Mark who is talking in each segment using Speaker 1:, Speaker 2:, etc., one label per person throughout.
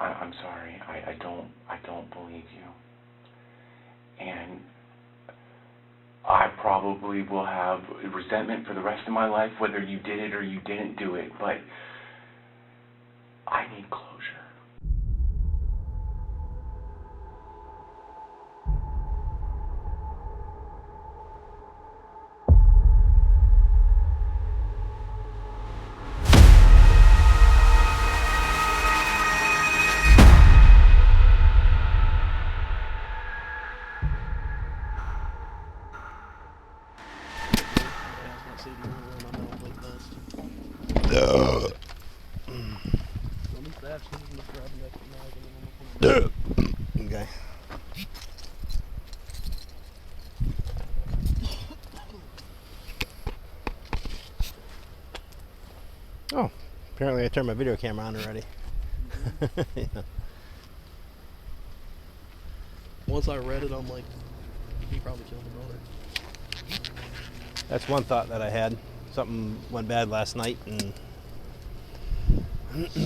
Speaker 1: I'm sorry. I don't believe you. And I probably will have resentment for the rest of my life, whether you did it or you didn't do it, but I need closure.
Speaker 2: Okay. Oh, apparently I turned my video camera on already. Yeah.
Speaker 3: Once I read it, I'm like, he probably killed the brother.
Speaker 2: That's one thought that I had. Something went bad last night, and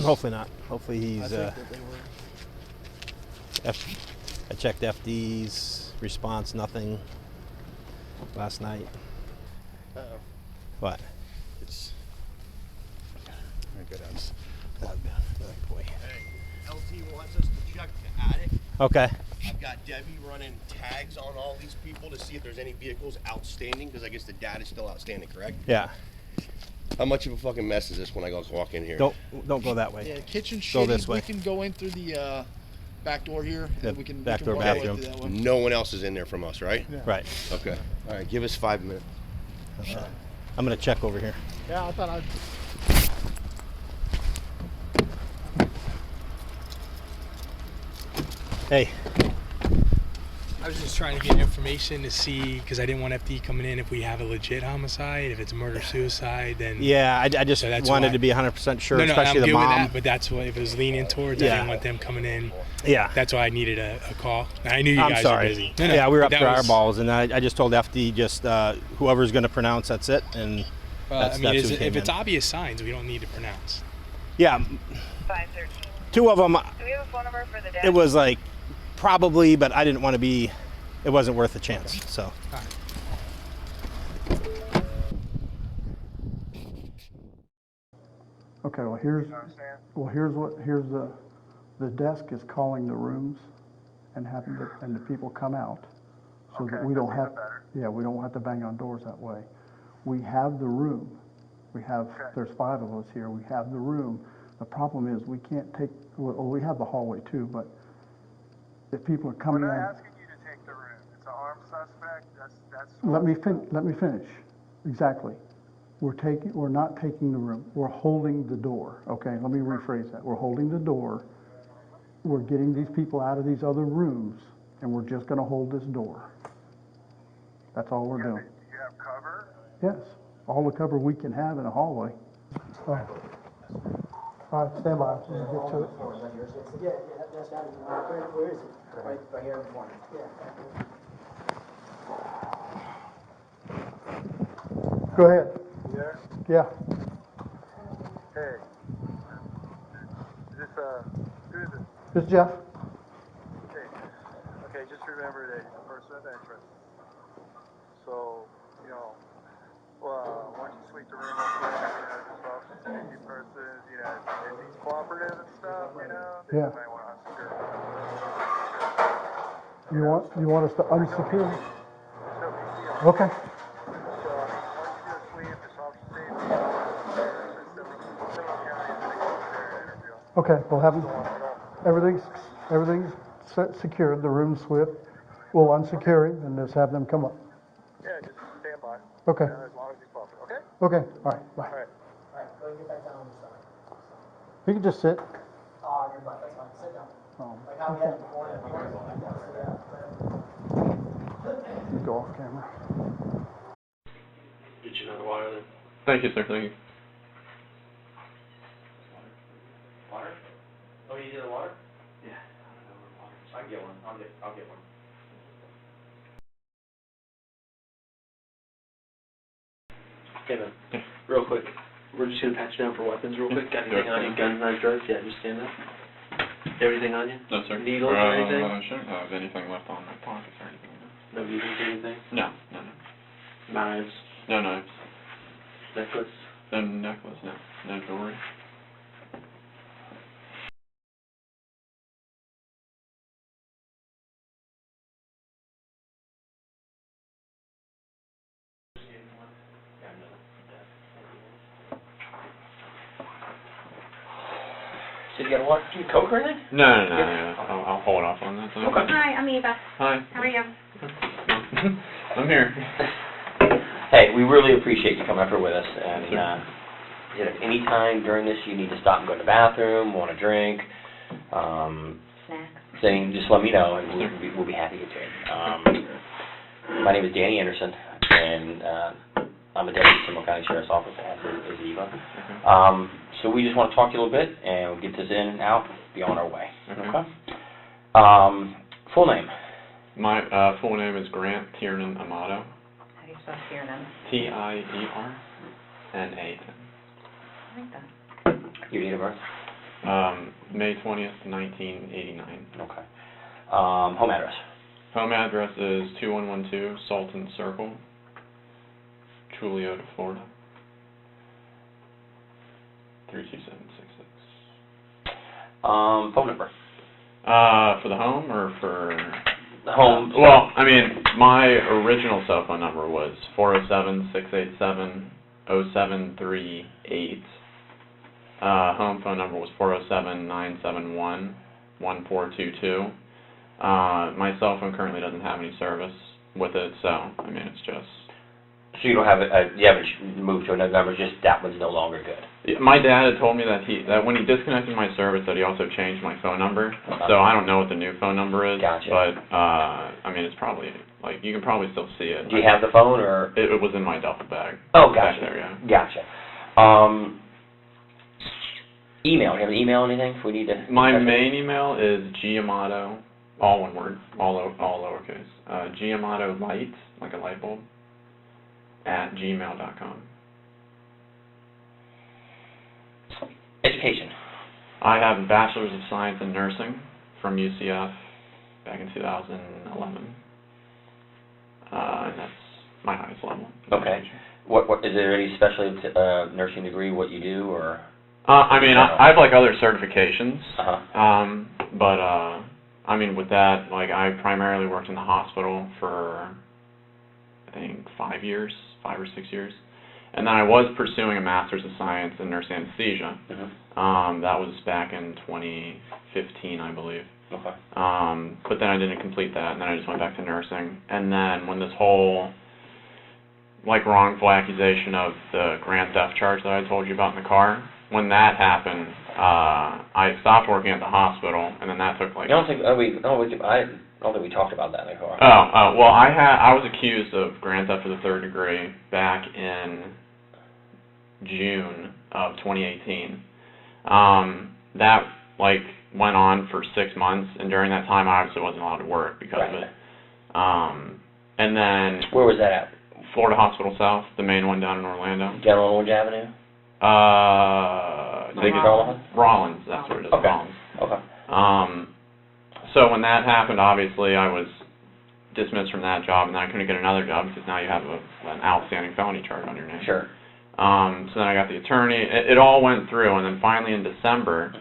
Speaker 2: hopefully not. Hopefully he's.
Speaker 3: I think that they were.
Speaker 2: I checked FD's response, nothing last night.
Speaker 4: Uh-oh.
Speaker 2: What?
Speaker 4: It's... Good house.
Speaker 2: Oh, boy.
Speaker 4: Hey, LT wants us to check the attic.
Speaker 2: Okay.
Speaker 4: I've got Debbie running tags on all these people to see if there's any vehicles outstanding, because I guess the data's still outstanding, correct?
Speaker 2: Yeah.
Speaker 4: How much of a fucking mess is this when I go walk in here?
Speaker 2: Don't go that way.
Speaker 3: Yeah, kitchen
Speaker 2: Go
Speaker 3: shitty.
Speaker 2: this way.
Speaker 3: We can go in through the back door here.
Speaker 2: The
Speaker 3: And we can
Speaker 2: back door
Speaker 3: walk right
Speaker 2: bathroom.
Speaker 3: through that one.
Speaker 4: No one else is in there from us, right?
Speaker 3: Yeah.
Speaker 2: Right.
Speaker 4: Okay. All right, give us 5 minutes.
Speaker 2: I'm gonna check over here.
Speaker 3: Yeah, I thought I'd.
Speaker 2: Hey.
Speaker 5: I was just trying to get information to see, because I didn't want FD coming in if we have a legit homicide. If it's a murder-suicide, then...
Speaker 2: Yeah, I just
Speaker 5: So that's
Speaker 2: wanted
Speaker 5: why-
Speaker 2: to be 100% sure,
Speaker 5: No,
Speaker 2: especially
Speaker 5: I'm
Speaker 2: the
Speaker 5: good with
Speaker 2: mom.
Speaker 5: that, but that's what, if it was leaning towards, I
Speaker 2: Yeah.
Speaker 5: didn't want them coming in.
Speaker 2: Yeah.
Speaker 5: That's why I needed a call. I knew you
Speaker 2: I'm
Speaker 5: guys
Speaker 2: sorry.
Speaker 5: were busy.
Speaker 2: Yeah, we were up
Speaker 5: that
Speaker 2: to our
Speaker 5: was-
Speaker 2: balls, and I just told FD just whoever's going to pronounce, that's it. And that's,
Speaker 5: I mean,
Speaker 2: that's who
Speaker 5: if
Speaker 2: came
Speaker 5: it's
Speaker 2: in.
Speaker 5: obvious signs, we don't need to pronounce.
Speaker 2: Yeah,
Speaker 6: 513.
Speaker 2: 2 of them,
Speaker 6: Do we have a phone number for the dad?
Speaker 2: it was like probably, but I didn't want to be, it wasn't worth a chance, so.
Speaker 5: All right.
Speaker 7: Okay, well here's the desk is calling the rooms and having the people come out so that we don't have, we don't have to bang on doors that way. We have the room. There's 5 of us here. We have the room. The problem is we can't take, well, we have the hallway too, but if people are coming in.
Speaker 8: We're not asking you to take the room. It's an armed suspect. That's.
Speaker 7: Let me finish. Exactly. We're not taking the room. We're holding the door. Okay, let me rephrase that. We're holding the door. We're getting these people out of these other rooms, and we're just going to hold this door. That's all we're doing.
Speaker 8: You have cover?
Speaker 7: Yes, all the cover we can have in a hallway. Oh. All right, stand by. We'll get to it.
Speaker 9: Yeah, that's not even, where is it? Right here in the corner. Yeah.
Speaker 7: Go ahead.
Speaker 8: Yeah.
Speaker 7: Yeah.
Speaker 8: Hey. Is this, who is it?
Speaker 7: This is Jeff.
Speaker 8: Okay, just remember that he's a person of interest. So, once you sweep the room up there, just off the safety persons, if he's cooperative and stuff, then
Speaker 7: Yeah.
Speaker 8: you might want to unsecure.
Speaker 7: You want us to unsecure?
Speaker 8: So, big deal.
Speaker 7: Okay.
Speaker 8: So, once you do a sweep, just off the safety, several counties are going to go over there and interview him.
Speaker 7: Okay, we'll have everything's secured. The room's swept. We'll unsecure it and just have them come up.
Speaker 8: Yeah, just stand by.
Speaker 7: Okay.
Speaker 8: As long as he's cooperative, okay?
Speaker 7: Okay. All right. Bye.
Speaker 8: All right.
Speaker 9: All right, go get back down on the side.
Speaker 7: You can just sit.
Speaker 9: Oh, you're right, that's fine, sit down. Like how we had it before.
Speaker 7: You go off camera.
Speaker 3: Get you another water then.
Speaker 10: Thank you, sir. Thank you.
Speaker 3: Water? Oh, you did a water? Yeah, I don't know where water is. I can get one. I'll get one. Okay, man. Real quick. We're just gonna patch you down for weapons real quick. Got anything on you? Guns, knives, drugs? Yeah, just stand up. Everything on you?
Speaker 10: No, sir.
Speaker 3: Needles or anything?
Speaker 10: I shouldn't have anything left on my pockets or anything.
Speaker 3: No needles or anything?
Speaker 10: No.
Speaker 3: Knives?
Speaker 10: No knives.
Speaker 3: Necklace?
Speaker 10: No necklace, no. No jewelry.
Speaker 3: So you got a water, Coke or anything?
Speaker 10: No. I'll hold off on that. Though.
Speaker 3: Okay.
Speaker 6: Hi, I'm Eva.
Speaker 10: Hi.
Speaker 6: How are you?
Speaker 10: I'm here.
Speaker 3: Hey, we really appreciate you coming up here with us, and
Speaker 10: Sure.
Speaker 3: if any time during this you need to stop and go to the bathroom, want a drink,
Speaker 6: Snacks.
Speaker 3: thing, just let me know, and we'll be happy to get you in. My name is Danny Anderson, and I'm a deputy Seminole County Sheriff's Office, as is Eva. So we just want to talk to you a little bit, and we'll get this in and out, be on our way.
Speaker 10: Okay.
Speaker 3: Full name?
Speaker 10: My full name is Grant Amato.
Speaker 6: How do you spell Tiernan?
Speaker 10: Tiernan.
Speaker 6: I like that.
Speaker 3: Your date of birth?
Speaker 10: May 20th, 1989.
Speaker 3: Okay. Home address?
Speaker 10: Home address is 2112 Salton Circle, Chuluota, Florida. 32766.
Speaker 3: Phone number?
Speaker 10: For the home or for...
Speaker 3: Home.
Speaker 10: Well, I mean, my original cell phone number was 407-687-0738. Home phone number was 407-971-1422. My cell phone currently doesn't have any service with it, so, I mean, it's just...
Speaker 3: So you don't have you haven't moved to another number, just that one's no longer good?
Speaker 10: My dad had told me that when he disconnected my service that he also changed my phone number, so I don't know what the new phone number is,
Speaker 3: Gotcha.
Speaker 10: but, I mean, it's probably, like, you can probably still see it.
Speaker 3: Do you have the phone, or?
Speaker 10: It was in my duffel bag.
Speaker 3: Oh, gotcha.
Speaker 10: Back there, yeah.
Speaker 3: Gotcha. Email, do you have an email or anything if we need to?
Speaker 10: My main email is Amato, all one word, all lowercase, Amato light, like a light bulb, @gmail.com.
Speaker 3: Education.
Speaker 10: I have a Bachelor's of Science in Nursing from UCF back in 2011. And that's my highest level.
Speaker 3: Okay. What is there any special nursing degree, what you do, or?
Speaker 10: I mean, I have, like, other certifications.
Speaker 3: Uh-huh.
Speaker 10: But, I mean, with that, like, I primarily worked in the hospital for, I think, 5 or 6 years. And then I was pursuing a Master's of Science in Nurse Anesthesia.
Speaker 3: Mm-hmm.
Speaker 10: That was back in 2015, I believe.
Speaker 3: Okay.
Speaker 10: But then I didn't complete that, and then I just went back to nursing. And then when this whole, like, wrongful accusation of the grand theft charge that I told you about in the car, when that happened, I stopped working at the hospital, and then that took, like...
Speaker 3: I don't think we talked about that in the car.
Speaker 10: Well, I was accused of grand theft of the third degree back in June of 2018. That, like, went on for 6 months, and during that time, I obviously wasn't allowed to work because of it. And then...
Speaker 3: Where was that at?
Speaker 10: Florida Hospital South, the main one down in Orlando.
Speaker 3: Down on Orange Avenue?
Speaker 10: Rollins, that's what it is,
Speaker 3: okay.
Speaker 10: Rollins.
Speaker 3: Okay.
Speaker 10: So when that happened, obviously, I was dismissed from that job, and then I couldn't get another job because now you have an outstanding felony charge on your name.
Speaker 3: Sure.
Speaker 10: So then I got the attorney. It all went through, and then finally in December,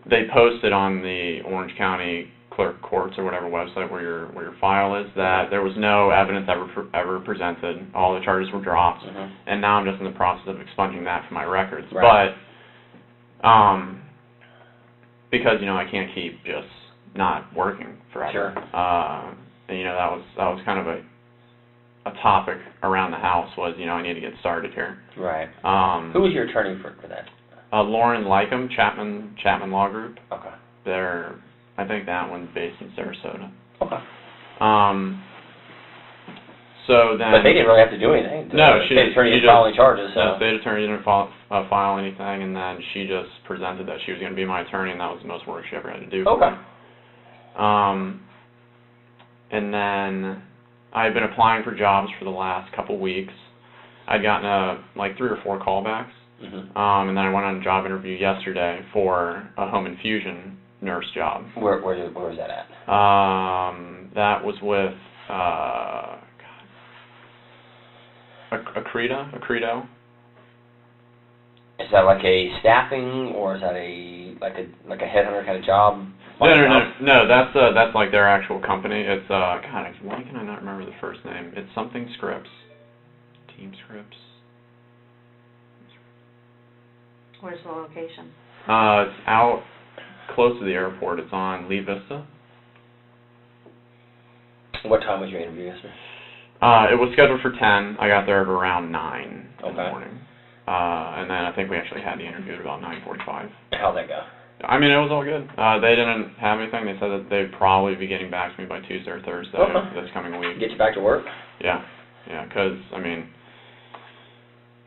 Speaker 10: they posted on the Orange County Clerk Courts or whatever website where your file is that there was no evidence ever presented. All the charges were dropped, and now I'm just in the process of expunging that from my records.
Speaker 3: Right.
Speaker 10: But because I can't keep just not working forever.
Speaker 3: Sure.
Speaker 10: And that was kind of a topic around the house was I need to get started here.
Speaker 3: Right. Who was your attorney for that?
Speaker 10: Lauren Lycum, Chapman Law Group.
Speaker 3: Okay.
Speaker 10: I think that one's based in Sarasota.
Speaker 3: Okay.
Speaker 10: So then.
Speaker 3: But they didn't really have to do anything.
Speaker 10: No,
Speaker 3: state attorney didn't file any charges. So.
Speaker 10: No, state attorney didn't file anything, and then she just presented that she was going to be my attorney, and that was the most work she ever had to do.
Speaker 3: Okay.
Speaker 10: And then I had been applying for jobs for the last couple weeks. I'd gotten like 3 or 4 callbacks, and then I went on a job interview yesterday for a home infusion nurse job.
Speaker 3: Where was that at?
Speaker 10: That was with, Accredo.
Speaker 3: Is that like a staffing, or is that like a headhunter kind of job?
Speaker 10: No, that's like their actual company. It's, God, why can I not remember the first name? It's something Scripps. Team Scripps.
Speaker 6: Where's the location?
Speaker 10: It's out close to the airport. It's on Lee Vista.
Speaker 3: What time was your interview yesterday?
Speaker 10: It was scheduled for 10. I got there at around 9 in the morning. And then I think we actually had the interview at about 9:45.
Speaker 3: How'd that go?
Speaker 10: I mean, it was all good. They didn't have anything. They said that they'd probably be getting back to me by Tuesday or Thursday this coming week.
Speaker 3: Get you back to work?
Speaker 10: Yeah, because, I mean,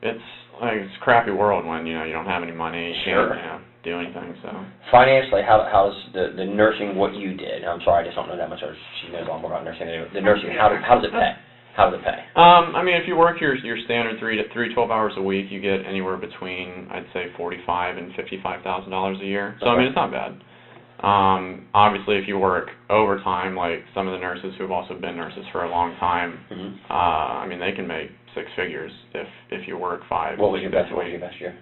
Speaker 10: it's like it's a crappy world when, you don't have any money, you can't, do anything, so.
Speaker 3: Financially, how's the nursing what you did? I'm sorry, I just don't know that much. She knows a lot more about nursing than I do. The nursing, how does it pay? How does it pay?
Speaker 10: I mean, if you work your standard 12 hours a week, you get anywhere between, I'd say, $45,000 and $55,000 a year. So, I mean, it's not bad. Obviously, if you work overtime, like some of the nurses who have also been nurses for a long time, I mean, they can make 6 figures if you work 5.
Speaker 3: What was your best year?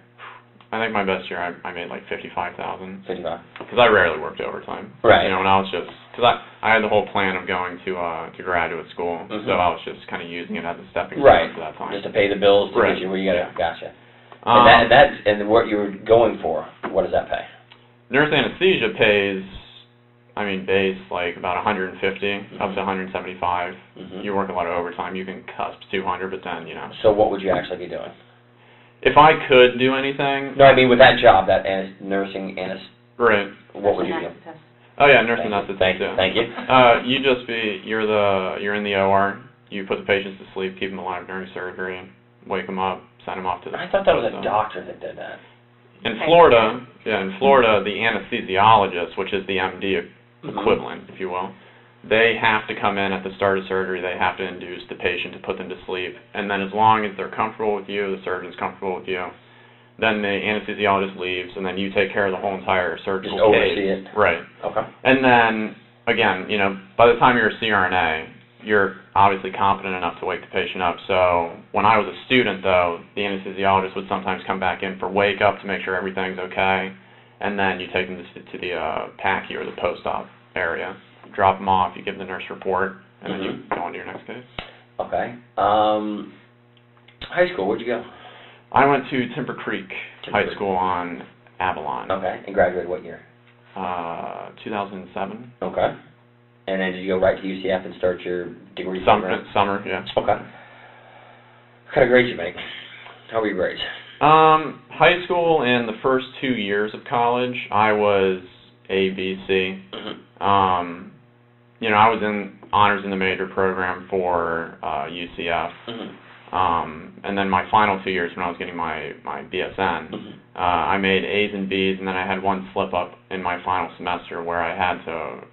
Speaker 10: I think my best year, I made like $55,000.
Speaker 3: 55.
Speaker 10: Because I rarely worked overtime.
Speaker 3: Right.
Speaker 10: When I was just, because I had the whole plan of going to graduate school, so I was just kind of using it as a stepping stone for that time.
Speaker 3: Just to pay the bills to get you where you gotta. Gotcha. And what you were going for, what does that pay?
Speaker 10: Nurse anesthesia pays, I mean, base like about 150 up to 175. You work a lot of overtime, you can cusp 200, but then
Speaker 3: So what would you actually be doing?
Speaker 10: If I could do anything.
Speaker 3: No, I mean with that job, that nursing
Speaker 10: Right.
Speaker 3: What would you do?
Speaker 10: Oh yeah, nursing anesthetist too.
Speaker 3: Thank you.
Speaker 10: You're in the OR. You put the patients to sleep, keep them alive during surgery, wake them up, send them off to the.
Speaker 3: I thought that was a doctor that did that.
Speaker 10: In Florida, the anesthesiologist, which is the MD equivalent, if you will, they have to come in at the start of surgery. They have to induce the patient to put them to sleep, and then as long as they're comfortable with you, the surgeon's comfortable with you, then the anesthesiologist leaves, and then you take care of the whole entire surgical
Speaker 3: Just oversee
Speaker 10: case.
Speaker 3: it.
Speaker 10: Right.
Speaker 3: Okay.
Speaker 10: And then again, by the time you're a CRNA, you're obviously competent enough to wake the patient up. So when I was a student, though, the anesthesiologist would sometimes come back in for wake up to make sure everything's okay, and then you take them to the PACU or the post-op area, drop them off, you give the nurse report, and then you go on to your next case.
Speaker 3: Okay. High school, where'd you go?
Speaker 10: I went to Timber Creek High School on Avalon.
Speaker 3: Okay. And graduated what year?
Speaker 10: 2007.
Speaker 3: Okay. And then did you go right to UCF and start your degree program?
Speaker 10: Summer, yeah.
Speaker 3: Okay. What kind of grades you make? How were your grades?
Speaker 10: High school and the first 2 years of college, I was A, B, C. I was in honors in the major program for UCF. And then my final 2 years when I was getting my BSN, I made A's and B's, and then I had one slip up in my final semester where I had to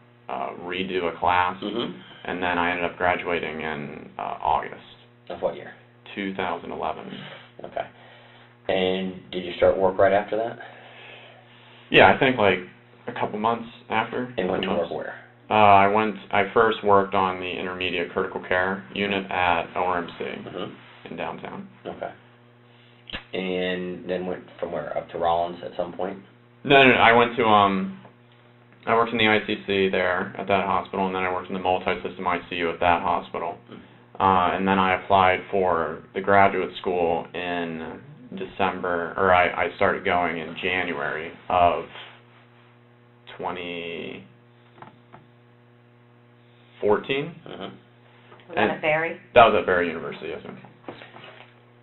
Speaker 10: redo a class, and then I ended up graduating in August.
Speaker 3: Of what year?
Speaker 10: 2011.
Speaker 3: Okay. And did you start work right after that?
Speaker 10: Yeah, I think like a couple months after.
Speaker 3: And went to work where?
Speaker 10: I first worked on the intermediate critical care unit at ORMC in downtown.
Speaker 3: Okay. And then went from where? Up to Rollins at some point?
Speaker 10: No, I went to, I worked in the ICC there at that hospital, and then I worked in the multi-system ICU at that hospital. And then I applied for the graduate school in December, or I started going in January of 2014.
Speaker 6: Was that at Barry?
Speaker 10: That was at Barry University, yes, ma'am.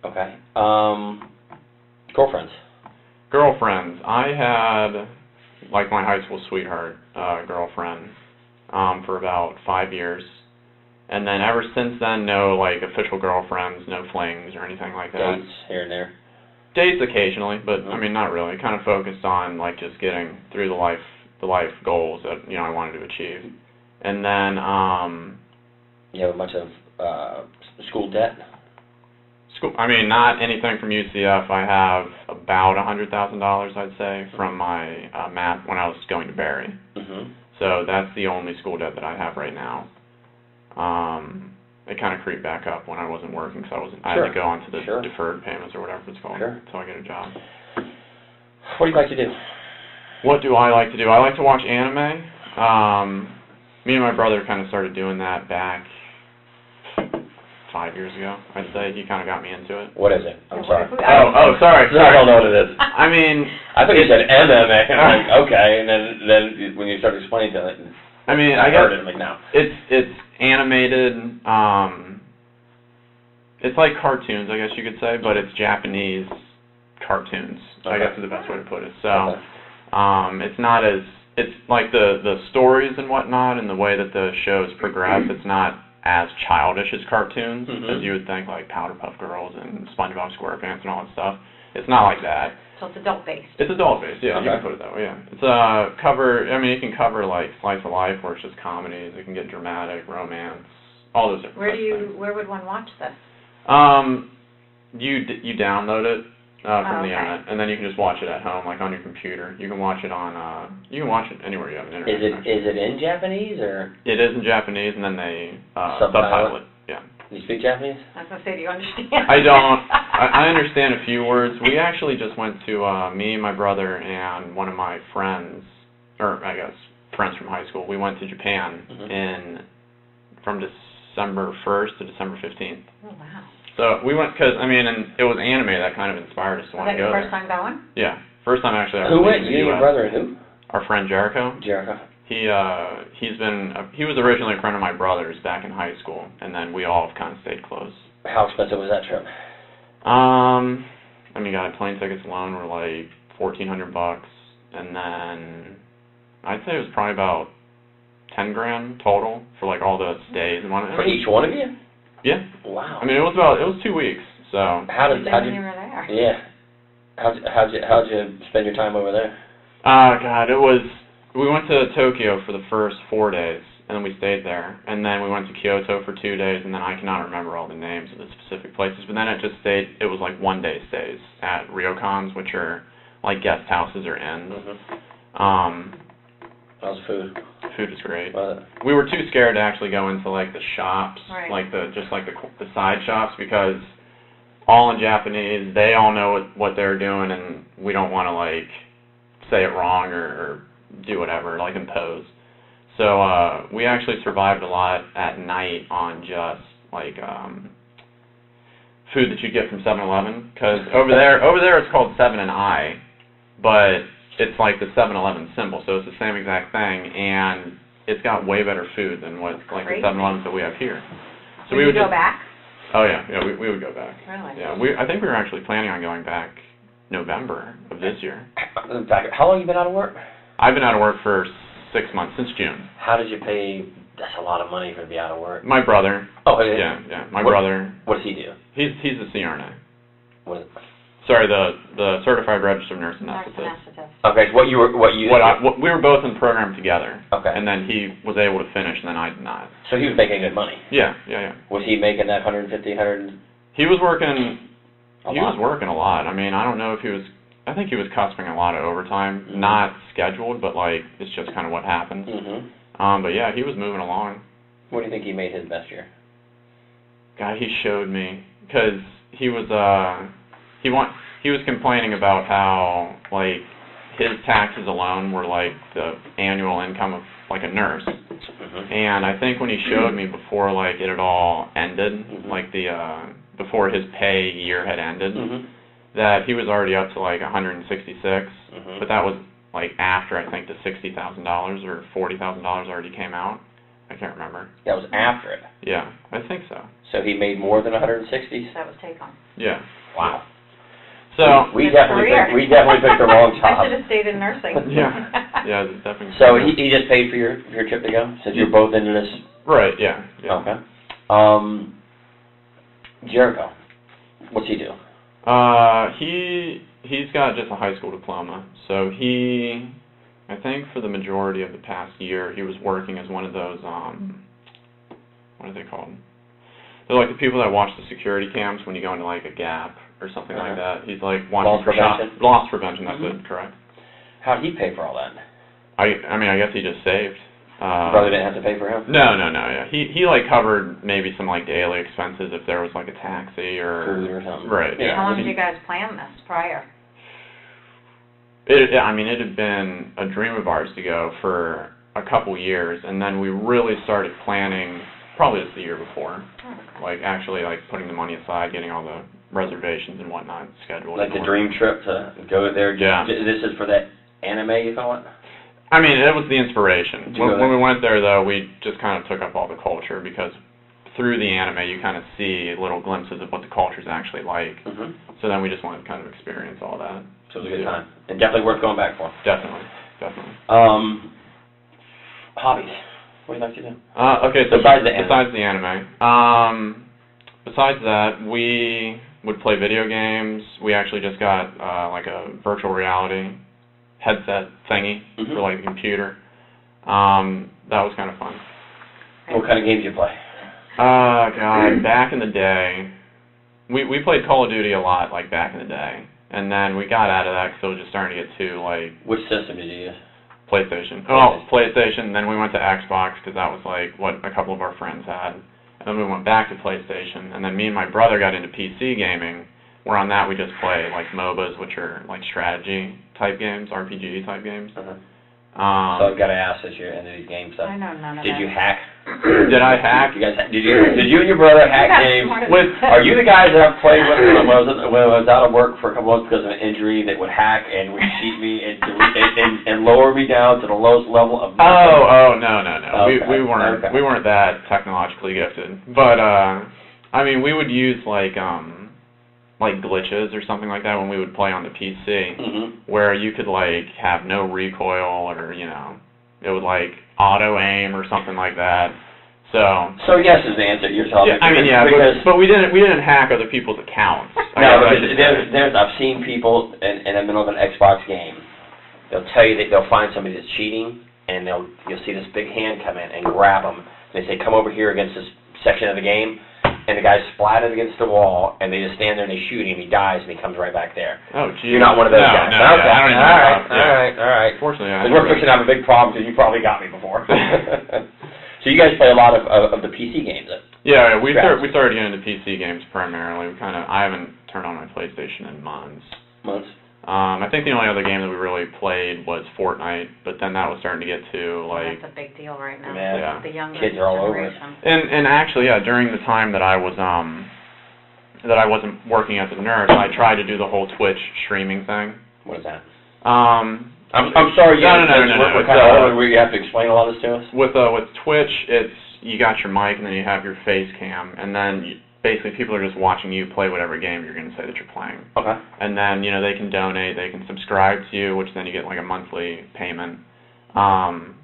Speaker 3: Okay. Girlfriends?
Speaker 10: Girlfriends. I had, like my high school sweetheart, girlfriend, for about 5 years. And then ever since then, no, like, official girlfriends, no flings or anything like that.
Speaker 3: Dates here and there?
Speaker 10: Dates occasionally, but, I mean, not really. Kind of focused on, like, just getting through the life goals that, I wanted to achieve. And then,
Speaker 3: you have a bunch of school debt?
Speaker 10: School, I mean, not anything from UCF. I have about $100,000, I'd say, from my math when I was going to Barry.
Speaker 3: Mm-hmm.
Speaker 10: So that's the only school debt that I have right now. It kind of creeped back up when I wasn't working, so I had to go on to the deferred payments or whatever it's called until I get a job.
Speaker 3: What do you like to do?
Speaker 10: What do I like to do? I like to watch anime. Me and my brother kind of started doing that back 5 years ago, I'd say. He kind of got me into it.
Speaker 3: What is it? I'm sorry.
Speaker 10: Oh, sorry.
Speaker 3: No, I don't know what it is.
Speaker 10: I mean...
Speaker 3: I thought you said MMA. I'm like, okay, and then when you started explaining to it,
Speaker 10: I mean,
Speaker 3: I heard it, I'm like, no.
Speaker 10: It's animated, it's like cartoons, I guess you could say, but it's Japanese cartoons, I guess is the best way to put it. So, it's not as... It's like the stories and whatnot and the way that the shows progress, it's not as childish as cartoons as you would think, like Powderpuff Girls and SpongeBob SquarePants and all that stuff. It's not like that.
Speaker 6: So it's adult-based.
Speaker 10: It's adult-based, yeah, you can put it that way, yeah. It's it can cover like slice of life where it's just comedies, it can get dramatic, romance, all those different things.
Speaker 6: Where would one watch this?
Speaker 10: You download it from the internet, and then you can just watch it at home, like on your computer. You can watch it on, you can watch it anywhere you have an internet connection.
Speaker 3: Is it in Japanese, or?
Speaker 10: It is in Japanese, and then they subtitle it, yeah.
Speaker 3: Do you speak Japanese?
Speaker 6: I was going to say, do you understand?
Speaker 10: I don't. I understand a few words. We actually just went to, me, my brother, and one of my friends, or I guess friends from high school, we went to Japan from December 1st to December 15th.
Speaker 6: Oh, wow.
Speaker 10: So we went, because, I mean, and it was anime that kind of inspired us to want to go there.
Speaker 6: Was that your first time going?
Speaker 10: Yeah. First time actually ever.
Speaker 3: Who went? You and your brother and who?
Speaker 10: Our friend Jericho.
Speaker 3: Jericho.
Speaker 10: He was originally a friend of my brother's back in high school, and then we all have kind of stayed close.
Speaker 3: How expensive was that trip?
Speaker 10: I mean, plane tickets alone were like $1,400, and then I'd say it was probably about $10,000 total for like all the stays and whatnot.
Speaker 3: For each one of you?
Speaker 10: Yeah.
Speaker 3: Wow.
Speaker 10: I mean, it was 2 weeks, so.
Speaker 3: How'd you?
Speaker 6: You were there.
Speaker 3: Yeah. How'd you spend your time over there?
Speaker 10: God, we went to Tokyo for the first 4 days, and then we stayed there, and then we went to Kyoto for 2 days, and then I cannot remember all the names of the specific places, but then it was like 1 day stays at ryokans, which are like guest houses or inns.
Speaker 3: How's food?
Speaker 10: Food is great. We were too scared to actually go into like the shops, like the side shops, because all in Japanese, they all know what they're doing, and we don't want to like say it wrong or do whatever, like impose. So we actually survived a lot at night on just like food that you get from 7-Eleven, because over there it's called 7 and I, but it's like the 7-Eleven symbol, so it's the same exact thing, and it's got way better food than what like the 7-Elevens that we have here. So
Speaker 6: we would go back?
Speaker 10: Oh yeah, we would go back.
Speaker 6: Really?
Speaker 10: Yeah, I think we were actually planning on going back November of this year.
Speaker 3: How long have you been out of work?
Speaker 10: I've been out of work for 6 months, since June.
Speaker 3: How did you pay? That's a lot of money for to be out of work.
Speaker 10: My brother.
Speaker 3: Oh,
Speaker 10: yeah. My brother.
Speaker 3: What does he do?
Speaker 10: He's a CRNA.
Speaker 3: What is it?
Speaker 10: Sorry, the certified registered nurse anesthetist.
Speaker 3: Okay, so we
Speaker 10: were both in the program together.
Speaker 3: Okay.
Speaker 10: And then he was able to finish, and then I did not.
Speaker 3: So he was making good money.
Speaker 10: Yeah.
Speaker 3: Was he making that 150, 100?
Speaker 10: He was working. He was working a lot. I mean, I don't know if he was. I think he was cusping a lot of overtime, not scheduled, but like it's just kind of what happens. But yeah, he was moving along.
Speaker 3: What do you think he made his best year?
Speaker 10: God, he showed me, because he was he was complaining about how like his taxes alone were like the annual income of like a nurse. And I think when he showed me before like it had all ended, like before his pay year had ended, that he was already up to like 166, but that was like after I think the $60,000 or $40,000 already came out. I can't remember.
Speaker 3: That was after it?
Speaker 10: Yeah, I think so.
Speaker 3: So he made more than 160?
Speaker 6: That was take home.
Speaker 10: Yeah.
Speaker 3: Wow.
Speaker 10: So
Speaker 3: we definitely picked the wrong job.
Speaker 6: I should have stayed in nursing.
Speaker 10: Yeah, definitely.
Speaker 3: So he just paid for your trip to go, since you're both into this.
Speaker 10: Right. Yeah.
Speaker 3: Okay. Jericho, what's he do?
Speaker 10: He's got just a high school diploma. So I think for the majority of the past year, he was working as one of those what are they called? They're like the people that watch the security cams when you go into like a Gap or something like that. He's like watching
Speaker 3: Loss
Speaker 10: for
Speaker 3: prevention?
Speaker 10: Loss prevention, that's it, correct.
Speaker 3: How'd he pay for all that?
Speaker 10: I mean, I guess he just saved.
Speaker 3: Your brother didn't have to pay for him?
Speaker 10: No, yeah. He like covered maybe some like daily expenses if there was like a taxi or
Speaker 3: food or something.
Speaker 10: Right. Yeah.
Speaker 6: How long did you guys plan this prior?
Speaker 10: I mean, it had been a dream of ours to go for a couple years, and then we really started planning probably just the year before.
Speaker 6: Okay.
Speaker 10: Like actually like putting the money aside, getting all the reservations and whatnot scheduled.
Speaker 3: Like the dream trip to go there?
Speaker 10: Yeah.
Speaker 3: This is for that anime, you call it?
Speaker 10: I mean, it was the inspiration.
Speaker 3: Did you go
Speaker 10: When we went there, though, we just kind of took up all the culture because through the anime, you kind of see little glimpses of what the culture's actually like.
Speaker 3: Mm-hmm.
Speaker 10: So then we just wanted to kind of experience all that.
Speaker 3: So it was a good time. And definitely worth going back for.
Speaker 10: Definitely.
Speaker 3: Hobbies. What do you like to do?
Speaker 10: Okay, so
Speaker 3: Besides the
Speaker 10: anime. Besides that, we would play video games. We actually just got like a virtual reality headset thingy for like the computer. That was kind of fun.
Speaker 3: What kind of games do you play?
Speaker 10: God, back in the day, we played Call of Duty a lot, like back in the day, and then we got out of that because it was just starting to get too like.
Speaker 3: Which system did you use?
Speaker 10: PlayStation. Oh, PlayStation. Then we went to Xbox because that was like what a couple of our friends had, and then we went back to PlayStation, and then me and my brother got into PC gaming. Where on that we just play like MOBAs, which are like strategy type games, RPG type games.
Speaker 3: So I've got to ask this, you're into these games stuff.
Speaker 6: I know none of
Speaker 3: Did
Speaker 6: that.
Speaker 3: you hack?
Speaker 10: Did I hack?
Speaker 3: Did you and your brother hack games? Are you the guys that I've played with when I was out of work for a couple months because of an injury that would hack and would cheat me and lower me down to the lowest level of nothing?
Speaker 10: No.
Speaker 3: Okay.
Speaker 10: We weren't that technologically gifted. But I mean, we would use like glitches or something like that when we would play on the PC, where you could like have no recoil or it would like auto aim or something like that. So
Speaker 3: yes is the answer you're talking.
Speaker 10: Yeah, I mean but we didn't hack other people's accounts.
Speaker 3: No, but I've seen people in the middle of an Xbox game. They'll tell you that they'll find somebody that's cheating, and you'll see this big hand come in and grab them. They say, "Come over here against this section of the game." And the guy's splatted against the wall, and they just stand there and they shoot him. He dies, and he comes right back there.
Speaker 10: Oh, geez.
Speaker 3: You're not one of those guys.
Speaker 10: No,
Speaker 3: okay.
Speaker 10: I don't even
Speaker 3: All right.
Speaker 10: Fortunately,
Speaker 3: Because we're fixing to have a big problem because you probably got me before. So you guys play a lot of the PC games then?
Speaker 10: Yeah, we started getting into PC games primarily. I haven't turned on my PlayStation in months. I think the only other game that we really played was Fortnite, but then that was starting to get to like.
Speaker 6: That's a big deal right now.
Speaker 3: Yeah.
Speaker 6: The younger
Speaker 3: kids are all over it.
Speaker 6: generation.
Speaker 10: And actually, yeah, during the time that I wasn't working as a nurse, I tried to do the whole Twitch streaming thing.
Speaker 3: What is that?
Speaker 10: I'm
Speaker 3: sorry.
Speaker 10: No.
Speaker 3: We're kind of old where you have to explain a lot of this to us.
Speaker 10: With Twitch, it's you got your mic and then you have your face cam, and then basically people are just watching you play whatever game you're going to say that you're playing.
Speaker 3: Okay.
Speaker 10: And then they can donate, they can subscribe to you, which then you get like a monthly payment.
Speaker 3: Did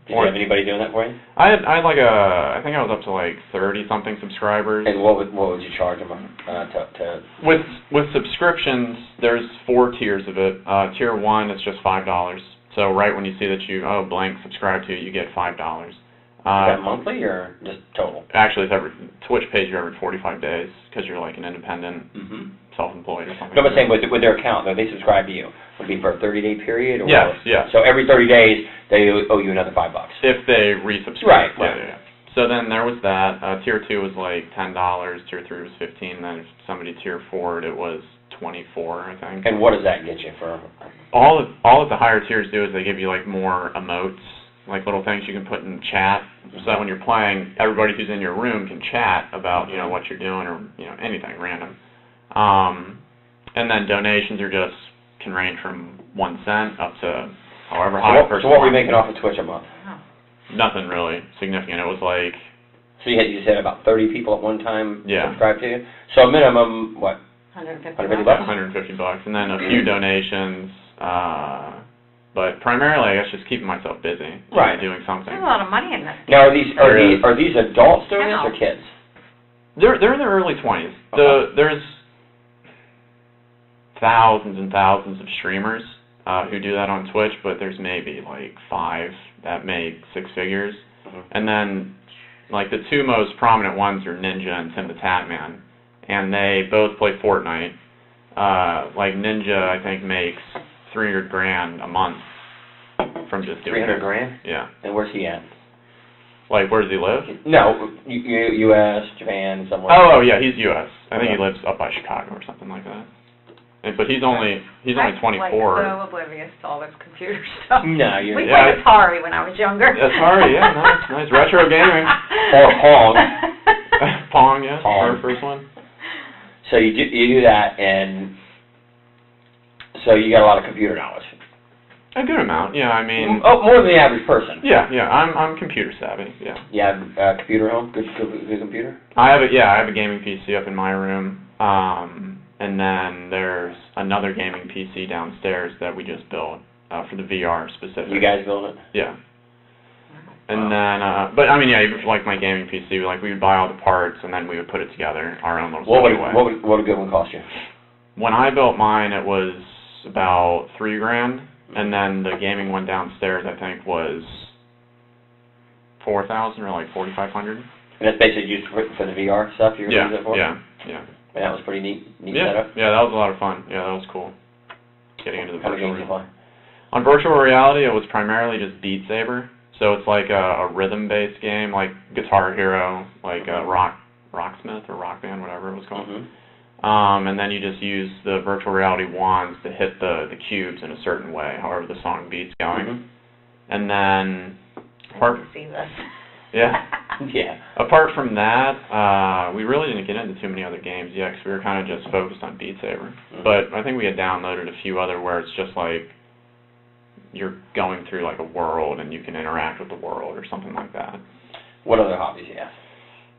Speaker 3: you have anybody doing that for you?
Speaker 10: I think I was up to like 30 something subscribers.
Speaker 3: And what would you charge them to?
Speaker 10: With subscriptions, there's 4 tiers of it. Tier 1 is just $5. So right when you see that you blank subscribe to it, you get $5.
Speaker 3: Is that monthly or just total?
Speaker 10: Actually, Twitch pays you every 45 days because you're like an independent, self-employed or something.
Speaker 3: No, but saying with their account, though, they subscribe to you. Would it be for a 30-day period? Or
Speaker 10: Yes.
Speaker 3: So every 30 days, they owe you another $5.
Speaker 10: If they resubscribe.
Speaker 3: Right.
Speaker 10: Yeah. So then there was that. Tier 2 was like $10. Tier 3 was $15. Then if somebody tier 4'd, it was $24, I think.
Speaker 3: And what does that get you for?
Speaker 10: All that the higher tiers do is they give you like more emotes, like little things you can put in chat, so that when you're playing, everybody who's in your room can chat about what you're doing or anything random. And then donations can range from 1 cent up to however high a person.
Speaker 3: So what were you making off of Twitch a month?
Speaker 10: Nothing really significant. It was like.
Speaker 3: So you said about 30 people at one time subscribe to you. So a minimum what?
Speaker 6: $150.
Speaker 10: $150, and then a few donations. But primarily, I guess just keeping myself busy, doing something.
Speaker 6: There's a lot of money in this.
Speaker 3: Now, are these adults doing this or kids?
Speaker 10: They're in their early 20s. There's thousands and thousands of streamers who do that on Twitch, but there's maybe like 5 that make 6 figures, and then like the two most prominent ones are Ninja and Tim the Tatman, and they both play Fortnite. Like Ninja, I think makes $300,000 a month from just doing it.
Speaker 3: $300,000?
Speaker 10: Yeah.
Speaker 3: And where's he at?
Speaker 10: Like, where does he live?
Speaker 3: No, U.S., Japan, somewhere.
Speaker 10: Oh, yeah, he's U.S. I think he lives up by Chicago or something like that. But he's only 24.
Speaker 6: I'm like so oblivious to all this computer stuff.
Speaker 3: No, you're...
Speaker 6: We played Atari when I was younger.
Speaker 10: Atari, yeah, nice. Retro gaming.
Speaker 3: Or Pong.
Speaker 10: Pong, yeah,
Speaker 3: Pong.
Speaker 10: our first one.
Speaker 3: So you do that, and so you got a lot of computer knowledge.
Speaker 10: A good amount, yeah. I mean,
Speaker 3: more than the average person.
Speaker 10: Yeah. I'm computer savvy. Yeah.
Speaker 3: You have a computer at home? Good computer?
Speaker 10: I have a gaming PC up in my room, and then there's another gaming PC downstairs that we just built for the VR specific.
Speaker 3: You guys build it?
Speaker 10: Yeah. And then, but I mean, yeah, even for like my gaming PC, we would buy all the parts and then we would put it together our own little way.
Speaker 3: What would a good one cost you?
Speaker 10: When I built mine, it was about $3,000. And then the gaming one downstairs, I think, was $4,000 or like $4,500.
Speaker 3: And that's basically used for the VR stuff you're going to use it for?
Speaker 10: Yeah.
Speaker 3: And that was pretty neat setup?
Speaker 10: Yeah, that was a lot of fun. Yeah, that was cool. Getting into the
Speaker 3: How many
Speaker 10: virtual
Speaker 3: games you play?
Speaker 10: On virtual reality, it was primarily just Beat Saber. So it's like a rhythm-based game, like Guitar Hero, like Rocksmith or Rock Band, whatever it was called. And then you just use the virtual reality wands to hit the cubes in a certain way, however the song beat's going. And then, apart from that, we really didn't get into too many other games yet, because we were kind of just focused on Beat Saber. But I think we had downloaded a few other where it's just like you're going through like a world and you can interact with the world or something like that.
Speaker 3: What other hobbies do you have?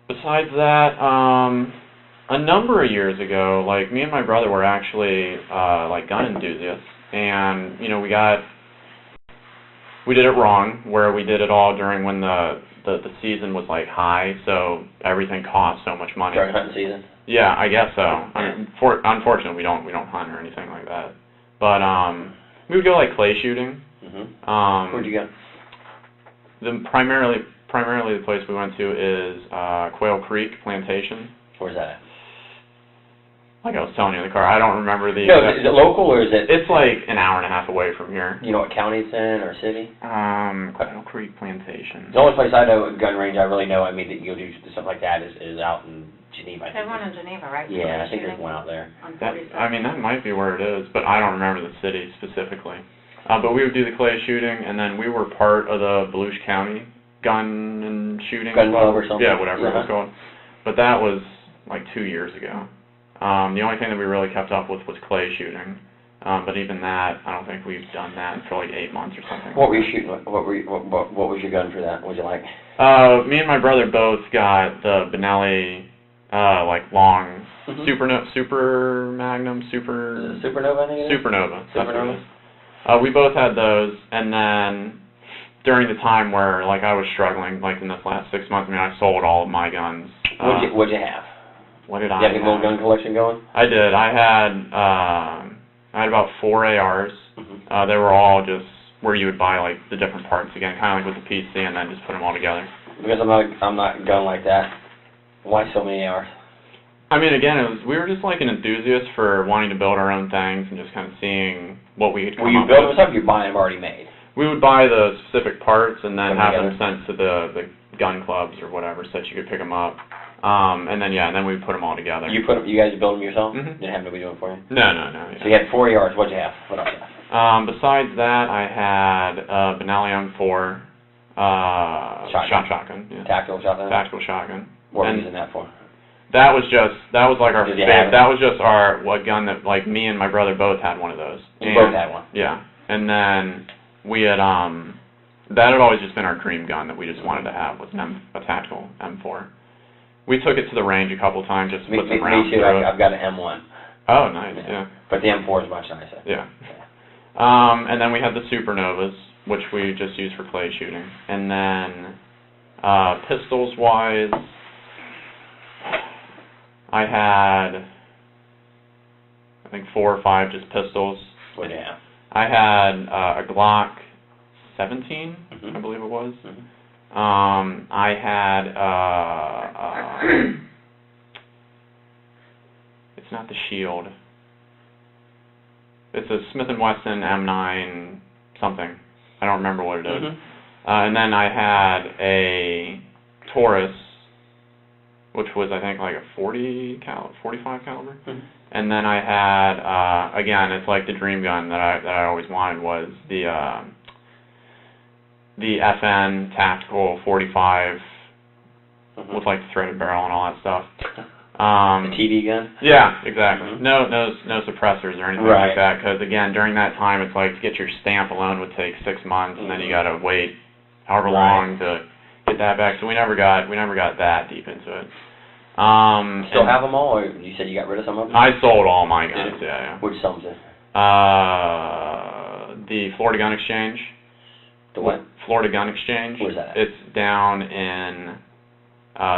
Speaker 10: Besides that, a number of years ago, like me and my brother were actually like gun enthusiasts, and you know we did it wrong, where we did it all during when the season was like high, so everything cost so much money.
Speaker 3: During hunting season?
Speaker 10: Yeah, I guess so. I mean, unfortunately, we don't hunt or anything like that, but we would go like clay shooting.
Speaker 3: Where'd you go?
Speaker 10: Primarily the place we went to is Quail Creek Plantation.
Speaker 3: Where's that at?
Speaker 10: Like I was telling you in the car, I don't remember the...
Speaker 3: No, is it local or is it...
Speaker 10: It's like an hour and a half away from here.
Speaker 3: You know what county it's in or city?
Speaker 10: Quail Creek Plantation.
Speaker 3: The only place I know, gun range I really know, I mean, that you'll do stuff like that is out in Geneva.
Speaker 6: There's one in Geneva, right?
Speaker 3: Yeah, I think there's one out there.
Speaker 10: I mean, that might be where it is, but I don't remember the city specifically. But we would do the clay shooting, and then we were part of the Volusia County gun and shooting.
Speaker 3: Gun club or something?
Speaker 10: Yeah, whatever it was called. But that was like 2 years ago. The only thing that we really kept up with was clay shooting. But even that, I don't think we've done that for like 8 months or something.
Speaker 3: What were you shooting? What was your gun for that? What was you like?
Speaker 10: Me and my brother both got the Benelli, like long Super Magnum,
Speaker 3: Supernova, I think it is?
Speaker 10: Supernova. That's what it is. We both had those, and then during the time where like I was struggling, like in this last 6 months, I mean, I sold all of my guns.
Speaker 3: What'd you have?
Speaker 10: What did I
Speaker 3: have? You have a little gun collection going?
Speaker 10: I did. I had about 4 ARs. They were all just where you would buy like the different parts again, kind of like with the PC, and then just put them all together.
Speaker 3: Because I'm not a gun like that. Why so many ARs?
Speaker 10: I mean, again, we were just like an enthusiast for wanting to build our own things and just kind of seeing what we could come up with.
Speaker 3: Were you building them stuff, or you buy them already made?
Speaker 10: We would buy the specific parts and then have them sent to the gun clubs or whatever, so that you could pick them up. And then we would put them all together.
Speaker 3: You guys build them yourself? Didn't have nobody doing it for you?
Speaker 10: No. Yeah.
Speaker 3: So you had 4 ARs. What'd you have? What else?
Speaker 10: Besides that, I had Benelli M4 shotgun. Yeah.
Speaker 3: Tactical shotgun.
Speaker 10: Tactical shotgun.
Speaker 3: What were you using that for?
Speaker 10: That was like our favorite. That was just our gun that like me and my brother both had one of those.
Speaker 3: You both had one.
Speaker 10: Yeah, and then we had that had always just been our dream gun that we just wanted to have, was a tactical M4. We took it to the range a couple times just to put some rounds through it.
Speaker 3: I've got an M1.
Speaker 10: Oh, nice. Yeah.
Speaker 3: But the M4 is much nicer.
Speaker 10: Yeah. And then we had the Supernovas, which we just used for clay shooting, and then pistols wise. I had, I think 4 or 5 just pistols.
Speaker 3: What do you have?
Speaker 10: I had a Glock 17, I believe it was. I had, it's not the Shield. It's a Smith & Wesson M9 something. I don't remember what it is. And then I had a Taurus, which was, I think, like a 45 caliber. And then I had, again, it's like the dream gun that I always wanted was the FN Tactical 45 with like the threaded barrel and all that stuff.
Speaker 3: The TV gun?
Speaker 10: Yeah, exactly. No suppressors or anything like that, because again, during that time, it's like to get your stamp alone would take 6 months, and then you gotta wait however long to get that back. So we never got that deep into it.
Speaker 3: Still have them all, or you said you got rid of some of them?
Speaker 10: I sold all my guns. Yeah.
Speaker 3: Which sums it?
Speaker 10: The Florida Gun Exchange.
Speaker 3: The what?
Speaker 10: Florida Gun Exchange.
Speaker 3: Where's that?
Speaker 10: It's down in.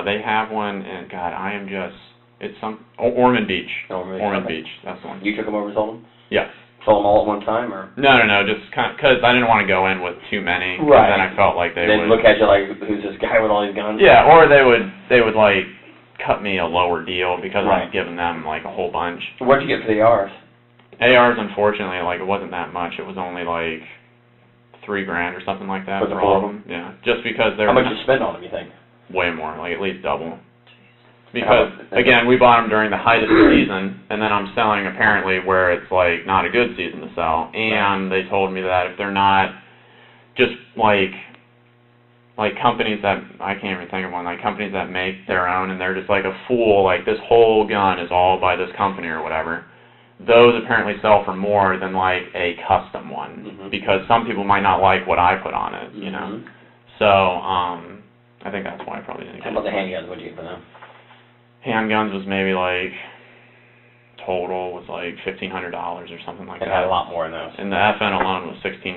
Speaker 10: They have one in. God, I am just. It's some Ormond Beach. Ormond Beach. That's the one.
Speaker 3: You took them over and sold them?
Speaker 10: Yes.
Speaker 3: Sold them all at one time, or?
Speaker 10: No, just kind of because I didn't want to go in with too many.
Speaker 3: Right.
Speaker 10: And then I felt like they would
Speaker 3: look at you like, who's this guy with all these guns?
Speaker 10: Yeah, or they would like cut me a lower deal because I was giving them like a whole bunch.
Speaker 3: What'd you get for the ARs?
Speaker 10: ARs, unfortunately, like it wasn't that much. It was only like $3,000 or something like that
Speaker 3: for
Speaker 10: all of them. Yeah, just because they were.
Speaker 3: How much you spend on them, you think?
Speaker 10: Way more, like at least double. Because again, we bought them during the height of the season, and then I'm selling apparently where it's like not a good season to sell. And they told me that if they're not just like companies that I can't even think of one, like companies that make their own, and they're just like a fool, like this whole gun is all by this company or whatever. Those apparently sell for more than like a custom one, because some people might not like what I put on it, you know. So I think that's why I probably didn't get it.
Speaker 3: How about the handguns? What'd you get for them?
Speaker 10: Handguns was maybe like total was like $1,500 or something like that.
Speaker 3: It had a lot more in those.
Speaker 10: And the FN alone was $1,600.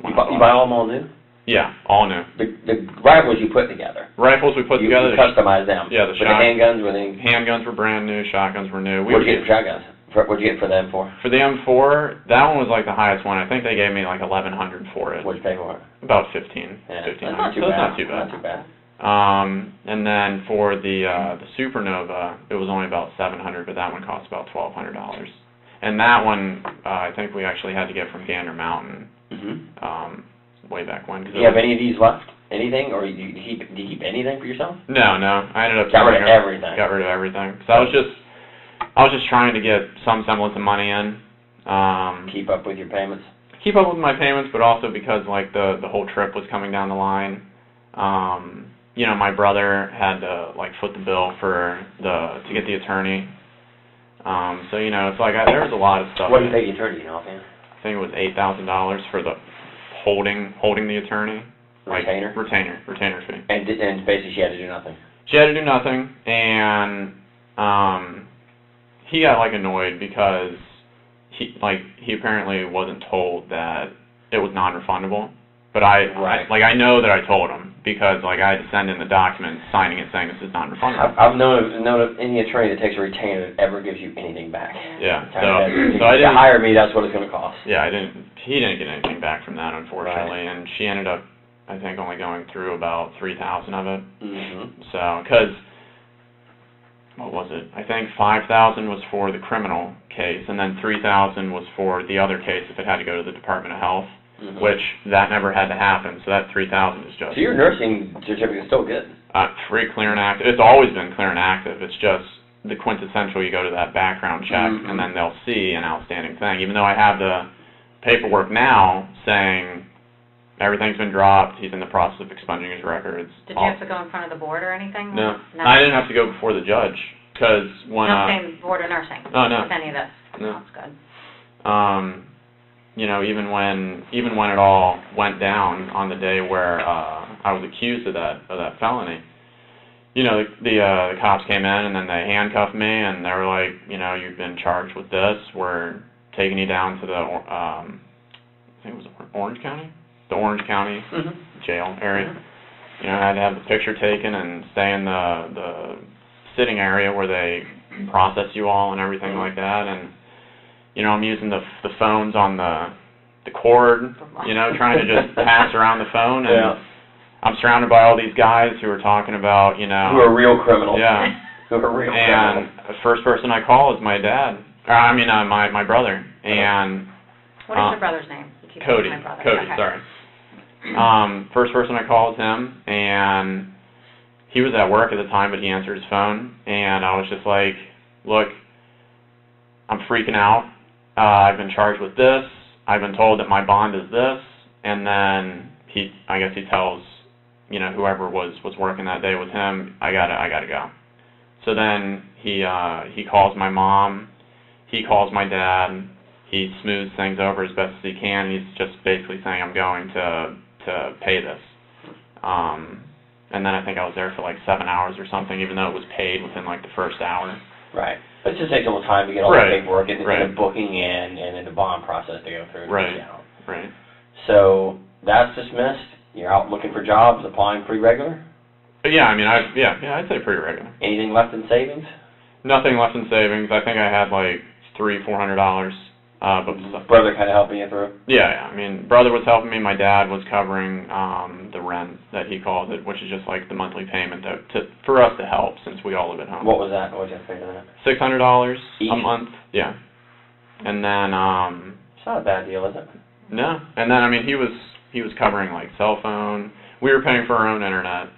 Speaker 3: You buy all them all new?
Speaker 10: Yeah, all new.
Speaker 3: The rifles you put together.
Speaker 10: Rifles we put together.
Speaker 3: You customized them.
Speaker 10: Yeah,
Speaker 3: the handguns were they?
Speaker 10: Handguns were brand new. Shotguns were new.
Speaker 3: What'd you get for shotguns? What'd you get for them for?
Speaker 10: For the M4, that one was like the highest one. I think they gave me like $1,100 for it.
Speaker 3: What'd you pay for it?
Speaker 10: About $1,500.
Speaker 3: Yeah,
Speaker 10: $1,500.
Speaker 3: That's not too bad. Not too bad.
Speaker 10: And then for the Supernova, it was only about $700, but that one cost about $1,200. And that one, I think we actually had to get from Gander Mountain, way back when.
Speaker 3: Do you have any of these left? Anything, or do you keep anything for yourself?
Speaker 10: No, I ended up
Speaker 3: got rid of everything.
Speaker 10: Got rid of everything. So I was just trying to get some semblance of money in.
Speaker 3: Keep up with your payments.
Speaker 10: Keep up with my payments, but also because like the whole trip was coming down the line. You know, my brother had to like foot the bill to get the attorney. So you know, it's like there was a lot of stuff.
Speaker 3: What did you pay the attorney offhand?
Speaker 10: I think it was $8,000 for the holding the attorney.
Speaker 3: Retainer?
Speaker 10: Like, retainer fee.
Speaker 3: And basically she had to do nothing.
Speaker 10: She had to do nothing, and he got like annoyed because he apparently wasn't told that it was non-refundable. But I know that I told him because like I had to send in the document signing it saying this is non-refundable.
Speaker 3: I've known of any attorney that takes a retainer that ever gives you anything back.
Speaker 10: Yeah.
Speaker 3: So I didn't. To hire me, that's what it's going to cost.
Speaker 10: Yeah, he didn't get anything back from that, unfortunately, and she ended up, I think, only going through about 3,000 of it. So, because what was it? I think 5,000 was for the criminal case, and then 3,000 was for the other case if it had to go to the Department of Health. Which that never had to happen, so that 3,000 is just.
Speaker 3: So your nursing certificate is still good.
Speaker 10: Free, clear, and active. It's always been clear and active. It's just the quintessential. You go to that background check, and then they'll see an outstanding thing. Even though I have the paperwork now saying everything's been dropped, he's in the process of expunging his records.
Speaker 6: Did you have to go in front of the board or anything?
Speaker 10: No, I didn't have to go before the judge because when.
Speaker 6: No, same board of nursing.
Speaker 10: Oh no.
Speaker 6: With any of this.
Speaker 10: No.
Speaker 6: That's good.
Speaker 10: You know, even when it all went down on the day where I was accused of that felony, you know, the cops came in and then they handcuffed me and they were like, you know, you've been charged with this. We're taking you down to the I think it was Orange County, the Orange County jail area. You know, I had to have the picture taken and stay in the sitting area where they process you all and everything like that. And you know, I'm using the phones on the cord, you know, trying to just pass around the phone, and I'm surrounded by all these guys who are talking about, you know.
Speaker 3: Who are real criminals.
Speaker 10: Yeah.
Speaker 3: Who are real
Speaker 10: And
Speaker 3: criminals.
Speaker 10: the first person I call is my dad. My brother. And
Speaker 6: What is your brother's name? You keep
Speaker 10: Cody.
Speaker 6: saying my brother.
Speaker 10: Cody,
Speaker 6: Okay.
Speaker 10: sorry. First person I called was him, and he was at work at the time, but he answered his phone, and I was just like, look, I'm freaking out. I've been charged with this. I've been told that my bond is this, and then I guess he tells, you know, whoever was working that day with him, I gotta go. So then he calls my mom, he calls my dad, he smooths things over as best as he can. He's just basically saying, I'm going to pay this. And then I think I was there for like 7 hours or something, even though it was paid within like the first hour.
Speaker 3: Right. It just takes a little time to get all
Speaker 10: Right.
Speaker 3: the paperwork and
Speaker 10: Right.
Speaker 3: the booking in, and then the bond process to go through. To
Speaker 10: Right.
Speaker 3: get out.
Speaker 10: Right.
Speaker 3: So that's dismissed. You're out looking for jobs, applying pretty regular.
Speaker 10: But yeah, I mean, I'd say pretty regular.
Speaker 3: Anything left in savings?
Speaker 10: Nothing left in savings. I think I had like $300-400. But
Speaker 3: Brother kind of helping you through.
Speaker 10: Yeah. I mean, brother was helping me. My dad was covering the rent that he calls it, which is just like the monthly payment for us to help since we all live at home.
Speaker 3: What was that? What did you pay for that?
Speaker 10: $600
Speaker 3: Each?
Speaker 10: a month. Yeah. And then
Speaker 3: It's not a bad deal, is it?
Speaker 10: no. And then I mean, he was covering like cell phone. We were paying for our own internet.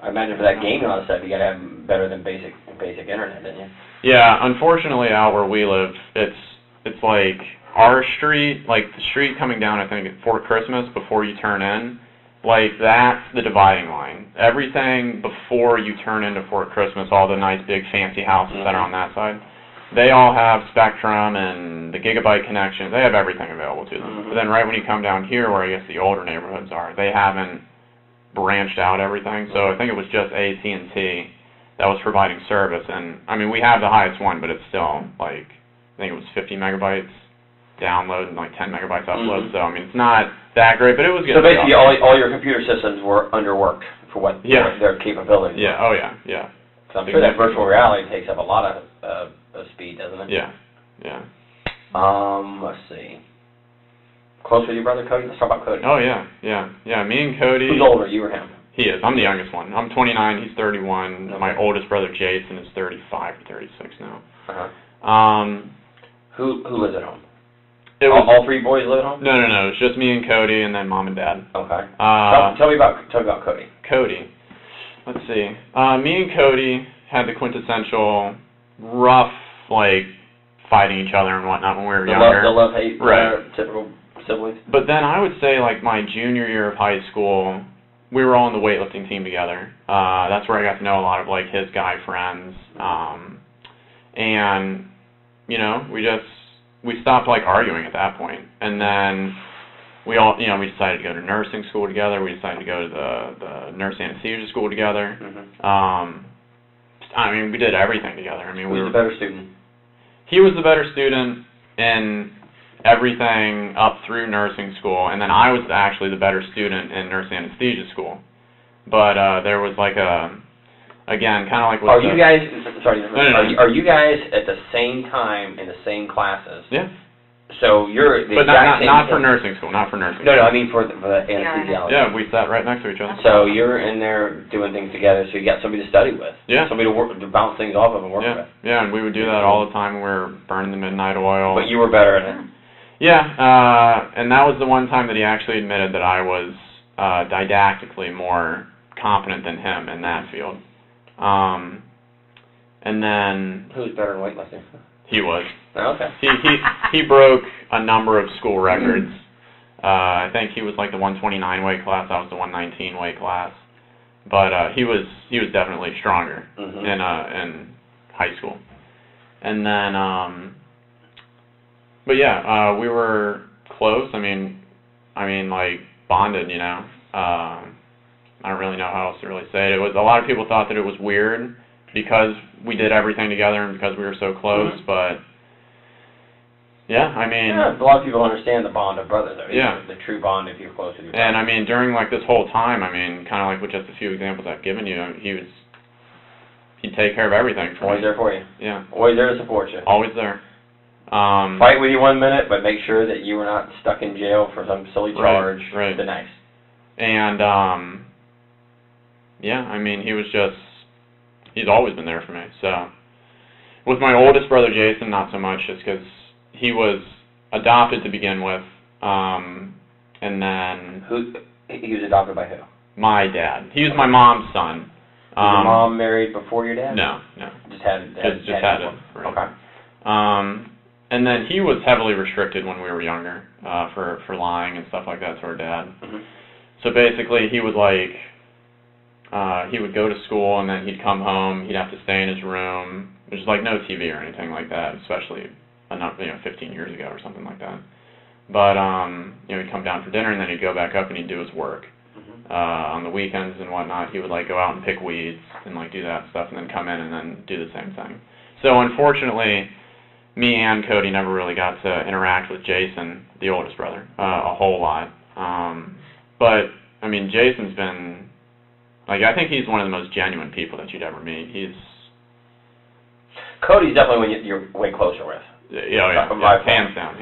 Speaker 3: I imagine for that gaming on the stuff, you gotta have better than basic internet, didn't you?
Speaker 10: Yeah, unfortunately, out where we live, it's like our street, like the street coming down, I think, at Fort Christmas before you turn in, like that's the dividing line. Everything before you turn into Fort Christmas, all the nice big fancy houses that are on that side, they all have Spectrum and the gigabyte connections. They have everything available to them. But then right when you come down here, where I guess the older neighborhoods are, they haven't branched out everything. So I think it was just AT&T that was providing service. And I mean, we have the highest one, but it's still like, I think it was 50 megabytes download and like 10 megabytes upload. So I mean, it's not that great, but it was good.
Speaker 3: So basically, all your computer systems were underworked for what their capabilities.
Speaker 10: Yeah.
Speaker 3: were.
Speaker 10: Oh yeah. Yeah.
Speaker 3: So I'm sure that virtual reality takes up a lot of speed, doesn't it?
Speaker 10: Yeah. Yeah.
Speaker 3: Let's see. Close with your brother Cody? Let's talk about Cody.
Speaker 10: Oh yeah. Yeah. Yeah. Me and Cody.
Speaker 3: Who's older, you or him?
Speaker 10: He is. I'm the youngest one. I'm 29. He's 31.
Speaker 3: Okay.
Speaker 10: My oldest brother Jason is 35 or 36 now.
Speaker 3: Who lives at home?
Speaker 10: It was
Speaker 3: All three boys live at home?
Speaker 10: No. It's just me and Cody, and then mom and dad.
Speaker 3: Okay. Tell me about Cody.
Speaker 10: Cody. Let's see. Me and Cody had the quintessential rough, like fighting each other and whatnot when we were younger.
Speaker 3: The love-hate,
Speaker 10: right?
Speaker 3: Typical siblings.
Speaker 10: But then I would say like my junior year of high school, we were all on the weightlifting team together. That's where I got to know a lot of like his guy friends. And you know, we stopped like arguing at that point. And then we all, you know, we decided to go to nursing school together. We decided to go to the nurse anesthesia school together. I mean, we did everything together. I mean,
Speaker 3: Who's the better student?
Speaker 10: He was the better student in everything up through nursing school, and then I was actually the better student in nurse anesthesia school. But there was like again, kind of like with
Speaker 3: Are you guys, sorry,
Speaker 10: No.
Speaker 3: Are you guys at the same time in the same classes?
Speaker 10: Yeah.
Speaker 3: So you're the
Speaker 10: But
Speaker 3: exact same.
Speaker 10: not for nursing school, not for nursing.
Speaker 3: No, I mean for the anesthesiology.
Speaker 10: Yeah, we sat right next to each other.
Speaker 3: So you're in there doing things together, so you got somebody to study with.
Speaker 10: Yeah.
Speaker 3: Somebody to bounce things off of and work with.
Speaker 10: Yeah, and we would do that all the time when we were burning the midnight oil.
Speaker 3: But you were better at it.
Speaker 10: Yeah, and that was the one time that he actually admitted that I was didactically more competent than him in that field. And then
Speaker 3: Who's better in weightlifting?
Speaker 10: he was.
Speaker 3: Oh, okay.
Speaker 10: He broke a number of school records. I think he was like the 129 weight class. I was the 119 weight class. But he was definitely stronger in high school. And then but yeah, we were close. I mean like bonded, you know. I don't really know how else to really say it. It was, a lot of people thought that it was weird because we did everything together and because we were so close, but yeah, I mean...
Speaker 3: Yeah, a lot of people understand the bond of brothers, though.
Speaker 10: Yeah.
Speaker 3: The true bond if you're close with your
Speaker 10: And
Speaker 3: brother.
Speaker 10: I mean, during like this whole time, I mean, kind of like with just a few examples I've given you, he'd take care of everything for
Speaker 3: Always
Speaker 10: me.
Speaker 3: there for you.
Speaker 10: Yeah.
Speaker 3: Always there to support you.
Speaker 10: Always there.
Speaker 3: Fight with you 1 minute, but make sure that you were not stuck in jail for some silly charge
Speaker 10: right.
Speaker 3: the next.
Speaker 10: And, yeah, I mean, he's always been there for me. So, with my oldest brother, Jason, not so much, just because he was adopted to begin with, and then...
Speaker 3: He was adopted by who?
Speaker 10: My dad. He was my mom's son.
Speaker 3: Was your mom married before your dad?
Speaker 10: No.
Speaker 3: Just had it.
Speaker 10: Right.
Speaker 3: Okay.
Speaker 10: And then he was heavily restricted when we were younger, for lying and stuff like that to our dad.
Speaker 3: Mm-hmm.
Speaker 10: So basically, he was like, he would go to school and then he'd come home, he'd have to stay in his room. There's like no TV or anything like that, especially, 15 years ago or something like that. But, he'd come down for dinner and then he'd go back up and he'd do his work. On the weekends and whatnot, he would like go out and pick weeds and like do that stuff and then come in and then do the same thing. So unfortunately, me and Cody never really got to interact with Jason, the oldest brother, a whole lot. But, I mean, Jason's been, like, I think he's one of the most genuine people that you'd ever meet.
Speaker 3: Cody's definitely one you're way closer with.
Speaker 10: Yeah, hands down.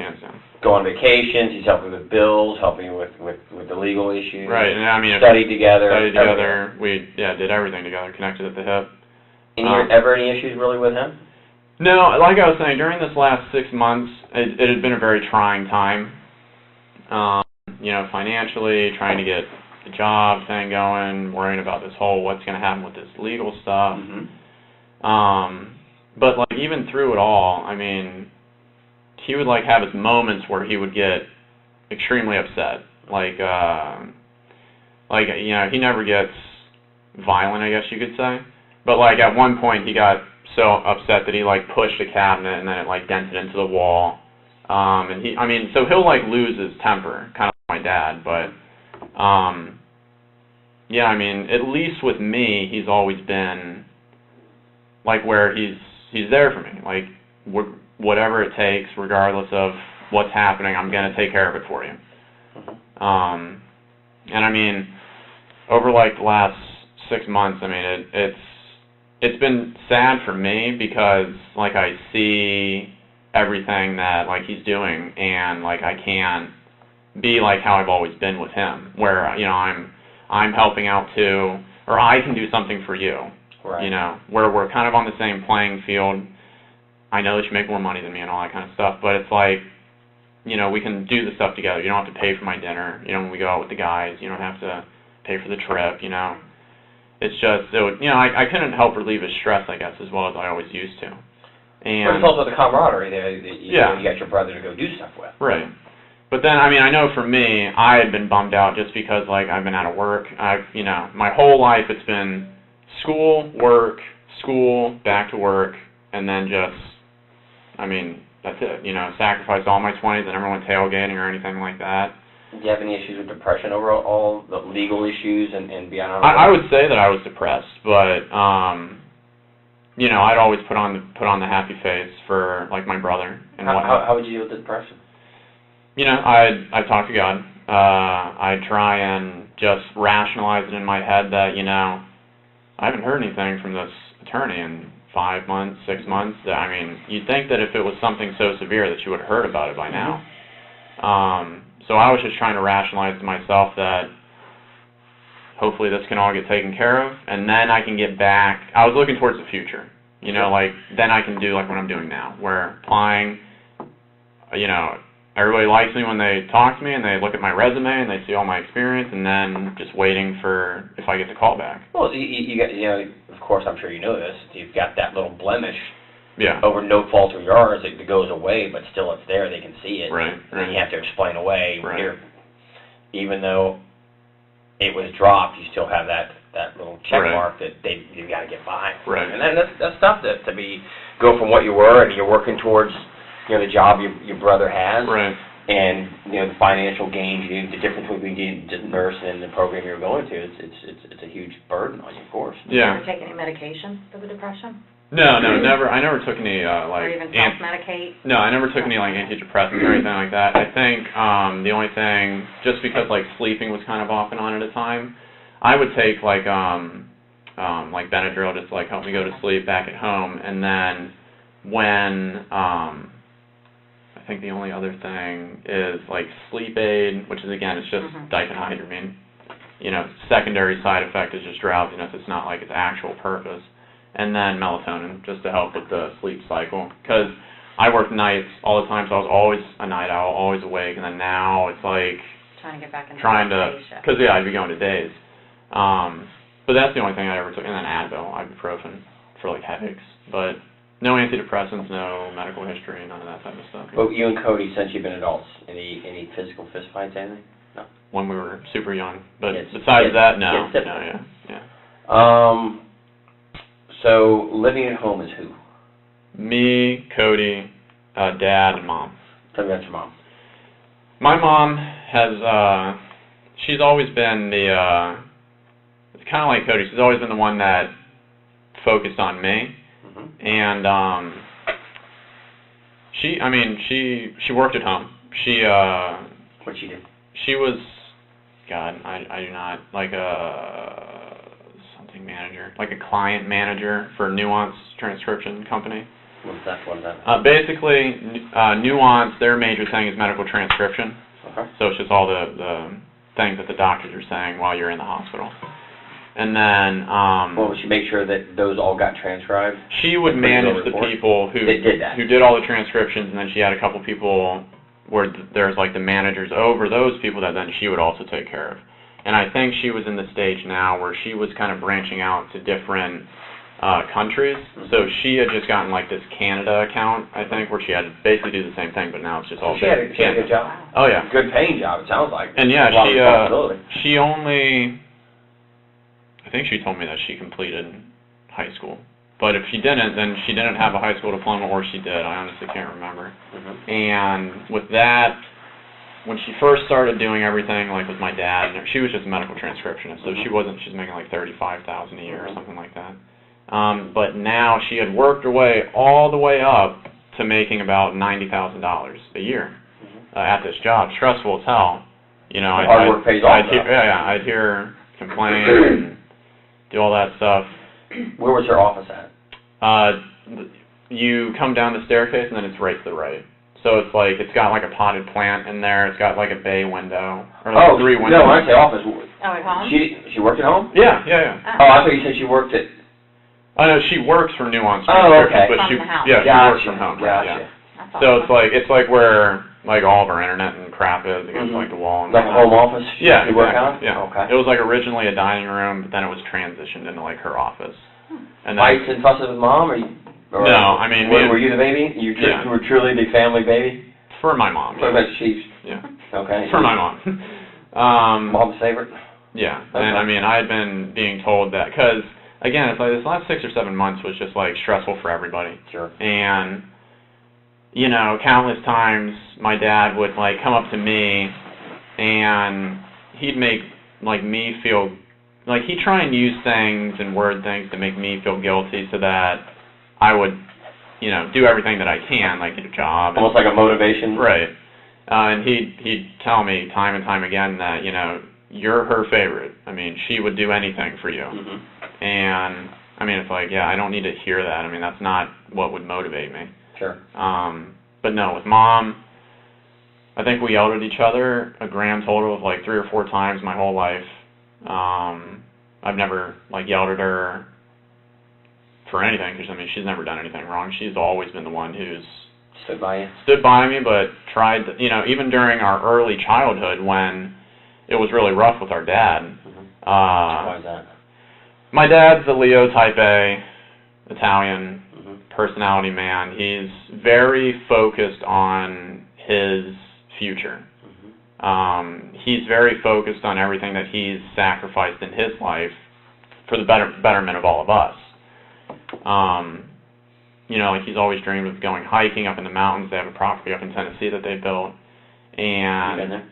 Speaker 3: Go on vacations, he's helping with bills, helping you with the legal issues.
Speaker 10: Right, and I mean...
Speaker 3: Studied together.
Speaker 10: We, did everything together, connected at the hip.
Speaker 3: Ever any issues really with him?
Speaker 10: No, like I was saying, during this last 6 months, it had been a very trying time. Financially, trying to get the job thing going, worrying about this whole what's going to happen with this legal stuff. But, like, even through it all, I mean, he would, like, have his moments where he would get extremely upset. He never gets violent, I guess you could say. But, like, at one point he got so upset that he, like, pushed a cabinet and then it, like, dented into the wall. So he'll, like, lose his temper, kind of like my dad. But, at least with me, he's always been, like, where he's there for me. Like, whatever it takes, regardless of what's happening, I'm going to take care of it for you. Over, like, the last 6 months, it's been sad for me because, like, I see everything that, like, he's doing and, like, I can't be like how I've always been with him, where, I'm helping out too, or I can do something for you.
Speaker 3: Right.
Speaker 10: Where we're kind of on the same playing field. I know that you make more money than me and all that kind of stuff, but it's like, we can do the stuff together. You don't have to pay for my dinner, when we go out with the guys. You don't have to pay for the trip, It's just, I couldn't help relieve his stress, I guess, as well as I always used to.
Speaker 3: But it's also the camaraderie there that you got your brother to go do stuff with.
Speaker 10: Right. But then, I know for me, I had been bummed out just because, like, I've been out of work. My whole life it's been school, work, school, back to work, and then just, that's it. Sacrificed all my 20s. I never went tailgating or anything like that.
Speaker 3: Do you have any issues with depression over all the legal issues and beyond?
Speaker 10: I would say that I was depressed, but I'd always put on the happy face for, like, my brother and whatnot.
Speaker 3: How would you deal with the depression?
Speaker 10: I'd talk to God. I'd try and just rationalize it in my head that I haven't heard anything from this attorney in 5 months, 6 months. You'd think that if it was something so severe that you would have heard about it by now. So I was just trying to rationalize to myself that hopefully this can all get taken care of, and then I can get back. I was looking towards the future, like then I can do like what I'm doing now, where applying, everybody likes me when they talk to me and they look at my resume and they see all my experience, and then just waiting for if I get the call back.
Speaker 3: Well, you got, of course, I'm sure you know this. You've got that little blemish.
Speaker 10: Yeah.
Speaker 3: Over no fault of yours, it goes away, but still it's there. They can see it.
Speaker 10: Right.
Speaker 3: And you have to explain away.
Speaker 10: Right.
Speaker 3: Even though it was dropped, you still have that little check mark that you've got to get by.
Speaker 10: Right.
Speaker 3: And then that's tough to go from what you were and you're working towards the job your brother has.
Speaker 10: Right.
Speaker 3: And the financial gains, the difference between being a nurse and the program you're going to, it's a huge burden on you, of course.
Speaker 10: Yeah.
Speaker 6: Did you ever take any medication for the depression?
Speaker 10: No, never. I never took any
Speaker 6: or even self-medicate?
Speaker 10: No, I never took any like antidepressants or anything like that. I think the only thing, just because like sleeping was kind of off and on at a time, I would take like Benadryl just to like help me go to sleep back at home, and then when I think the only other thing is like sleep aid, which is again, it's just diphenhydramine. You know, secondary side effect is just drowsiness. It's not like its actual purpose. And then melatonin, just to help with the sleep cycle. Because I worked nights all the time, so I was always a night owl, always awake. And then now it's like
Speaker 6: Trying to get back into
Speaker 10: because I'd be going to days. But that's the only thing I ever took. And then Advil, ibuprofen for like headaches. But no antidepressants, no medical history, none of that type of stuff.
Speaker 3: But you and Cody, since you've been adults, any physical fistfights, anything? No.
Speaker 10: When we were super young, but
Speaker 3: Yes.
Speaker 10: besides that, no.
Speaker 3: Yes,
Speaker 10: No, yeah.
Speaker 3: So living at home is who?
Speaker 10: Me, Cody, Dad, and Mom.
Speaker 3: Tell me about your mom.
Speaker 10: My mom has, she's always been the, it's kind of like Cody, she's always been the one that focused on me. And, she worked at home.
Speaker 3: What'd she do?
Speaker 10: She was, God, I do not, like something manager, like a client manager for Nuance Transcription Company.
Speaker 3: What is that?
Speaker 10: Basically, Nuance, their major thing is medical transcription.
Speaker 3: Okay.
Speaker 10: So it's just all the things that the doctors are saying while you're in the hospital. And then,
Speaker 3: well, would she make sure that those all got transcribed?
Speaker 10: She would manage the people who did all the transcriptions, and then she had a couple people where there's like the managers over those people that then she would also take care of. And I think she was in the stage now where she was kind of branching out to different countries. So she had just gotten like this Canada account, I think, where she had to basically do the same thing, but now it's just all
Speaker 3: she had a good job.
Speaker 10: Oh yeah.
Speaker 3: Good paying job, it sounds like.
Speaker 10: And yeah,
Speaker 3: she
Speaker 10: only, I think she told me that she completed high school. But if she didn't, then she didn't have a high school diploma, or she did. I honestly can't remember. And with that, when she first started doing everything, like with my dad, she was just a medical transcriptionist, so she's making like $35,000 a year or something like that. But now she had worked her way all the way up to making about $90,000 a year at this job. Stressful as hell. You know,
Speaker 3: hard work pays off.
Speaker 10: I'd hear her complain and do all that stuff.
Speaker 3: Where was her office at?
Speaker 10: You come down the staircase and then it's right to the right. So it's like, it's got like a potted plant in there. It's got like a bay window. Or like 3 windows.
Speaker 3: No, when I say office.
Speaker 6: Oh, at home?
Speaker 3: She worked at home?
Speaker 10: Yeah.
Speaker 3: Oh, I thought you said she worked at...
Speaker 10: Oh no, she works for Nuance.
Speaker 3: Oh, okay.
Speaker 10: But
Speaker 6: from the house.
Speaker 10: Yeah, she works from home.
Speaker 3: Gotcha.
Speaker 10: Yeah. So it's like where like all of our internet and crap is against like the wall. And
Speaker 3: like a home office?
Speaker 10: Yeah,
Speaker 3: you work out?
Speaker 10: Yeah.
Speaker 3: Okay.
Speaker 10: It was like originally a dining room, but then it was transitioned into like her office. And then,
Speaker 3: fights and fusses with mom, or
Speaker 10: no? I mean,
Speaker 3: were you the baby? You were truly the family baby?
Speaker 10: For my mom.
Speaker 3: For the Chiefs.
Speaker 10: Yeah.
Speaker 3: Okay.
Speaker 10: For my mom.
Speaker 3: Mom's favorite?
Speaker 10: Yeah. And I mean, I had been being told that, because, again, it's like this last 6 or 7 months was just like stressful for everybody.
Speaker 3: Sure.
Speaker 10: And, you know, countless times my dad would like come up to me and he'd make like me feel, like he'd try and use things and word things to make me feel guilty so that I would, you know, do everything that I can, like get a job.
Speaker 3: Almost like a motivation.
Speaker 10: Right. And he'd tell me time and time again that, you know, you're her favorite. I mean, she would do anything for you. And, I mean, it's like, yeah, I don't need to hear that. I mean, that's not what would motivate me.
Speaker 3: Sure.
Speaker 10: But no, with Mom, I think we yelled at each other a grand total of like 3 or 4 times my whole life. I've never, like, yelled at her for anything, because, I mean, she's never done anything wrong. She's always been the one who's
Speaker 3: stood by you.
Speaker 10: Stood by me, but tried to, you know, even during our early childhood when it was really rough with our dad.
Speaker 3: Why is that?
Speaker 10: My dad's a Leo type A, Italian personality man. He's very focused on his future. He's very focused on everything that he's sacrificed in his life for the betterment of all of us. You know, like he's always dreamed of going hiking up in the mountains. They have a property up in Tennessee that they built. And
Speaker 3: you been there?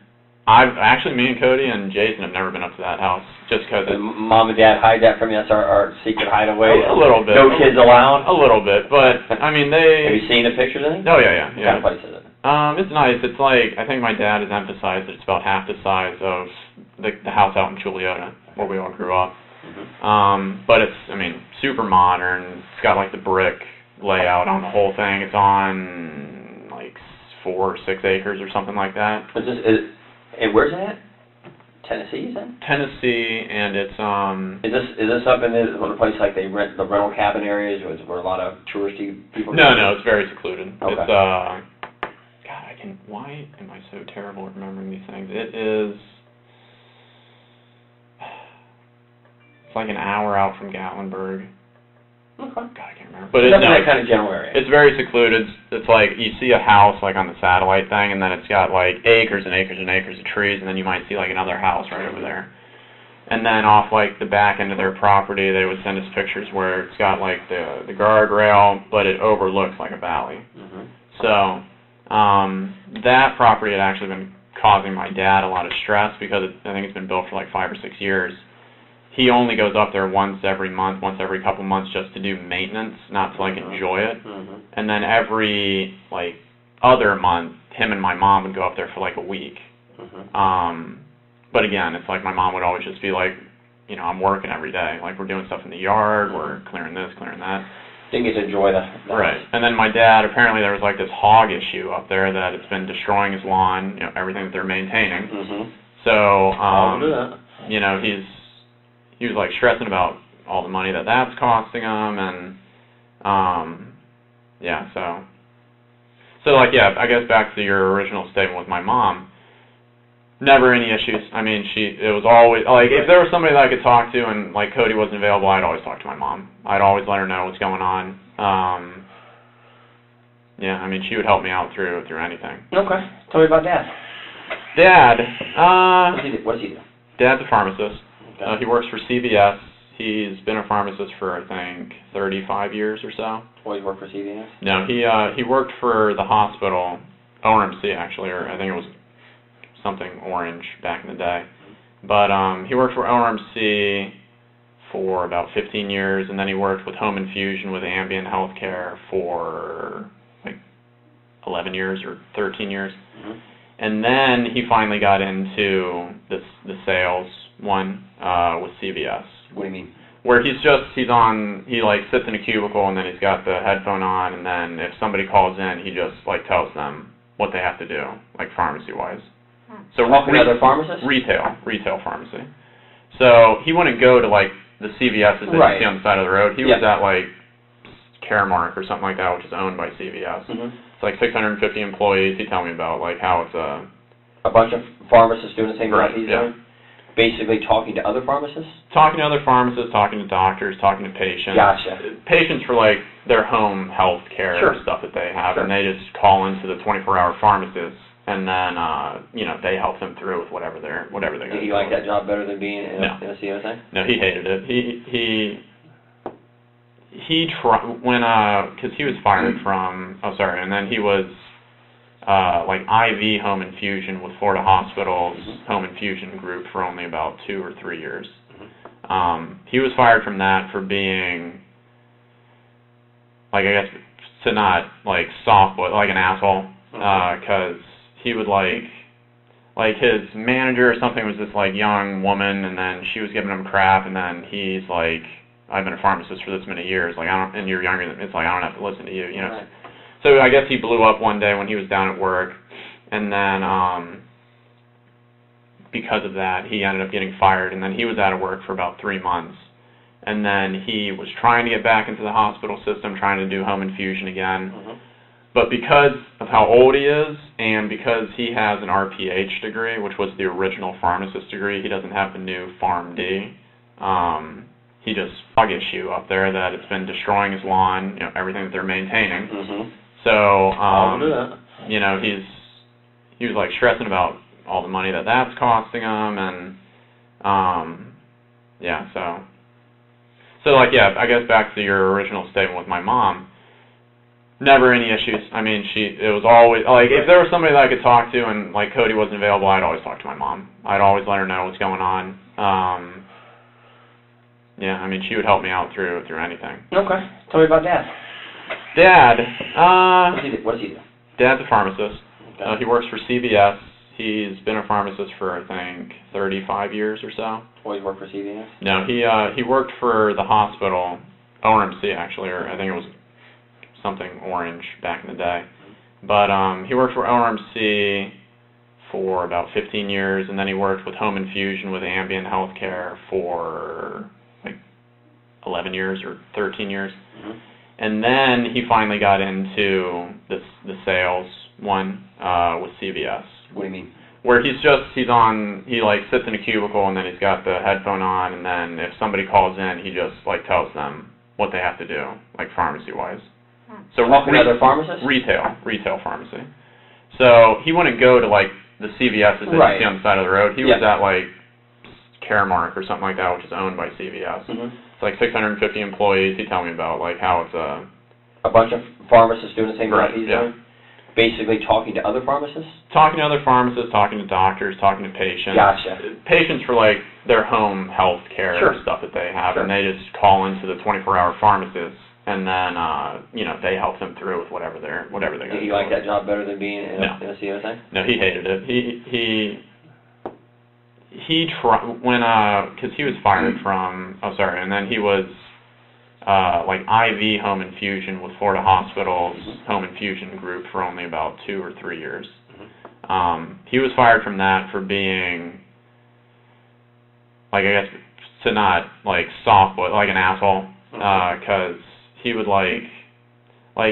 Speaker 10: Actually, me and Cody and Jason have never been up to that house, just because
Speaker 3: Mom and Dad hide that from you? That's our secret hideaway?
Speaker 10: A little bit.
Speaker 3: No kids allowed?
Speaker 10: A little bit, but, I mean,
Speaker 3: Have you seen the pictures of it?
Speaker 10: Oh, yeah.
Speaker 3: What kind of place is it?
Speaker 10: It's nice. It's like, I think my dad has emphasized that it's about half the size of the house out in Chuluota, where we all grew up. But it's, I mean, super modern. It's got like the brick layout on the whole thing. It's on like 4 4 or 6 acres or something like that.
Speaker 3: And where's it at? Tennessee, you said?
Speaker 10: Tennessee, and it's
Speaker 3: Is this up in the place like they rent the rental cabin areas, where a lot of touristy people?
Speaker 10: No, it's very secluded.
Speaker 3: Okay.
Speaker 10: It's God, why am I so terrible at remembering these things? It's like an hour out from Gatlinburg.
Speaker 3: Okay.
Speaker 10: God, I can't remember. But
Speaker 3: It's that kind of general area.
Speaker 10: It's very secluded. It's like you see a house like on the satellite thing, and then it's got like acres and acres and acres of trees, and then you might see like another house right over there. And then off like the back end of their property, they would send us pictures where it's got like the guardrail, but it overlooks like a valley.
Speaker 3: Mm-hmm.
Speaker 10: So that property had actually been causing my dad a lot of stress because I think it's been built for like 5 or 6 years. He only goes up there once every month, once every couple months, just to do maintenance, not to like enjoy it.
Speaker 3: Mm-hmm.
Speaker 10: And then every like other month, him and my mom would go up there for like a week.
Speaker 3: Mm-hmm.
Speaker 10: But again, it's like my mom would always just be like, you know, I'm working every day. Like we're doing stuff in the yard, we're clearing this, clearing that.
Speaker 3: Didn't get to enjoy that.
Speaker 10: Right. And then my dad, apparently there was like this hog issue up there that it's been destroying his lawn, you know, everything that they're maintaining.
Speaker 3: Mm-hmm.
Speaker 10: So, you know, he was like stressing about all the money that's costing him, and yeah, so like, yeah, I guess back to your original statement with my mom, never any issues. I mean, it was always like, if there was somebody that I could talk to and like Cody wasn't available, I'd always talk to my mom. I'd always let her know what's going on. Yeah, I mean, she would help me out through anything.
Speaker 3: Okay. Tell me about Dad.
Speaker 10: Dad,
Speaker 3: what does he do?
Speaker 10: Dad's a pharmacist.
Speaker 3: Okay.
Speaker 10: He works for CVS. He's been a pharmacist for, I think, 35 years or so.
Speaker 3: Oh, he worked for CVS?
Speaker 10: No, he worked for the hospital, ORMC actually, or I think it was something orange back in the day. But he worked for ORMC for about 15 years, and then he worked with home infusion with Ambient Healthcare for like 11 years or 13 years.
Speaker 3: Mm-hmm.
Speaker 10: And then he finally got into the sales one with CVS.
Speaker 3: What do you mean?
Speaker 10: Where he like sits in a cubicle and then he's got the headphone on, and then if somebody calls in, he just like tells them what they have to do, like pharmacy wise. So
Speaker 3: Other pharmacists?
Speaker 10: Retail pharmacy. So he wouldn't go to like the CVS's that you see on the side of the road. He was at like Caremark or something like that, which is owned by CVS.
Speaker 3: Mm-hmm.
Speaker 10: It's like 650 employees. He'd tell me about like how it's
Speaker 3: a bunch of pharmacists doing the same thing he's
Speaker 10: yeah.
Speaker 3: doing? Basically talking to other pharmacists?
Speaker 10: Talking to other pharmacists, talking to doctors, talking to patients.
Speaker 3: Gotcha.
Speaker 10: Patients for like their home health care stuff that they have, and they just call into the 24-hour pharmacist, and then you know, they help them through with whatever they got.
Speaker 3: Did he like that job better than being in a CVS thing?
Speaker 10: No, he hated it. He tried because he was fired from and then he was like IV home infusion with Florida Hospital's home infusion group for only about 2 or 3 years. He was fired from that for being, like, I guess, to not like soft, like an asshole, because he would like his manager or something was this like young woman, and then she was giving him crap, and then he's like, I've been a pharmacist for this many years, like and you're younger than me, it's like I don't have to listen to you, you know.
Speaker 3: Right.
Speaker 10: So I guess he blew up one day when he was down at work, and then because of that, he ended up getting fired, and then he was out of work for about 3 months. And then he was trying to get back into the hospital system, trying to do home infusion again. But because of how old he is, and because he has an RPH degree, which was the original pharmacist degree, he doesn't have the new PharmD. He just bug issue up there that it's been destroying his lawn, you know, everything that they're maintaining. So, you know, he was like stressing about all the money that's costing him, and yeah, so like, yeah, I guess back to your original statement with my mom, never any issues. I mean, it was always like, if there was somebody that I could talk to and like Cody wasn't available, I'd always talk to my mom. I'd always let her know what's going on. Yeah, I mean, she would help me out through anything.
Speaker 3: Okay. Tell me about Dad.
Speaker 10: Dad,
Speaker 3: what does he do?
Speaker 10: Dad's a pharmacist.
Speaker 3: Okay.
Speaker 10: He works for CVS. He's been a pharmacist for, I think, 35 years or so.
Speaker 3: Oh, he worked for CVS?
Speaker 10: No, he worked for the hospital, ORMC actually, or I think it was something orange back in the day. But he worked for ORMC for about 15 years, and then he worked with Home Infusion with Ambient Healthcare for like 11 years or 13 years.
Speaker 3: Mm-hmm.
Speaker 10: And then he finally got into the sales one with CVS.
Speaker 3: What do you mean?
Speaker 10: Where he like sits in a cubicle and then he's got the headphone on, and then if somebody calls in, he just like tells them what they have to do, like pharmacy-wise. So
Speaker 3: Talking to other pharmacists?
Speaker 10: Retail pharmacy. So he wouldn't go to like the CVS's that you see on the side of the road. He was at like Caremark or something like that, which is owned by CVS.
Speaker 3: Mm-hmm.
Speaker 10: It's like 650 employees. He'd tell me about like how it's
Speaker 3: a bunch of pharmacists doing the same job he's
Speaker 10: yeah.
Speaker 3: doing? Basically talking to other pharmacists?
Speaker 10: Talking to other pharmacists, talking to doctors, talking to patients.
Speaker 3: Gotcha.
Speaker 10: Patients for like their home health care stuff that they have, and they just call into the 24-hour pharmacist, and then they help them through with whatever they got.
Speaker 3: Do you like that job better than being in a CO thing?
Speaker 10: No, he hated it. Because he was fired from, and then he was like IV home infusion with Florida Hospital's home infusion group for only about 2 or 3 years. He was fired from that for being, like, I guess, to not, like, soft, but like an asshole, because he would, like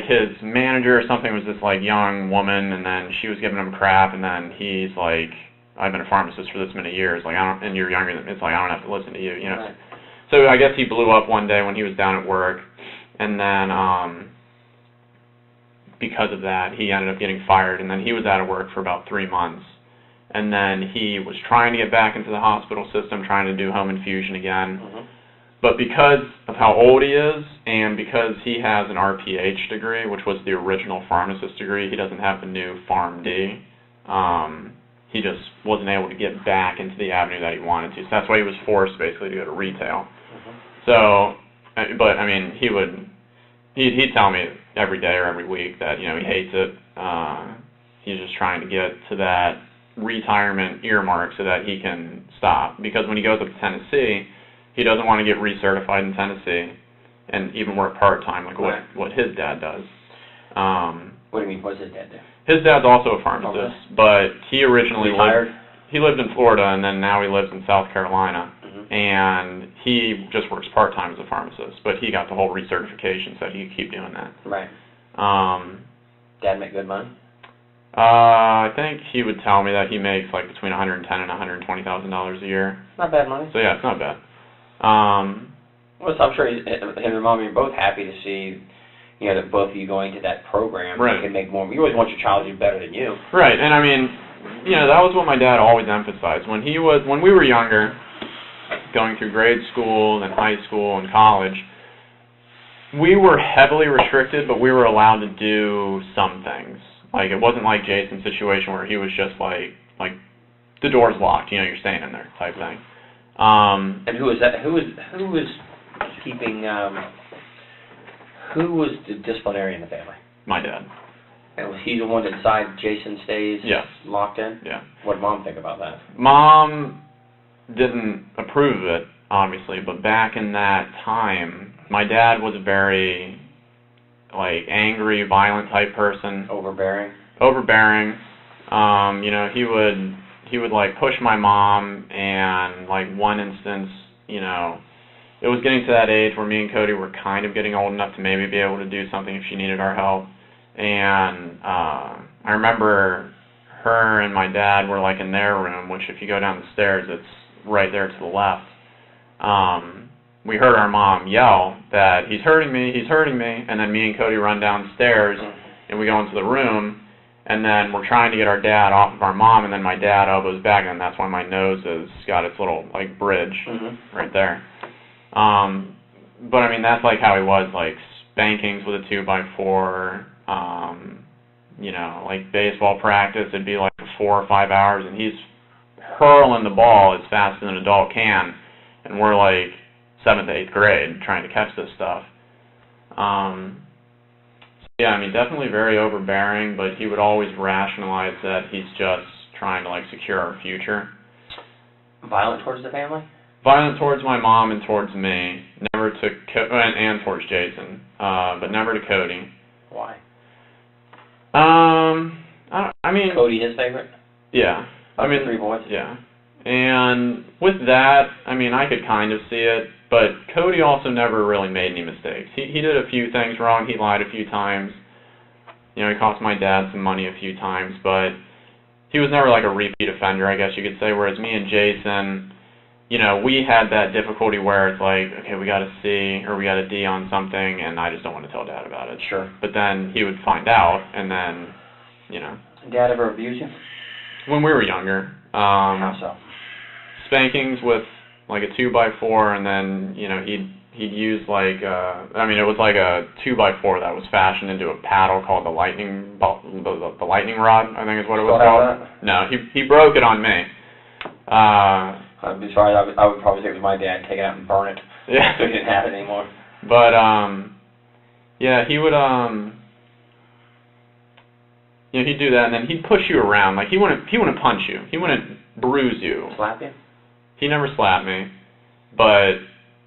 Speaker 10: his manager or something was this, like, young woman, and then she was giving him crap, and then he's like, I've been a pharmacist for this many years, like, and you're younger than me, it's like, I don't have to listen to you, you know.
Speaker 3: Right.
Speaker 10: So I guess he blew up one day when he was down at work, and then because of that, he ended up getting fired, and then he was out of work for about 3 months. And then he was trying to get back into the hospital system, trying to do home infusion again. But because of how old he is, and because he has an RPH degree, which was the original pharmacist degree, he doesn't have the new PharmD, he just wasn't able to get back into the avenue that he wanted to. So that's why he was forced, basically, to go to retail. So, but, I mean, he'd tell me every day or every week that, he hates it. He's just trying to get to that retirement earmark so that he can stop. Because when he goes up to Tennessee, he doesn't want to get recertified in Tennessee and even work part-time, like what his dad does.
Speaker 3: What do you mean, what does his dad do?
Speaker 10: His dad's also a pharmacist, but he originally lived in Florida, and then now he lives in South Carolina. And he just works part-time as a pharmacist, but he got the whole recertification, so he could keep doing that.
Speaker 3: Right. Dad make good money?
Speaker 10: I think he would tell me that he makes like between $110,000 and $120,000 a year.
Speaker 3: Not bad money.
Speaker 10: So yeah, it's not bad.
Speaker 3: Well, so I'm sure him and Mom are both happy to see, that both of you going to that program.
Speaker 10: Right.
Speaker 3: You can make more. You always want your child to do better than you.
Speaker 10: Right, and I mean, that was what my dad always emphasized. When we were younger, going through grade school and high school and college, we were heavily restricted, but we were allowed to do some things. Like, it wasn't like Jason's situation where he was just like the door's locked, you're staying in there type thing.
Speaker 3: And who was that? Who was keeping? Who was the disciplinarian in the family?
Speaker 10: My dad.
Speaker 3: And was he the one that decided Jason stays locked in?
Speaker 10: Yeah.
Speaker 3: What did Mom think about that?
Speaker 10: Mom didn't approve of it, obviously, but back in that time, my dad was a very, angry, violent type person.
Speaker 3: Overbearing?
Speaker 10: Overbearing. He would, push my mom, and, one instance, it was getting to that age where me and Cody were kind of getting old enough to maybe be able to do something if she needed our help. And I remember her and my dad were, in their room, which if you go down the stairs, it's right there to the left. We heard our mom yell that, he's hurting me, and then me and Cody run downstairs, and we go into the room, and then we're trying to get our dad off of our mom, and then my dad elbows back, and that's why my nose has got its little, bridge right there. But, I mean, that's, how he was, spankings with a 2x4, baseball practice, it'd be, 4 or 5 hours, and he's hurling the ball as fast as an adult can, and we're 7th, 8th grade trying to catch this stuff. Yeah, I mean, definitely very overbearing, but he would always rationalize that he's just trying to secure our future.
Speaker 3: Violent towards the family?
Speaker 10: Violent towards my mom and towards me, never to and towards Jason, but never to Cody.
Speaker 3: Why?
Speaker 10: I mean...
Speaker 3: Cody, his favorite?
Speaker 10: Yeah.
Speaker 3: Of the 3 boys?
Speaker 10: Yeah. And with that, I mean, I could kind of see it, but Cody also never really made any mistakes. He did a few things wrong. He lied a few times. You know, he cost my dad some money a few times, but he was never like a repeat offender, I guess you could say, whereas me and Jason, you know, we had that difficulty where it's like, okay, we got a C or we got a D on something, and I just don't want to tell Dad about it.
Speaker 3: Sure.
Speaker 10: But then he would find out, and then, you know.
Speaker 3: Dad ever abuse you?
Speaker 10: When we were younger.
Speaker 3: How so?
Speaker 10: Spankings with like a 2x4, and then, you know, he'd use like, I mean, it was like a 2x4 that was fashioned into a paddle called the lightning rod, I think is what it was called. No, he broke it on me.
Speaker 3: I'd be sorry, I would probably take it to my dad, take it out and burn it.
Speaker 10: Yeah.
Speaker 3: So he didn't have it anymore.
Speaker 10: But, yeah, he would, you know, he'd do that, and then he'd push you around. Like, he wouldn't punch you. He wouldn't bruise you.
Speaker 3: Slap you?
Speaker 10: He never slapped me. But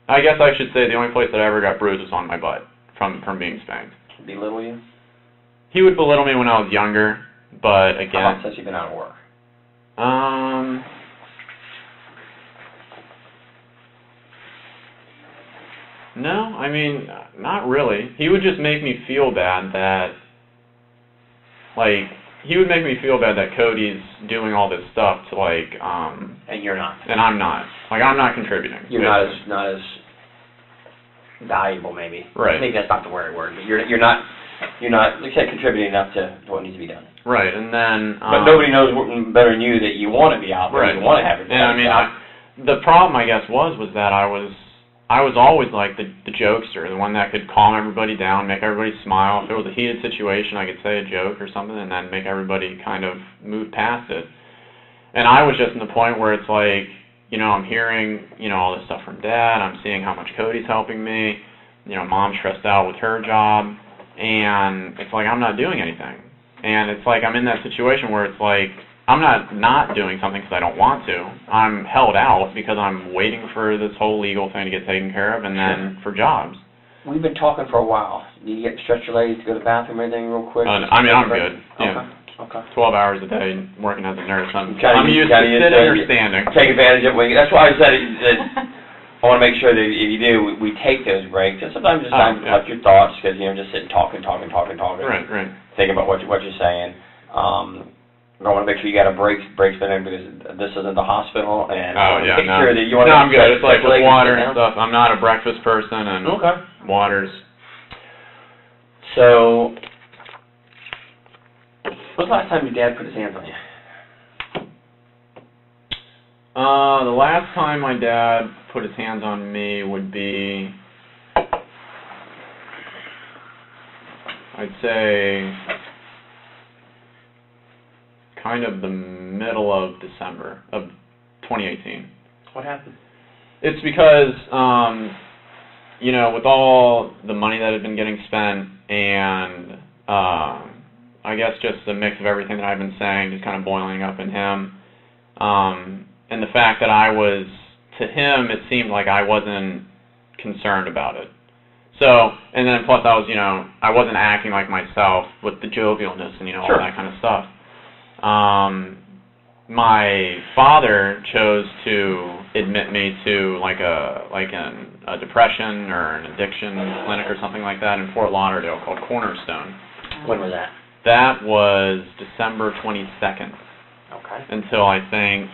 Speaker 10: I guess I should say the only place that I ever got bruised was on my butt from being spanked.
Speaker 3: Belittle you?
Speaker 10: He would belittle me when I was younger, but again...
Speaker 3: How long since you've been out of work?
Speaker 10: No, I mean, not really. He would just make me feel bad that, like, he would make me feel bad that Cody's doing all this stuff to, like,
Speaker 3: And you're not.
Speaker 10: And I'm not. Like, I'm not contributing.
Speaker 3: You're not as valuable, maybe.
Speaker 10: Right.
Speaker 3: Maybe that's not the right word, but you're not, like I said, contributing enough to what needs to be done.
Speaker 10: Right, and then...
Speaker 3: but nobody knows better than you that you want to be out there,
Speaker 10: right.
Speaker 3: you want to have it.
Speaker 10: And I mean, the problem, I guess, was that I was always like the jokester, the one that could calm everybody down, make everybody smile. If it was a heated situation, I could say a joke or something and then make everybody kind of move past it. And I was just in the point where it's like, you know, I'm hearing, you know, all this stuff from Dad. I'm seeing how much Cody's helping me. You know, Mom's stressed out with her job. And it's like I'm not doing anything. And it's like I'm in that situation where it's like I'm not doing something because I don't want to. I'm held out because I'm waiting for this whole legal thing to get taken care of and then for jobs.
Speaker 3: We've been talking for a while. Need to get stretch your legs to go to the bathroom or anything real quick?
Speaker 10: I mean, I'm good. Yeah.
Speaker 3: Okay.
Speaker 10: 12 hours a day working as a nurse. I'm
Speaker 3: Kinda
Speaker 10: used to sitting or standing.
Speaker 3: Take advantage of it. That's why I said that I want to make sure that if you do, we take those breaks. And sometimes it's time to collect your thoughts because, you know, just sitting talking.
Speaker 10: Right.
Speaker 3: Thinking about what you're saying. I want to make sure you got a break in because this isn't the hospital, and make sure that you want to.
Speaker 10: No, I'm good. It's like with water and stuff. I'm not a breakfast person, and waters. So, when's the last time your dad put his hands on you? The last time my dad put his hands on me would be, I'd say, kind of the middle of December of 2018.
Speaker 3: What happened?
Speaker 10: It's because, you know, with all the money that had been getting spent and I guess just the mix of everything that I've been saying just kind of boiling up in him, and the fact that I was, to him, it seemed like I wasn't concerned about it. So, and then plus I was, you know, I wasn't acting like myself with the jovialness and, you know, all that kind of stuff. My father chose to admit me to like a depression or an addiction clinic or something like that in Fort Lauderdale called Cornerstone.
Speaker 3: When was that?
Speaker 10: That was December 22nd.
Speaker 3: Okay.
Speaker 10: Until I think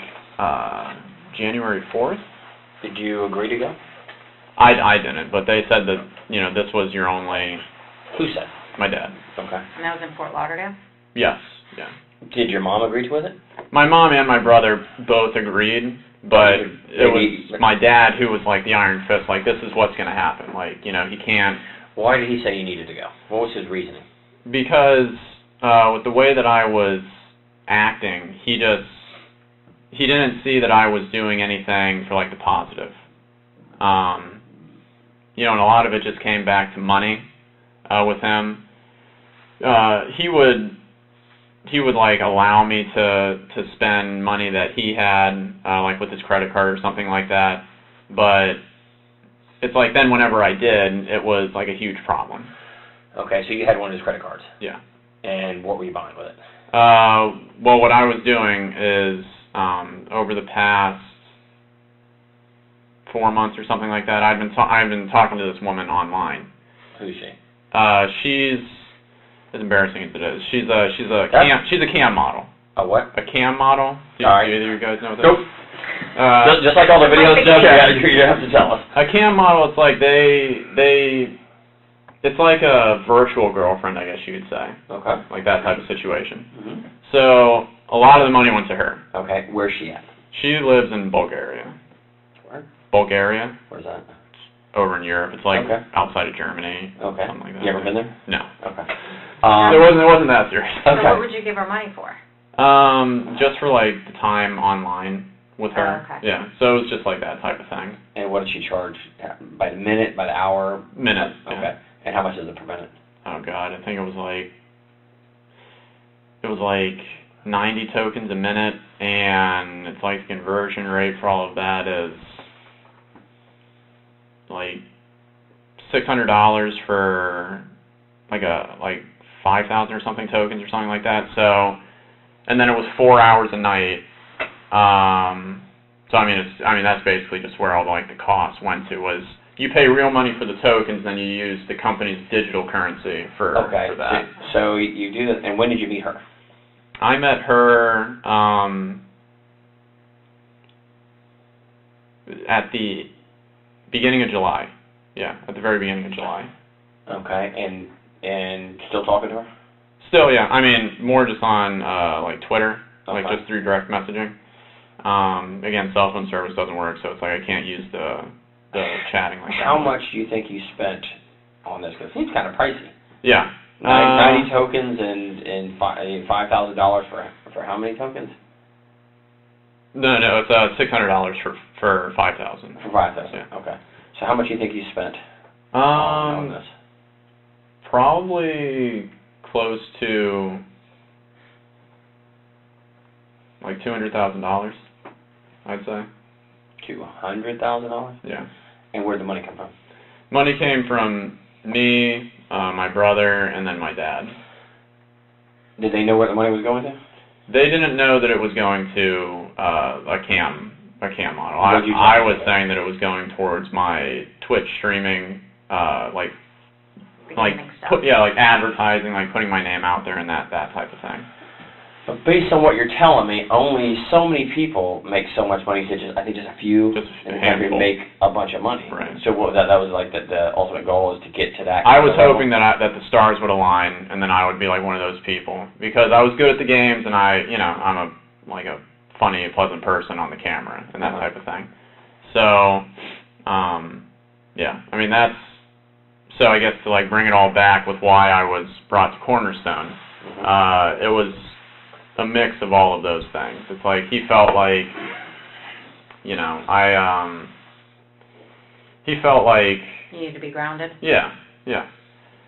Speaker 10: January 4th.
Speaker 3: Did you agree to go?
Speaker 10: I didn't, but they said that, you know, this was your only...
Speaker 3: Who said?
Speaker 10: My dad.
Speaker 3: Okay.
Speaker 6: And that was in Fort Lauderdale?
Speaker 10: Yes, yeah.
Speaker 3: Did your mom agree with it?
Speaker 10: My mom and my brother both agreed, but it was my dad who was like the iron fist, like, this is what's going to happen. Like, you know, he can't...
Speaker 3: Why did he say you needed to go? What was his reasoning?
Speaker 10: Because with the way that I was acting, he didn't see that I was doing anything for, like, the positive. You know, and a lot of it just came back to money with him. He would like allow me to spend money that he had, like with his credit card or something like that. But it's like then whenever I did, it was like a huge problem.
Speaker 3: Okay, so you had one of his credit cards.
Speaker 10: Yeah.
Speaker 3: And what were you buying with it?
Speaker 10: Well, what I was doing is, over the past 4 months or something like that, I've been talking to this woman online.
Speaker 3: Who's she?
Speaker 10: She's, as embarrassing as it is, she's a cam model.
Speaker 3: A what?
Speaker 10: A cam model. Do
Speaker 3: Alright.
Speaker 10: either of you guys know what that
Speaker 3: Nope.
Speaker 10: is?
Speaker 3: Just like all the videos, you have to tell us.
Speaker 10: A cam model, it's like it's like a virtual girlfriend, I guess you could say.
Speaker 3: Okay.
Speaker 10: Like that type of situation.
Speaker 3: Mm-hmm.
Speaker 10: So, a lot of the money went to her.
Speaker 3: Okay, where's she at?
Speaker 10: She lives in Bulgaria.
Speaker 3: Where?
Speaker 10: Bulgaria,
Speaker 3: Where's that?
Speaker 10: over in Europe. It's like
Speaker 3: Okay.
Speaker 10: outside of Germany.
Speaker 3: Okay.
Speaker 10: Something like that.
Speaker 3: You ever been there?
Speaker 10: No.
Speaker 3: Okay.
Speaker 10: It wasn't that serious.
Speaker 6: So
Speaker 3: Okay.
Speaker 6: what would you give her money for?
Speaker 10: Just for like the time online with her.
Speaker 6: Oh, okay.
Speaker 10: Yeah. So it was just like that type of thing.
Speaker 3: And what did she charge? By the minute, by the hour?
Speaker 10: Minute.
Speaker 3: Okay.
Speaker 10: Yeah.
Speaker 3: And how much is it per minute?
Speaker 10: Oh God, I think it was like 90 tokens a minute, and it's like the conversion rate for all of that is like $600 for like 5,000 or something tokens or something like that. So, and then it was 4 hours a night. So I mean that's basically just where all the costs went to, was you pay real money for the tokens, then you use the company's digital currency for that.
Speaker 3: So you do that, and when did you meet her?
Speaker 10: I met her at the beginning of July. Yeah, at the very beginning of July.
Speaker 3: Okay, and still talking to her?
Speaker 10: Still, yeah. I mean, more just on like Twitter,
Speaker 3: Okay.
Speaker 10: like just through direct messaging. Again, cell phone service doesn't work, so it's like I can't use the chatting like that.
Speaker 3: How much do you think you spent on this? Because it seems kind of pricey.
Speaker 10: Yeah.
Speaker 3: 90 tokens and $5,000 for how many tokens?
Speaker 10: No, it's $600 for 5,000.
Speaker 3: For 5,000.
Speaker 10: Yeah.
Speaker 3: Okay. So how much do you think you spent on this?
Speaker 10: Probably close to like $200,000, I'd say.
Speaker 3: $200,000?
Speaker 10: Yeah.
Speaker 3: And where'd the money come from?
Speaker 10: Money came from me, my brother, and then my dad.
Speaker 3: Did they know where the money was going to?
Speaker 10: They didn't know that it was going to a cam model.
Speaker 3: What did you
Speaker 10: I
Speaker 3: tell
Speaker 10: was
Speaker 3: them?
Speaker 10: saying that it was going towards my Twitch streaming, like advertising, like putting my name out there and that type of thing.
Speaker 3: But based on what you're telling me, only so many people make so much money. I think just a few
Speaker 10: Just a
Speaker 3: in the country
Speaker 10: handful.
Speaker 3: make a bunch of money.
Speaker 10: Right.
Speaker 3: So that was like the ultimate goal, is to get to that.
Speaker 10: I was
Speaker 3: level.
Speaker 10: hoping that the stars would align, and then I would be like one of those people, because I was good at the games, and I'm a funny, pleasant person on the camera and that type of thing. So, yeah, I mean so I guess to bring it all back with why I was brought to Cornerstone, it was a mix of all of those things. It's like he felt like, he felt like
Speaker 6: You need to be grounded.
Speaker 10: yeah.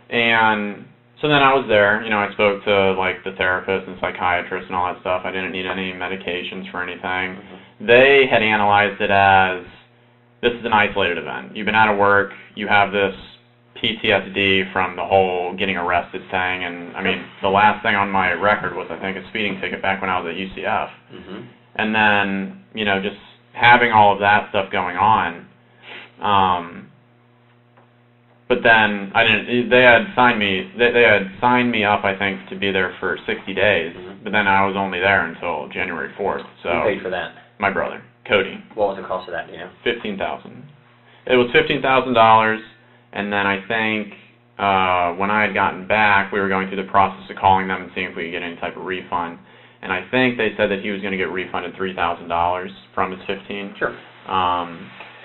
Speaker 10: And so then I was there, I spoke to the therapist and psychiatrist and all that stuff. I didn't need any medications for anything. They had analyzed it as, this is an isolated event. You've been out of work, you have this PTSD from the whole getting arrested thing, and I mean, the last thing on my record was, I think, a speeding ticket back when I was at UCF. And then, just having all of that stuff going on, but then they had signed me up, I think, to be there for 60 days, but then I was only there until January 4th, so.
Speaker 3: Who paid for that?
Speaker 10: My brother, Cody.
Speaker 3: What was the cost of that,
Speaker 10: $15,000. It was $15,000, and then I think when I had gotten back, we were going through the process of calling them and seeing if we could get any type of refund, and I think they said that he was going to get refunded $3,000 from his $15,000.
Speaker 3: Sure.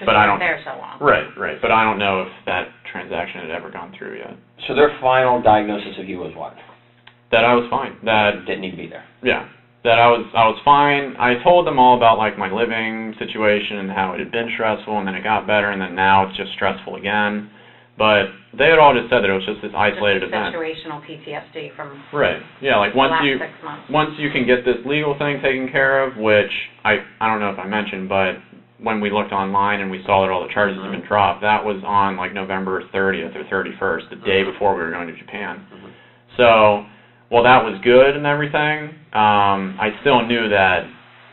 Speaker 10: But I don't.
Speaker 6: There so long.
Speaker 10: Right. But I don't know if that transaction had ever gone through yet.
Speaker 3: So their final diagnosis of you was what?
Speaker 10: That I was fine. That
Speaker 3: didn't need to be there.
Speaker 10: Yeah. That I was fine. I told them all about my living situation and how it had been stressful, and then it got better, and then now it's just stressful again. But they had all just said that it was just this isolated event.
Speaker 6: Situational PTSD from
Speaker 10: Right. Yeah.
Speaker 6: the last 6 months.
Speaker 10: Once you can get this legal thing taken care of, which I don't know if I mentioned, but when we looked online and we saw that all the charges had been dropped, that was on November 30th or 31st, the day before we were going to Japan. So while that was good and everything, I still knew that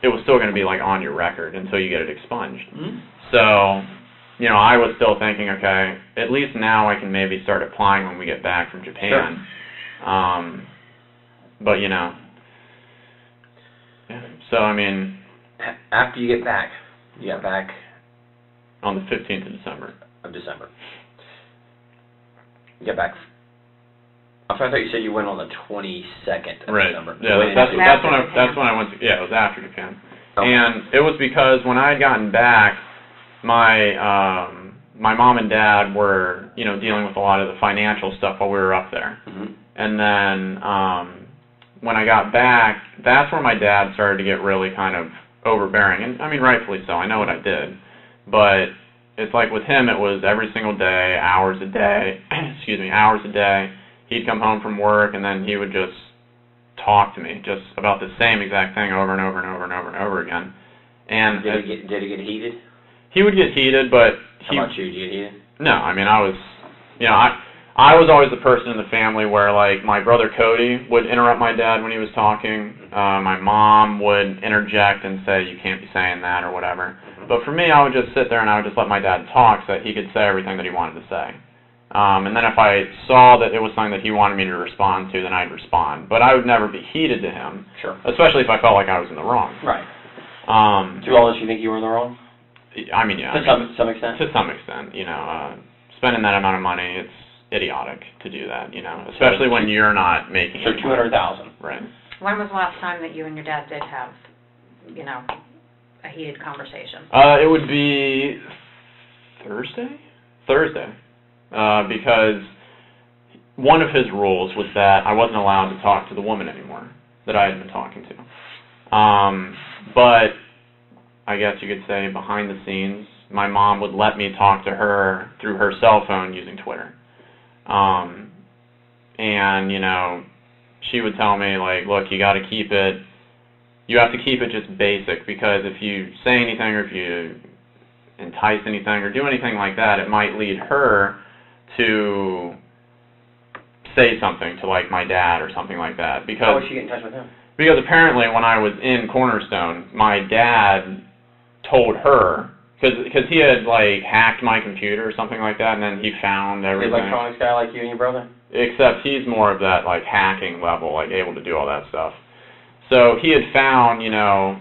Speaker 10: it was still going to be like on your record until you get it expunged.
Speaker 3: Mm-hmm.
Speaker 10: So, you know, I was still thinking, okay, at least now I can maybe start applying when we get back from Japan.
Speaker 3: Sure.
Speaker 10: But, you know, yeah. So, I mean...
Speaker 3: After you get back, you got back...
Speaker 10: On the 15th of December.
Speaker 3: You got back... I thought you said you went on the 22nd of
Speaker 10: right.
Speaker 3: December.
Speaker 10: Yeah, that's when I went to... Yeah, it was after Japan. Okay. And it was because when I had gotten back, my mom and dad were, you know, dealing with a lot of the financial stuff while we were up there.
Speaker 3: Mm-hmm.
Speaker 10: And then when I got back, that's where my dad started to get really kind of overbearing. And, I mean, rightfully so. I know what I did. But it's like with him, it was every single day, hours a day, hours a day. He'd come home from work, and then he would just talk to me just about the same exact thing over and over and over and over and over again. And
Speaker 3: did it get heated?
Speaker 10: He would get heated, but
Speaker 3: How about you? Did you get heated?
Speaker 10: No, I mean, I was, you know, I was always the person in the family where, like, my brother Cody would interrupt my dad when he was talking. My mom would interject and say, you can't be saying that or whatever. But for me, I would just sit there and I would just let my dad talk so that he could say everything that he wanted to say. And then if I saw that it was something that he wanted me to respond to, then I'd respond. But I would never be heated to him.
Speaker 3: Sure.
Speaker 10: Especially if I felt like I was in the wrong.
Speaker 3: Right. To all this, you think you were in the wrong?
Speaker 10: I mean, yeah.
Speaker 3: To some extent?
Speaker 10: To some extent. You know, spending that amount of money, it's idiotic to do that, you know, especially when you're not making
Speaker 3: So $200,000.
Speaker 10: Right.
Speaker 6: When was the last time that you and your dad did have, you know, a heated conversation?
Speaker 10: It would be Thursday, because one of his rules was that I wasn't allowed to talk to the woman anymore that I had been talking to. But I guess you could say behind the scenes, my mom would let me talk to her through her cell phone using Twitter. And, you know, she would tell me, like, look, you have to keep it just basic, because if you say anything or if you entice anything or do anything like that, it might lead her to say something to, like, my dad or something like that. Because,
Speaker 3: how would she get in touch with him?
Speaker 10: Because apparently when I was in Cornerstone, my dad told her, because he had, like, hacked my computer or something like that, and then he found everything.
Speaker 3: The electronics guy like you and your brother?
Speaker 10: Except he's more of that, like, hacking level, like, able to do all that stuff. So he had found, you know,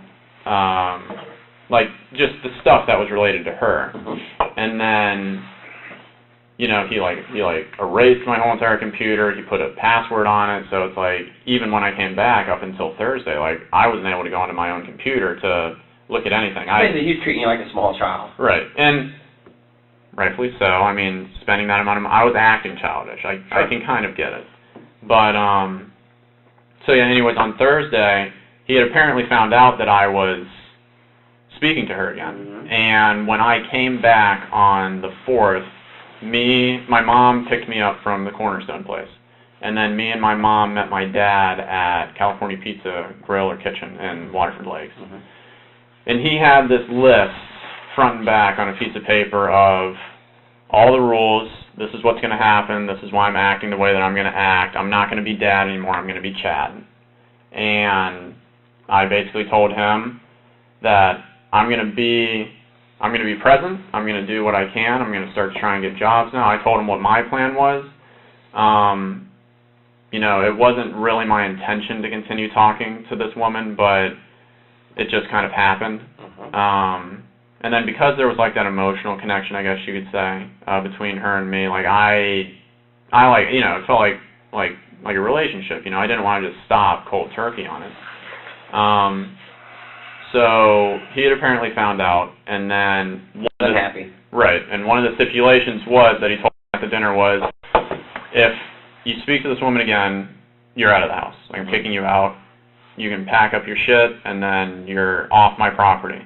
Speaker 10: like, just the stuff that was related to her. And then, you know, he erased my whole entire computer. He put a password on it. So it's like, even when I came back up until Thursday, like, I wasn't able to go into my own computer to look at anything.
Speaker 3: He's treating you like a small child.
Speaker 10: Right. And rightfully so. I mean, spending that amount of money, I was acting childish. I can kind of get it. But, so yeah, anyways, on Thursday, he had apparently found out that I was speaking to her again. Mm-hmm. And when I came back on the 4th, my mom picked me up from the Cornerstone place. And then me and my mom met my dad at California Pizza Grill or Kitchen in Waterford Lakes. Mm-hmm. And he had this list, front and back, on a piece of paper of all the rules. This is what's going to happen. This is why I'm acting the way that I'm going to act. I'm not going to be Dad anymore. I'm going to be Chad. And I basically told him that I'm going to be present. I'm going to do what I can. I'm going to start trying to get jobs now. I told him what my plan was. You know, it wasn't really my intention to continue talking to this woman, but it just kind of happened. And then because there was, like, that emotional connection, I guess you could say, between her and me, like, I like, you know, it felt like a relationship, you know. I didn't want to just stop cold turkey on it. So he had apparently found out, and then
Speaker 3: unhappy.
Speaker 10: Right, and one of the stipulations was that he told me at the dinner was, if you speak to this woman again, you're out of the house. Like, I'm kicking you out. You can pack up your shit, and then you're off my property.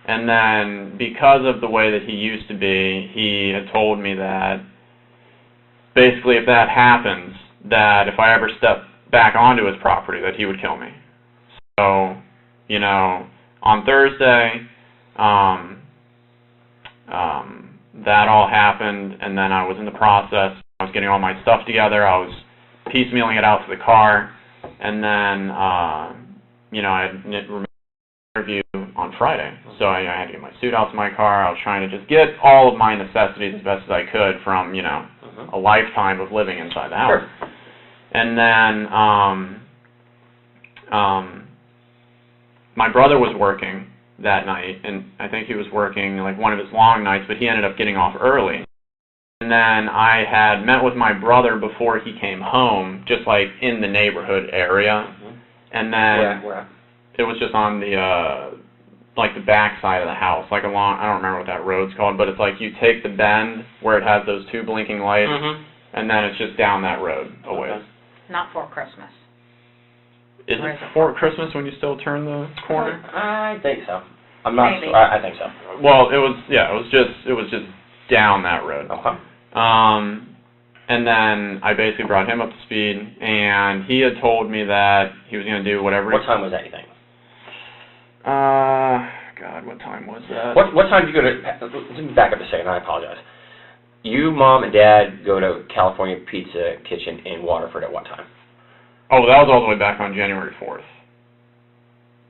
Speaker 10: And then, because of the way that he used to be, he had told me that basically if that happens, that if I ever step back onto his property, that he would kill me. So, you know, on Thursday, that all happened, and then I was in the process. I was getting all my stuff together. I was piecemealing it out to the car. And then, you know, I had an interview on Friday, so I had to get my suit out to my car. I was trying to just get all of my necessities as best as I could from, you know, a lifetime of living inside the house.
Speaker 3: Sure.
Speaker 10: And then, my brother was working that night, and I think he was working like one of his long nights, but he ended up getting off early. And then I had met with my brother before he came home, just like in the neighborhood area. And then
Speaker 3: Where?
Speaker 10: it was just on the like the back side of the house, like along, I don't remember what that road's called, but it's like you take the bend where it has those two blinking lights, and then it's just down that road a ways.
Speaker 6: Not for Christmas.
Speaker 10: Is
Speaker 6: Or
Speaker 10: it
Speaker 6: is it
Speaker 10: before Christmas when you still turn the corner?
Speaker 3: I think so. I'm not
Speaker 6: Maybe.
Speaker 3: sure. I think so.
Speaker 10: Well, it was just down that road.
Speaker 3: Okay.
Speaker 10: And then I basically brought him up to speed, and he had told me that he was going to do whatever.
Speaker 3: What time was that, you think?
Speaker 10: God, what time was that?
Speaker 3: What time did you go to, let me back up a second, I apologize. You, Mom, and Dad go to California Pizza Kitchen in Waterford at what time?
Speaker 10: Oh, that was all the way back on January 4th.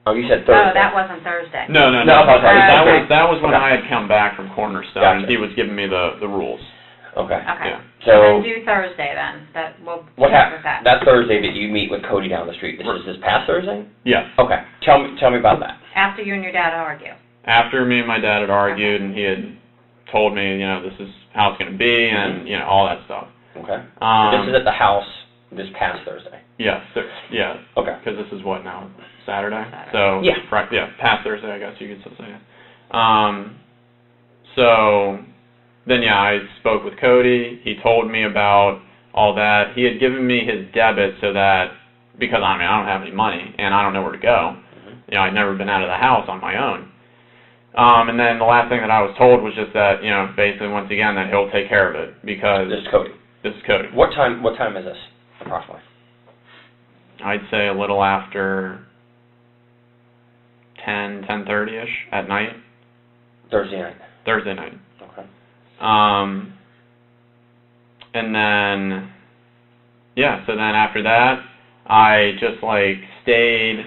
Speaker 3: Oh, you said Thursday.
Speaker 6: Oh, that wasn't Thursday.
Speaker 10: No.
Speaker 3: Okay.
Speaker 10: That was when
Speaker 3: Okay.
Speaker 10: I had come back from Cornerstone,
Speaker 3: Gotcha.
Speaker 10: and he was giving me the rules.
Speaker 3: Okay.
Speaker 6: Okay.
Speaker 10: Yeah.
Speaker 6: So
Speaker 3: So,
Speaker 6: then do Thursday then. We'll
Speaker 3: what
Speaker 6: check with
Speaker 3: happened,
Speaker 6: that.
Speaker 3: that Thursday that you meet with Cody down the street, this is this past Thursday?
Speaker 10: Yes.
Speaker 3: Okay. Tell me about that.
Speaker 6: After you and your dad argue.
Speaker 10: After me and my dad had argued, and he had told me, you know, this is how it's going to be, and, you know, all that stuff.
Speaker 3: Okay. This is at the house this past Thursday.
Speaker 10: Yes, yeah.
Speaker 3: Okay.
Speaker 10: Because this is what now, Saturday?
Speaker 6: Saturday.
Speaker 10: So
Speaker 3: Yeah.
Speaker 10: past Thursday, I guess you could still say it. So then I spoke with Cody. He told me about all that. He had given me his debit so that, because I don't have any money and I don't know where to go. You know, I'd never been out of the house on my own. And then the last thing that I was told was just that, you know, basically once again that he'll take care of it because
Speaker 3: This is Cody.
Speaker 10: this is Cody.
Speaker 3: What time is this, approximately?
Speaker 10: I'd say a little after 10:30ish at night,
Speaker 3: Thursday night.
Speaker 10: Thursday night.
Speaker 3: Okay.
Speaker 10: And then, yeah, so then after that, I just like stayed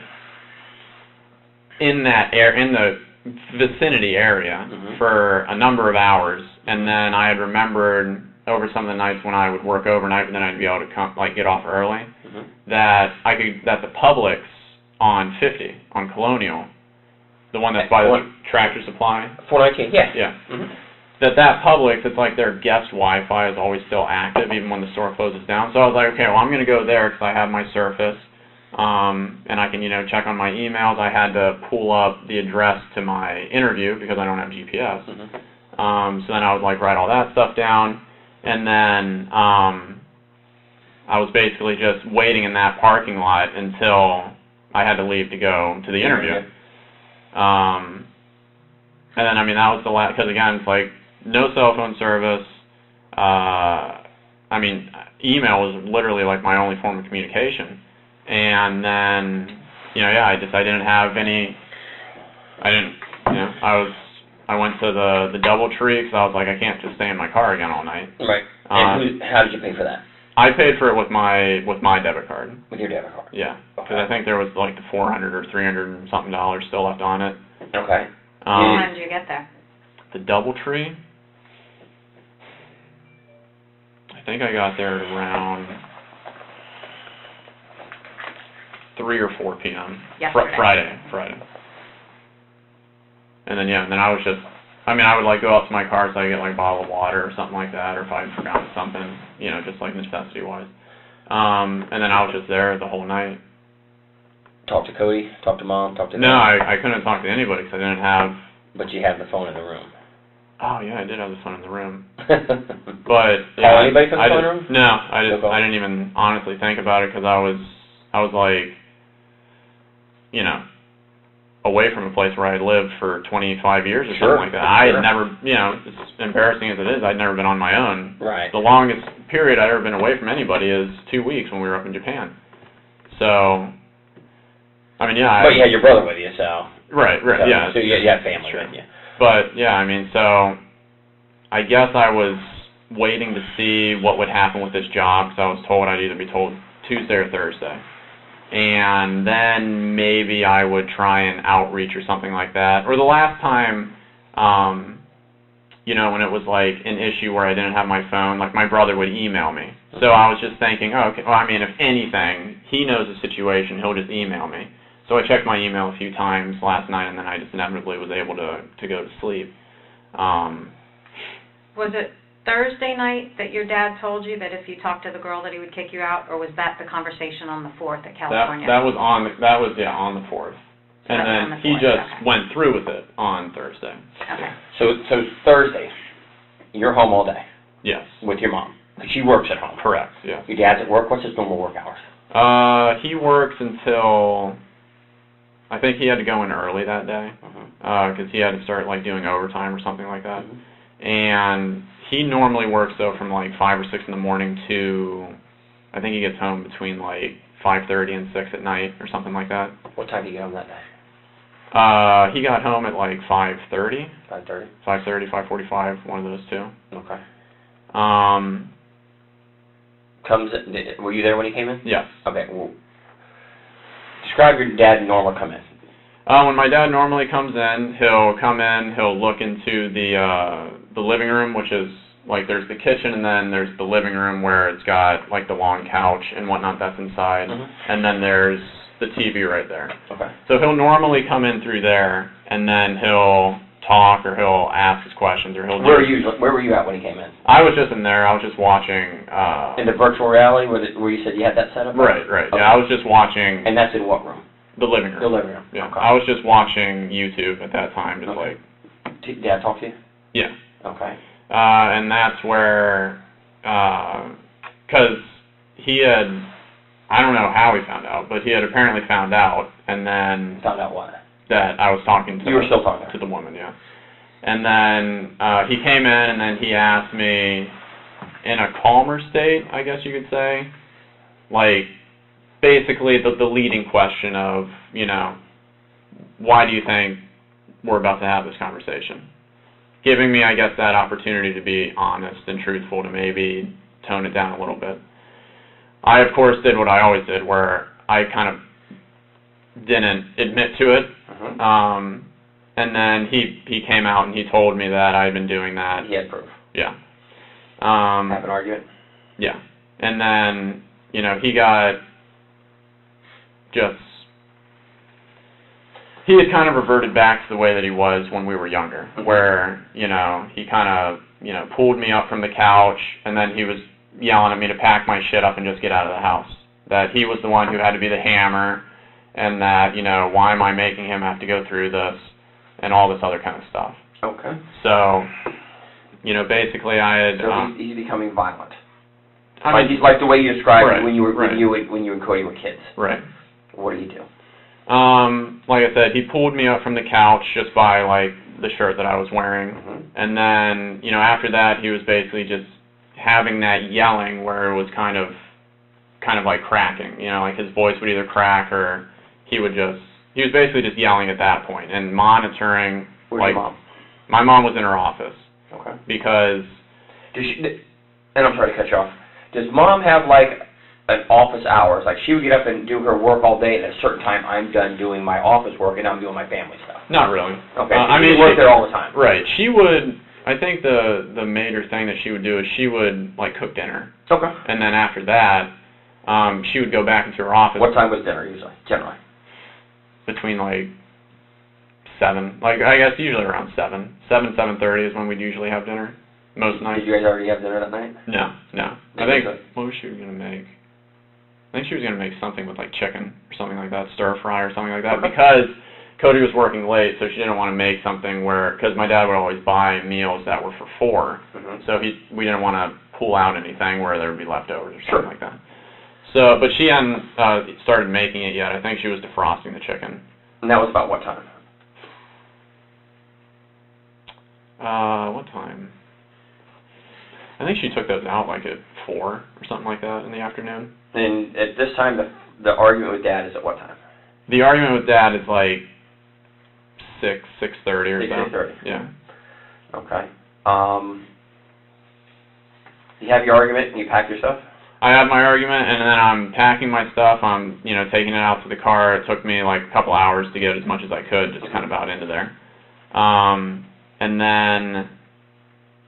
Speaker 10: in that in the vicinity area for a number of hours, and then I had remembered over some of the nights when I would work overnight, but then I'd be able to come, like, get off early, that the Publix on 50 on Colonial, the one that's by the Tractor Supply.
Speaker 3: 419. Yeah.
Speaker 10: Yeah. That Publix, it's like their guest Wi-Fi is always still active even when the store closes down. So I was like, okay, well, I'm going to go there because I have my Surface, and I can, you know, check on my emails. I had to pull up the address to my interview because I don't have GPS. So then I would, like, write all that stuff down, and then I was basically just waiting in that parking lot until I had to leave to go to the interview. And then, I mean, that was the last, because again, it's like, no cell phone service. I mean, email was literally like my only form of communication. And then, you know, yeah, I didn't have any, you know, I went to the DoubleTree because I was like, I can't just stay in my car again all night.
Speaker 3: Right. And how did you pay for that?
Speaker 10: I paid for it with my debit card.
Speaker 3: With your debit card?
Speaker 10: Yeah, because I think there was like the $400 or $300 and something still left on it.
Speaker 3: Okay.
Speaker 6: What time did you get there?
Speaker 10: The DoubleTree, I think I got there at around 3 or 4 p.m.
Speaker 6: Yesterday.
Speaker 10: Friday. And then, yeah, and then I was just, I mean, I would, like, go up to my car so I get, like, a bottle of water or something like that, or if I had forgotten something, you know, just, like, necessity-wise. And then I was just there the whole night.
Speaker 3: Talk to Cody, talk to Mom, talk to Dad.
Speaker 10: No, I couldn't talk to anybody because I didn't have...
Speaker 3: But you had the phone in the room.
Speaker 10: Oh, yeah, I did have the phone in the room. But, yeah.
Speaker 3: Call anybody from the phone room?
Speaker 10: No, I didn't even honestly think about it because I was, like, you know, away from a place where I had lived for 25 years or something like that. I had never, you know, as embarrassing as it is, I'd never been on my own.
Speaker 3: Right.
Speaker 10: The longest period I'd ever been away from anybody is 2 weeks when we were up in Japan. So, I mean, yeah.
Speaker 3: But you had your brother with you, so.
Speaker 10: Right,
Speaker 3: so,
Speaker 10: yeah.
Speaker 3: So you had family with you.
Speaker 10: But, yeah, I mean, so I guess I was waiting to see what would happen with this job because I was told I'd either be told Tuesday or Thursday. and then maybe I would try and outreach or something like that. Or the last time, you know, when it was like an issue where I didn't have my phone, like my brother would email me. So I was just thinking, oh, okay, well, I mean, if anything, he knows the situation, he'll just email me. So I checked my email a few times last night, and then I just inevitably was able to go to sleep.
Speaker 6: Was it Thursday night that your dad told you that if you talked to the girl that he would kick you out, or was that the conversation on the 4th at California?
Speaker 10: That was on the 4th. And then he just went through with it on Thursday.
Speaker 6: Okay.
Speaker 3: So Thursday, you're home all day
Speaker 10: Yes.
Speaker 3: with your mom. She works at home.
Speaker 10: Correct, yeah.
Speaker 3: Your dad's at work. What's his normal work hours?
Speaker 10: He works until, I think he had to go in early that day, because he had to start like doing overtime or something like that. And he normally works though from like 5 or 6 in the morning to, I think he gets home between like 5:30 and 6 at night or something like that.
Speaker 3: What time do you get home that day?
Speaker 10: He got home at like 5:30.
Speaker 3: 5:30?
Speaker 10: 5:30, 5:45, one of those two.
Speaker 3: Okay. Were you there when he came in?
Speaker 10: Yes.
Speaker 3: Okay, well, describe your dad normal come in.
Speaker 10: When my dad normally comes in, he'll come in, he'll look into the living room, which is, like, there's the kitchen, and then there's the living room where it's got, like, the long couch and whatnot that's inside, and then there's the TV right there.
Speaker 3: Okay.
Speaker 10: So he'll normally come in through there, and then he'll talk, or he'll ask us questions, or he'll do...
Speaker 3: Where were you at when he came in?
Speaker 10: I was just in there. I was just watching...
Speaker 3: in the virtual reality where you said you had that set up?
Speaker 10: Right.
Speaker 3: Okay.
Speaker 10: Yeah, I was just watching...
Speaker 3: And that's in what room?
Speaker 10: The living room.
Speaker 3: The living room.
Speaker 10: Yeah.
Speaker 3: Okay.
Speaker 10: I was just watching YouTube at that time, just like...
Speaker 3: Did Dad talk to you?
Speaker 10: Yeah.
Speaker 3: Okay.
Speaker 10: And that's where... Because he had... I don't know how he found out, but he had apparently found out, and then...
Speaker 3: Found out what?
Speaker 10: That I was talking to...
Speaker 3: You were still talking
Speaker 10: to the woman, yeah. And then he came in, and then he asked me, in a calmer state, I guess you could say, like, basically the leading question of, you know, why do you think we're about to have this conversation? Giving me, I guess, that opportunity to be honest and truthful, to maybe tone it down a little bit. I, of course, did what I always did, where I kind of didn't admit to it. And then he came out and he told me that I had been doing that.
Speaker 3: He had proof.
Speaker 10: Yeah.
Speaker 3: Have an argument?
Speaker 10: Yeah. And then, you know, he got just... He had kind of reverted back to the way that he was when we were younger, where, you know, he kind of, you know, pulled me up from the couch, and then he was yelling at me to pack my shit up and just get out of the house. That he was the one who had to be the hammer, and that, you know, why am I making him have to go through this, and all this other kind of stuff.
Speaker 3: Okay.
Speaker 10: So, you know, basically I had...
Speaker 3: So he's becoming violent.
Speaker 10: I mean,
Speaker 3: like the way you described it when you were
Speaker 10: right.
Speaker 3: when you and Cody were kids.
Speaker 10: Right.
Speaker 3: What did he do?
Speaker 10: Like I said, he pulled me up from the couch just by, like, the shirt that I was wearing. And then, you know, after that, he was basically just having that yelling where it was kind of like cracking. You know, like his voice would either crack or he was basically just yelling at that point and monitoring.
Speaker 3: Where's
Speaker 10: like,
Speaker 3: your mom?
Speaker 10: My mom was in her office.
Speaker 3: Okay.
Speaker 10: Because...
Speaker 3: And I'm sorry to cut you off. Does mom have, like, an office hours? Like, she would get up and do her work all day, and at a certain time, I'm done doing my office work, and I'm doing my family stuff.
Speaker 10: Not really.
Speaker 3: Okay,
Speaker 10: I
Speaker 3: mean, she worked there all the time.
Speaker 10: Right. She would... I think the major thing that she would do is she would, like, cook dinner.
Speaker 3: Okay.
Speaker 10: And then after that, she would go back into her office.
Speaker 3: What time was dinner, usually, generally?
Speaker 10: Between, like, 7. Like, I guess usually around 7. 7:30 is when we'd usually have dinner. Most nights.
Speaker 3: Did you guys already have dinner that night?
Speaker 10: No. I think, what was she going to make? I think she was going to make something with, like, chicken or something like that, stir fry or something like that, because Cody was working late, so she didn't want to make something where, because my dad would always buy meals that were for 4, so we didn't want to pull out anything where there would be leftovers or something like that. So, but she hadn't started making it yet. I think she was defrosting the chicken.
Speaker 3: And that was about what time?
Speaker 10: What time? I think she took those out like at 4 or something like that in the afternoon.
Speaker 3: And at this time, the argument with Dad is at what time?
Speaker 10: The argument with Dad is like 6:30 or so.
Speaker 3: 6:30.
Speaker 10: Yeah.
Speaker 3: Okay. You have your argument and you pack your stuff?
Speaker 10: I had my argument, and then I'm packing my stuff. I'm, you know, taking it out to the car. It took me like a couple hours to get as much as I could, just kind of out into there. And then,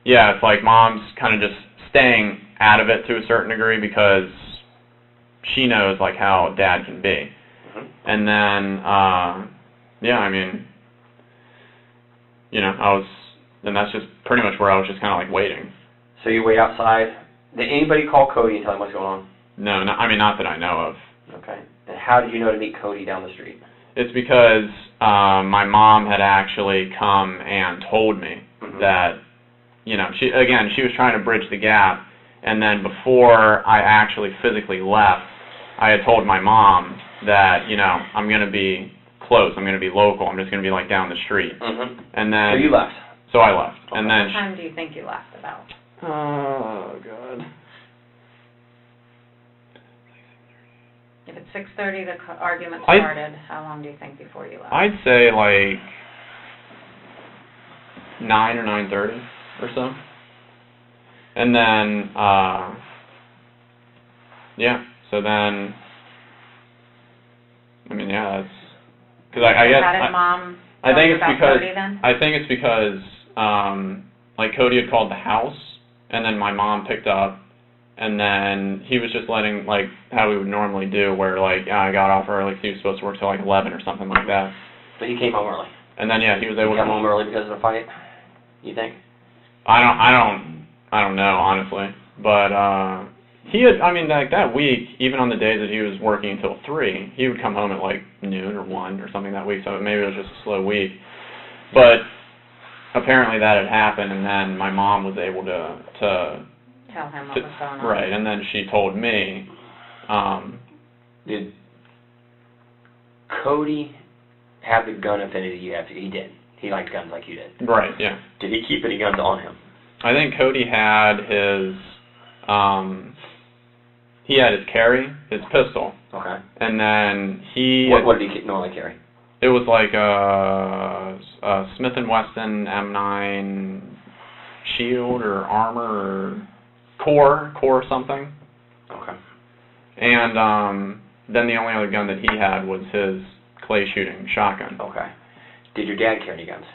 Speaker 10: yeah, it's like Mom's kind of just staying out of it to a certain degree because she knows like how Dad can be. And then, yeah, I mean, you know, and that's just pretty much where I was just kind of like waiting.
Speaker 3: So you wait outside. Did anybody call Cody and tell him what's going on?
Speaker 10: No, I mean, not that I know of.
Speaker 3: Okay. And how did you know to meet Cody down the street?
Speaker 10: It's because my mom had actually come and told me that, you know, she was trying to bridge the gap, and then before I actually physically left, I had told my mom that, you know, I'm going to be close, I'm going to be local, I'm just going to be like down the street. And then...
Speaker 3: So you left?
Speaker 10: So I left.
Speaker 3: Okay.
Speaker 10: And then...
Speaker 6: What time do you think you left about?
Speaker 10: Oh, God.
Speaker 6: If it's 6:30, the argument started, how long do you think before you left?
Speaker 10: I'd say like 9 or 9:30 or so. And then, yeah, so then, I mean, yeah, that's, because I guess,
Speaker 6: How did Mom
Speaker 10: I
Speaker 6: tell
Speaker 10: think
Speaker 6: you
Speaker 10: it's
Speaker 6: about
Speaker 10: because,
Speaker 6: Cody then?
Speaker 10: I think it's because, like, Cody had called the house, and then my mom picked up, and then he was just letting, like, how we would normally do, where, like, I got off early, 'cause he was supposed to work till, like, 11 or something like that.
Speaker 3: But he came home early.
Speaker 10: And then, yeah, he was able to
Speaker 3: come home early because of the fight, you think?
Speaker 10: I don't know, honestly. But, he had, I mean, like, that week, even on the days that he was working until 3, he would come home at, like, noon or 1 or something that week, so maybe it was just a slow week. But apparently that had happened, and then my mom was able to
Speaker 6: tell him what was going on.
Speaker 10: Right, and then she told me,
Speaker 3: Did Cody have the gun affinity you have? He did. He liked guns like you did.
Speaker 10: Right, yeah.
Speaker 3: Did he keep any guns on him?
Speaker 10: I think Cody had his, he had his carry, his pistol.
Speaker 3: Okay.
Speaker 10: And then he...
Speaker 3: What did he normally carry?
Speaker 10: It was like a Smith & Wesson M9 shield or armor or core something.
Speaker 3: Okay.
Speaker 10: And then the only other gun that he had was his clay shooting shotgun.
Speaker 3: Okay. Did your dad carry any guns?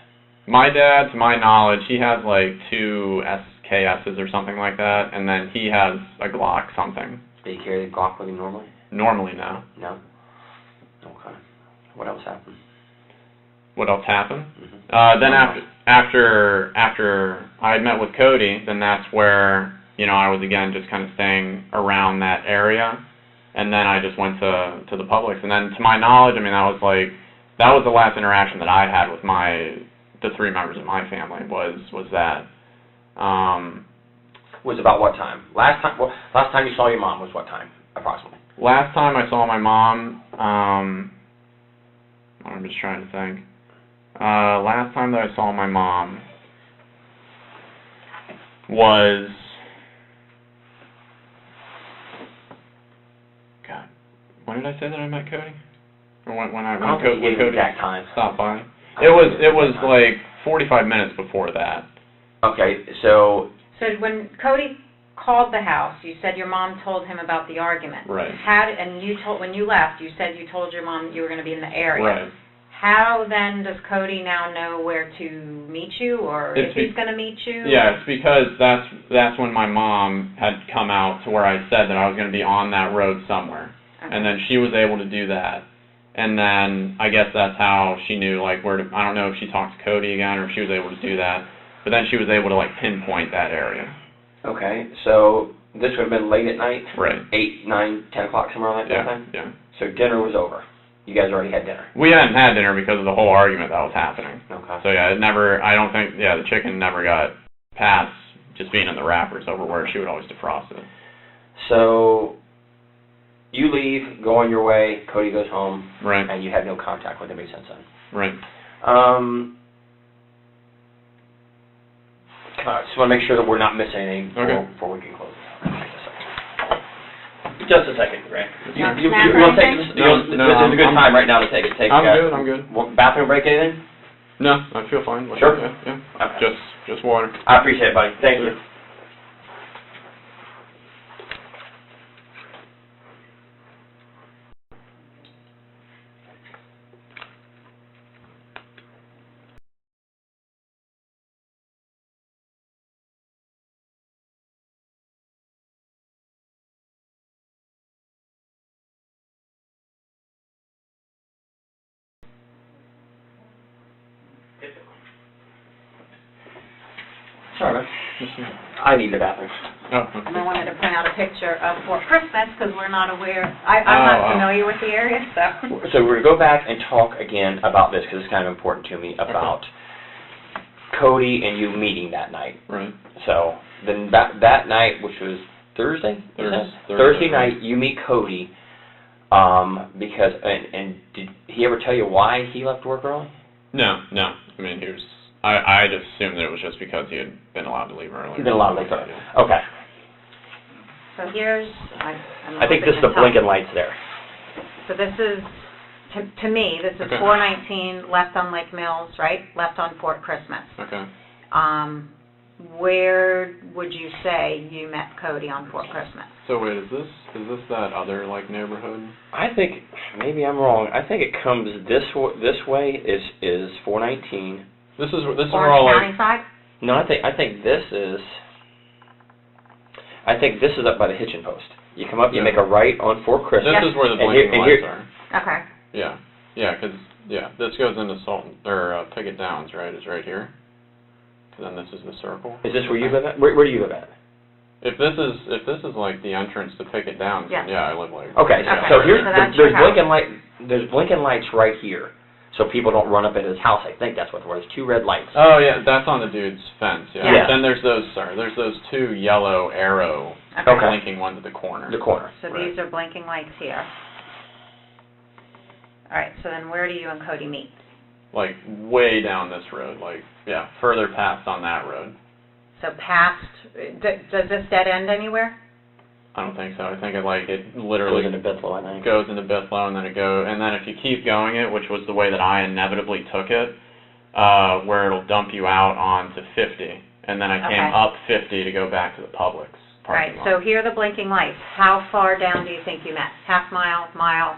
Speaker 10: My dad, to my knowledge, he has like 2 SKSs or something like that, and then he has a Glock something.
Speaker 3: Did he carry the Glock with him normally?
Speaker 10: Normally, no.
Speaker 3: No? Okay. What else happened?
Speaker 10: What else happened? Then after I had met with Cody, then that's where, you know, I was again just kind of staying around that area, and then I just went to the Publix, and then to my knowledge, I mean, that was the last interaction that I had with the 3 members of my family was that.
Speaker 3: Was about what time? Last time you saw your mom was what time, approximately?
Speaker 10: Last time I saw my mom, I'm just trying to think. Last time that I saw my mom was, God, when did I say that I met Cody? Or when Cody
Speaker 3: exact time
Speaker 10: stopped by? It was like 45 minutes before that.
Speaker 3: Okay, so
Speaker 6: when Cody called the house, you said your mom told him about the argument.
Speaker 10: Right.
Speaker 6: When you left, you said you told your mom you were going to be in the area.
Speaker 10: Right.
Speaker 6: How then does Cody now know where to meet you, or if he's going to meet you?
Speaker 10: Yeah, it's because that's when my mom had come out to where I said that I was going to be on that road somewhere. Okay. And then she was able to do that. And then I guess that's how she knew, like, where to, I don't know if she talked to Cody again or if she was able to do that. But then she was able to, like, pinpoint that area.
Speaker 3: Okay, so this would have been late at night?
Speaker 10: Right.
Speaker 3: 8, 9, 10 o'clock, somewhere like that time?
Speaker 10: Yeah.
Speaker 3: So dinner was over. You guys already had dinner?
Speaker 10: We hadn't had dinner because of the whole argument that was happening.
Speaker 3: Okay.
Speaker 10: So, yeah, the chicken never got past just being in the wrappers over where she would always defrost it.
Speaker 3: So you leave, go on your way, Cody goes home.
Speaker 10: Right.
Speaker 3: And you have no contact with anybody since then.
Speaker 10: Right.
Speaker 3: I just want to make sure that we're not missing anything before we can close this out. Just a second, Grant. You want to take this? This is a good time right now to take it.
Speaker 10: I'm good.
Speaker 3: Bathroom break, anything?
Speaker 10: No, I feel fine.
Speaker 3: Sure?
Speaker 10: Yeah.
Speaker 3: Okay.
Speaker 10: Just water.
Speaker 3: I appreciate it, buddy. Thank you. Sorry, man. I need the bathroom.
Speaker 10: Oh,
Speaker 6: And I
Speaker 10: okay.
Speaker 6: wanted to print out a picture of Fort Christmas, because we're not aware, I'm not familiar with the area, so.
Speaker 3: So we're going to go back and talk again about this, because it's kind of important to me, about Cody and you meeting that night.
Speaker 10: Right.
Speaker 3: So, then that night, which was Thursday? Thursday night, you meet Cody, because, and did he ever tell you why he left work early?
Speaker 10: No. I mean, he was. I just assumed that it was just because he had been allowed to leave early.
Speaker 3: He's been allowed to leave early. Okay.
Speaker 6: So here's,
Speaker 3: I think this is the blinking lights there.
Speaker 6: So this is, to me, this is
Speaker 10: Okay.
Speaker 6: 419 left on Lake Mills, right? Left on Fort Christmas.
Speaker 10: Okay.
Speaker 6: Where would you say you met Cody on Fort Christmas?
Speaker 10: So wait, is this that other like neighborhood?
Speaker 3: I think, maybe I'm wrong, I think it comes this way is 419.
Speaker 10: This is where
Speaker 6: Orange
Speaker 10: all
Speaker 6: County
Speaker 10: like.
Speaker 6: side?
Speaker 3: No, I think this is up by the hitching post. You come up, you make a right on Fort Christmas.
Speaker 10: This is where the
Speaker 3: and
Speaker 10: blinking lights are.
Speaker 6: Okay.
Speaker 10: Yeah, because this goes into Picket Downs, right? It's right here. And then this is the circle.
Speaker 3: Is this where you live at? Where do you live at?
Speaker 10: If this is like the entrance to Picket Downs, then I live like.
Speaker 3: Okay,
Speaker 6: Okay.
Speaker 3: so here's
Speaker 6: So that's
Speaker 3: there's
Speaker 6: your house.
Speaker 3: there's blinking lights right here, so people don't run up into his house. I think that's what there's 2 red lights.
Speaker 10: Oh yeah, that's on the dude's fence. Yeah.
Speaker 3: Yeah.
Speaker 10: Then there's those 2 yellow arrow
Speaker 6: Okay.
Speaker 10: blinking ones at the corner.
Speaker 3: The corner.
Speaker 6: So
Speaker 10: Right.
Speaker 6: these are blinking lights here. All right, so then where do you and Cody meet?
Speaker 10: Like way down this road, like further past on that road.
Speaker 6: So past, does this dead end anywhere?
Speaker 10: I don't think so. I think it
Speaker 3: Goes
Speaker 10: literally
Speaker 3: into Bithlow, I think.
Speaker 10: goes into Bithlow, and then if you keep going it, which was the way that I inevitably took it, where it'll dump you out onto 50, and then I came
Speaker 6: Okay.
Speaker 10: up 50 to go back to the Publix
Speaker 6: All right,
Speaker 10: parking
Speaker 6: so
Speaker 10: lot.
Speaker 6: here are the blinking lights. How far down do you think you met? Half mile, mile?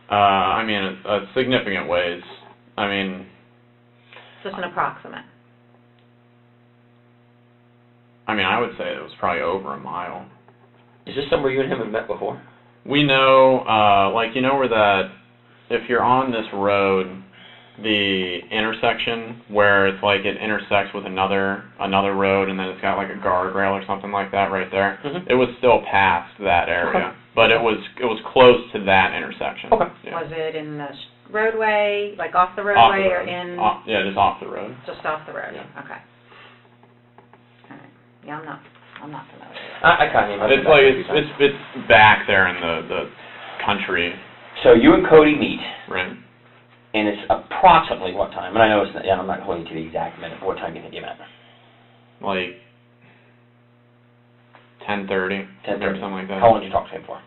Speaker 10: I mean, a significant ways. I mean,
Speaker 6: Just an approximate.
Speaker 10: I would say it was probably over a mile.
Speaker 3: Is this somewhere you and him have met before?
Speaker 10: We know, where that, if you're on this road, the intersection where it's like it intersects with another road, and then it's got like a guardrail or something like that right there.
Speaker 3: Mhm.
Speaker 10: It was still past that area,
Speaker 3: Okay.
Speaker 10: but it was close to that intersection.
Speaker 3: Okay.
Speaker 10: Yeah.
Speaker 6: Was it in the roadway, like off the
Speaker 10: Off
Speaker 6: roadway,
Speaker 10: the
Speaker 6: or
Speaker 10: road.
Speaker 6: in?
Speaker 10: Yeah, just off the road.
Speaker 6: Just off the road?
Speaker 10: Yeah.
Speaker 6: Okay. All right. Yeah, I'm not familiar with it.
Speaker 3: I kind of.
Speaker 10: It's like it's back there in the country,
Speaker 3: So you and Cody meet,
Speaker 10: right?
Speaker 3: and it's approximately what time? And I know I'm not holding you to the exact minute. But what time do you think you met?
Speaker 10: Like 10:30,
Speaker 3: 10:30.
Speaker 10: maybe something like that.
Speaker 3: How long did you talk to him for?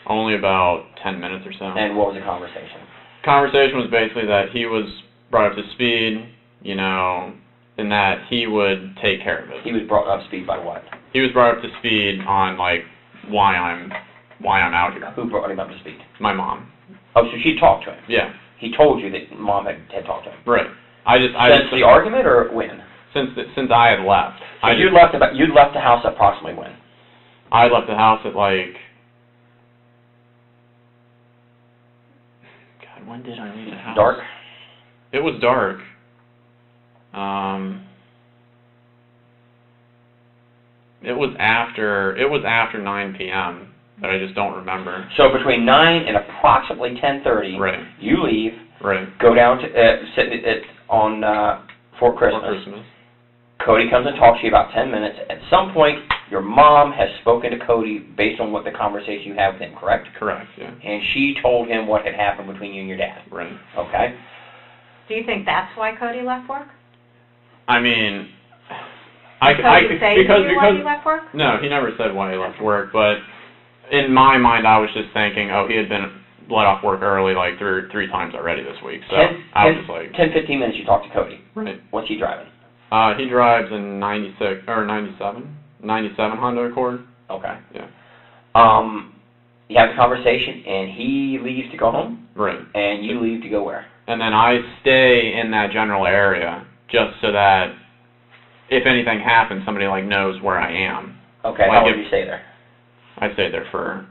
Speaker 10: Only about 10 minutes or so.
Speaker 3: And what was the conversation?
Speaker 10: Conversation was basically that he was brought up to speed, and that he would take care of it.
Speaker 3: He was brought up to speed by what?
Speaker 10: He was brought up to speed on like why I'm out here.
Speaker 3: Who brought him up to speed?
Speaker 10: My mom.
Speaker 3: Oh, so she talked to him.
Speaker 10: Yeah.
Speaker 3: He told you that Mom had talked to him.
Speaker 10: Right. I just
Speaker 3: Since the argument, or when?
Speaker 10: Since I had left.
Speaker 3: So you'd left the house approximately when?
Speaker 10: I left the house at like. God, when did I leave the house?
Speaker 3: Dark.
Speaker 10: It was dark. It was after 9 p.m., but I just don't remember.
Speaker 3: So between 9 and approximately 10:30,
Speaker 10: Right.
Speaker 3: you leave,
Speaker 10: Right.
Speaker 3: go down to sit on Fort Christmas.
Speaker 10: For Christmas.
Speaker 3: Cody comes and talks to you about 10 minutes. At some point, your mom has spoken to Cody based on what the conversation you had with him, correct?
Speaker 10: Correct, yeah.
Speaker 3: And she told him what had happened between you and your dad.
Speaker 10: Right.
Speaker 3: Okay?
Speaker 6: Do you think that's why Cody left work?
Speaker 10: I mean,
Speaker 6: Did Cody say to you why he left work?
Speaker 10: No, he never said why he left work, but in my mind, I was just thinking, he had been let off work early like three times already this week, so I was just like...
Speaker 3: 10, 15 minutes you talk to Cody.
Speaker 10: Right.
Speaker 3: What's he driving?
Speaker 10: He drives a 97 Honda Accord.
Speaker 3: Okay.
Speaker 10: Yeah.
Speaker 3: You have the conversation, and he leaves to go home?
Speaker 10: Right.
Speaker 3: And you leave to go where?
Speaker 10: And then I stay in that general area just so that if anything happens, somebody like knows where I am.
Speaker 3: Okay,
Speaker 10: Like
Speaker 3: how long
Speaker 10: if-
Speaker 3: do you stay there?
Speaker 10: I stayed there for,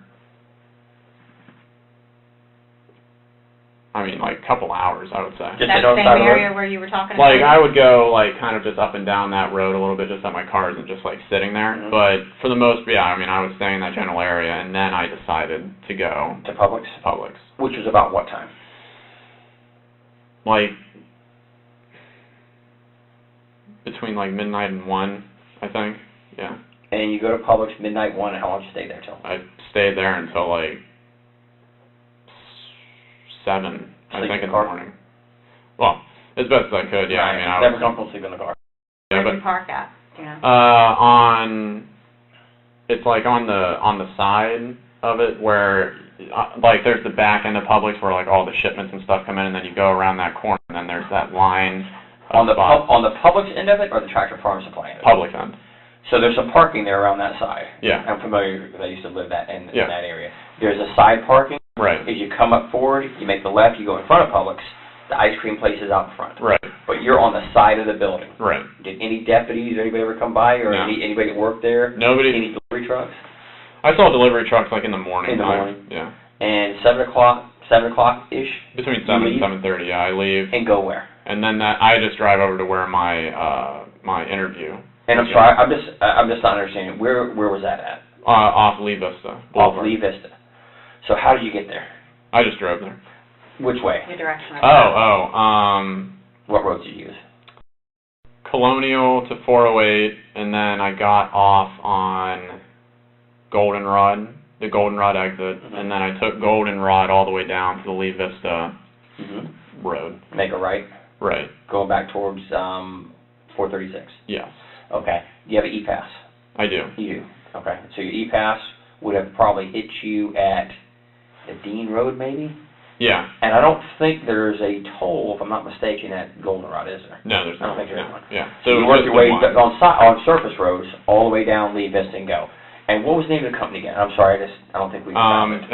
Speaker 10: I mean, like, a couple hours, I would say.
Speaker 3: Just
Speaker 6: That
Speaker 3: sitting on the
Speaker 6: same
Speaker 3: side of the road?
Speaker 6: area where you were talking
Speaker 10: Like,
Speaker 6: about?
Speaker 10: I would go, like, kind of just up and down that road a little bit, just at my cars and just, like, sitting there.
Speaker 3: Mhm.
Speaker 10: But for the most, yeah, I mean, I was staying in that general area, and then I decided to go
Speaker 3: To Publix?
Speaker 10: to Publix.
Speaker 3: Which was about what time?
Speaker 10: Like, between, like, midnight and 1, I think. Yeah.
Speaker 3: And you go to Publix midnight 1, and how long did you stay there till?
Speaker 10: I stayed there until, like, 7, I
Speaker 3: Sleep
Speaker 10: think,
Speaker 3: in
Speaker 10: in
Speaker 3: the
Speaker 10: the
Speaker 3: car?
Speaker 10: morning. Well, as best as I could, yeah. I mean, I was...
Speaker 3: Never comfortable sleeping in the car.
Speaker 10: Yeah,
Speaker 6: Where
Speaker 10: but...
Speaker 6: did you park at, do you know?
Speaker 10: It's like on the side of it where, like, there's the back end of Publix where, like, all the shipments and stuff come in, and then you go around that corner, and then there's that line of
Speaker 3: On the
Speaker 10: spots.
Speaker 3: on the Publix end of it, or the Tractor Farm Supply end of it?
Speaker 10: Publix end.
Speaker 3: So there's some parking there around that side.
Speaker 10: Yeah.
Speaker 3: I'm familiar, because I used to live in
Speaker 10: Yeah.
Speaker 3: that area. There's a side parking.
Speaker 10: Right.
Speaker 3: As you come up forward, you make the left, you go in front of Publix. The ice cream place is out in front.
Speaker 10: Right.
Speaker 3: But you're on the side of the building.
Speaker 10: Right.
Speaker 3: Did any deputies or anybody ever come by, or
Speaker 10: No.
Speaker 3: anybody that worked there?
Speaker 10: Nobody.
Speaker 3: Any delivery trucks?
Speaker 10: I saw delivery trucks, like, in the morning.
Speaker 3: In the
Speaker 10: time.
Speaker 3: morning.
Speaker 10: Yeah.
Speaker 3: And 7:00-ish?
Speaker 10: Between 7
Speaker 3: leave?
Speaker 10: and 7:30, yeah, I leave.
Speaker 3: And go where?
Speaker 10: And then I just drive over to where my interview.
Speaker 3: And I'm sorry, I'm just not understanding. Where was that at?
Speaker 10: Off Lee Vista
Speaker 3: Off
Speaker 10: Boulevard.
Speaker 3: Lee Vista. So how did you get there?
Speaker 10: I just drove there.
Speaker 3: Which way?
Speaker 6: Your direction.
Speaker 3: What roads did you use?
Speaker 10: Colonial to 408, and then I got off on Goldenrod, the Goldenrod exit, and then I took Goldenrod all the way down to the Lee Vista road.
Speaker 3: Make a right?
Speaker 10: Right.
Speaker 3: Going back towards 436?
Speaker 10: Yes.
Speaker 3: Okay. Do you have an E-Pass?
Speaker 10: I do.
Speaker 3: You do. Okay. So your E-Pass would have probably hit you at the Dean Road, maybe?
Speaker 10: Yeah.
Speaker 3: And I don't think there's a toll, if I'm not mistaken, at Goldenrod, is there?
Speaker 10: No, there's
Speaker 3: I don't
Speaker 10: not.
Speaker 3: think there is one.
Speaker 10: Yeah.
Speaker 3: So you
Speaker 10: it
Speaker 3: work
Speaker 10: was
Speaker 3: your
Speaker 10: the
Speaker 3: way
Speaker 10: one.
Speaker 3: on surface roads all the way down Lee Vista and go. And what was the name of the company again? I'm sorry, I don't think we found it.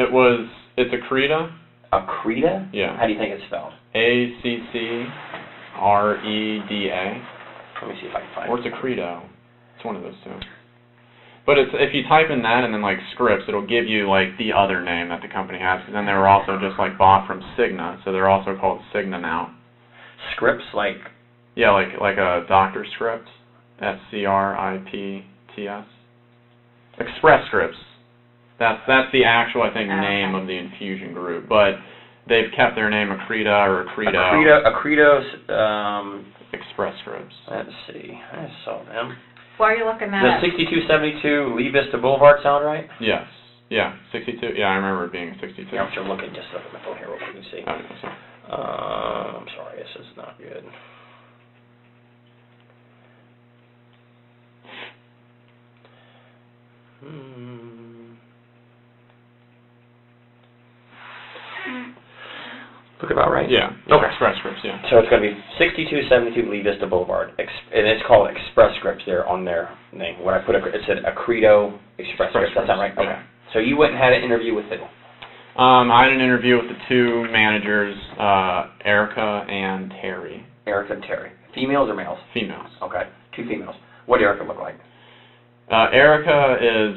Speaker 10: It's Accreta.
Speaker 3: Accreta?
Speaker 10: Yeah.
Speaker 3: How do you think it's spelled?
Speaker 10: Ackreda.
Speaker 3: Let me see if I can find
Speaker 10: Or
Speaker 3: it.
Speaker 10: it's Accredo. It's one of those two. But if you type in that and then, like, scripts, it'll give you, like, the other name that the company has, because then they were also just, like, bought from Cigna, so they're also called Cigna now.
Speaker 3: Scripts, like?
Speaker 10: Yeah, like a doctor script. SCRIPTS. Express Scripts. That's the actual, I think, name of the infusion group, but they've kept their name Accreta or Accredo.
Speaker 3: Accredo's,
Speaker 10: Express Scripts.
Speaker 3: let's see, I saw them.
Speaker 6: Why are you looking that
Speaker 3: Does
Speaker 6: up?
Speaker 3: 6272 Lee Vista Boulevard sound right?
Speaker 10: Yes. Yeah, 62. Yeah, I remember it being 62.
Speaker 3: Yeah, I'm looking, just look at my phone here real quick and see.
Speaker 10: Okay, so.
Speaker 3: I'm sorry, this is not good. Look about right?
Speaker 10: Yeah.
Speaker 3: Okay.
Speaker 10: Express Scripts, yeah.
Speaker 3: So it's going to be 6272 Lee Vista Boulevard, and it's called Express Scripts there on their name. When I put it said Accredo Express Scripts. That's not right?
Speaker 10: Yeah.
Speaker 3: Okay. So you went and had an interview with who?
Speaker 10: I had an interview with the two managers, Erica and Terry.
Speaker 3: Erica and Terry. Females or males?
Speaker 10: Females.
Speaker 3: Okay. Two females. What did Erica look like?
Speaker 10: Erica is,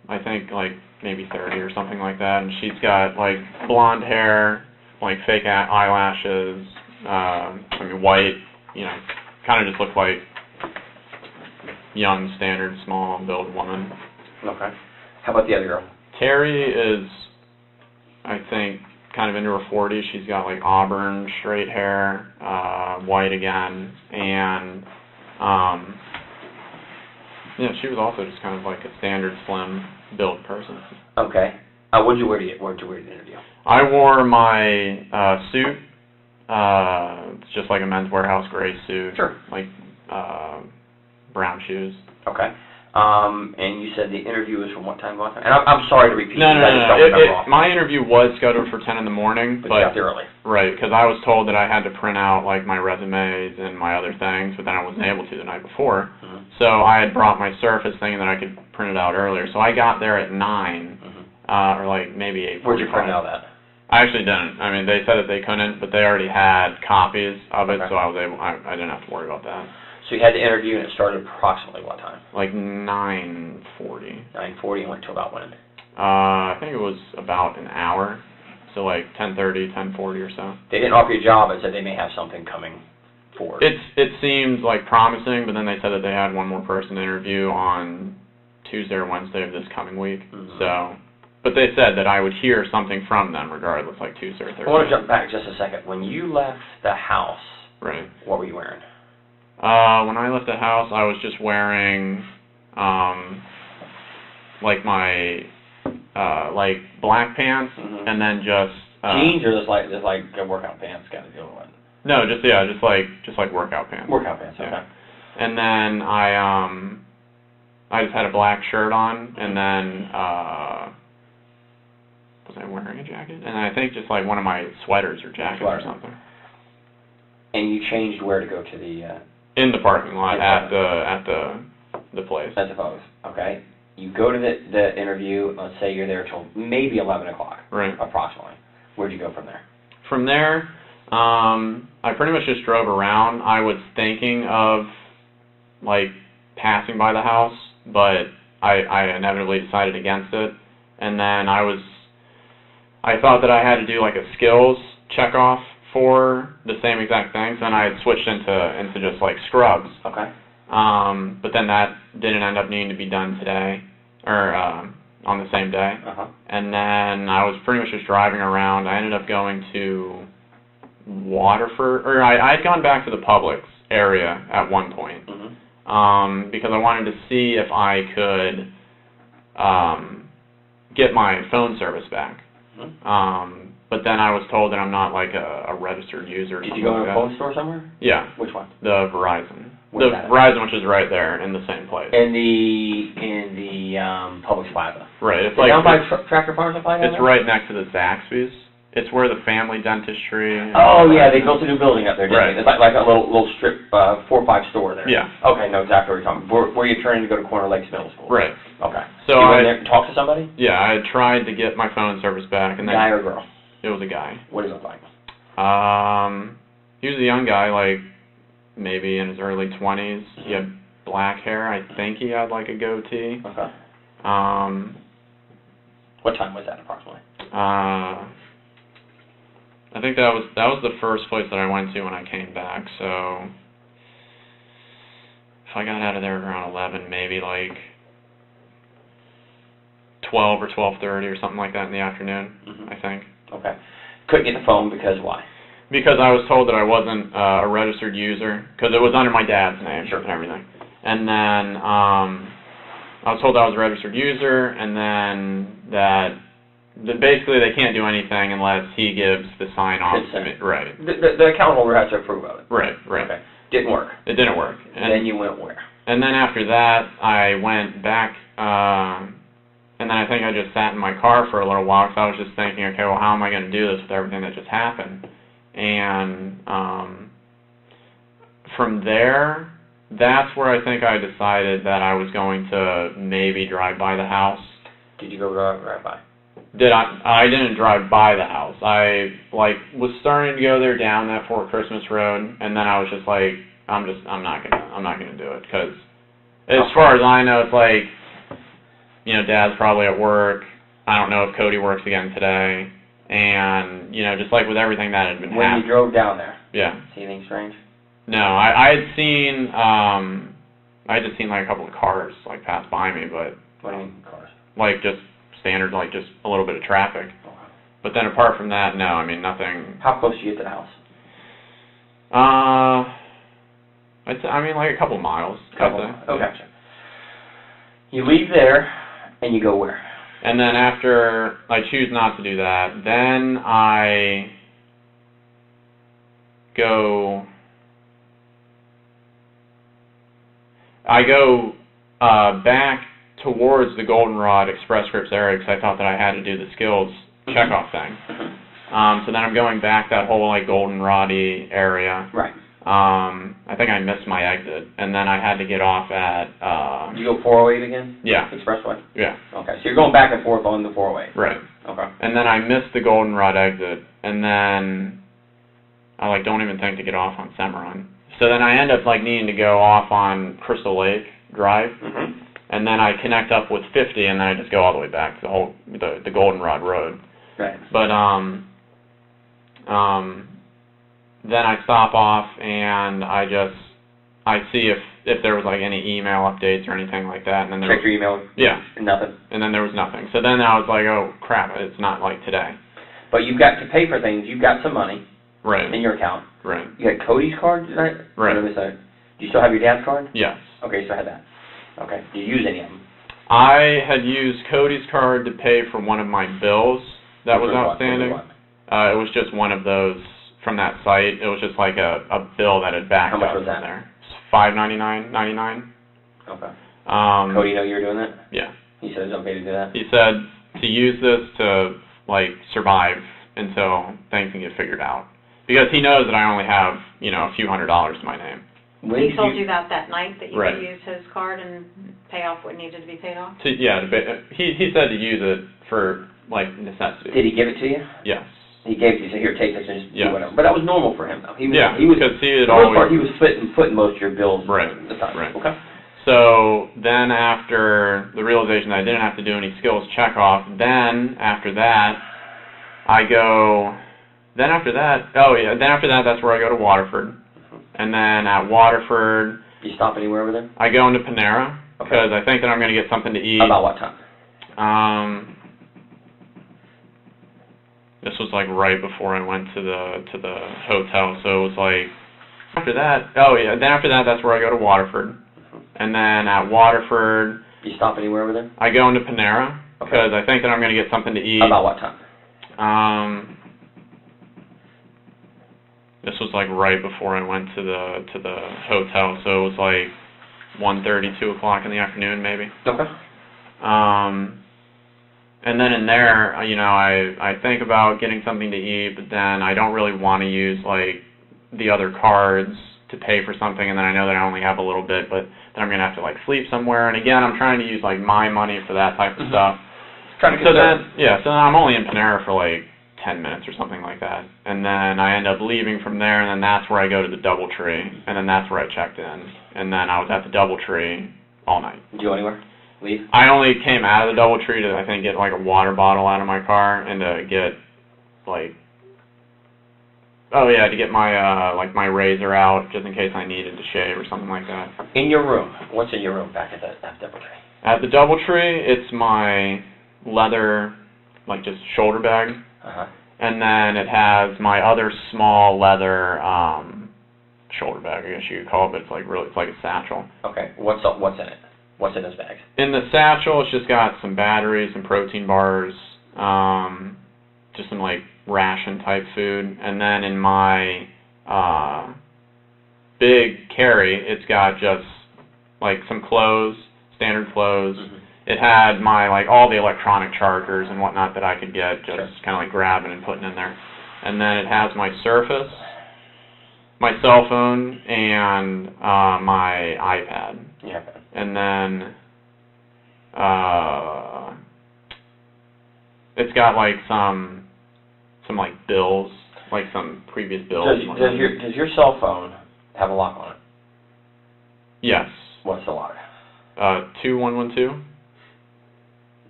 Speaker 10: I think, like, maybe 30 or something like that, and she's got, like, blonde hair, like, fake eyelashes, white, kind of just looks like young, standard, small-built woman.
Speaker 3: Okay. How about the other girl?
Speaker 10: Terry is, I think, kind of into her 40s. She's got, like, auburn, straight hair, white again, and, she was also just kind of like a standard, slim-built person.
Speaker 3: Okay. What'd you wear to the interview?
Speaker 10: I wore my suit. It's just like a Men's Warehouse gray suit.
Speaker 3: Sure.
Speaker 10: Like brown shoes.
Speaker 3: Okay. And you said the interview was from what time to what time? And I'm sorry to repeat.
Speaker 10: No.
Speaker 3: I just don't remember off.
Speaker 10: My interview was scheduled for 10 in the morning,
Speaker 3: But you got there early.
Speaker 10: Right, because I was told that I had to print out like my resumes and my other things, but then I wasn't able to the night before. So I had brought my Surface thinking that I could print it out earlier. So I got there at 9, or like maybe 8:45.
Speaker 3: Where'd you print it out at?
Speaker 10: I actually didn't. I mean, they said that they couldn't, but they already had copies of it, so I didn't have to worry about that.
Speaker 3: So you had the interview and it started approximately what time?
Speaker 10: Like 9:40.
Speaker 3: 9:40 and went to about when?
Speaker 10: I think it was about an hour. So like 10:30, 10:40 or so.
Speaker 3: They didn't offer you a job and said they may have something coming forward.
Speaker 10: It seemed like promising, but then they said that they had one more person to interview on Tuesday or Wednesday of this coming week.
Speaker 3: Mm-hmm.
Speaker 10: So, but they said that I would hear something from them regardless, like Tuesday or Thursday.
Speaker 3: I want to jump back just a second. When you left the house,
Speaker 10: right.
Speaker 3: What were you wearing?
Speaker 10: When I left the house, I was just wearing, like my, like black pants,
Speaker 3: Mm-hmm.
Speaker 10: and then just
Speaker 3: jeans, or just like workout pants kind of deal with?
Speaker 10: No, just like workout pants.
Speaker 3: Workout pants, okay.
Speaker 10: Yeah. And then I just had a black shirt on, and then was I wearing a jacket? And I think just like one of my sweaters or jackets or something.
Speaker 3: And you changed where to go to the?
Speaker 10: In the parking lot at the place.
Speaker 3: I suppose. Okay. You go to the interview. Let's say you're there till maybe 11 o'clock.
Speaker 10: Right.
Speaker 3: Approximately. Where'd you go from there?
Speaker 10: From there, I pretty much just drove around. I was thinking of like passing by the house, but I inevitably decided against it. And then I thought that I had to do like a skills check off for the same exact things, and I had switched into just like scrubs.
Speaker 3: Okay.
Speaker 10: But then that didn't end up needing to be done today, or on the same day.
Speaker 3: Uh-huh.
Speaker 10: And then I was pretty much just driving around. I ended up going to Waterford, or I had gone back to the Publix area at one point,
Speaker 3: Mm-hmm.
Speaker 10: Because I wanted to see if I could get my phone service back.
Speaker 3: Mm-hmm.
Speaker 10: But then I was told that I'm not like a registered user.
Speaker 3: Did you go to a phone store somewhere?
Speaker 10: Yeah.
Speaker 3: Which one?
Speaker 10: The Verizon.
Speaker 3: Where's
Speaker 10: The
Speaker 3: that at?
Speaker 10: Verizon, which is right there in the same place.
Speaker 3: In the Publix Plaza.
Speaker 10: Right. It's
Speaker 3: Is it
Speaker 10: like
Speaker 3: down by Tractor Farm Supply?
Speaker 10: it's right next to the Zaxby's. It's where the family dentistry.
Speaker 3: Oh yeah, they built a new building up there, didn't
Speaker 10: Right.
Speaker 3: they? It's like a little strip, 4 or 5 store there.
Speaker 10: Yeah.
Speaker 3: Okay, know exactly what you're talking about. Where you're turning to go to Corner Lakes Middle School.
Speaker 10: Right.
Speaker 3: Okay.
Speaker 10: So
Speaker 3: you
Speaker 10: I
Speaker 3: went there and talked to somebody?
Speaker 10: Yeah, I had tried to get my phone service back, and then
Speaker 3: Guy or girl?
Speaker 10: it was a guy.
Speaker 3: What does it look like?
Speaker 10: He was a young guy, like maybe in his early 20s. He had black hair. I think he had like a goatee.
Speaker 3: Okay. What time was that approximately?
Speaker 10: I think that was the first place that I went to when I came back. So if I got out of there around 11, maybe like 12 or 12:30 or something like that in the afternoon.
Speaker 3: Mm-hmm.
Speaker 10: I think.
Speaker 3: Okay. Couldn't get the phone because why?
Speaker 10: Because I was told that I wasn't a registered user, because it was under my dad's name
Speaker 3: Sure.
Speaker 10: and everything. And then I was told I was a registered user, and then that basically they can't do anything unless he gives the sign-off to me. Right.
Speaker 3: The account holder has to approve of it.
Speaker 10: Right, right.
Speaker 3: Okay. Didn't work.
Speaker 10: It didn't work. And
Speaker 3: then you went where?
Speaker 10: And then after that, I went back, and then I think I just sat in my car for a little while, because I was just thinking, okay, well, how am I going to do this with everything that just happened? And from there, that's where I think I decided that I was going to maybe drive by the house.
Speaker 3: Did you go right by?
Speaker 10: I didn't drive by the house. I was starting to go there down that Fort Christmas Road, and then I was just like, I'm not gonna do it, because as far as I know, it's like, you know, Dad's probably at work. I don't know if Cody works again today, and you know, just like with everything that had been happening.
Speaker 3: When you drove down there?
Speaker 10: Yeah.
Speaker 3: See anything strange?
Speaker 10: No, I had seen I had just seen like a couple of cars like pass by me, but
Speaker 3: what do you mean cars?
Speaker 10: Like just standard, like just a little bit of traffic.
Speaker 3: Okay.
Speaker 10: But then apart from that, no, I mean nothing.
Speaker 3: How close do you get to the house?
Speaker 10: I mean like a couple miles.
Speaker 3: Okay. You leave there and you go where?
Speaker 10: And then after I choose not to do that, then I go back towards the Goldenrod Express Scripts area, because I thought that I had to do the skills checkoff thing. So then I'm going back that whole like Goldenrod-y area.
Speaker 3: Right.
Speaker 10: I think I missed my exit, and then I had to get off at.
Speaker 3: Did you go 408 again?
Speaker 10: Yeah.
Speaker 3: Expressway?
Speaker 10: Yeah.
Speaker 3: Okay, so you're going back and forth on the 408.
Speaker 10: Right.
Speaker 3: Okay.
Speaker 10: And then I missed the Goldenrod exit, and then I like don't even think to get off on Cimarron. So then I end up like needing to go off on Crystal Lake Drive, and then I connect up with 50, and then I just go all the way back to the Goldenrod Road.
Speaker 3: Right.
Speaker 10: But then I stop off and I see if there was like any email updates or anything like that, and then
Speaker 3: Check your email.
Speaker 10: Yeah.
Speaker 3: Nothing.
Speaker 10: And then there was nothing. So then I was like, oh crap, it's not like today.
Speaker 3: But you've got to pay for things. You've got some money
Speaker 10: Right.
Speaker 3: in your account.
Speaker 10: Right.
Speaker 3: You got Cody's card, right?
Speaker 10: Right.
Speaker 3: Do you still have your dad's card?
Speaker 10: Yes.
Speaker 3: Okay, so I had that. Okay. Do you use any of them?
Speaker 10: I had used Cody's card to pay for one of my bills that was outstanding.
Speaker 3: What?
Speaker 10: It was just one of those from that site. It was just like a bill that had backed
Speaker 3: How much
Speaker 10: up
Speaker 3: was that?
Speaker 10: from there. $5.99.99.
Speaker 3: Okay.
Speaker 10: Um,
Speaker 3: Cody, know you were doing that?
Speaker 10: Yeah.
Speaker 3: He said it's okay to do that?
Speaker 10: He said to use this to like survive until things can get figured out, because he knows that I only have a few $100s in my name.
Speaker 3: When
Speaker 6: He
Speaker 3: did
Speaker 6: told you that night that you
Speaker 10: Right.
Speaker 6: could use his card and pay off what needed to be paid off?
Speaker 10: He said to use it for like necessity.
Speaker 3: Did he give it to you?
Speaker 10: Yes.
Speaker 3: He gave it to you, so here, take this and just
Speaker 10: Yeah.
Speaker 3: do whatever. But that was normal for him, though. He was,
Speaker 10: Yeah,
Speaker 3: he was,
Speaker 10: because he had
Speaker 3: for the most
Speaker 10: always.
Speaker 3: part, he was footing most of your bills.
Speaker 10: Right,
Speaker 3: aside.
Speaker 10: right.
Speaker 3: Okay.
Speaker 10: So then after the realization that I didn't have to do any skills checkoff, then after that, that's where I go to Waterford. And then at Waterford,
Speaker 3: You stop anywhere over there?
Speaker 10: I go into Panera,
Speaker 3: Okay.
Speaker 10: because I think that I'm going to get something to eat.
Speaker 3: About what time?
Speaker 10: This was like right before I went to the hotel, so it was like, after that, that's where I go to Waterford. And then at Waterford,
Speaker 3: You stop anywhere over there?
Speaker 10: I go into Panera,
Speaker 3: Okay.
Speaker 10: because I think that I'm going to get something to eat.
Speaker 3: About what time?
Speaker 10: This was like right before I went to the hotel, so it was like 1:30, 2 o'clock in the afternoon, maybe.
Speaker 3: Okay.
Speaker 10: And then in there, I think about getting something to eat, but then I don't really want to use like the other cards to pay for something, and then I know that I only have a little bit, but then I'm gonna have to like sleep somewhere. And again, I'm trying to use like my money for that type of stuff.
Speaker 3: Trying to
Speaker 10: So
Speaker 3: conserve.
Speaker 10: then I'm only in Panera for like 10 minutes or something like that, and then I end up leaving from there, and then that's where I go to the DoubleTree, and then that's where I checked in, and then I was at the DoubleTree all night.
Speaker 3: Did you go anywhere? Leave?
Speaker 10: I only came out of the DoubleTree to, I think, get like a water bottle out of my car, and to get like, to get my like my razor out just in case I needed to shave or something like that.
Speaker 3: In your room. What's in your room back at the DoubleTree?
Speaker 10: At the DoubleTree, it's my leather, like just shoulder bag,
Speaker 3: Uh-huh.
Speaker 10: and then it has my other small leather shoulder bag, I guess you could call it, but it's like a satchel.
Speaker 3: Okay. What's in it? What's in this bag?
Speaker 10: In the satchel, it's just got some batteries, some protein bars, just some like ration type food, and then in my big carry, it's got just like some clothes, standard clothes.
Speaker 3: Mm-hmm.
Speaker 10: It had my like all the electronic chargers and whatnot that I could get, just
Speaker 3: Sure.
Speaker 10: kind of like grabbing and putting in there. And then it has my Surface, my cell phone, and my iPad.
Speaker 3: Yeah.
Speaker 10: And then it's got like some like bills, like some previous bills.
Speaker 3: Does your cell phone have a lock on it?
Speaker 10: Yes.
Speaker 3: What's the lock?
Speaker 10: 2112.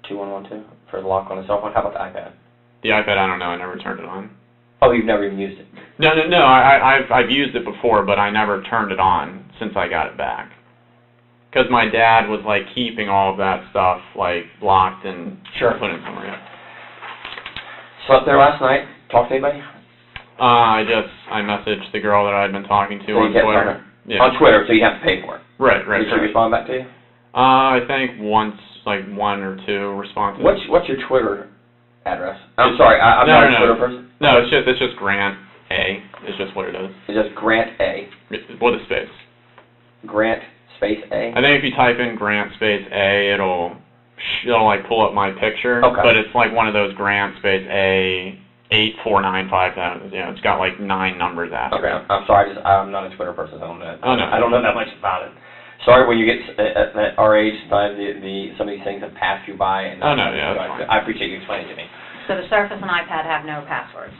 Speaker 3: 2112 for the lock on the cell phone. How about the iPad?
Speaker 10: The iPad, I don't know. I never turned it on.
Speaker 3: Oh, you've never even used it?
Speaker 10: No. I've used it before, but I never turned it on since I got it back. Because my dad was like keeping all of that stuff like locked and
Speaker 3: Sure.
Speaker 10: put it somewhere. Yeah.
Speaker 3: Slept there last night? Talked to anybody?
Speaker 10: I messaged the girl that I'd been talking to
Speaker 3: So you
Speaker 10: on
Speaker 3: kept
Speaker 10: Twitter.
Speaker 3: on her?
Speaker 10: Yeah.
Speaker 3: On Twitter, so you have to pay for it.
Speaker 10: Right.
Speaker 3: Did she respond back to you?
Speaker 10: I think once, like 1 or 2 responses.
Speaker 3: What's your Twitter address? I'm sorry, I'm not a Twitter person.
Speaker 10: No, it's just Grant A. It's just what it is.
Speaker 3: It's just Grant A.
Speaker 10: With a space.
Speaker 3: Grant space A.
Speaker 10: I think if you type in Grant space A, it'll like pull up my picture.
Speaker 3: Okay.
Speaker 10: But it's like one of those Grant space A 8495000. It's got like 9 numbers after.
Speaker 3: Okay, I'm sorry, I'm not a Twitter person. So I don't know that much about it. Sorry, when you get at our age, sometimes some of these things have passed you by. And
Speaker 10: Oh, no, yeah, that's fine.
Speaker 3: I appreciate you explaining to me.
Speaker 6: So the Surface and iPad have no passwords?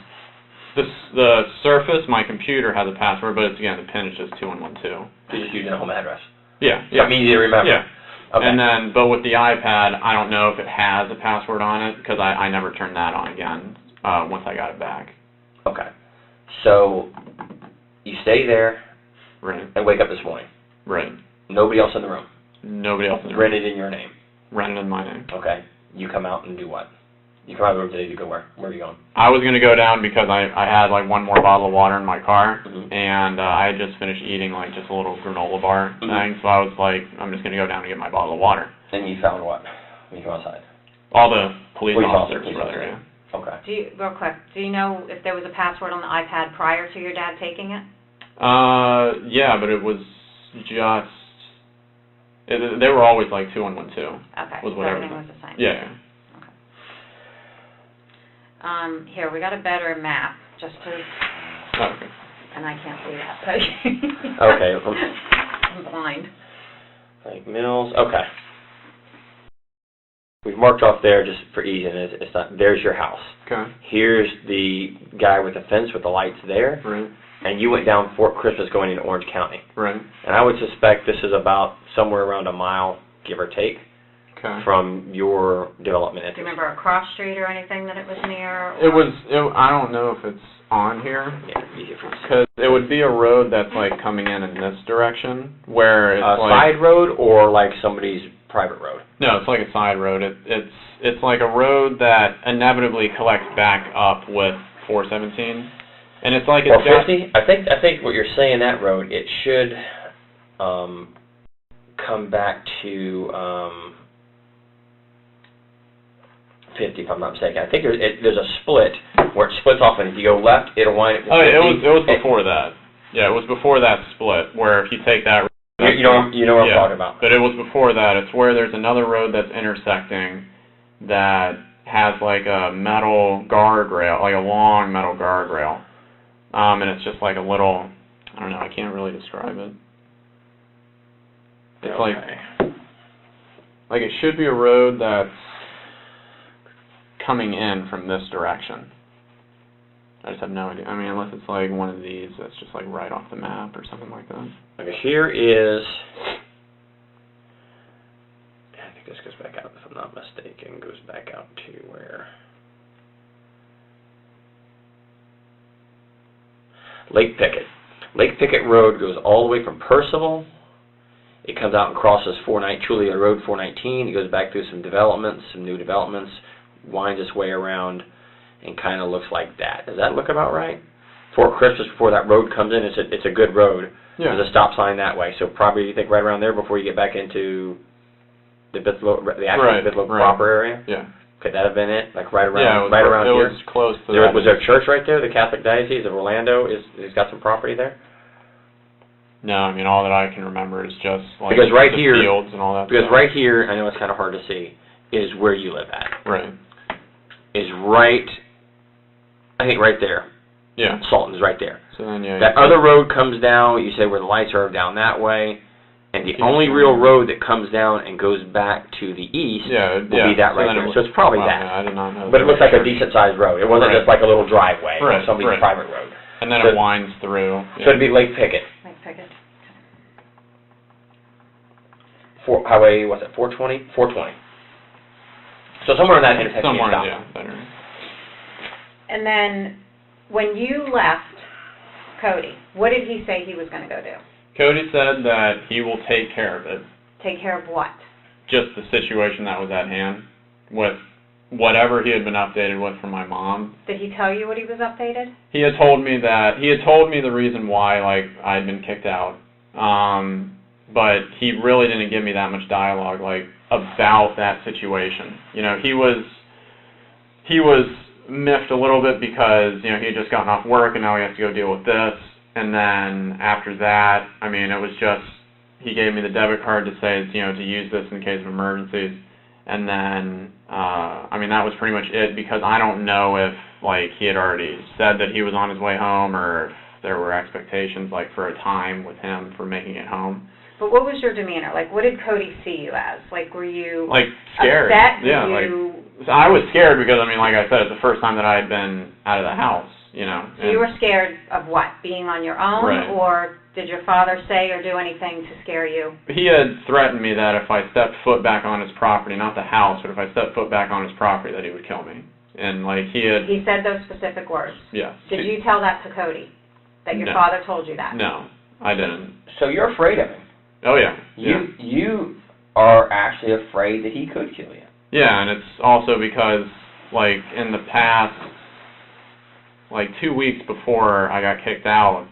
Speaker 10: The Surface, my computer has a password, but it's, again, the PIN is just 2112.
Speaker 3: You're just using a home address.
Speaker 10: Yeah.
Speaker 3: Something easy to remember.
Speaker 10: Yeah.
Speaker 3: Okay.
Speaker 10: And then, but with the iPad, I don't know if it has a password on it, because I never turned that on again once I got it back.
Speaker 3: Okay. So, you stay there
Speaker 10: Right.
Speaker 3: and wake up this morning.
Speaker 10: Right.
Speaker 3: Nobody else in the room.
Speaker 10: Nobody else in the room.
Speaker 3: Rented in your name.
Speaker 10: Rented in my name.
Speaker 3: Okay. You come out and do what? You come out of the room today to go where? Where are you going?
Speaker 10: I was going to go down because I had like one more bottle of water in my car,
Speaker 3: Mhm.
Speaker 10: and I had just finished eating like just a little granola bar thing, so I was like, I'm just going to go down and get my bottle of water.
Speaker 3: And you found what when you come outside?
Speaker 10: All the police officers
Speaker 3: police
Speaker 10: were there,
Speaker 3: officers.
Speaker 10: yeah.
Speaker 3: Okay.
Speaker 6: Real quick, do you know if there was a password on the iPad prior to your dad taking it?
Speaker 10: Yeah, but it was just, they were always like 2112.
Speaker 6: Okay,
Speaker 10: Was
Speaker 6: so
Speaker 10: whatever.
Speaker 6: everything was the same.
Speaker 10: Yeah.
Speaker 6: Here, we got a better map, just to,
Speaker 10: Okay.
Speaker 6: and I can't see that, so.
Speaker 3: Okay.
Speaker 6: I'm blind.
Speaker 3: Like Mills. Okay. We've marked off there just for ease, and it's not. There's your house.
Speaker 10: Okay.
Speaker 3: Here's the guy with the fence with the lights there.
Speaker 10: Right.
Speaker 3: And you went down Fort Christmas going into Orange County.
Speaker 10: Right.
Speaker 3: And I would suspect this is about somewhere around a mile, give or take,
Speaker 10: Okay.
Speaker 3: from your development
Speaker 6: Do
Speaker 3: entrance.
Speaker 6: you remember a cross street or anything that it was near?
Speaker 10: It was, I don't know if it's on here,
Speaker 3: Yeah, easy for you.
Speaker 10: because it would be a road that's like coming in this direction, where it's
Speaker 3: A
Speaker 10: like,
Speaker 3: side road or like somebody's private road?
Speaker 10: no, it's like a side road. It's like a road that inevitably collects back up with 417, and it's like, it's got,
Speaker 3: 450? I think what you're saying, that road, it should come back to 50, if I'm not mistaken. I think there's a split where it splits off, and if you go left, it'll wind up.
Speaker 10: oh, yeah, it was before that. Yeah, it was before that split, where if you take that road,
Speaker 3: You know what I'm
Speaker 10: yeah,
Speaker 3: talking about.
Speaker 10: but it was before that. It's where there's another road that's intersecting that has like a metal guardrail, like a long metal guardrail. And it's just like a little, I don't know, I can't really describe it. It's like it should be a road that's coming in from this direction. I just have no idea. I mean, unless it's like one of these that's just like right off the map or something like that.
Speaker 3: Okay, here is, I think this goes back out, if I'm not mistaken, goes back out to where? Lake Pickett. Lake Pickett Road goes all the way from Percival. It comes out and crosses Chuluota Road 419. It goes back through some developments, some new developments, winds its way around, and kind of looks like that. Does that look about right? Fort Christmas, before that road comes in, it's a good road.
Speaker 10: Yeah.
Speaker 3: There's a stop sign that way, so probably you think right around there before you get back into the actual Bithlow proper area.
Speaker 10: Yeah.
Speaker 3: Could that have been it? Like right around,
Speaker 10: Yeah,
Speaker 3: right around here.
Speaker 10: It was close to
Speaker 3: There,
Speaker 10: that.
Speaker 3: was there a church right there? The Catholic Diocese of Orlando has got some property there.
Speaker 10: No, I mean, all that I can remember is just like
Speaker 3: Because right
Speaker 10: the
Speaker 3: here-
Speaker 10: fields and all that
Speaker 3: Because
Speaker 10: stuff.
Speaker 3: right here, I know it's kind of hard to see, is where you live at.
Speaker 10: Right.
Speaker 3: Is right, I think right there.
Speaker 10: Yeah.
Speaker 3: Sultan's right there.
Speaker 10: So then, yeah.
Speaker 3: That other road comes down, you say where the lights are down that way, and the only real road that comes down and goes back to the east will be that right there. So it's probably that.
Speaker 10: Yeah, I did not know.
Speaker 3: But it looks like a decent-sized road. It wasn't just like a little driveway or somebody's private road.
Speaker 10: And then
Speaker 3: So-
Speaker 10: it winds through.
Speaker 3: So it'd be Lake Pickett.
Speaker 6: Lake Pickett.
Speaker 3: Highway, what's it, 420? 420. So somewhere in that intersection.
Speaker 10: Somewhere,
Speaker 3: you stop.
Speaker 10: yeah. Better.
Speaker 6: And then, when you left Cody, what did he say he was going to go do?
Speaker 10: Cody said that he will take care of it.
Speaker 6: Take care of what?
Speaker 10: Just the situation that was at hand with whatever he had been updated with from my mom.
Speaker 6: Did he tell you what he was updated?
Speaker 10: He had told me the reason why, like, I had been kicked out. But he really didn't give me that much dialogue, like, about that situation. You know, he was miffed a little bit because, you know, he had just gotten off work and now he has to go deal with this. And then after that, I mean, it was just, he gave me the debit card to say, you know, to use this in case of emergencies. And then, I mean, that was pretty much it, because I don't know if, like, he had already said that he was on his way home, or if there were expectations, like, for a time with him for making it home.
Speaker 6: But what was your demeanor? Like, what did Cody see you as? Like, were you
Speaker 10: Like, scared.
Speaker 6: upset?
Speaker 10: Yeah, like, I was scared because, I mean, like I said, it's the first time that I had been out of the house, you know.
Speaker 6: So you were scared of what? Being on your own,
Speaker 10: Right.
Speaker 6: or Did your father say or do anything to scare you?
Speaker 10: He had threatened me that if I stepped foot back on his property, not the house, but if I stepped foot back on his property, that he would kill me. And like he had.
Speaker 6: He said those specific words.
Speaker 10: Yes.
Speaker 6: Did you tell that to Cody? That your
Speaker 10: No.
Speaker 6: father told you that?
Speaker 10: No, I didn't.
Speaker 3: So you're afraid of him.
Speaker 10: Oh yeah. Yeah.
Speaker 3: You are actually afraid that he could kill you.
Speaker 10: Yeah, and it's also because like in the past, like 2 weeks before I got kicked out,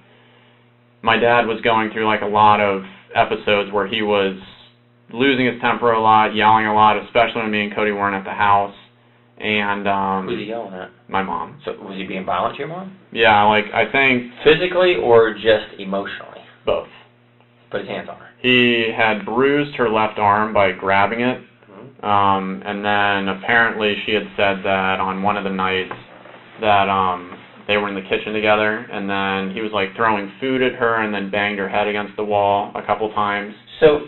Speaker 10: my dad was going through like a lot of episodes where he was losing his temper a lot, yelling a lot, especially when me and Cody weren't at the house. And
Speaker 3: Who's he yelling at?
Speaker 10: my mom.
Speaker 3: So was he being violent to your mom?
Speaker 10: Yeah, like I think
Speaker 3: Physically or just emotionally?
Speaker 10: both.
Speaker 3: Put his hands on her.
Speaker 10: He had bruised her left arm by grabbing it. And then apparently she had said that on one of the nights that they were in the kitchen together, and then he was like throwing food at her and then banged her head against the wall a couple times.
Speaker 3: So,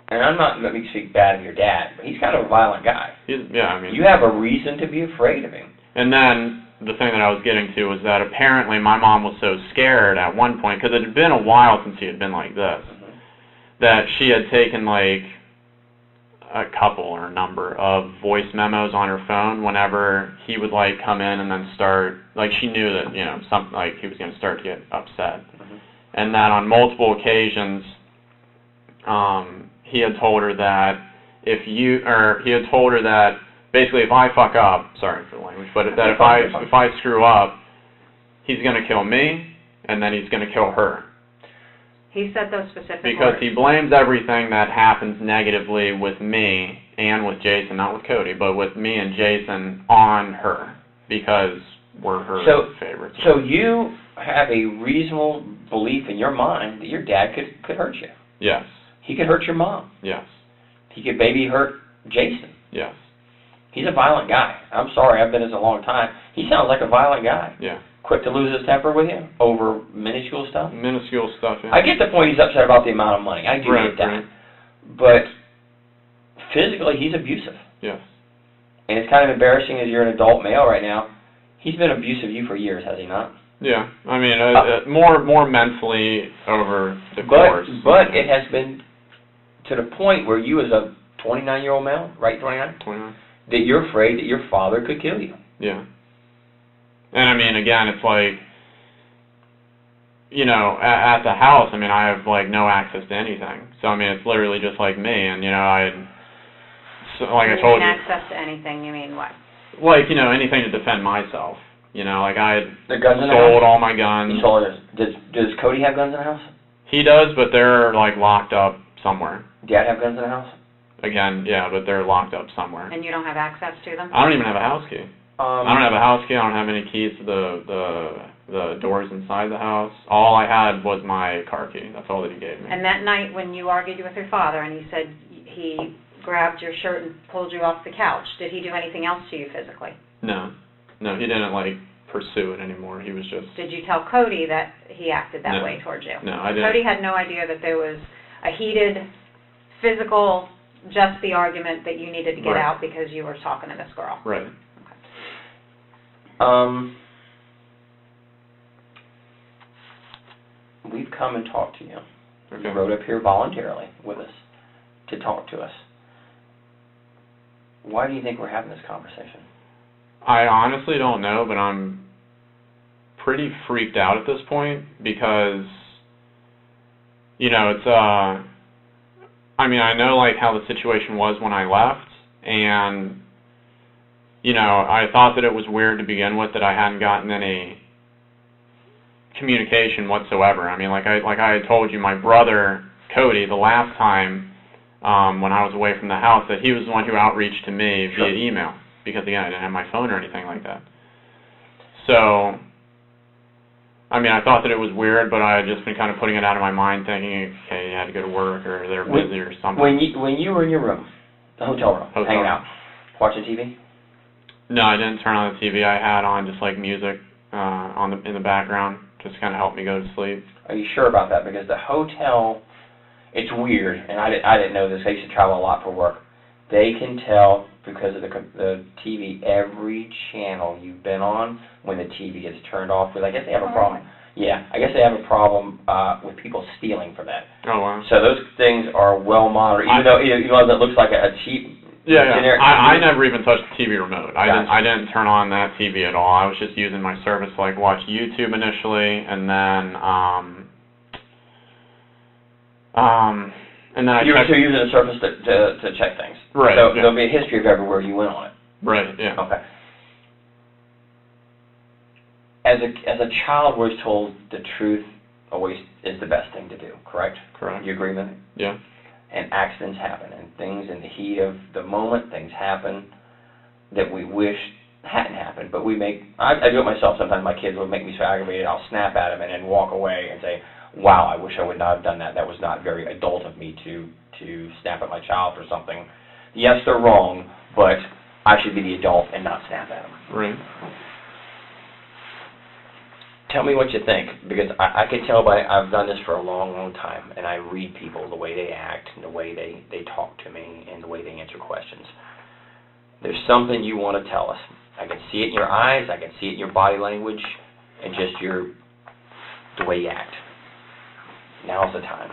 Speaker 3: and I'm not let me speak bad of your dad, but he's kind of a violent guy.
Speaker 10: Yeah, I mean.
Speaker 3: You have a reason to be afraid of him.
Speaker 10: And then the thing that I was getting to was that apparently my mom was so scared at one point, because it had been a while since he had been like this, that she had taken like a couple or a number of voice memos on her phone whenever he would like come in and then start, like she knew that, you know, something like he was going to start to get upset. And that on multiple occasions, he had told her that he had told her that basically if I fuck up, sorry for the language, but that if I screw up, he's going to kill me and then he's going to kill her.
Speaker 6: He said those specific
Speaker 10: Because
Speaker 6: words.
Speaker 10: he blames everything that happens negatively with me and with Jason, not with Cody, but with me and Jason on her, because we're her favorites.
Speaker 3: So you have a reasonable belief in your mind that your dad could hurt you.
Speaker 10: Yes.
Speaker 3: He could hurt your mom.
Speaker 10: Yes.
Speaker 3: He could maybe hurt Jason.
Speaker 10: Yes.
Speaker 3: He's a violent guy. I'm sorry, I've been this a long time. He sounds like a violent guy.
Speaker 10: Yeah.
Speaker 3: Quick to lose his temper with you over minuscule stuff.
Speaker 10: Minuscule stuff, yeah.
Speaker 3: I get the point he's upset about the amount of money. I do get that.
Speaker 10: Right.
Speaker 3: But physically, he's abusive.
Speaker 10: Yes.
Speaker 3: And it's kind of embarrassing as you're an adult male right now. He's been abusive of you for years, has he not?
Speaker 10: Yeah. I mean, more mentally over the course.
Speaker 3: But it has been to the point where you as a 29-year-old male, right, 29?
Speaker 10: 29.
Speaker 3: That you're afraid that your father could kill you.
Speaker 10: Yeah. And I mean, again, it's like, you know, at the house, I mean, I have like no access to anything. So I mean, it's literally just like me, and you know, I told you.
Speaker 6: Access to anything, you mean what?
Speaker 10: Like, you know, anything to defend myself. You know, like I had
Speaker 3: the guns in the
Speaker 10: sold
Speaker 3: house?
Speaker 10: all my guns.
Speaker 3: You sold it. Does Cody have guns in the house?
Speaker 10: He does, but they're like locked up somewhere.
Speaker 3: Dad have guns in the house?
Speaker 10: Again, yeah, but they're locked up somewhere.
Speaker 6: And you don't have access to them?
Speaker 10: I don't even have a house key. I don't have a house key. I don't have any keys to the doors inside the house. All I had was my car key. That's all that he gave me.
Speaker 6: And that night when you argued with your father and you said he grabbed your shirt and pulled you off the couch, did he do anything else to you physically?
Speaker 10: No. No, he didn't like pursue it anymore. He was just...
Speaker 6: Did you tell Cody that he acted that
Speaker 10: No.
Speaker 6: way towards you?
Speaker 10: No, I didn't.
Speaker 6: Cody had no idea that there was a heated physical, just the argument that you needed to get
Speaker 10: Right.
Speaker 6: out because you were talking to this girl.
Speaker 10: Right.
Speaker 3: We've come and talked to you.
Speaker 10: Okay.
Speaker 3: You rode up here voluntarily with us to talk to us. Why do you think we're having this conversation?
Speaker 10: I honestly don't know, but I'm pretty freaked out at this point because, you know, it's, I mean, I know, like, how the situation was when I left, and, you know, I thought that it was weird to begin with that I hadn't gotten any communication whatsoever. I mean, like I had told you, my brother, Cody, the last time when I was away from the house, that he was the one who outreached to me via email. Because, again, I didn't have my phone or anything like that. So, I mean, I thought that it was weird, but I had just been kind of putting it out of my mind, thinking, okay, you had to go to work, or they're busy or something.
Speaker 3: When you were in your room, the hotel room, hanging out, watching TV?
Speaker 10: No, I didn't turn on the TV. I had on just, like, music in the background, just kind of helped me go to sleep.
Speaker 3: Are you sure about that? Because the hotel, it's weird, and I didn't know this. I used to travel a lot for work. They can tell, because of the TV, every channel you've been on when the TV gets turned off. Because I guess they have a problem. Yeah, I guess they have a problem with people stealing from that.
Speaker 10: Oh, wow.
Speaker 3: So those things are well monitored, even though that looks like a cheap.
Speaker 10: Yeah,
Speaker 3: generic
Speaker 10: I
Speaker 3: TV.
Speaker 10: never even touched the TV remote.
Speaker 3: Gotcha.
Speaker 10: I didn't turn on that TV at all. I was just using my service to like watch YouTube initially, and then I
Speaker 3: You were
Speaker 10: checked.
Speaker 3: still using the service to check things.
Speaker 10: Right.
Speaker 3: So
Speaker 10: yeah.
Speaker 3: there'll be a history of everywhere you went on it.
Speaker 10: Right. Yeah.
Speaker 3: Okay. As a child, we're told the truth always is the best thing to do. Correct.
Speaker 10: Correct.
Speaker 3: You agree with me?
Speaker 10: Yeah.
Speaker 3: And accidents happen, and things in the heat of the moment, things happen that we wish hadn't happened. But I do it myself sometimes. My kids will make me so aggravated, I'll snap at them and then walk away and say, wow, I wish I would not have done that. That was not very adult of me to snap at my child for something. Yes, they're wrong, but I should be the adult and not snap at them.
Speaker 10: Right.
Speaker 3: Tell me what you think, because I can tell I've done this for a long, long time, and I read people, the way they act, and the way they talk to me, and the way they answer questions. There's something you want to tell us. I can see it in your eyes, I can see it in your body language, and just the way you act. Now's the time.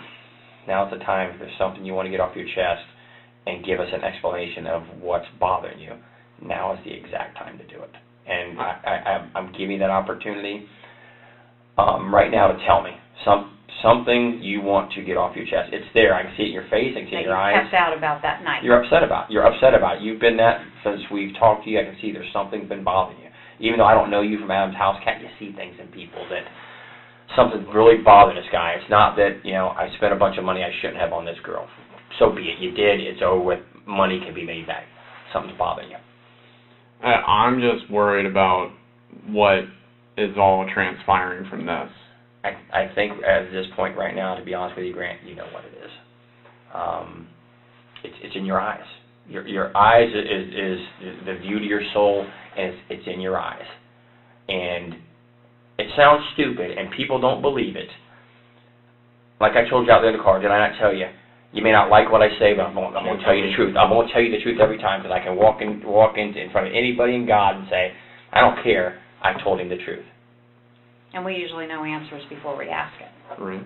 Speaker 3: Now's the time. If there's something you want to get off your chest and give us an explanation of what's bothering you, now is the exact time to do it. And I'm giving you that opportunity right now to tell me something you want to get off your chest. It's there. I can see it in your face. I can see it in your eyes.
Speaker 6: Kept out about that night.
Speaker 3: You're upset about it. You've been that since we've talked to you. I can see there's something been bothering you. Even though I don't know you from Adam's house, can't you see things in people that something's really bothering this guy? It's not that, I spent a bunch of money I shouldn't have on this girl. So be it. You did. It's over with. Money can be made back. Something's bothering you.
Speaker 10: I'm just worried about what is all transpiring from this.
Speaker 3: I think at this point right now, to be honest with you, Grant, you know what it is. It's in your eyes. Your eyes is the view to your soul, and it's in your eyes. And it sounds stupid, and people don't believe it. Like I told you out there in the car, did I not tell you? You may not like what I say, but I'm going to tell you the truth. I'm going to tell you the truth every time, because I can walk in front of anybody in God and say, I don't care. I told him the truth.
Speaker 6: And we usually know answers before we ask it.
Speaker 10: Right.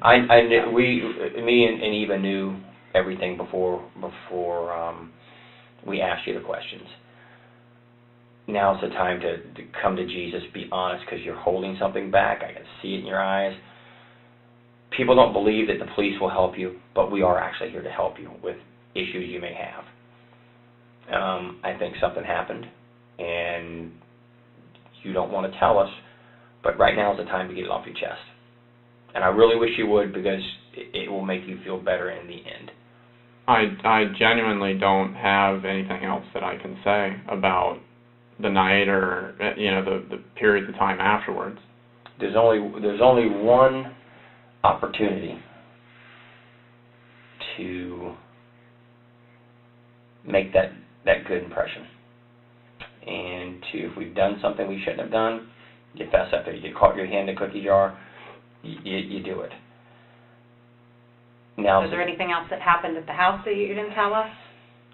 Speaker 3: Me and Eva knew everything before we asked you the questions. Now's the time to come to Jesus, be honest, because you're holding something back. I can see it in your eyes. People don't believe that the police will help you, but we are actually here to help you with issues you may have. I think something happened, and you don't want to tell us, but right now is the time to get it off your chest. And I really wish you would, because it will make you feel better in the end.
Speaker 10: I genuinely don't have anything else that I can say about the night or the periods of time afterwards.
Speaker 3: There's only one opportunity to make that good impression. And if we've done something we shouldn't have done, you fess up there. You caught your hand in a cookie jar, you do it. Now,
Speaker 6: is there anything else that happened at the house that you didn't tell us,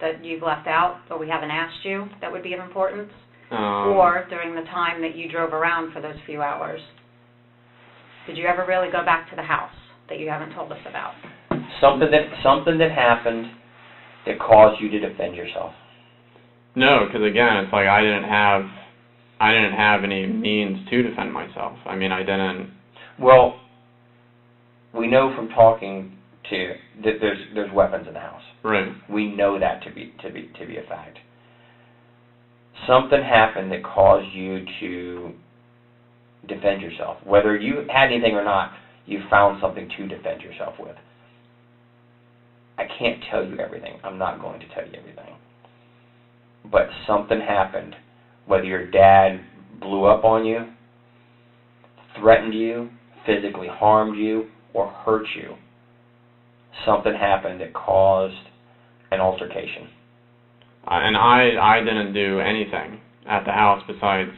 Speaker 6: that you've left out, or we haven't asked you, that would be of importance? Or during the time that you drove around for those few hours, did you ever really go back to the house that you haven't told us about?
Speaker 3: Something that happened that caused you to defend yourself.
Speaker 10: No, because again, it's like I didn't have any means to defend myself. I mean, I didn't.
Speaker 3: Well, we know from talking to that there's weapons in the house.
Speaker 10: Right.
Speaker 3: We know that to be a fact. Something happened that caused you to defend yourself. Whether you had anything or not, you found something to defend yourself with. I can't tell you everything. I'm not going to tell you everything. But something happened. Whether your dad blew up on you, threatened you, physically harmed you, or hurt you, something happened that caused an altercation.
Speaker 10: And I didn't do anything at the house besides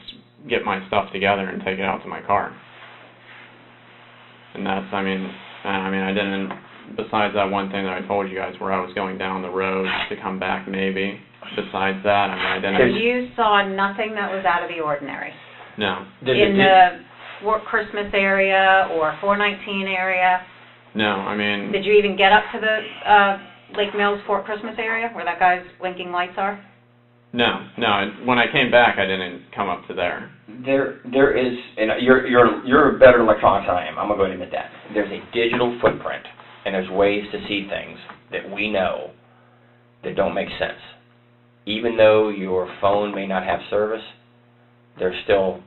Speaker 10: get my stuff together and take it out to my car. And that's, I mean, I didn't, besides that one thing that I told you guys where I was going down the road to come back maybe, besides that, I mean, I didn't.
Speaker 6: So you saw nothing that was out of the ordinary?
Speaker 10: No.
Speaker 6: In the Fort Christmas area or 419 area?
Speaker 10: No, I mean,
Speaker 6: Did you even get up to the Lake Mills Fort Christmas area where that guy's blinking lights are?
Speaker 10: no. When I came back, I didn't come up to there.
Speaker 3: There is, and you're a better electronics than I am. I'm gonna go ahead and admit that. There's a digital footprint, and there's ways to see things that we know that don't make sense. Even though your phone may not have service, there's still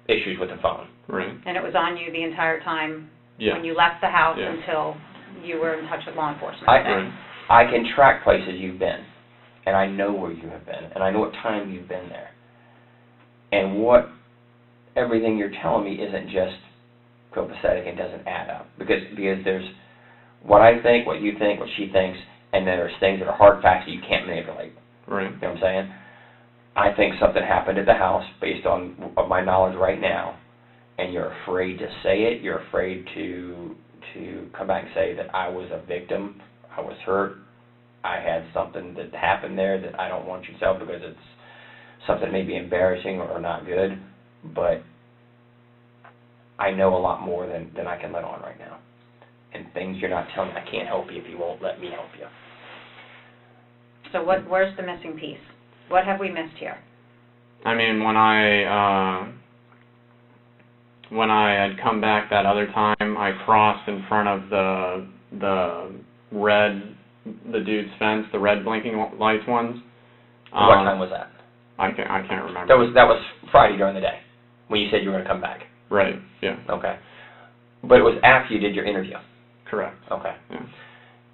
Speaker 3: issues with the phone.
Speaker 10: Right.
Speaker 6: And it was on you the entire time
Speaker 10: Yeah.
Speaker 6: when you left the house
Speaker 10: Yeah.
Speaker 6: until you were in touch with law enforcement?
Speaker 3: I can track places you've been, and I know where you have been, and I know what time you've been there. And everything you're telling me isn't just copacetic and doesn't add up. Because there's what I think, what you think, what she thinks, and then there's things that are hard facts that you can't manipulate.
Speaker 10: Right.
Speaker 3: You know what I'm saying? I think something happened at the house based on my knowledge right now, and you're afraid to say it. You're afraid to come back and say that I was a victim, I was hurt, I had something that happened there that I don't want you to tell because it's something maybe embarrassing or not good, but I know a lot more than I can let on right now. And things you're not telling me, I can't help you if you won't let me help you.
Speaker 6: So where's the missing piece? What have we missed here?
Speaker 10: I mean, when I had come back that other time, I crossed in front of the dude's fence, the red blinking lights ones.
Speaker 3: What time was that?
Speaker 10: I can't remember.
Speaker 3: That was Friday during the day when you said you were going to come back.
Speaker 10: Right. Yeah.
Speaker 3: Okay. But it was after you did your interview.
Speaker 10: Correct.
Speaker 3: Okay.
Speaker 10: Yeah.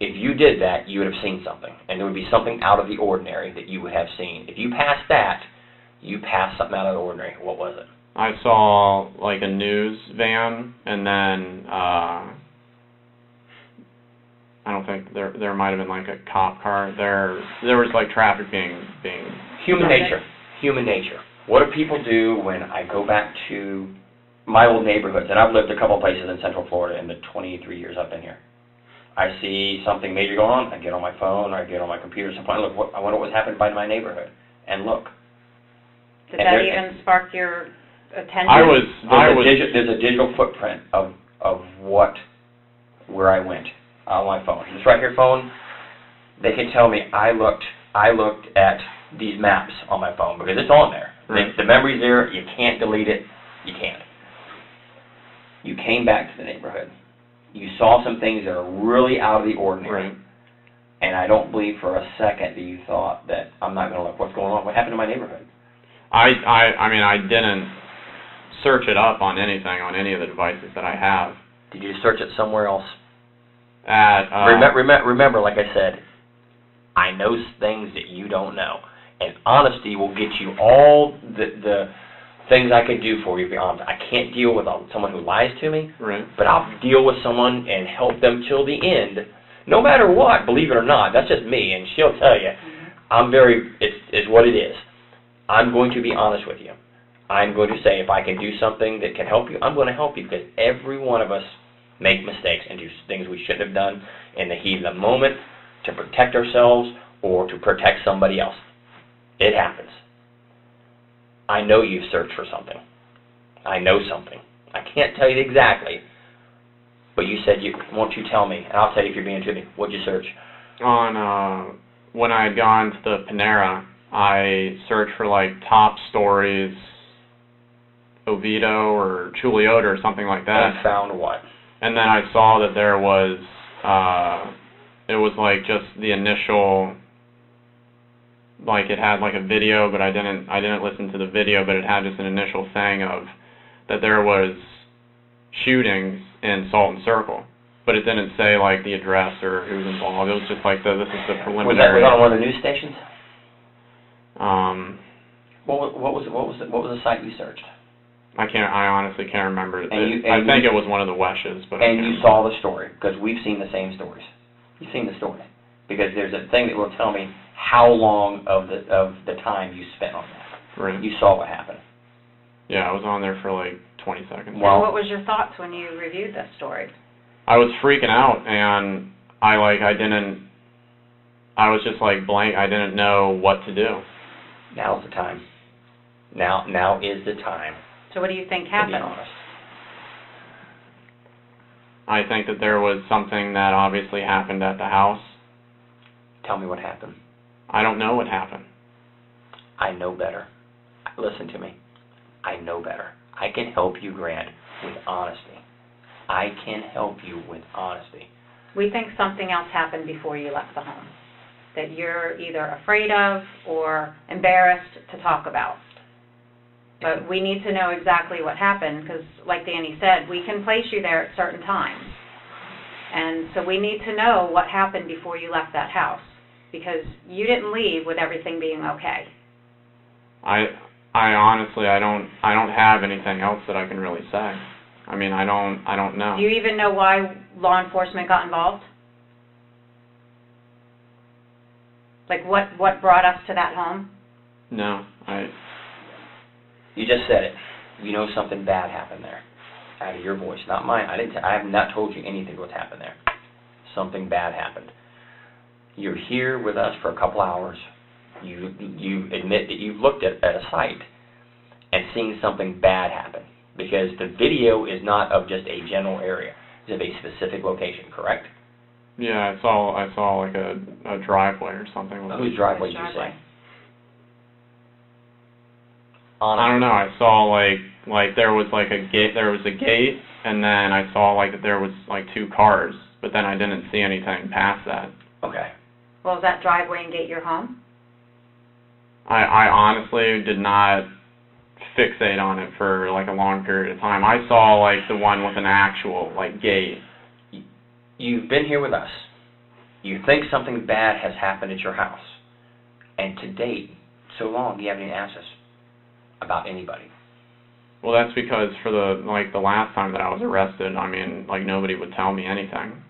Speaker 3: If you did that, you would have seen something, and there would be something out of the ordinary that you would have seen. If you passed that, you passed something out of the ordinary. What was it?
Speaker 10: I saw like a news van, and then I don't think there might have been like a cop car. There was like traffic being.
Speaker 3: Human nature. Human nature. What do people do when I go back to my old neighborhoods? And I've lived a couple places in Central Florida in the 23 years I've been here. I see something major going on. I get on my phone or I get on my computer. I wonder what's happened by my neighborhood. And look.
Speaker 6: Did that even spark your attention?
Speaker 3: There's a digital footprint of where I went on my phone. This right here phone, they can tell me I looked at these maps on my phone because it's on there.
Speaker 10: Right.
Speaker 3: The memory's there. You can't delete it. You can't. You came back to the neighborhood. You saw some things that are really out of the ordinary.
Speaker 10: Right.
Speaker 3: And I don't believe for a second that you thought that I'm not going to look what's going on. What happened to my neighborhood?
Speaker 10: I mean, I didn't search it up on anything, on any of the devices that I have.
Speaker 3: Did you search it somewhere else?
Speaker 10: At,
Speaker 3: remember, like I said, I know things that you don't know. And honesty will get you all the things I can do for you, to be honest. I can't deal with someone who lies to me,
Speaker 10: right.
Speaker 3: But I'll deal with someone and help them till the end, no matter what, believe it or not. That's just me, and she'll tell you. It's what it is. I'm going to be honest with you. I'm going to say if I can do something that can help you, I'm going to help you because every one of us make mistakes and do things we shouldn't have done in the heat of the moment to protect ourselves or to protect somebody else. It happens. I know you've searched for something. I know something. I can't tell you exactly, but you said won't you tell me? And I'll tell you if you're being truthful. What'd you search?
Speaker 10: When I had gone to the Panera, I searched for like top stories, Oviedo or Chuluota or something like that.
Speaker 3: And found what?
Speaker 10: And then I saw that there was, it was like just the initial, like it had like a video, but I didn't listen to the video, but it had just an initial thing of that there was shootings in Salton Circle. But it didn't say like the address or who was involved. It was just like this is the preliminary.
Speaker 3: Was that on one of the news stations?
Speaker 10: What
Speaker 3: was the site you searched?
Speaker 10: I honestly can't remember.
Speaker 3: I
Speaker 10: think it was one of the Weshes. But
Speaker 3: and you saw the story, because we've seen the same stories. You've seen the story. Because there's a thing that will tell me how long of the time you spent on that.
Speaker 10: Right.
Speaker 3: You saw what happened.
Speaker 10: Yeah, I was on there for like 20 seconds.
Speaker 6: Well, what was your thoughts when you reviewed this story?
Speaker 10: I was freaking out, and I was just like blank. I didn't know what to do.
Speaker 3: Now's the time. Now is the time
Speaker 6: So what do you think
Speaker 3: to be
Speaker 6: happened?
Speaker 3: honest.
Speaker 10: I think that there was something that obviously happened at the house.
Speaker 3: Tell me what happened.
Speaker 10: I don't know what happened.
Speaker 3: I know better. Listen to me. I know better. I can help you, Grant, with honesty. I can help you with honesty.
Speaker 6: We think something else happened before you left the home that you're either afraid of or embarrassed to talk about. But we need to know exactly what happened because, like Danny said, we can place you there at certain times. And so we need to know what happened before you left that house because you didn't leave with everything being okay.
Speaker 10: I honestly, I don't have anything else that I can really say. I mean, I don't know.
Speaker 6: Do you even know why law enforcement got involved? Like what brought us to that home?
Speaker 10: No,
Speaker 3: You just said it. You know something bad happened there. Out of your voice, not mine. I have not told you anything what's happened there. Something bad happened. You're here with us for a couple hours. You admit that you've looked at a site and seen something bad happen because the video is not of just a general area. It's of a specific location, correct?
Speaker 10: Yeah, I saw like a driveway or something.
Speaker 3: Whose driveway did you see?
Speaker 10: I don't know. I saw like there was like a gate. There was a gate, and then I saw like that there was like 2 cars, but then I didn't see anything past that.
Speaker 3: Okay.
Speaker 6: Well, is that driveway and gate your home?
Speaker 3: I
Speaker 10: honestly did not fixate on it for like a long period of time. I saw like the one with an actual like gate.
Speaker 3: You've been here with us. You think something bad has happened at your house, and to date, so long you haven't even asked us about anybody.
Speaker 10: Well, that's because for the last time that I was arrested, I mean, like nobody would tell me anything.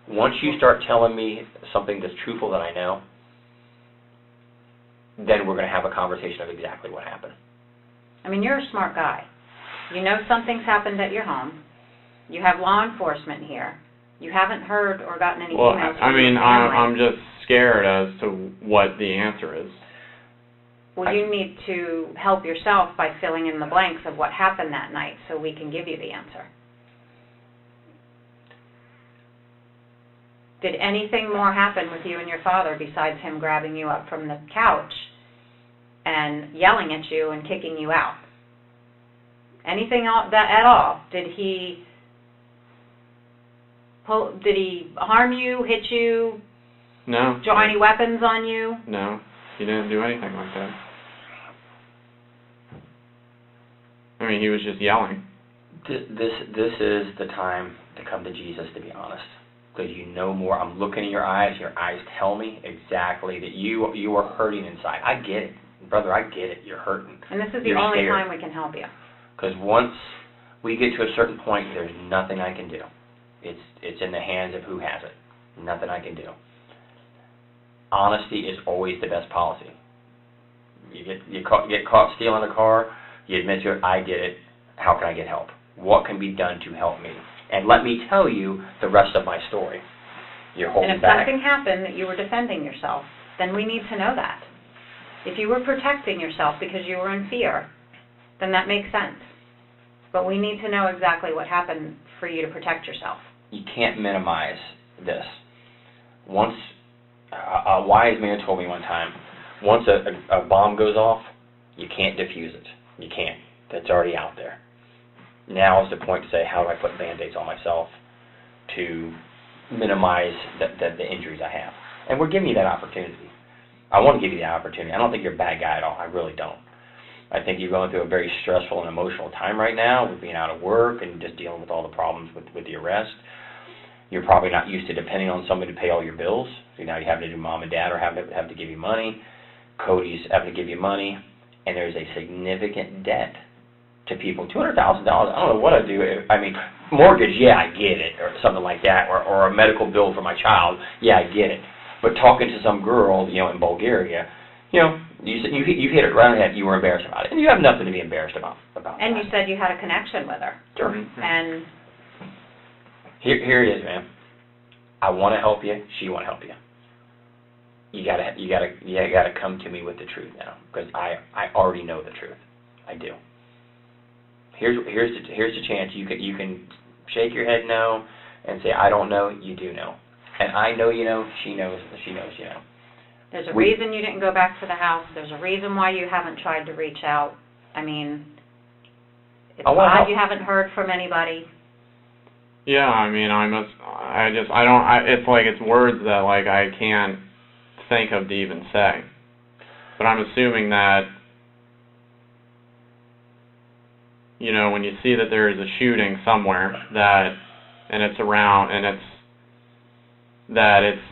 Speaker 3: Once you start telling me something that's truthful that I know, then we're going to have a conversation of exactly what happened.
Speaker 6: I mean, you're a smart guy. You know something's happened at your home. You have law enforcement here. You haven't heard or gotten any
Speaker 10: Well,
Speaker 6: emails
Speaker 10: I
Speaker 6: from
Speaker 10: mean,
Speaker 6: your family.
Speaker 10: I'm just scared as to what the answer is.
Speaker 6: Well, you need to help yourself by filling in the blanks of what happened that night so we can give you the answer. Did anything more happen with you and your father besides him grabbing you up from the couch and yelling at you and kicking you out? Anything at all? Did he harm you, hit you,
Speaker 10: No.
Speaker 6: draw any weapons on you?
Speaker 10: No, he didn't do anything like that. I mean, he was just yelling.
Speaker 3: This is the time to come to Jesus, to be honest, because you know more. I'm looking in your eyes tell me exactly that you are hurting inside. I get it, brother, I get it, you're hurting.
Speaker 6: And this is the
Speaker 3: You're
Speaker 6: only
Speaker 3: scared.
Speaker 6: time we can help you.
Speaker 3: Because once we get to a certain point, there's nothing I can do. It's in the hands of who has it. Nothing I can do. Honesty is always the best policy. You get caught stealing a car, you admit to it, I get it, how can I get help? What can be done to help me? And let me tell you the rest of my story. You're holding
Speaker 6: And if
Speaker 3: back.
Speaker 6: something happened that you were defending yourself, then we need to know that. If you were protecting yourself because you were in fear, then that makes sense. But we need to know exactly what happened for you to protect yourself.
Speaker 3: You can't minimize this. Once, a wise man told me one time, once a bomb goes off, you can't defuse it. You can't. That's already out there. Now is the point to say, how do I put Band-Aids on myself to minimize the injuries I have? And we're giving you that opportunity. I want to give you that opportunity. I don't think you're a bad guy at all. I really don't. I think you're going through a very stressful and emotional time right now with being out of work and just dealing with all the problems with the arrest. You're probably not used to depending on somebody to pay all your bills. So now you have to do mom and dad or have to give you money. Cody's having to give you money. And there's a significant debt to people. $200,000, I don't know what I do. I mean, mortgage, yeah, I get it, or something like that, or a medical bill for my child, yeah, I get it. But talking to some girl, in Bulgaria, you hit it right on the head. You were embarrassed about it, and you have nothing to be embarrassed about.
Speaker 6: And you said you had a connection with her.
Speaker 3: Sure.
Speaker 6: And
Speaker 3: here it is, man. I want to help you. She want to help you. You gotta come to me with the truth now, because I already know the truth. I do. Here's the chance. You can shake your head no and say, I don't know, you do know. And I know you know, she knows you know.
Speaker 6: There's a reason you didn't go back to the house. There's a reason why you haven't tried to reach out. I mean, it's odd you haven't heard from anybody.
Speaker 10: Yeah, I mean, it's like it's words that, like, I can't think of to even say. But I'm assuming that, you know, when you see that there is a shooting somewhere and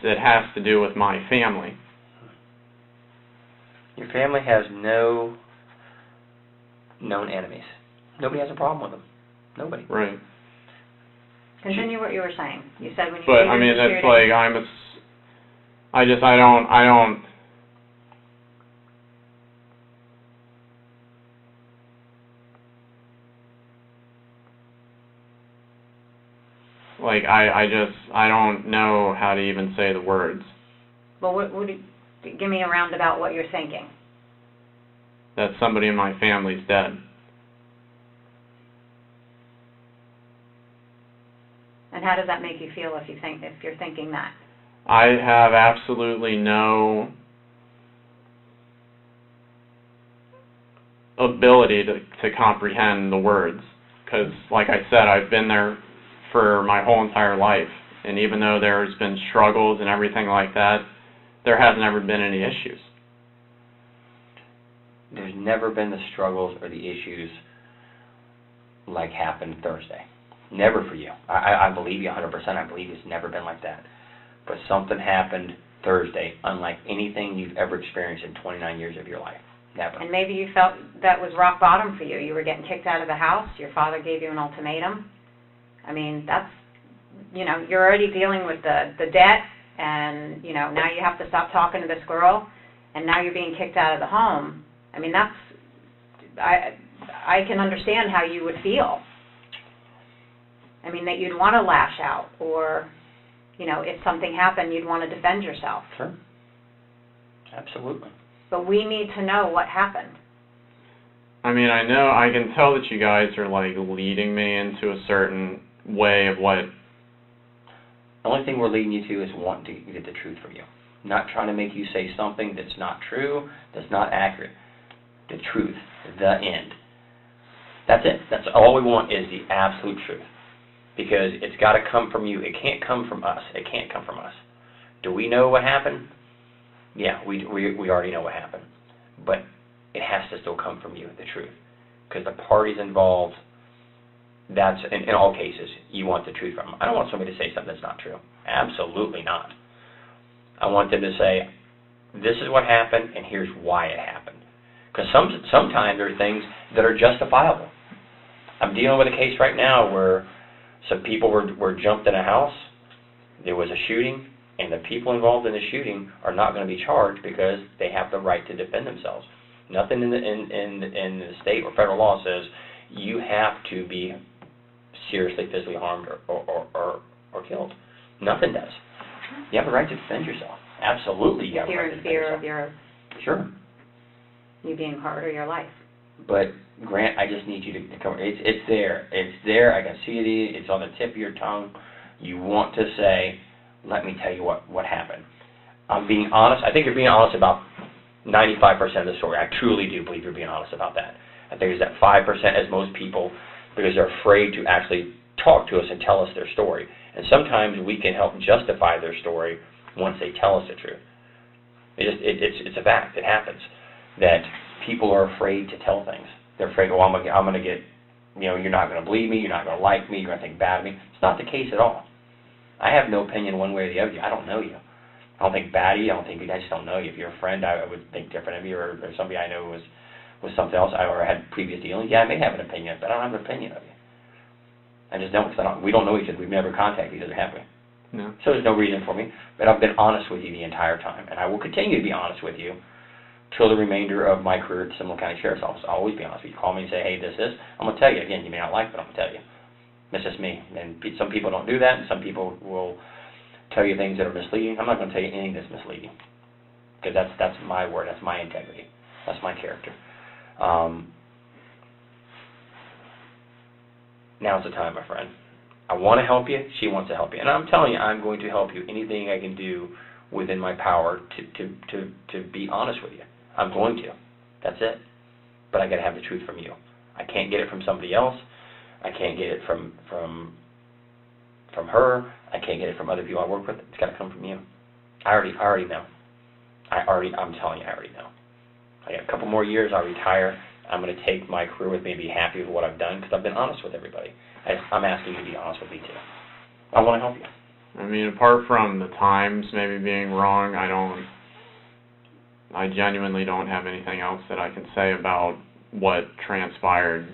Speaker 10: it has to do with my family.
Speaker 3: Your family has no known enemies. Nobody has a problem with them. Nobody.
Speaker 10: Right.
Speaker 6: Continue what you were saying. You said when you
Speaker 10: But I mean, that's like I don't. Like I don't know how to even say the words.
Speaker 6: Well, give me a roundabout what you're thinking.
Speaker 10: That somebody in my family's dead.
Speaker 6: And how does that make you feel if you're thinking that?
Speaker 10: I have absolutely no ability to comprehend the words, because, like I said, I've been there for my whole entire life, and even though there's been struggles and everything like that, there hasn't ever been any issues.
Speaker 3: There's never been the struggles or the issues like happened Thursday. Never for you. I believe you 100%. I believe it's never been like that. But something happened Thursday unlike anything you've ever experienced in 29 years of your life. Never.
Speaker 6: And maybe you felt that was rock bottom for you. You were getting kicked out of the house. Your father gave you an ultimatum. I mean, that's, you know, you're already dealing with the debt, and, you know, now you have to stop talking to this girl, and now you're being kicked out of the home. I mean, I can understand how you would feel. I mean, that you'd want to lash out, or, you know, if something happened, you'd want to defend yourself.
Speaker 3: Sure. Absolutely.
Speaker 6: But we need to know what happened.
Speaker 10: I mean, I can tell that you guys are, like, leading me into a certain way of what...
Speaker 3: The only thing we're leading you to is wanting to get the truth from you. Not trying to make you say something that's not true, that's not accurate. The truth, the end. That's it. That's all we want, is the absolute truth. Because it's got to come from you. It can't come from us. It can't come from us. Do we know what happened? Yeah, we already know what happened. But it has to still come from you, the truth. Because the parties involved, that's, in all cases, you want the truth from them. I don't want somebody to say something that's not true. Absolutely not. I want them to say, this is what happened, and here's why it happened. Because sometimes there are things that are justifiable. I'm dealing with a case right now where some people were jumped in a house, there was a shooting, and the people involved in the shooting are not going to be charged because they have the right to defend themselves. Nothing in the state or federal law says you have to be seriously physically harmed or killed. Nothing does. You have a right to defend yourself. Absolutely, you have a right to defend yourself.
Speaker 6: Of your
Speaker 3: Sure.
Speaker 6: You being hurt or your life.
Speaker 3: But Grant, I just need you to come. It's there. It's there. I can see it. It's on the tip of your tongue. You want to say, let me tell you what happened. I'm being honest. I think you're being honest about 95% of the story. I truly do believe you're being honest about that. I think there's that 5% as most people, because they're afraid to actually talk to us and tell us their story. And sometimes we can help justify their story once they tell us the truth. It's a fact. It happens that people are afraid to tell things. They're afraid, oh, I'm gonna get, you know, you're not gonna believe me, you're not gonna like me, you're gonna think bad of me. It's not the case at all. I have no opinion one way or the other. I don't know you. I don't think bad of you. I just don't know you. If you're a friend, I would think different of you, or somebody I know was something else, or had previous dealings. Yeah, I may have an opinion, but I don't have an opinion of you. I just don't, because we don't know each other. We've never contacted each other, have we?
Speaker 10: No.
Speaker 3: So there's no reason for me. But I've been honest with you the entire time, and I will continue to be honest with you till the remainder of my career at the Seminole County Sheriff's Office. I'll always be honest with you. Call me and say, hey, this is. I'm going to tell you. Again, you may not like it, but I'm going to tell you. That's just me. And some people don't do that, and some people will tell you things that are misleading. I'm not going to tell you anything that's misleading, because that's my word. That's my integrity. That's my character. now's the time, my friend. I want to help you. She wants to help you. And I'm telling you, I'm going to help you. Anything I can do within my power to be honest with you. I'm going to. That's it. But I got to have the truth from you. I can't get it from somebody else. I can't get it from her. I can't get it from other people I work with. It's got to come from you. I already know. I'm telling you, I already know. I got a couple more years. I'll retire. I'm going to take my career with me and be happy with what I've done because I've been honest with everybody. I'm asking you to be honest with me too. I want to help you.
Speaker 10: I mean, apart from the times maybe being wrong, I genuinely don't have anything else that I can say about what transpired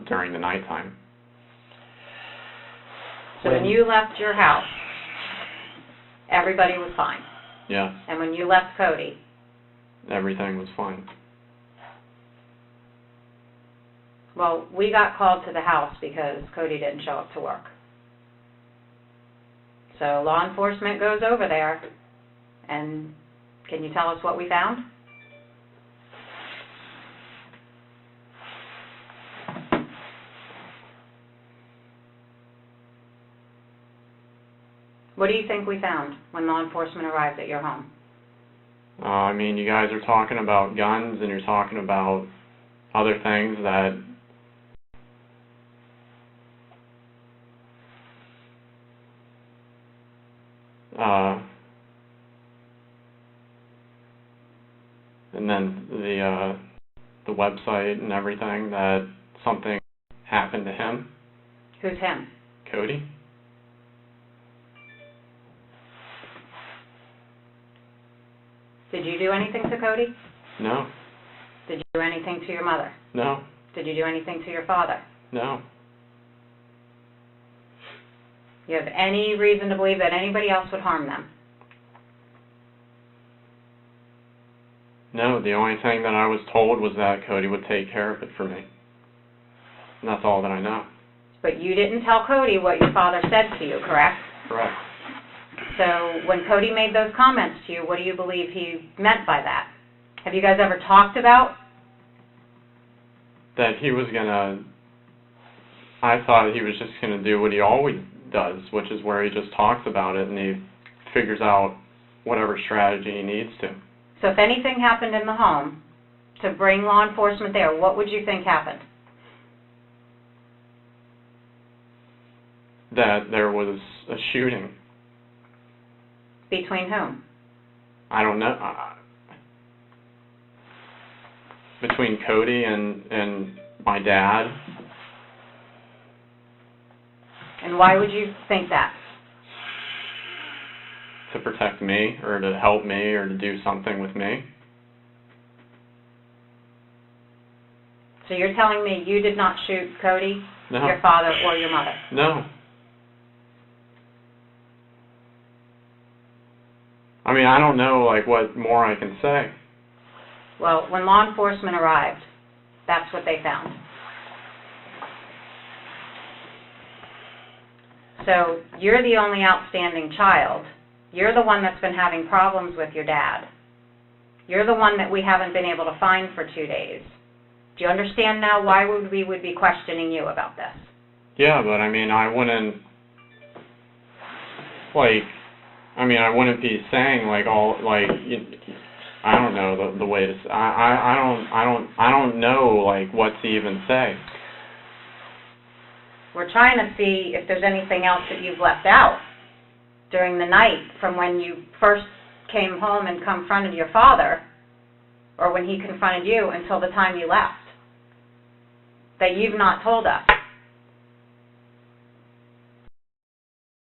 Speaker 10: during the nighttime.
Speaker 6: So when you left your house, everybody was fine.
Speaker 10: Yeah.
Speaker 6: And when you left Cody,
Speaker 10: everything was fine.
Speaker 6: Well, we got called to the house because Cody didn't show up to work. So law enforcement goes over there, and can you tell us what we found? What do you think we found when law enforcement arrived at your home?
Speaker 10: I mean, you guys are talking about guns and you're talking about other things that and then the website and everything, that something happened to him.
Speaker 6: Who's him?
Speaker 10: Cody.
Speaker 6: Did you do anything to Cody?
Speaker 10: No.
Speaker 6: Did you do anything to your mother?
Speaker 10: No.
Speaker 6: Did you do anything to your father?
Speaker 10: No.
Speaker 6: You have any reason to believe that anybody else would harm them?
Speaker 10: No, the only thing that I was told was that Cody would take care of it for me. And that's all that I know.
Speaker 6: But you didn't tell Cody what your father said to you, correct?
Speaker 10: Correct.
Speaker 6: So when Cody made those comments to you, what do you believe he meant by that? Have you guys ever talked about?
Speaker 10: That he was gonna, I thought he was just gonna do what he always does, which is where he just talks about it and he figures out whatever strategy he needs to.
Speaker 6: So if anything happened in the home to bring law enforcement there, what would you think happened?
Speaker 10: That there was a shooting.
Speaker 6: Between whom?
Speaker 10: I don't know. Between Cody and my dad.
Speaker 6: And why would you think that?
Speaker 10: To protect me, or to help me, or to do something with me.
Speaker 6: So you're telling me you did not shoot Cody,
Speaker 10: No.
Speaker 6: your father, or your mother?
Speaker 10: No. I mean, I don't know, like, what more I can say.
Speaker 6: Well, when law enforcement arrived, that's what they found. So you're the only outstanding child. You're the one that's been having problems with your dad. You're the one that we haven't been able to find for 2 days. Do you understand now why we would be questioning you about this?
Speaker 10: Yeah, but I mean, I wouldn't, like, I wouldn't be saying, like, all, like, I don't know the way to, I don't know, like, what to even say.
Speaker 6: We're trying to see if there's anything else that you've left out during the night from when you first came home and confronted your father, or when he confronted you, until the time you left, that you've not told us.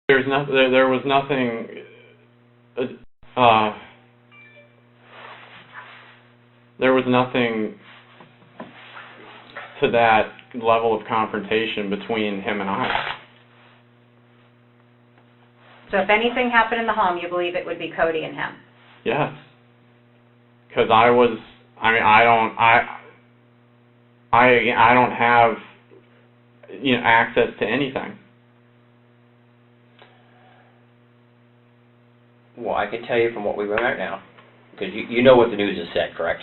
Speaker 10: There was nothing, there was nothing to that level of confrontation between him and I.
Speaker 6: So if anything happened in the home, you believe it would be Cody and him?
Speaker 10: Yes. Because I don't have, access to anything.
Speaker 3: Well, I can tell you from what we learn right now, because you know what the news has said, correct?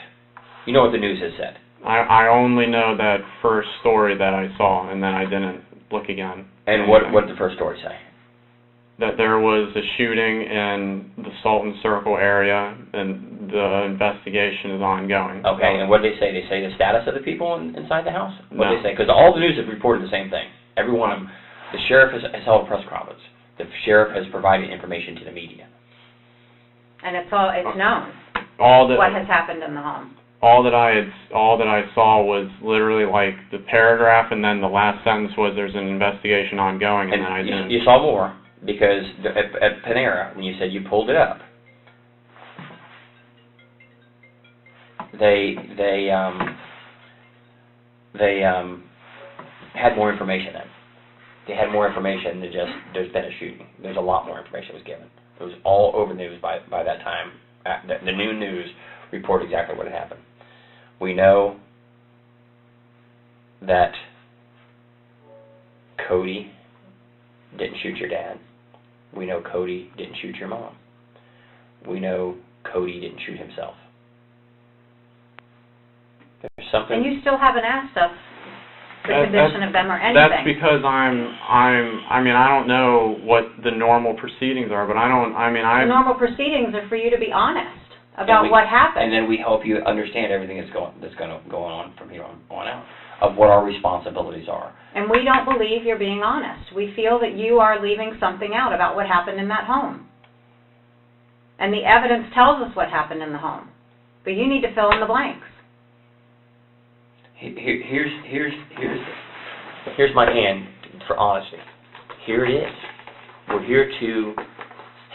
Speaker 3: You know what the news has said.
Speaker 10: I only know that first story that I saw, and then I didn't look again.
Speaker 3: And what did the first story say?
Speaker 10: That there was a shooting in the Salton Circle area, and the investigation is ongoing.
Speaker 3: Okay, and what did they say? They say the status of the people inside the house? What
Speaker 10: No.
Speaker 3: did they say? Because all the news have reported the same thing. Every one of them. The sheriff has held a press conference. The sheriff has provided information to the media.
Speaker 6: And it's known
Speaker 10: All that
Speaker 6: what has happened in the home.
Speaker 10: all that I saw was literally like the paragraph, and then the last sentence was there's an investigation ongoing, and then I didn't.
Speaker 3: You saw more because at Panera, when you said you pulled it up, they had more information then. They had more information than just there's been a shooting. There's a lot more information was given. It was all over the news by that time. The new news reported exactly what had happened. We know that Cody didn't shoot your dad. We know Cody didn't shoot your mom. We know Cody didn't shoot himself. There's something.
Speaker 6: And you still haven't asked us the condition of them or anything.
Speaker 10: That's because I mean, I don't know what the normal proceedings are, but
Speaker 6: The normal proceedings are for you to be honest about what happened.
Speaker 3: And then we help you understand everything that's going to go on from here on out, of what our responsibilities are.
Speaker 6: And we don't believe you're being honest. We feel that you are leaving something out about what happened in that home. And the evidence tells us what happened in the home. But you need to fill in the blanks.
Speaker 3: Here's my hand for honesty. Here it is. We're here to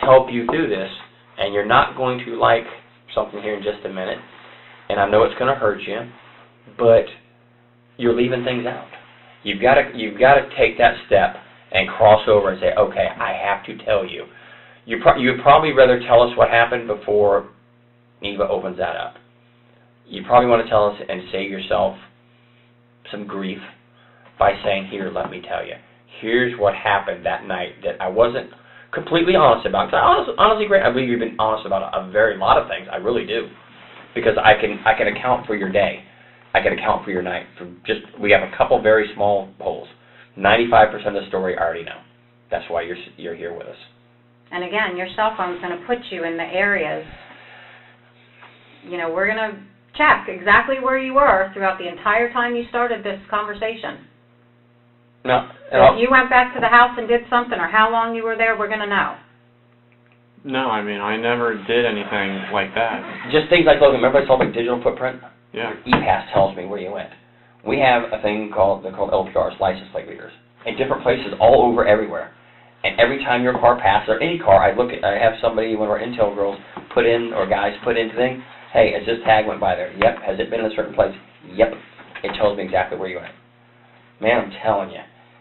Speaker 3: help you through this, and you're not going to like something here in just a minute, and I know it's going to hurt you, but you're leaving things out. You've got to take that step and cross over and say, okay, I have to tell you. You'd probably rather tell us what happened before Eva opens that up. You probably want to tell us and save yourself some grief by saying, here, let me tell you. Here's what happened that night that I wasn't completely honest about. Because honestly, Grant, I believe you've been honest about a very lot of things. I really do. Because I can account for your day. I can account for your night. We have a couple very small holes. 95% of the story I already know. That's why you're here with us.
Speaker 6: And again, your cell phone's going to put you in the areas, we're going to check exactly where you were throughout the entire time you started this conversation.
Speaker 3: No.
Speaker 6: So if you went back to the house and did something, or how long you were there, we're going to know.
Speaker 10: No, I mean, I never did anything like that.
Speaker 3: Just things like, look, remember I saw my digital footprint?
Speaker 10: Yeah.
Speaker 3: Your E-Pass tells me where you went. We have a thing called LPRs, license plate readers, in different places all over everywhere. And every time your car passes, or any car, I have somebody, one of our Intel girls, put in thing, hey, has this tag went by there? Yep. Has it been in a certain place? Yep. It tells me exactly where you went. Man, I'm telling you.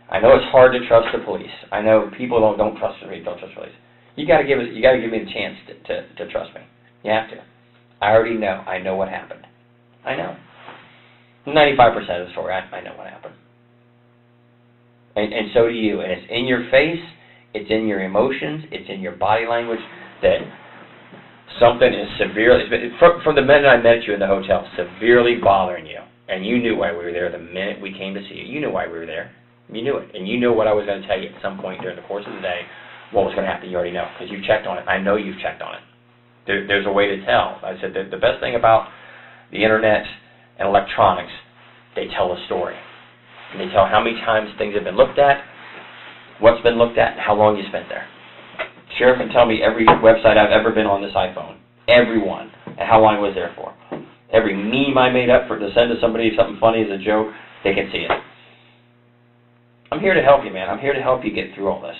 Speaker 3: I know it's hard to trust the police. I know people don't trust the police. You got to give me the chance to trust me. You have to. I already know. I know what happened. I know. 95% of the story, I know what happened. And so do you. And it's in your face. It's in your emotions. It's in your body language that something is severely, from the minute I met you in the hotel, severely bothering you. And you knew why we were there the minute we came to see you. You knew why we were there. You knew it. And you knew what I was going to tell you at some point during the course of the day, what was going to happen. You already know, because you've checked on it. I know you've checked on it. There's a way to tell. I said the best thing about the internet and electronics, they tell a story. And they tell how many times things have been looked at, what's been looked at, and how long you spent there. Sheriff can tell me every website I've ever been on this iPhone. Every one. And how long I was there for. Every meme I made up to send to somebody something funny as a joke, they can see it. I'm here to help you, man. I'm here to help you get through all this.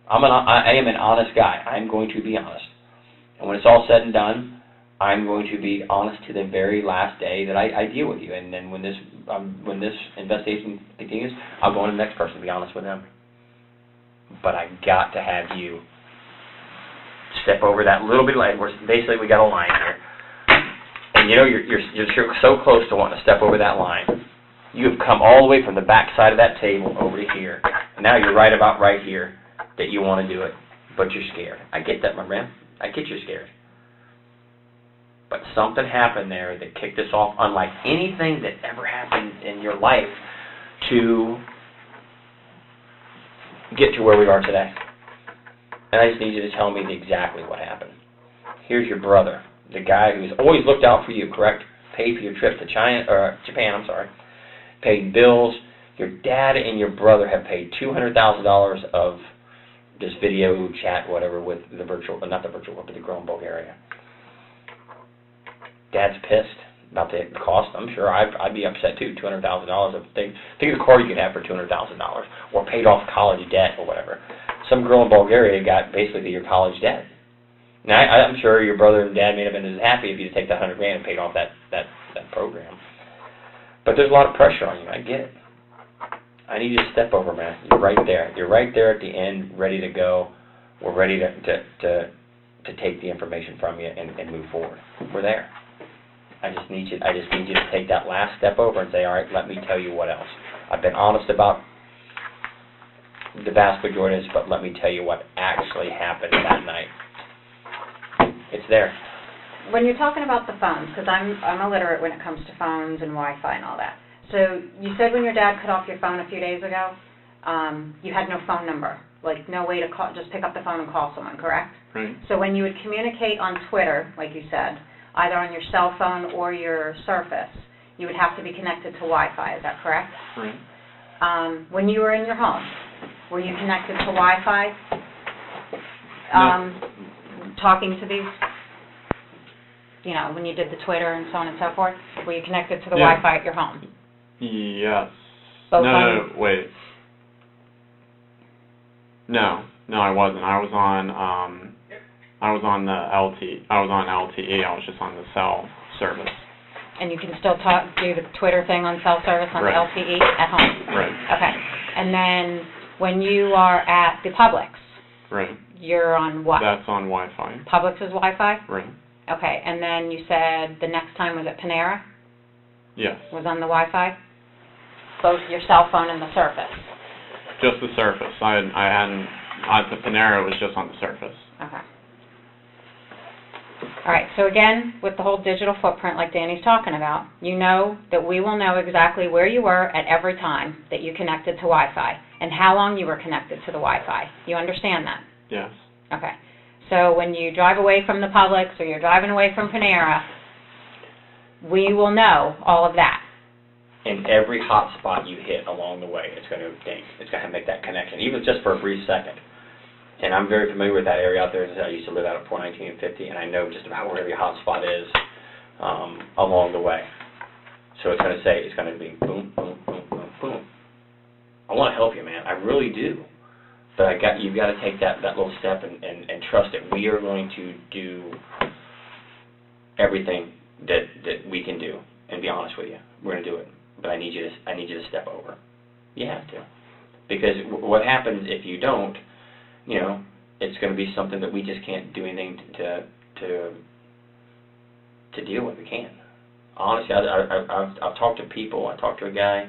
Speaker 3: I am an honest guy. I'm going to be honest. And when it's all said and done, I'm going to be honest to the very last day that I deal with you. And then when this investigation continues, I'll go on to the next person and be honest with them. But I got to have you step over that little bit of line. Basically, we got a line here. And you're so close to wanting to step over that line. You have come all the way from the back side of that table over to here. And now you're right about right here that you want to do it, but you're scared. I get that, my man. I get you're scared. But something happened there that kicked us off, unlike anything that ever happened in your life, to get to where we are today. And I just need you to tell me exactly what happened. Here's your brother, the guy who's always looked out for you, correct? Paid for your trip to Japan, paid bills. Your dad and your brother have paid $200,000 of this video chat, whatever, with the virtual, not the virtual, but the girl in Bulgaria. Dad's pissed about the cost. I'm sure I'd be upset too. $200,000. Think of the car you could have for $200,000, or paid off college debt or whatever. Some girl in Bulgaria got basically your college debt. Now I'm sure your brother and dad may have been as happy if you take that $100,000 and paid off that program. But there's a lot of pressure on you. I get it. I need you to step over, man. You're right there. You're right there at the end, ready to go. We're ready to take the information from you and move forward. We're there. I just need you to take that last step over and say, all right, let me tell you what else. I've been honest about the vast majority of this, but let me tell you what actually happened that night. It's there.
Speaker 6: When you're talking about the phones, because I'm illiterate when it comes to phones and Wi-Fi and all that. So you said when your dad cut off your phone a few days ago, you had no phone number, like no way to call, just pick up the phone and call someone, correct?
Speaker 10: Right.
Speaker 6: So when you would communicate on Twitter, like you said, either on your cell phone or your Surface, you would have to be connected to Wi-Fi, is that correct?
Speaker 10: Right.
Speaker 6: When you were in your home, were you connected to Wi-Fi?
Speaker 10: No.
Speaker 6: Talking to these, you know, when you did the Twitter and so on and so forth, were you connected to the Wi-Fi at your home?
Speaker 10: Yes.
Speaker 6: Both
Speaker 10: No, wait. No, I wasn't. I was on the LTE. I was on LTE. I was just on the cell service.
Speaker 6: And you can still do the Twitter thing on cell service on
Speaker 10: Right.
Speaker 6: the LTE at home?
Speaker 10: Right.
Speaker 6: Okay. And then when you are at the Publix,
Speaker 10: Right.
Speaker 6: you're on what?
Speaker 10: That's on Wi-Fi.
Speaker 6: Publix is Wi-Fi?
Speaker 10: Right.
Speaker 6: Okay. And then you said the next time was at Panera?
Speaker 10: Yes.
Speaker 6: Was on the Wi-Fi? Both your cell phone and the Surface?
Speaker 10: Just the Surface. I hadn't. At the Panera, it was just on the Surface.
Speaker 6: Okay. All right, so again, with the whole digital footprint like Danny's talking about, you know that we will know exactly where you were at every time that you connected to Wi-Fi and how long you were connected to the Wi-Fi. You understand that?
Speaker 10: Yes.
Speaker 6: Okay. So when you drive away from the Publix or you're driving away from Panera, we will know all of that.
Speaker 3: And every hot spot you hit along the way, it's going to ding. It's going to make that connection, even just for a brief second. And I'm very familiar with that area out there. I used to live out at 419 and 50, and I know just about where every hot spot is along the way. So it's going to be boom, boom, boom, boom, boom. I want to help you, man. I really do. But you've got to take that little step and trust it. We are going to do everything that we can do. And be honest with you, we're going to do it. But I need you to step over. You have to, because what happens if you don't? You know, it's going to be something that we just can't do anything to deal with. We can't. Honestly, I've talked to people. I talked to a guy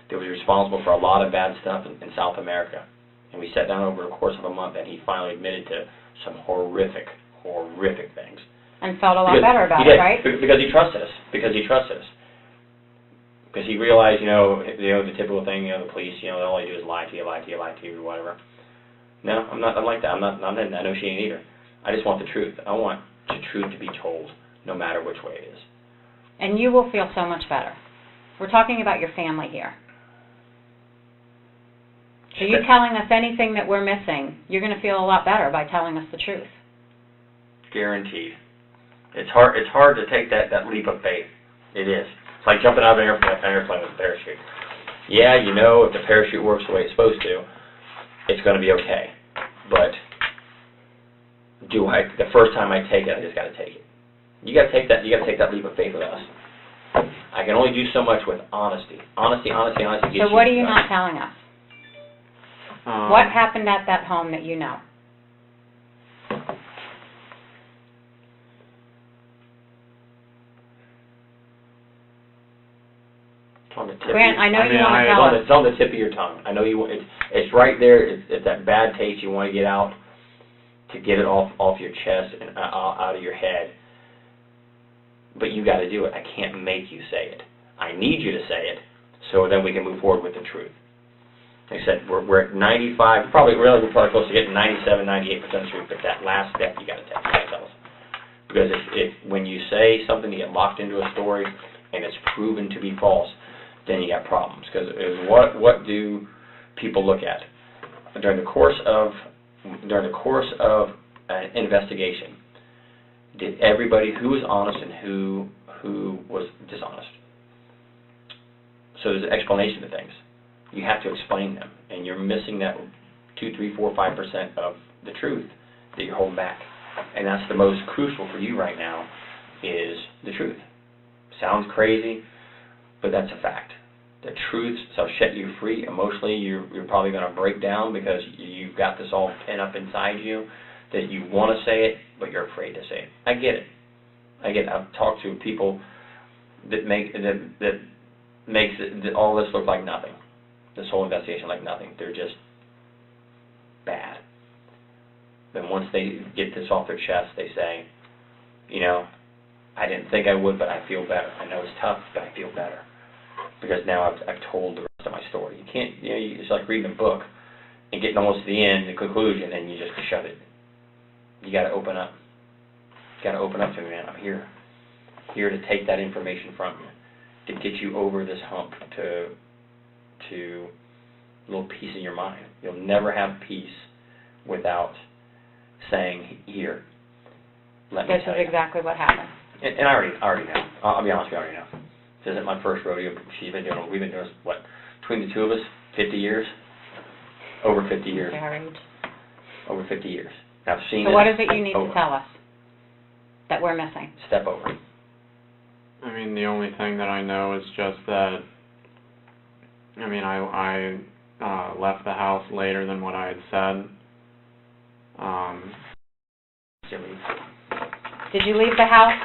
Speaker 3: that was responsible for a lot of bad stuff in South America, and we sat down over a course of a month, and he finally admitted to some horrific things.
Speaker 6: And felt a lot better about it, right?
Speaker 3: Because he trusted us. Because he realized, the typical thing, the police, all they do is lie to you, or whatever. No, I'm not like that. I know she ain't either. I just want the truth. I want the truth to be told, no matter which way it is.
Speaker 6: And you will feel so much better. We're talking about your family here. So you telling us anything that we're missing, you're going to feel a lot better by telling us the truth.
Speaker 3: Guaranteed. It's hard to take that leap of faith. It is. It's like jumping out of an airplane with a parachute. Yeah, if the parachute works the way it's supposed to, it's going to be okay. But the first time I take it, I just got to take it. You got to take that. You got to take that leap of faith with us. I can only do so much with honesty. Honesty.
Speaker 6: So what are you not telling us? What happened at that home that you know? Grant, I know you want to tell us.
Speaker 3: It's on the tip of your tongue. I know you. It's right there. It's that bad taste you want to get out, to get it off your chest and out of your head. But you got to do it. I can't make you say it. I need you to say it, so then we can move forward with the truth. Like I said, we're at 95, probably we're probably close to getting 97, 98% truth, but that last step you got to tell us. Because if when you say something, you get locked into a story, and it's proven to be false, then you got problems. Because what do people look at during the course of an investigation? Did everybody who was honest and who was dishonest? So there's an explanation to things. You have to explain them, and you're missing that 2, 3, 4, 5% of the truth that you're holding back. And that's the most crucial for you right now, is the truth. Sounds crazy, but that's a fact. The truth shall set you free. Emotionally, you're probably going to break down because you've got this all pent up inside you that you want to say it, but you're afraid to say it. I get it. I've talked to people that makes all this look like nothing. This whole investigation like nothing. They're just bad. Then once they get this off their chest, they say, you know, I didn't think I would, but I feel better. I know it's tough, but I feel better. Because now I've told the rest of my story. You can't, you know, it's like reading a book and getting almost to the end, the conclusion, and you just shut it. You got to open up. You got to open up to me, man. I'm here to take that information from you, to get you over this hump, to a little peace in your mind. You'll never have peace without saying, here, let me tell you.
Speaker 6: This is exactly what happened.
Speaker 3: And I already know. I'll be honest with you, I already know. This isn't my first rodeo. We've been doing this, what, between the two of us, 50 years? Over 50 years.
Speaker 6: Married.
Speaker 3: Over 50 years. I've seen
Speaker 6: So
Speaker 3: it
Speaker 6: what is it you need
Speaker 3: over.
Speaker 6: to tell us that we're missing?
Speaker 3: Step over.
Speaker 10: I mean, the only thing that I know is just that, I mean, I left the house later than what I had said.
Speaker 6: Did you leave the house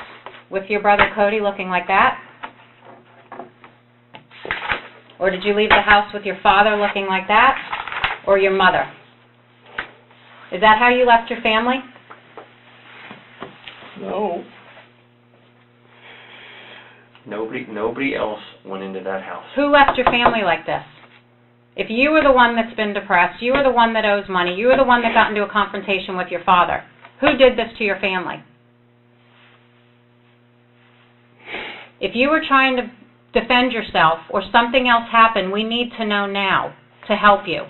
Speaker 6: with your brother Cody looking like that? Or did you leave the house with your father looking like that? Or your mother? Is that how you left your family?
Speaker 3: No. Nobody else went into that house.
Speaker 6: Who left your family like this? If you were the one that's been depressed, you were the one that owes money, you were the one that got into a confrontation with your father, who did this to your family? If you were trying to defend yourself or something else happened, we need to know now to help you.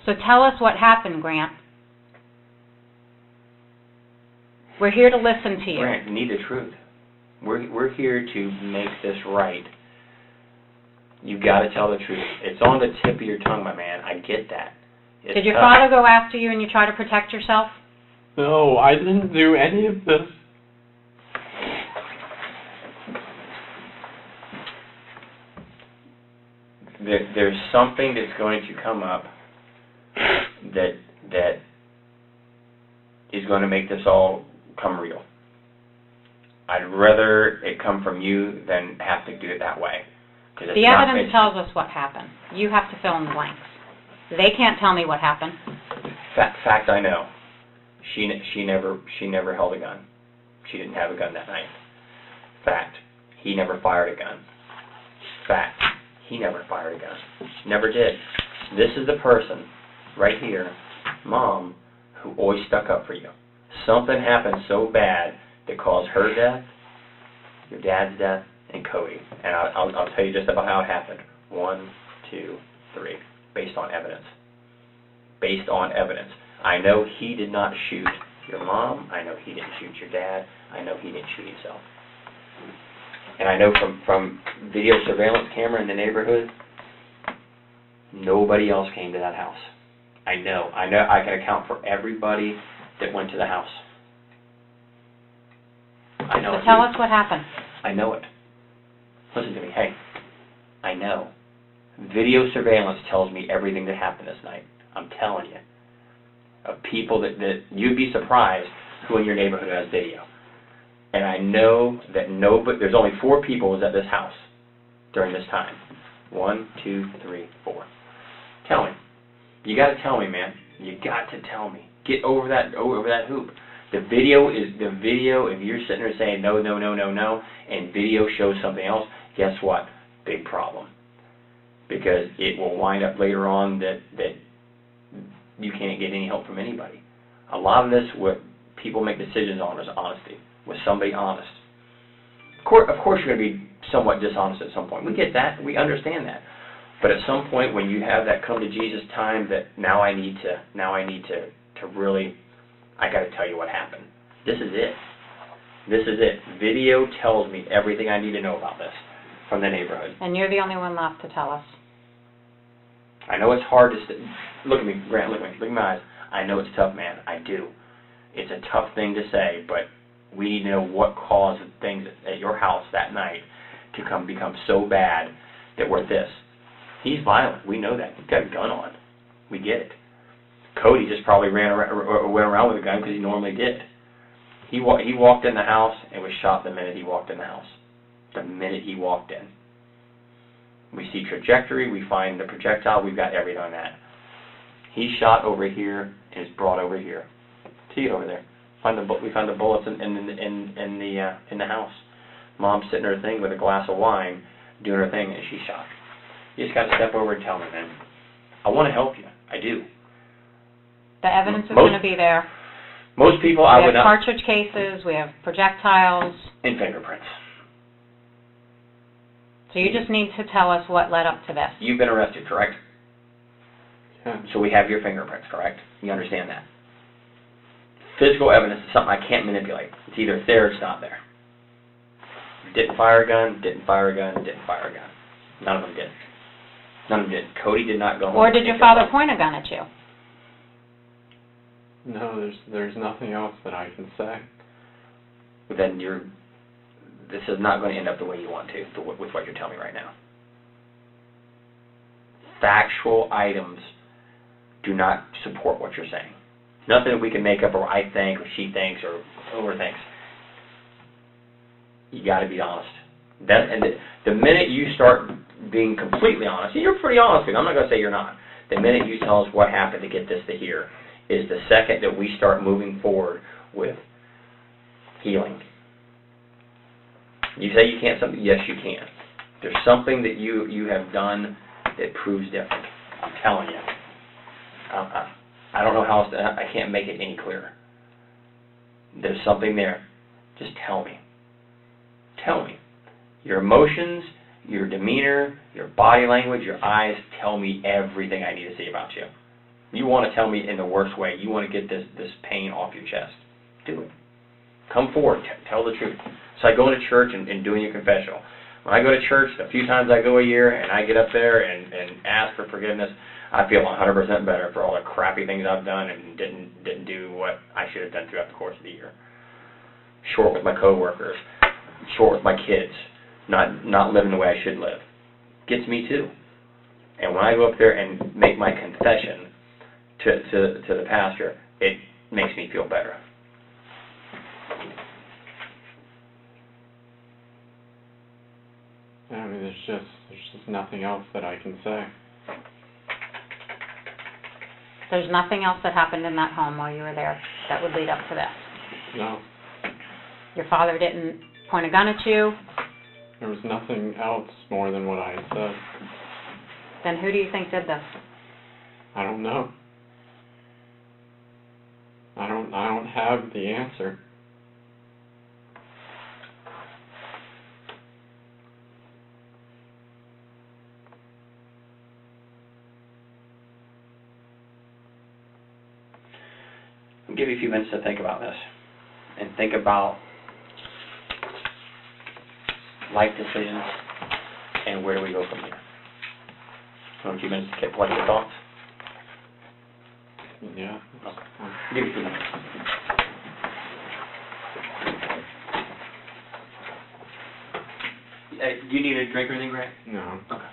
Speaker 6: So tell us what happened, Grant. We're here to listen to you.
Speaker 3: Grant, you need the truth. We're here to make this right. You got to tell the truth. It's on the tip of your tongue, my man. I get that. It's
Speaker 6: Did your
Speaker 3: tough.
Speaker 6: father go after you and you try to protect yourself?
Speaker 10: No, I didn't do any of this.
Speaker 3: There's something that's going to come up that is going to make this all come real. I'd rather it come from you than have to do it that way.
Speaker 6: The evidence tells us what happened. You have to fill in the blanks. They can't tell me what happened.
Speaker 3: Fact, I know. She never held a gun. She didn't have a gun that night. Fact, he never fired a gun. Fact, he never fired a gun. Never did. This is the person right here, Mom, who always stuck up for you. Something happened so bad that caused her death, your dad's death, and Cody. And I'll tell you just about how it happened. 1, 2, 3. Based on evidence. Based on evidence. I know he did not shoot your mom. I know he didn't shoot your dad. I know he didn't shoot himself. And I know from video surveillance camera in the neighborhood, nobody else came to that house. I know. I can account for everybody that went to the house. I know.
Speaker 6: So tell us what happened.
Speaker 3: I know it. Listen to me. Hey, I know. Video surveillance tells me everything that happened this night. I'm telling you. Of people that you'd be surprised who in your neighborhood has video. And I know that there's only 4 people was at this house during this time. 1, 2, 3, 4. Tell me. You got to tell me, man. You got to tell me. Get over that hoop. The video, if you're sitting there saying no, and video shows something else, guess what? Big problem. because it will wind up later on that you can't get any help from anybody. A lot of this, what people make decisions on, is honesty. Was somebody honest? Of course you're going to be somewhat dishonest at some point. We get that. We understand that. But at some point when you have that come to Jesus time that now I need to really, I got to tell you what happened. This is it. This is it. Video tells me everything I need to know about this from the neighborhood.
Speaker 6: And you're the only one left to tell us.
Speaker 3: I know it's hard to look at me, Grant, look at me, look at my eyes. I know it's tough, man. I do. It's a tough thing to say, but we need to know what caused things at your house that night to become so bad that we're this. He's violent. We know that. He's got a gun on. We get it. Cody just probably ran around, or went around with a gun because he normally did. He walked in the house and was shot the minute he walked in the house. The minute he walked in. We see trajectory, we find the projectile, we've got everything on that. He's shot over here and is brought over here. See it over there. We found the bullets in the house. Mom's sitting in her thing with a glass of wine, doing her thing, and she's shot. You just got to step over and tell me, man. I want to help you. I do.
Speaker 6: The evidence is going to be there.
Speaker 3: Most people, I would not.
Speaker 6: We have cartridge cases, we have projectiles.
Speaker 3: And fingerprints.
Speaker 6: So you just need to tell us what led up to this.
Speaker 3: You've been arrested, correct?
Speaker 10: Yeah.
Speaker 3: So we have your fingerprints, correct? You understand that? Physical evidence is something I can't manipulate. It's either there or it's not there. Didn't fire a gun, didn't fire a gun, didn't fire a gun. None of them did. None of them did. Cody did not go home.
Speaker 6: Or did your father point a gun at you?
Speaker 10: No, there's nothing else that I can say.
Speaker 3: Then this is not going to end up the way you want to with what you're telling me right now. Factual items do not support what you're saying. Nothing that we can make up, or I think, or she thinks, or overthinks. You got to be honest. The minute you start being completely honest, and you're pretty honest, I'm not going to say you're not. The minute you tell us what happened to get this to here is the second that we start moving forward with healing. You say you can't something? Yes, you can. There's something that you have done that proves different. I'm telling you. I don't know how else I can't make it any clearer. There's something there. Just tell me. Tell me. Your emotions, your demeanor, your body language, your eyes tell me everything I need to see about you. You want to tell me in the worst way. You want to get this pain off your chest. Do it. Come forward. Tell the truth. It's like going to church and doing your confessional. When I go to church, the few times I go a year and I get up there and ask for forgiveness, I feel 100% better for all the crappy things I've done and didn't do what I should have done throughout the course of the year. Short with my coworkers, short with my kids, not living the way I should live. Gets me too. And when I go up there and make my confession to the pastor, it makes me feel better.
Speaker 10: I mean, there's just nothing else that I can say.
Speaker 6: There's nothing else that happened in that home while you were there that would lead up to this?
Speaker 10: No.
Speaker 6: Your father didn't point a gun at you?
Speaker 10: There was nothing else more than what I had said.
Speaker 6: Then who do you think did this?
Speaker 10: I don't know. I don't have the answer.
Speaker 3: I'll give you a few minutes to think about this. And think about life decisions and where do we go from here. So a few minutes to collect your thoughts?
Speaker 10: Yeah.
Speaker 3: Okay. I'll give you a few minutes. Do you need a drink or anything, Grant?
Speaker 10: No.
Speaker 3: Okay.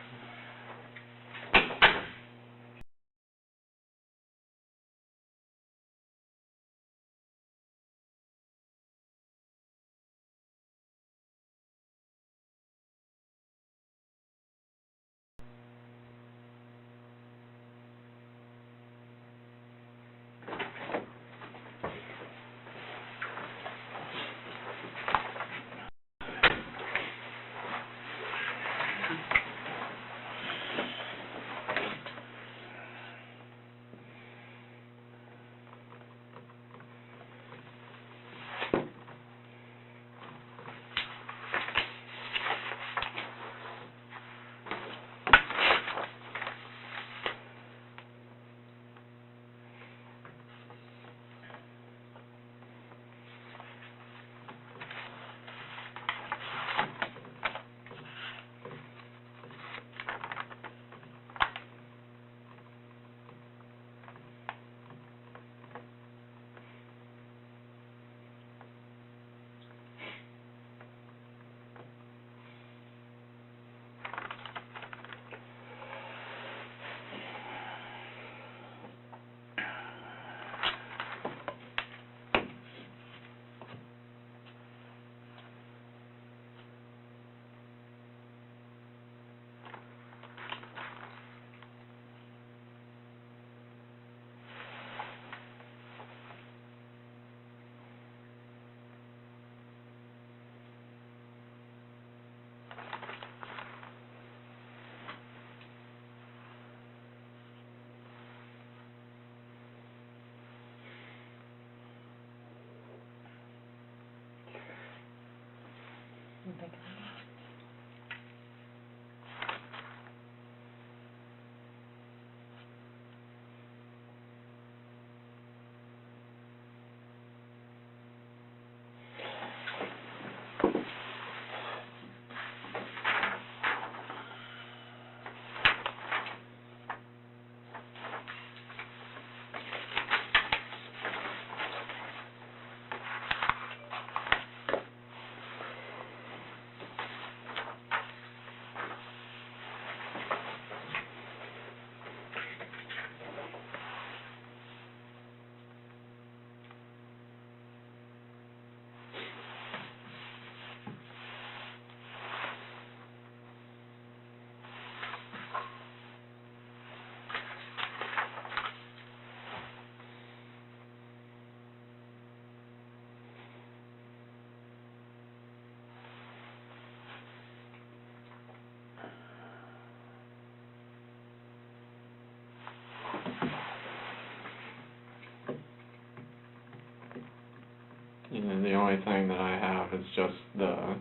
Speaker 10: And the only thing that I have is just the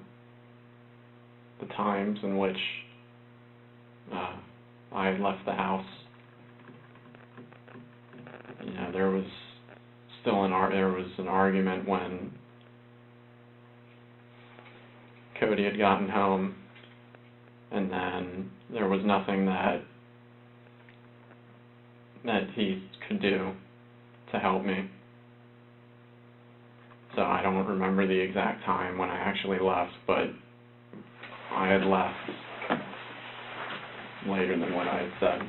Speaker 10: times in which I had left the house. You know, there was still an argument when Cody had gotten home, and then there was nothing that he could do to help me. So I don't remember the exact time when I actually left, but I had left later than what I had said.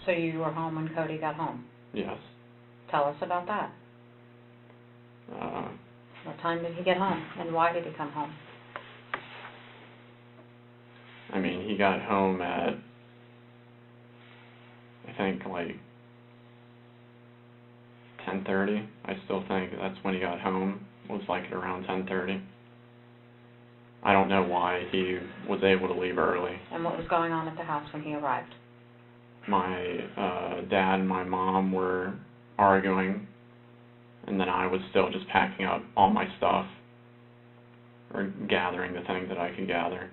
Speaker 6: So you were home when Cody got home?
Speaker 10: Yes.
Speaker 6: Tell us about that. What time did he get home, and why did he come home?
Speaker 10: I mean, he got home at, I think, like 10:30. I still think that's when he got home, was like at around 10:30. I don't know why he was able to leave early.
Speaker 6: And what was going on at the house when he arrived?
Speaker 10: My dad and my mom were arguing, and then I was still just packing up all my stuff, or gathering the things that I could gather.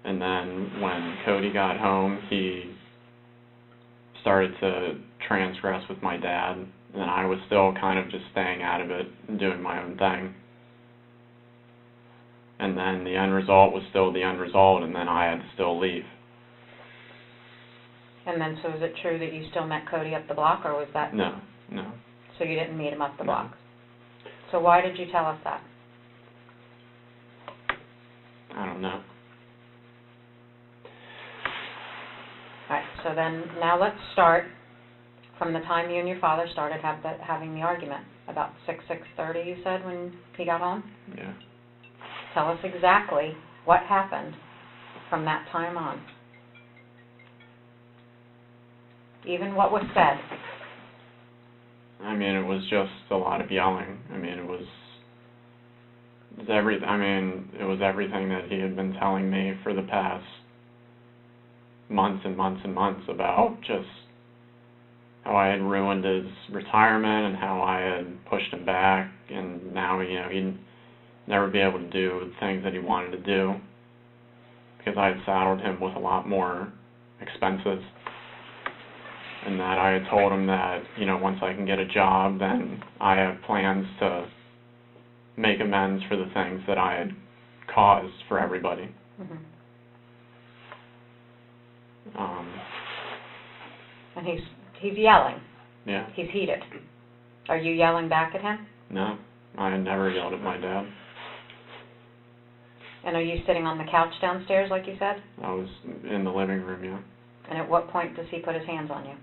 Speaker 10: And then when Cody got home, he started to transgress with my dad, and I was still kind of just staying out of it and doing my own thing. And then the end result was still the end result, and then I had to still leave.
Speaker 6: And then, so is it true that you still met Cody up the block, or was that?
Speaker 10: No.
Speaker 6: So you didn't meet him up the
Speaker 10: No.
Speaker 6: block? So why did you tell us that?
Speaker 10: I don't know.
Speaker 6: Alright, so then, now let's start from the time you and your father started having the argument, about 6:30 you said when he got home?
Speaker 10: Yeah.
Speaker 6: Tell us exactly what happened from that time on. Even what was said.
Speaker 10: I mean, it was just a lot of yelling. I mean, it was everything that he had been telling me for the past months and months and months about just how I had ruined his retirement and how I had pushed him back, and now, you know, he'd never be able to do the things that he wanted to do because I had saddled him with a lot more expenses, and that I had told him that, you know, once I can get a job, then I have plans to make amends for the things that I had caused for everybody.
Speaker 6: Mm-hmm. And he's yelling.
Speaker 10: Yeah.
Speaker 6: He's heated. Are you yelling back at him?
Speaker 10: No, I had never yelled at my dad.
Speaker 6: And are you sitting on the couch downstairs, like you said?
Speaker 10: I was in the living room, yeah.
Speaker 6: And at what point does he put his hands on you?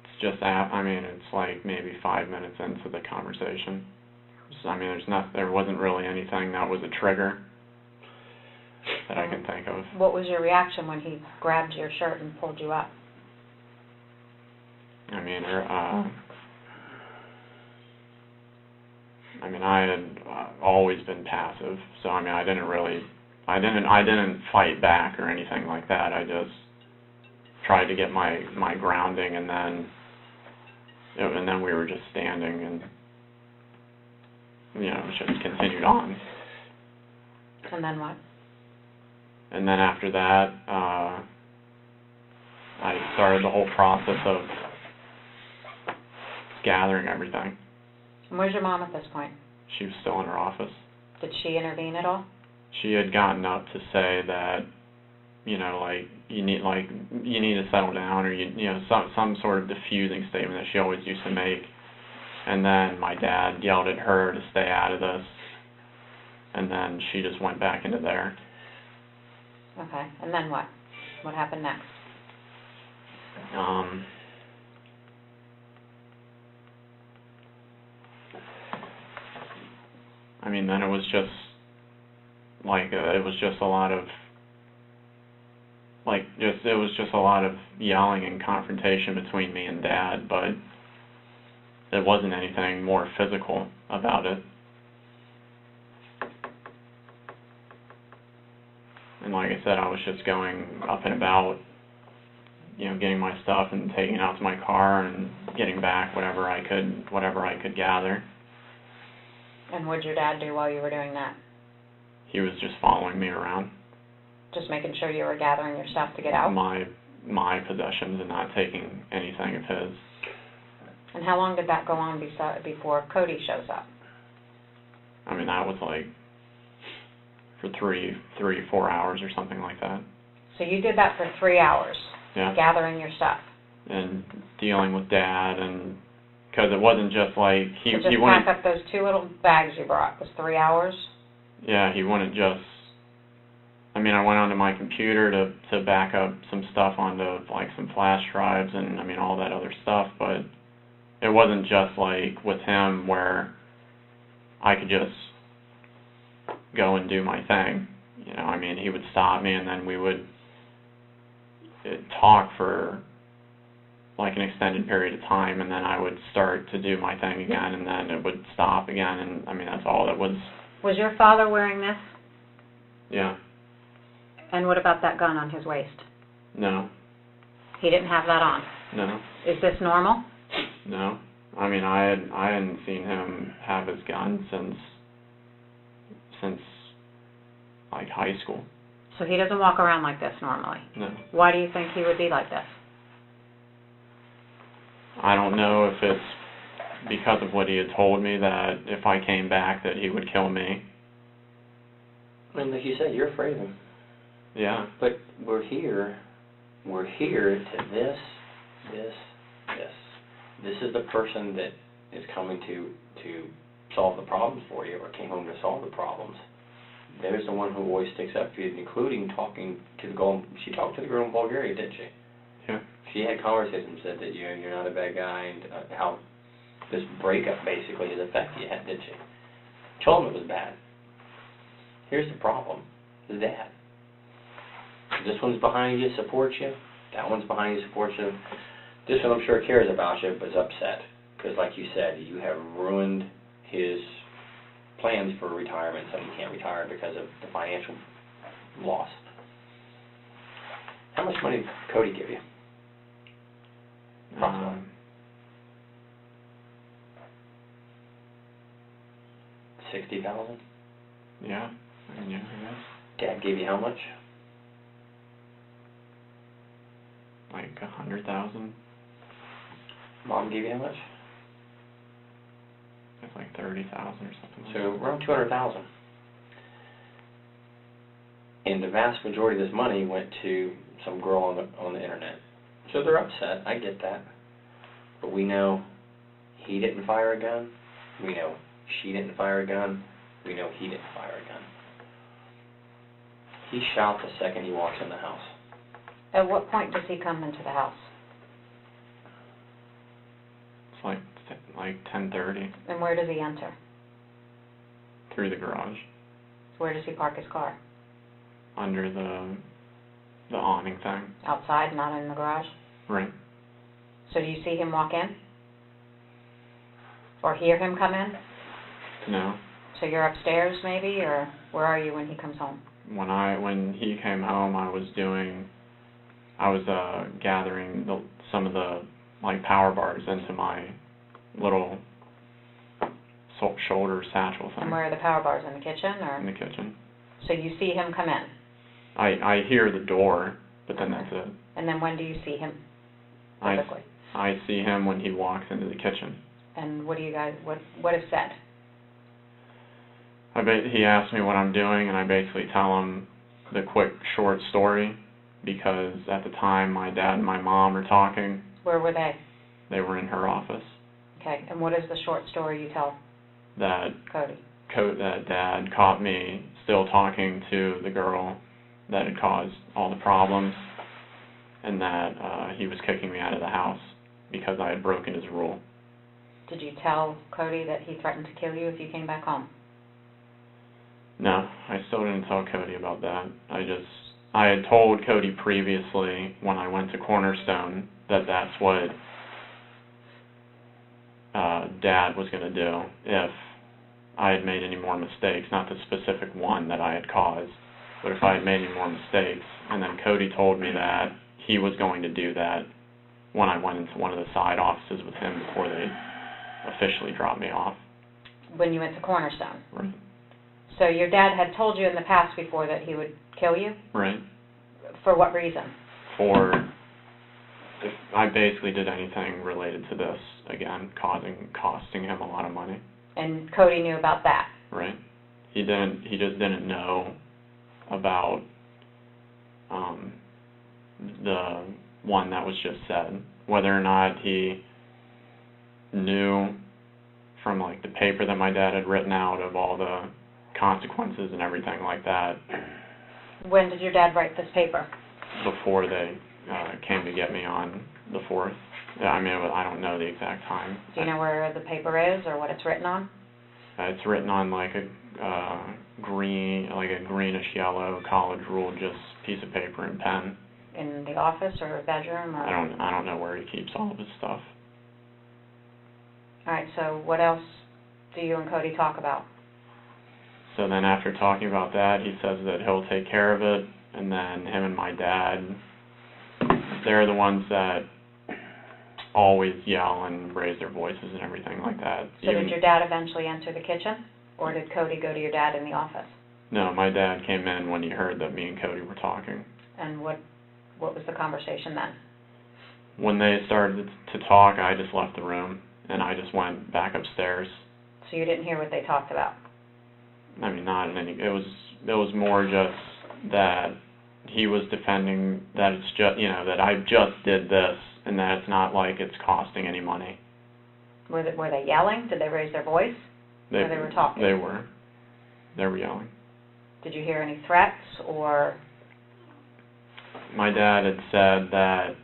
Speaker 10: It's just, it's like maybe 5 minutes into the conversation. So, there wasn't really anything that was a trigger that I can think of.
Speaker 6: What was your reaction when he grabbed your shirt and pulled you up?
Speaker 10: I had always been passive, so I didn't fight back or anything like that. I just tried to get my grounding, and then and then we were just standing, and you know, it just continued on.
Speaker 6: And then what?
Speaker 10: And then after that, I started the whole process of gathering everything.
Speaker 6: And where's your mom at this point?
Speaker 10: She was still in her office.
Speaker 6: Did she intervene at all?
Speaker 10: She had gotten up to say that, you know, like you need to settle down, or you know, some sort of diffusing statement that she always used to make. And then my dad yelled at her to stay out of this, and then she just went back into there.
Speaker 6: Okay, and then what? What happened next?
Speaker 10: I mean, then it was just like it was just a lot of yelling and confrontation between me and Dad, but there wasn't anything more physical about it. And like I said, I was just going up and about, you know, getting my stuff and taking it out to my car and getting back whatever I could gather.
Speaker 6: And what did your dad do while you were doing that?
Speaker 10: He was just following me around.
Speaker 6: Just making sure you were gathering your stuff to get out?
Speaker 10: My possessions, and not taking anything of his.
Speaker 6: And how long did that go on before Cody shows up?
Speaker 10: I mean, that was like for 4 hours or something like that.
Speaker 6: So you did that for 3 hours?
Speaker 10: Yeah.
Speaker 6: Gathering your stuff?
Speaker 10: And dealing with Dad, and because it wasn't just like he
Speaker 6: just
Speaker 10: wouldn't
Speaker 6: pack up those 2 little bags you brought. Was 3 hours?
Speaker 10: Yeah, he wouldn't just. I mean, I went onto my computer to back up some stuff onto like some flash drives and I mean all that other stuff, but it wasn't just like with him where I could just go and do my thing. You know, I mean, he would stop me and then we would talk for like an extended period of time, and then I would start to do my thing again, and then it would stop again, and I mean, that's all it was.
Speaker 6: Was your father wearing this?
Speaker 10: Yeah.
Speaker 6: And what about that gun on his waist?
Speaker 10: No.
Speaker 6: He didn't have that on?
Speaker 10: No.
Speaker 6: Is this normal?
Speaker 10: No. I mean, I hadn't seen him have his gun since like high school.
Speaker 6: So he doesn't walk around like this normally?
Speaker 10: No.
Speaker 6: Why do you think he would be like this?
Speaker 10: I don't know if it's because of what he had told me, that if I came back that he would kill me.
Speaker 3: And like you said, you're afraid of him.
Speaker 10: Yeah.
Speaker 3: But we're here to this. This is the person that is coming to solve the problems for you, or came home to solve the problems. There's the one who always sticks up for you, including talking to the girl. She talked to the girl in Bulgaria, didn't she?
Speaker 10: Yeah.
Speaker 3: She had conversations, said that you're not a bad guy, and how this breakup basically has affected you, didn't she? Told him it was bad. Here's the problem: the dad. This one's behind you, supports you. That one's behind you, supports you. This one, I'm sure, cares about you, but is upset because, like you said, you have ruined his plans for retirement, so he can't retire because of the financial loss. How much money did Cody give you? Approximately. 60,000?
Speaker 10: Yeah. I mean, yeah, I guess.
Speaker 3: Dad gave you how much?
Speaker 10: Like 100,000.
Speaker 3: Mom gave you how much?
Speaker 10: It's like 30,000 or something.
Speaker 3: So around 200,000. And the vast majority of this money went to some girl on the internet. So they're upset. I get that. But we know he didn't fire a gun. We know she didn't fire a gun. We know he didn't fire a gun. He shot the second he walks in the house.
Speaker 6: At what point does he come into the house?
Speaker 10: It's like 10:30.
Speaker 6: And where does he enter?
Speaker 10: Through the garage.
Speaker 6: Where does he park his car?
Speaker 10: Under the awning thing.
Speaker 6: Outside, not in the garage?
Speaker 10: Right.
Speaker 6: So do you see him walk in? Or hear him come in?
Speaker 10: No.
Speaker 6: So you're upstairs maybe, or where are you when he comes home?
Speaker 10: When he came home, I was gathering some of the like power bars into my little shoulder satchel thing
Speaker 6: And where are the power bars, in the kitchen, or?
Speaker 10: in the kitchen.
Speaker 6: So you see him come in?
Speaker 10: I hear the door, but then that's it.
Speaker 6: And then when do you see him
Speaker 10: I
Speaker 6: typically?
Speaker 10: see him when he walks into the kitchen.
Speaker 6: And what do you guys, what is said?
Speaker 10: He asks me what I'm doing, and I basically tell him the quick, short story, because at the time my dad and my mom are talking.
Speaker 6: Where were they?
Speaker 10: They were in her office.
Speaker 6: Okay, and what is the short story you tell
Speaker 10: That
Speaker 6: Cody?
Speaker 10: that Dad caught me still talking to the girl that had caused all the problems, and that he was kicking me out of the house because I had broken his rule.
Speaker 6: Did you tell Cody that he threatened to kill you if you came back home?
Speaker 10: No, I still didn't tell Cody about that. I had told Cody previously when I went to Cornerstone that that's what Dad was going to do if I had made any more mistakes, not the specific one that I had caused, but if I had made any more mistakes. And then Cody told me that he was going to do that when I went into one of the side offices with him before they officially dropped me off.
Speaker 6: When you went to Cornerstone?
Speaker 10: Right.
Speaker 6: So your dad had told you in the past before that he would kill you?
Speaker 10: Right.
Speaker 6: For what reason?
Speaker 10: For if I basically did anything related to this, again, costing him a lot of money.
Speaker 6: And Cody knew about that?
Speaker 10: Right. He just didn't know about the one that was just said. Whether or not he knew from like the paper that my dad had written out of all the consequences and everything like that.
Speaker 6: When did your dad write this paper?
Speaker 10: Before they came to get me on the 4th. I mean, I don't know the exact time.
Speaker 6: Do you know where the paper is or what it's written on?
Speaker 10: It's written on like a greenish yellow college ruled just piece of paper and pen.
Speaker 6: In the office or bedroom? Or?
Speaker 10: I don't know where he keeps all of his stuff.
Speaker 6: All right, so what else do you and Cody talk about?
Speaker 10: So then after talking about that, he says that he'll take care of it, and then him and my dad, they're the ones that always yell and raise their voices and everything like that.
Speaker 6: So did your dad eventually enter the kitchen, or did Cody go to your dad in the office?
Speaker 10: No, my dad came in when he heard that me and Cody were talking.
Speaker 6: And what was the conversation then?
Speaker 10: When they started to talk, I just left the room, and I just went back upstairs.
Speaker 6: So you didn't hear what they talked about?
Speaker 10: I mean, not in any. It was more just that he was defending that it's just, that I just did this, and that it's not like it's costing any money.
Speaker 6: Were they yelling? Did they raise their voice? Or they were talking?
Speaker 10: They were yelling.
Speaker 6: Did you hear any threats or?
Speaker 10: My dad had said that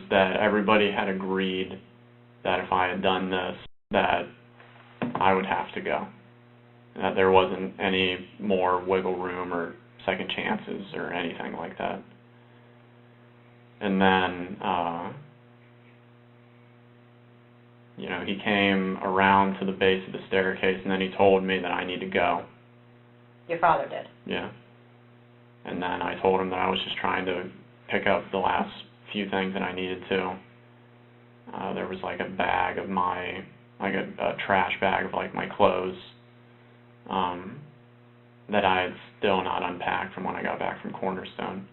Speaker 10: that everybody had agreed that if I had done this, that I would have to go. That there wasn't any more wiggle room or second chances or anything like that. And then, he came around to the base of the staircase, and then he told me that I need to go.
Speaker 6: Your father did?
Speaker 10: Yeah. And then I told him that I was just trying to pick up the last few things that I needed to. There was like a bag of a trash bag of like my clothes that I had still not unpacked from when I got back from Cornerstone,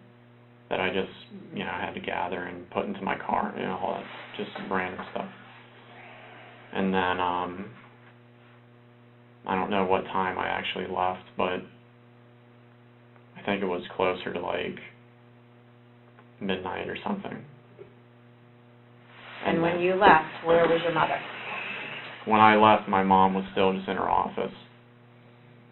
Speaker 10: that I just, had to gather and put into my car, all that, just random stuff. And then, I don't know what time I actually left, but I think it was closer to like midnight or something.
Speaker 6: And when you left, where was your mother?
Speaker 10: When I left, my mom was still just in her office.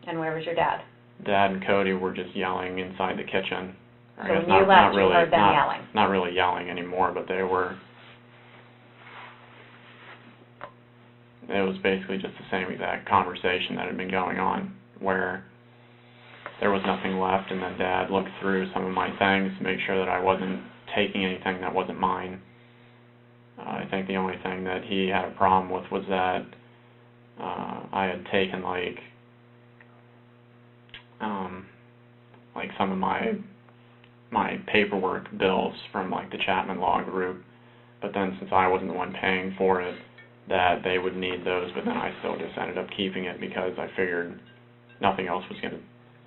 Speaker 6: And where was your dad?
Speaker 10: Dad and Cody were just yelling inside the kitchen.
Speaker 6: So when you left, you heard them yelling?
Speaker 10: Not really yelling anymore, but they were. It was basically just the same exact conversation that had been going on, where there was nothing left, and then Dad looked through some of my things to make sure that I wasn't taking anything that wasn't mine. I think the only thing that he had a problem with was that I had taken like some of my my paperwork bills from like the Chapman Law Group, but then since I wasn't the one paying for it, that they would need those, but then I still just ended up keeping it because I figured nothing else was going to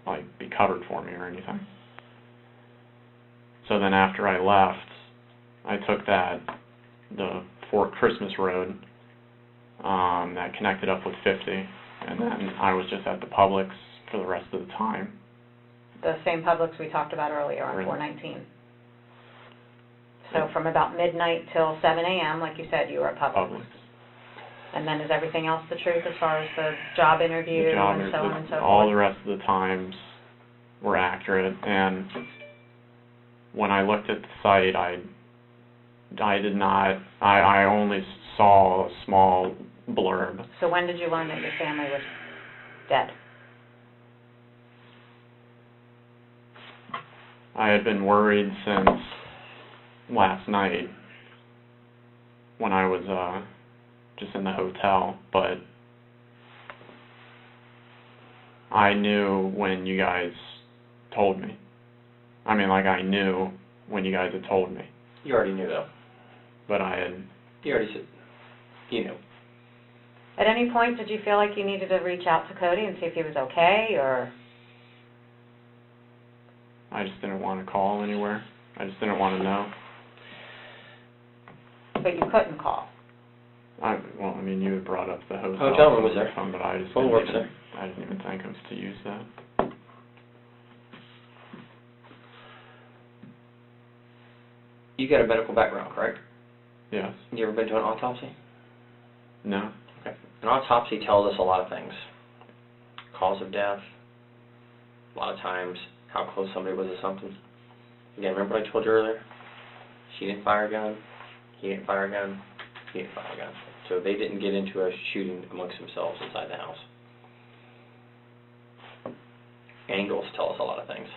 Speaker 10: like be covered for me or anything. So then after I left, I took the Fort Christmas Road that connected up with 50, and then I was just at the Publix for the rest of the time.
Speaker 6: The same Publix we talked about earlier on
Speaker 10: Really?
Speaker 6: 419. So from about midnight till 7 a.m., like you said, you were at Publix. And then is everything else the truth as far as the job interview and so on and so forth?
Speaker 10: All the rest of the times were accurate, and when I looked at the site, I only saw a small blurb.
Speaker 6: So when did you learn that your family was dead?
Speaker 10: I had been worried since last night when I was just in the hotel, but I knew when you guys told me. I mean, like, I knew when you guys had told me.
Speaker 3: You already knew, though.
Speaker 10: But I had...
Speaker 3: You already said, you knew.
Speaker 6: At any point, did you feel like you needed to reach out to Cody and see if he was okay, or?
Speaker 10: I just didn't want to call anywhere. I just didn't want to know.
Speaker 6: But you couldn't call.
Speaker 10: Well, I mean, you had brought up the hotel.
Speaker 3: Hotel room was there.
Speaker 10: Phone, but I just
Speaker 3: Phone works there.
Speaker 10: I didn't even think of to use that.
Speaker 3: You got a medical background, correct?
Speaker 10: Yes.
Speaker 3: You ever been to an autopsy?
Speaker 10: No.
Speaker 3: Okay. An autopsy tells us a lot of things. Cause of death, a lot of times how close somebody was to something. Again, remember what I told you earlier? She didn't fire a gun, he didn't fire a gun, he didn't fire a gun. So they didn't get into a shooting amongst themselves inside the house. Angles tell us a lot of things.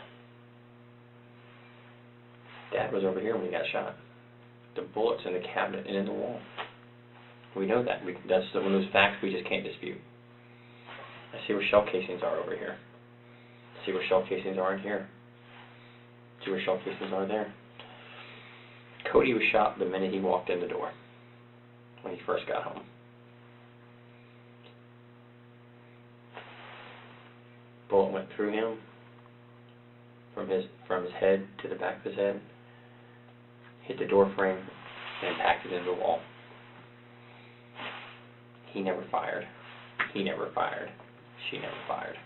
Speaker 3: Dad was over here when he got shot. The bullet's in the cabinet and in the wall. We know that. That's one of those facts we just can't dispute. I see where shell casings are over here. I see where shell casings are in here. I see where shell casings are there. Cody was shot the minute he walked in the door, when he first got home. Bullet went through him, from his head to the back of his head, hit the door frame, and impacted into the wall. He never fired. He never fired. She never fired.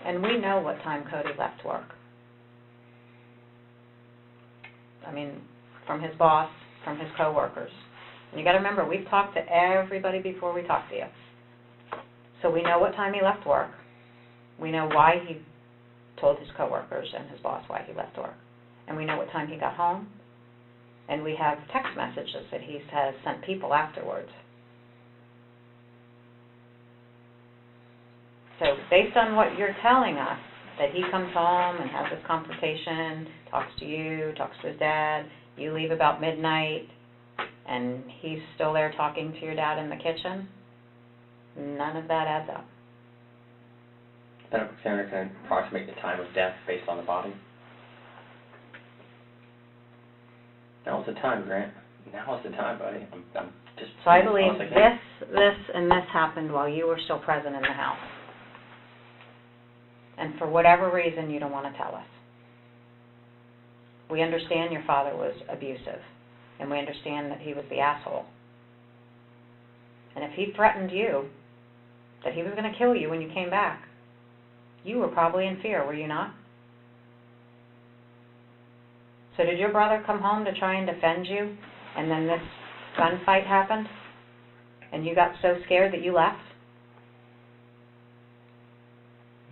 Speaker 6: And we know what time Cody left work. I mean, from his boss, from his coworkers. And you got to remember, we've talked to everybody before we talked to you. So we know what time he left work. We know why he told his coworkers and his boss why he left work. And we know what time he got home. And we have text messages that he has sent people afterwards. So based on what you're telling us, that he comes home and has this confrontation, talks to you, talks to his dad, you leave about midnight, and he's still there talking to your dad in the kitchen, none of that adds up.
Speaker 3: Medical examiner can approximate the time of death based on the body. Now's the time, Grant. Now is the time, buddy. I'm just...
Speaker 6: So I believe this, and this happened while you were still present in the house. And for whatever reason, you don't want to tell us. We understand your father was abusive, and we understand that he was the asshole. And if he threatened you, that he was going to kill you when you came back, you were probably in fear, were you not? So did your brother come home to try and defend you, and then this gunfight happened, and you got so scared that you left?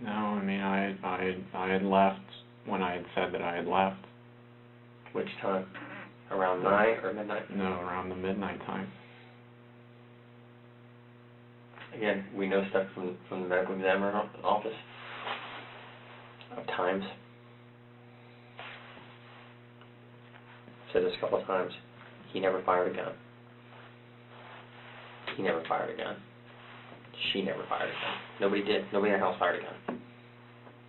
Speaker 10: No, I mean, I had left when I had said that I had left.
Speaker 3: Which time? Around 9 or midnight?
Speaker 10: No, around the midnight time.
Speaker 3: Again, we know stuff from the medical examiner office of times. I've said this a couple of times. He never fired a gun. He never fired a gun. She never fired a gun. Nobody did. Nobody in the house fired a gun.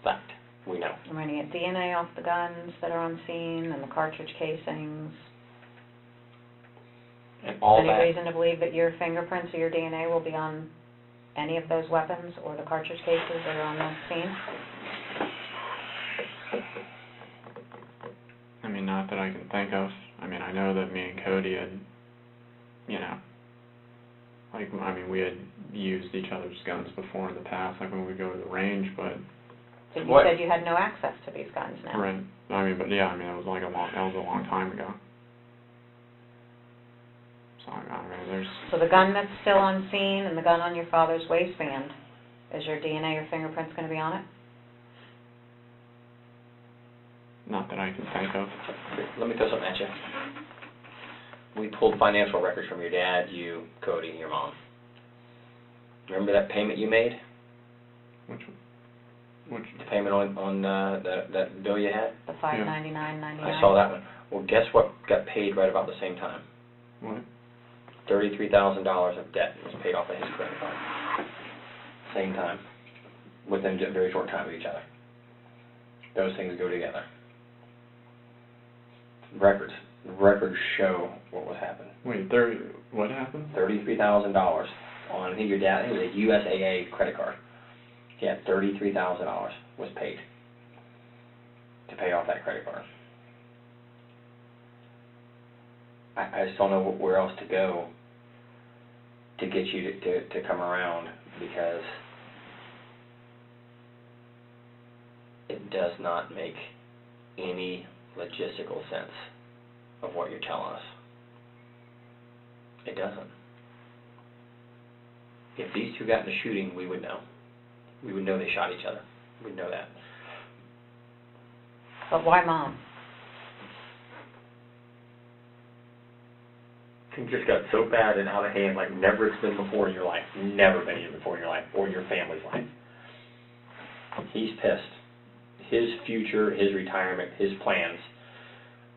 Speaker 3: Fact. We know.
Speaker 6: I'm going to get DNA off the guns that are on scene and the cartridge casings.
Speaker 3: And all
Speaker 6: Any
Speaker 3: that.
Speaker 6: reason to believe that your fingerprints or your DNA will be on any of those weapons or the cartridge cases that are on the scene?
Speaker 10: I mean, not that I can think of. I mean, I know that me and Cody had, you know, like, I mean, we had used each other's guns before in the past, like when we go to the range, but...
Speaker 6: But you
Speaker 3: What?
Speaker 6: said you had no access to these guns now.
Speaker 10: Right. I mean, but yeah, I mean, that was a long time ago. So, I mean, there's...
Speaker 6: So the gun that's still on scene and the gun on your father's waistband, is your DNA or fingerprints going to be on it?
Speaker 10: Not that I can think of.
Speaker 3: Let me throw something at you. We pulled financial records from your dad, you, Cody, and your mom. Remember that payment you made?
Speaker 10: Which one?
Speaker 3: The payment on that bill you had?
Speaker 6: The $599.99?
Speaker 3: I saw that one. Well, guess what got paid right about the same time?
Speaker 10: What?
Speaker 3: $33,000 of debt was paid off of his credit card. Same time. Within a very short time of each other. Those things go together. Records show what was happening.
Speaker 10: Wait, what happened?
Speaker 3: $33,000 on, I think your dad, it was a USAA credit card. He had $33,000 was paid to pay off that credit card. I just don't know where else to go to get you to come around, because it does not make any logistical sense of what you're telling us. It doesn't. If these two got in a shooting, we would know. We would know they shot each other. We'd know that.
Speaker 6: But why Mom?
Speaker 3: Things just got so bad and out of hand like never it's been before in your life. Never been here before in your life or your family's life. He's pissed. His future, his retirement, his plans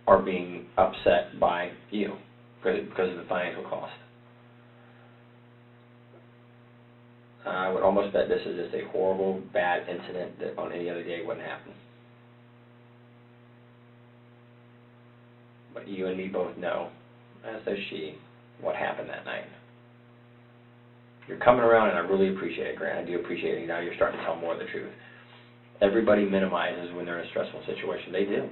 Speaker 3: are being upset by you because of the financial cost. I would almost bet this is just a horrible, bad incident that on any other day wouldn't happen. But you and me both know, as does she, what happened that night. You're coming around, and I really appreciate it, Grant. I do appreciate it. Now you're starting to tell more of the truth. Everybody minimizes when they're in a stressful situation. They do.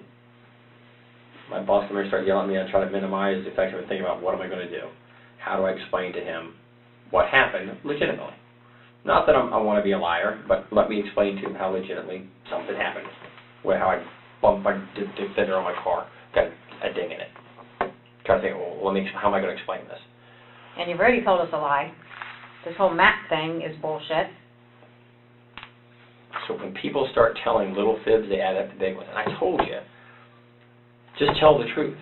Speaker 3: My boss can start yelling at me. I try to minimize the effect of it, thinking about what am I going to do? How do I explain to him what happened legitimately? Not that I want to be a liar, but let me explain to him how legitimately something happened. How I bumped my fender on my car, got a ding in it. Try to think, well, how am I going to explain this?
Speaker 6: And you've already told us a lie. This whole map thing is bullshit.
Speaker 3: So when people start telling little fibs, they add up to big ones. And I told you, just tell the truth.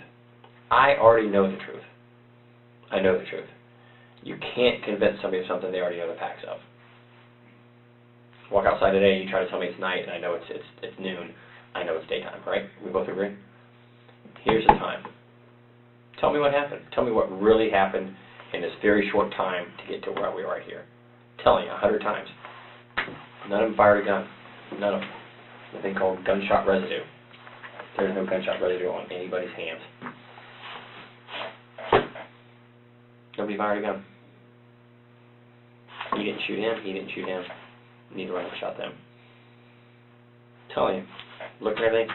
Speaker 3: I already know the truth. I know the truth. You can't convince somebody of something they already know the facts of. Walk outside today and you try to tell me it's night and I know it's noon. I know it's daytime, right? We both agree? Here's the time. Tell me what happened. Tell me what really happened in this very short time to get to where we are right here. I'm telling you 100 times. None of them fired a gun. None of them. A thing called gunshot residue. There's no gunshot residue on anybody's hands. Nobody fired a gun. You didn't shoot him. He didn't shoot him. Neither one of them shot them. I'm telling you. Look at everything.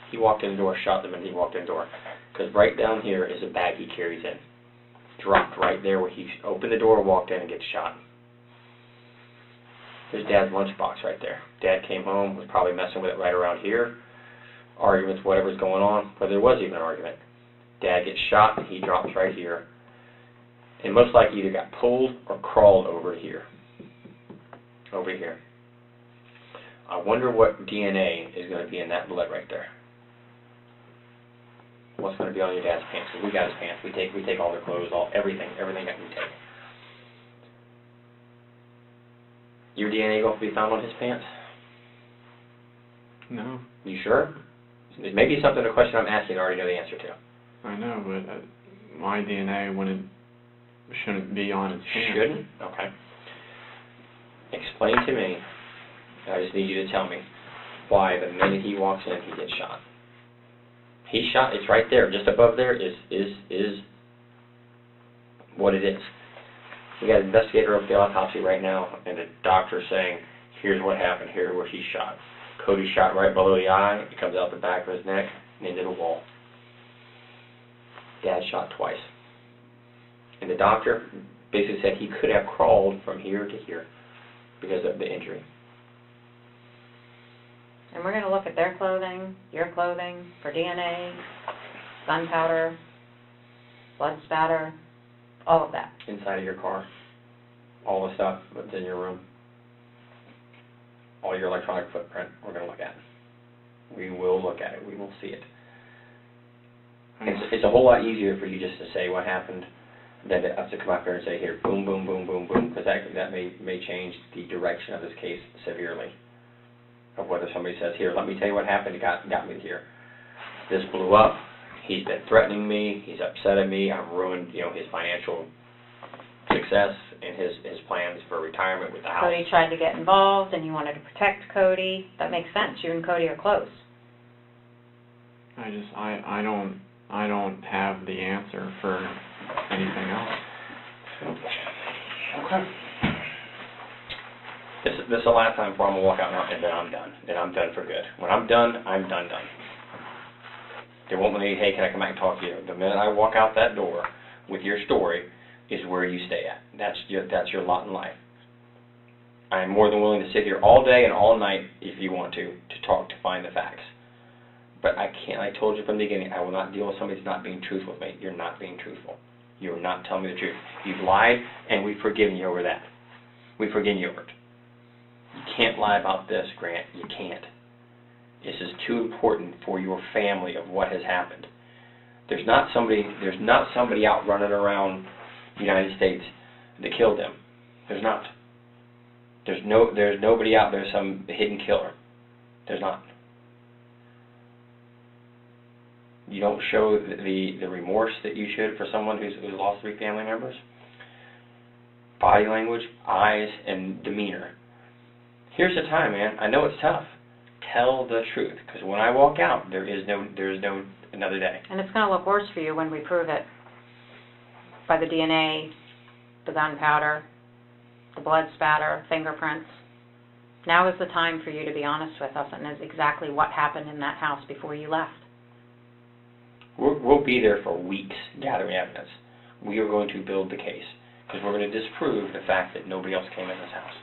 Speaker 3: He walked in the door, shot them, and he walked in the door. Because right down here is a bag he carries in. Dropped right there where he opened the door, walked in, and gets shot. There's Dad's lunchbox right there. Dad came home, was probably messing with it right around here. Arguments, whatever's going on, whether there was even an argument. Dad gets shot, and he drops right here. And most likely either got pulled or crawled over here. Over here. I wonder what DNA is going to be in that blood right there. What's going to be on your dad's pants? Because we got his pants. We take all their clothes, everything that we take. Your DNA going to be found on his pants?
Speaker 10: No.
Speaker 3: You sure? Maybe it's something, a question I'm asking I already know the answer to.
Speaker 10: I know, but my DNA shouldn't be on his pants.
Speaker 3: Shouldn't? Okay. explain to me, I just need you to tell me, why the minute he walks in, he gets shot. He's shot, it's right there, just above there is what it is. We got an investigator up the autopsy right now, and the doctor's saying, here's what happened, here's where he shot. Cody shot right below the eye, it comes out the back of his neck, and into the wall. Dad shot twice. And the doctor basically said he could have crawled from here to here because of the injury.
Speaker 6: And we're going to look at their clothing, your clothing, for DNA, gunpowder, blood spatter, all of that.
Speaker 3: Inside of your car, all the stuff that's in your room, all your electronic footprint, we're going to look at. We will look at it. We will see it. It's a whole lot easier for you just to say what happened than to have to come out there and say, here, boom, boom, boom, boom, boom, because that may change the direction of this case severely. Of whether somebody says, here, let me tell you what happened, it got me here. This blew up, he's been threatening me, he's upset at me, I've ruined, his financial success and his plans for retirement with the house.
Speaker 6: Cody tried to get involved and you wanted to protect Cody. That makes sense. You and Cody are close.
Speaker 10: I don't have the answer for anything else.
Speaker 3: Okay. This is the last time before I'm going to walk out now, and then I'm done. Then I'm done for good. When I'm done, I'm done. They won't let me, hey, can I come back and talk to you? The minute I walk out that door with your story is where you stay at. That's your lot in life. I am more than willing to sit here all day and all night, if you want to talk, to find the facts. But I can't, I told you from the beginning, I will not deal with somebody who's not being truthful with me. You're not being truthful. You're not telling me the truth. You've lied, and we've forgiven you over that. We've forgiven you over it. You can't lie about this, Grant. You can't. This is too important for your family of what has happened. There's not somebody out running around the United States that killed them. There's not. There's nobody out there, some hidden killer. There's not. You don't show the remorse that you should for someone who's lost 3 family members. Body language, eyes, and demeanor. Here's the time, man. I know it's tough. Tell the truth, because when I walk out, there is no another day.
Speaker 6: And it's going to look worse for you when we prove it by the DNA, the gunpowder, the blood spatter, fingerprints. Now is the time for you to be honest with us and is exactly what happened in that house before you left.
Speaker 3: We'll be there for weeks gathering evidence. We are going to build the case because we're going to disprove the fact that nobody else came in this house.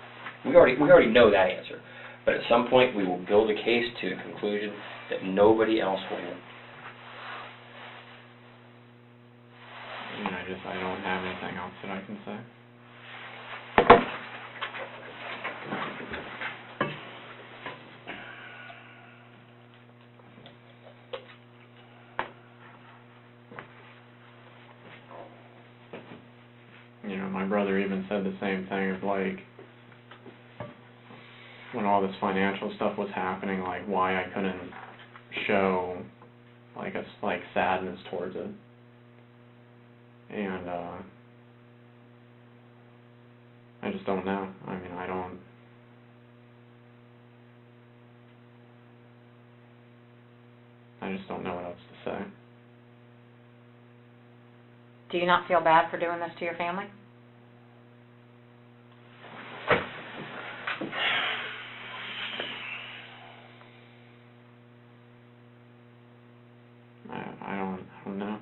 Speaker 3: We already know that answer. But at some point, we will build a case to the conclusion that nobody else will win.
Speaker 10: I don't have anything else that I can say. My brother even said the same thing of like, when all this financial stuff was happening, like why I couldn't show like sadness towards it. And I just don't know. I just don't know what else to say.
Speaker 6: Do you not feel bad for doing this to your family?
Speaker 10: I don't know.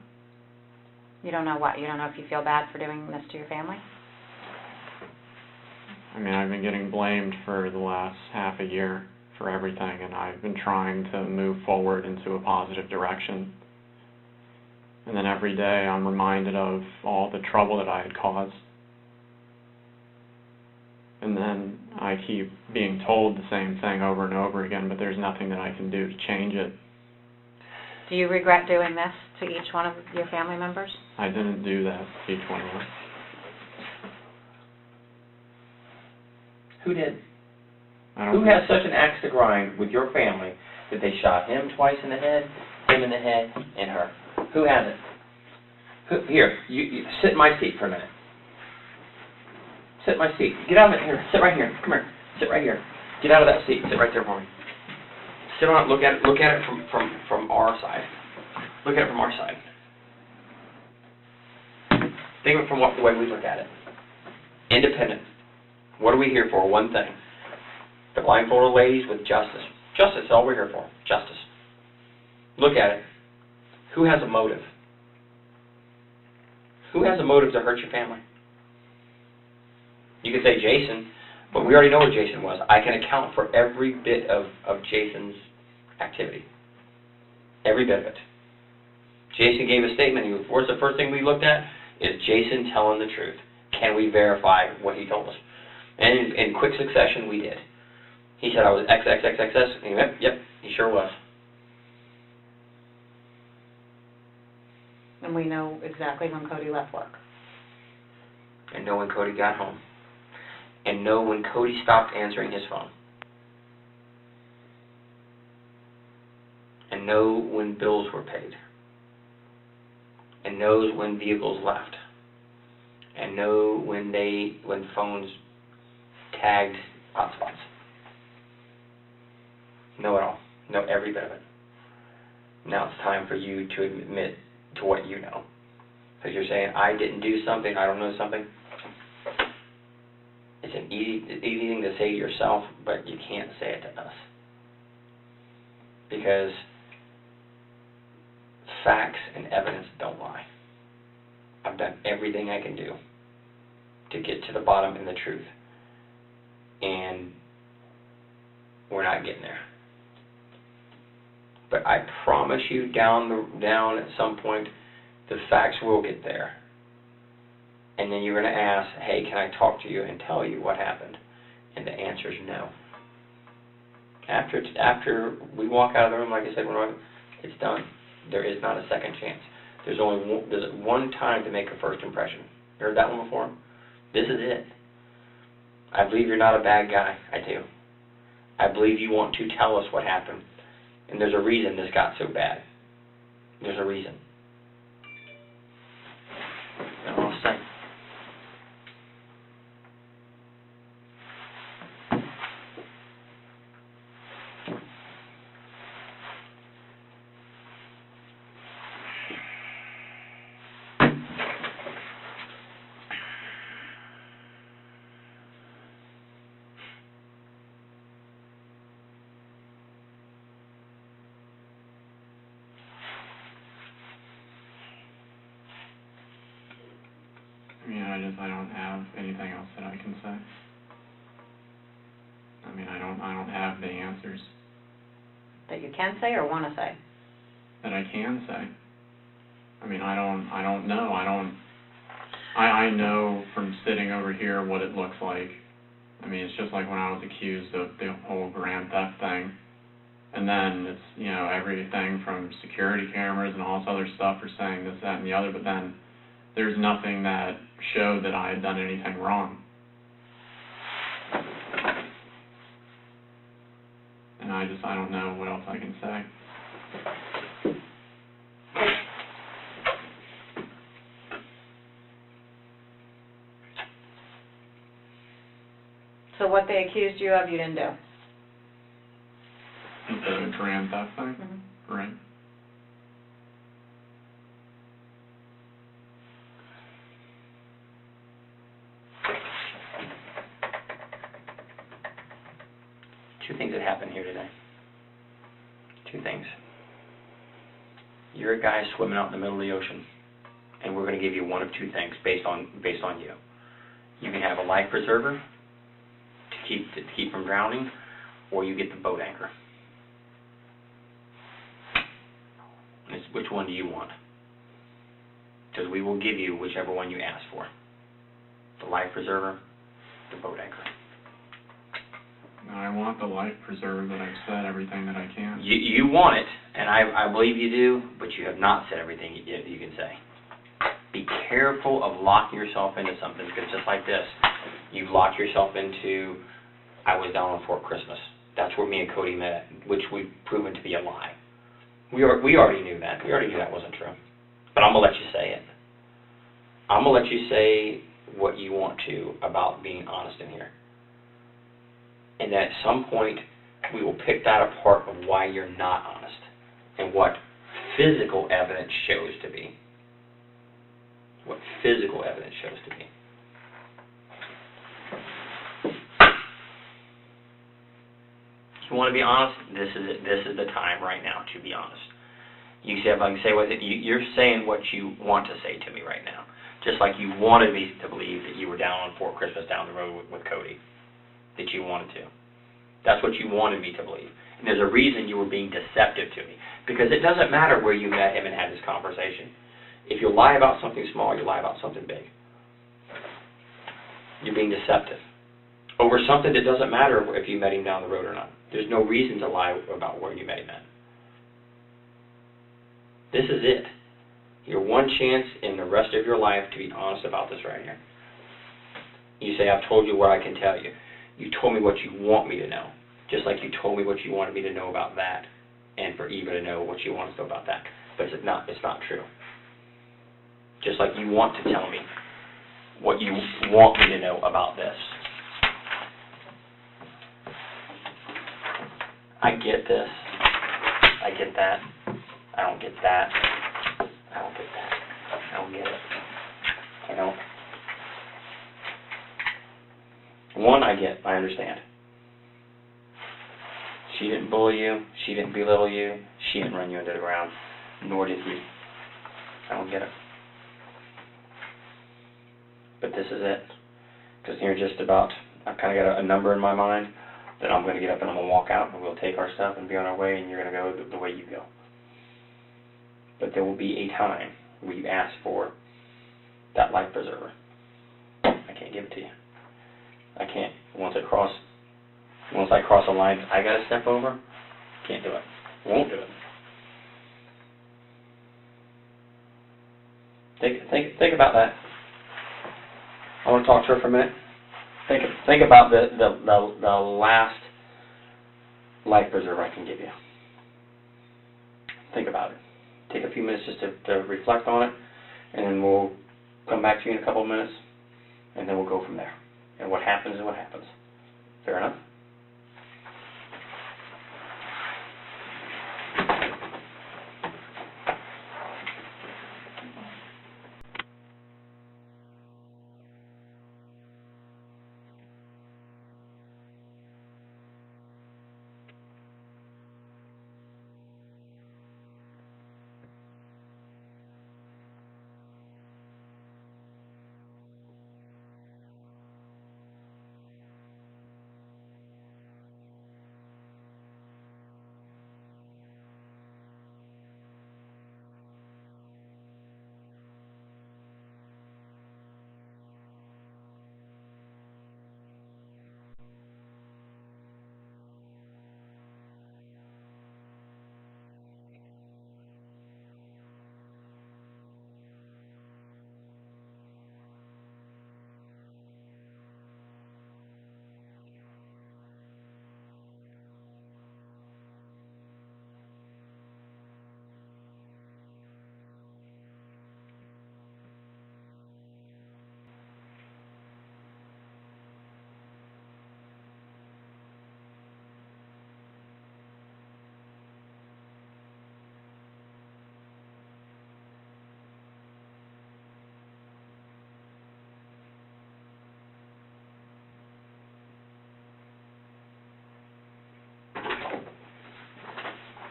Speaker 6: You don't know what? You don't know if you feel bad for doing this to your family?
Speaker 10: I've been getting blamed for the last half a year for everything, and I've been trying to move forward into a positive direction. And then every day I'm reminded of all the trouble that I had caused. And then I keep being told the same thing over and over again, but there's nothing that I can do to change it.
Speaker 6: Do you regret doing this to each one of your family members?
Speaker 10: I didn't do that to each one of them.
Speaker 3: Who did? Who has such an axe to grind with your family that they shot him twice in the head, him in the head, and her? Who has it? Here, you sit in my seat for a minute. Sit in my seat. Get out of it. Here, sit right here. Come here. Sit right here. Get out of that seat. Sit right there for me. Sit on it. Look at it from our side. Look at it from our side. Think of it from the way we look at it. Independent. What are we here for? One thing. The blindfolded ladies with justice. Justice is all we're here for. Justice. Look at it. Who has a motive? Who has a motive to hurt your family? You could say Jason, but we already know what Jason was. I can account for every bit of Jason's activity. Every bit of it. Jason gave a statement. What's the first thing we looked at? Is Jason telling the truth? Can we verify what he told us? And in quick succession, we did. He said I was XXXXS. And he went, yep, he sure was.
Speaker 6: And we know exactly when Cody left work.
Speaker 3: And know when Cody got home. And know when Cody stopped answering his phone. And know when bills were paid. And knows when vehicles left. And know when phones tagged hotspots. Know it all. Know every bit of it. Now it's time for you to admit to what you know. Because you're saying, I didn't do something, I don't know something. It's an easy thing to say to yourself, but you can't say it to us. Because facts and evidence don't lie. I've done everything I can do to get to the bottom and the truth. And we're not getting there. But I promise you down at some point, the facts will get there. And then you're going to ask, hey, can I talk to you and tell you what happened? And the answer is no. After we walk out of the room, like I said, it's done. There is not a second chance. There's one time to make a first impression. You heard that one before? This is it. I believe you're not a bad guy. I do. I believe you want to tell us what happened. And there's a reason this got so bad. There's a reason. That's all I'm saying.
Speaker 10: I don't have anything else that I can say. I mean, I don't have the answers.
Speaker 6: That you can say or want to say?
Speaker 10: That I can say. I mean, I don't know. I know from sitting over here what it looks like. I mean, it's just like when I was accused of the whole grand theft thing. And then it's, everything from security cameras and all this other stuff for saying this, that, and the other, but then there's nothing that showed that I had done anything wrong. And I don't know what else I can say.
Speaker 6: So what they accused you of, you didn't do?
Speaker 10: The grand theft thing?
Speaker 6: Mm-hmm.
Speaker 10: Right.
Speaker 3: Two things that happened here today. Two things. You're a guy swimming out in the middle of the ocean, and we're going to give you one of two things based on you. You can have a life preserver to keep from drowning, or you get the boat anchor. Which one do you want? Because we will give you whichever one you ask for. The life preserver, the boat anchor.
Speaker 10: No, I want the life preserver, but I've said everything that I can.
Speaker 3: You want it, and I believe you do, but you have not said everything you can say. Be careful of locking yourself into something, because just like this, you've locked yourself into, I was down on Fort Christmas. That's where me and Cody met, which we've proven to be a lie. We already knew that. We already knew that wasn't true. But I'm going to let you say it. I'm going to let you say what you want to about being honest in here. And that at some point, we will pick that apart of why you're not honest and what physical evidence shows to be. What physical evidence shows to be. If you want to be honest, this is it. This is the time right now to be honest. You see if I can say what you're saying what you want to say to me right now. Just like you wanted me to believe that you were down on Fort Christmas down the road with Cody. That you wanted to. That's what you wanted me to believe. And there's a reason you were being deceptive to me. Because it doesn't matter where you met him and had this conversation. If you lie about something small, you lie about something big. You're being deceptive. Over something that doesn't matter if you met him down the road or not. There's no reason to lie about where you met him at. This is it. Your one chance in the rest of your life to be honest about this right here. You say, I've told you what I can tell you. You told me what you want me to know. Just like you told me what you wanted me to know about that. And for Eva to know what you want to know about that. But it's not true. Just like you want to tell me what you want me to know about this. I get this. I get that. I don't get that. I don't get that. I don't get it. I don't. One, I get. I understand. She didn't bully you. She didn't belittle you. She didn't run you into the ground. Nor did you. I don't get it. But this is it. Because you're just about, I've kind of got a number in my mind that I'm going to get up and I'm going to walk out and we'll take our stuff and be on our way and you're going to go the way you go. But there will be a time where you ask for that life preserver. I can't give it to you. I can't. Once I cross a line I got to step over, can't do it. Won't do it. Think about that. I want to talk to her for a minute. Think about the last life preserver I can give you. Think about it. Take a few minutes just to reflect on it, and then we'll come back to you in a couple of minutes, and then we'll go from there. And what happens is what happens. Fair enough?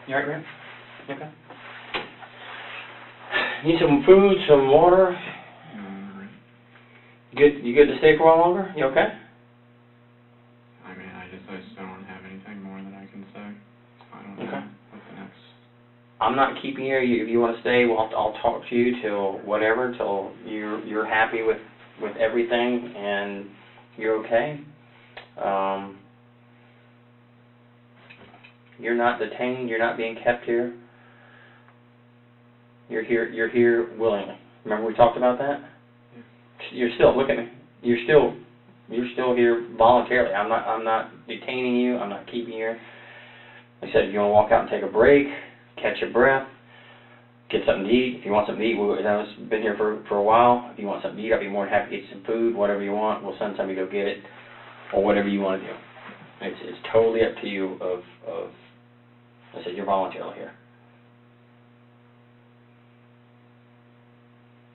Speaker 3: You alright, Grant? Okay. Need some food, some water? You good to stay for a while longer? You okay?
Speaker 10: I mean, I just don't have anything more that I can say. I don't know what the next...
Speaker 3: I'm not keeping you. If you want to stay, I'll talk to you till whatever, till you're happy with everything and you're okay. You're not detained. You're not being kept here. You're here willingly. Remember we talked about that?
Speaker 10: Yeah.
Speaker 3: You're still, look at me. You're still here voluntarily. I'm not detaining you. I'm not keeping you here. Like I said, if you want to walk out and take a break, catch your breath, get something to eat. If you want something to eat, I've been here for a while. If you want something to eat, I'll be more than happy to get you some food, whatever you want. We'll send somebody to go get it, or whatever you want to do. It's totally up to you I said, you're voluntarily here.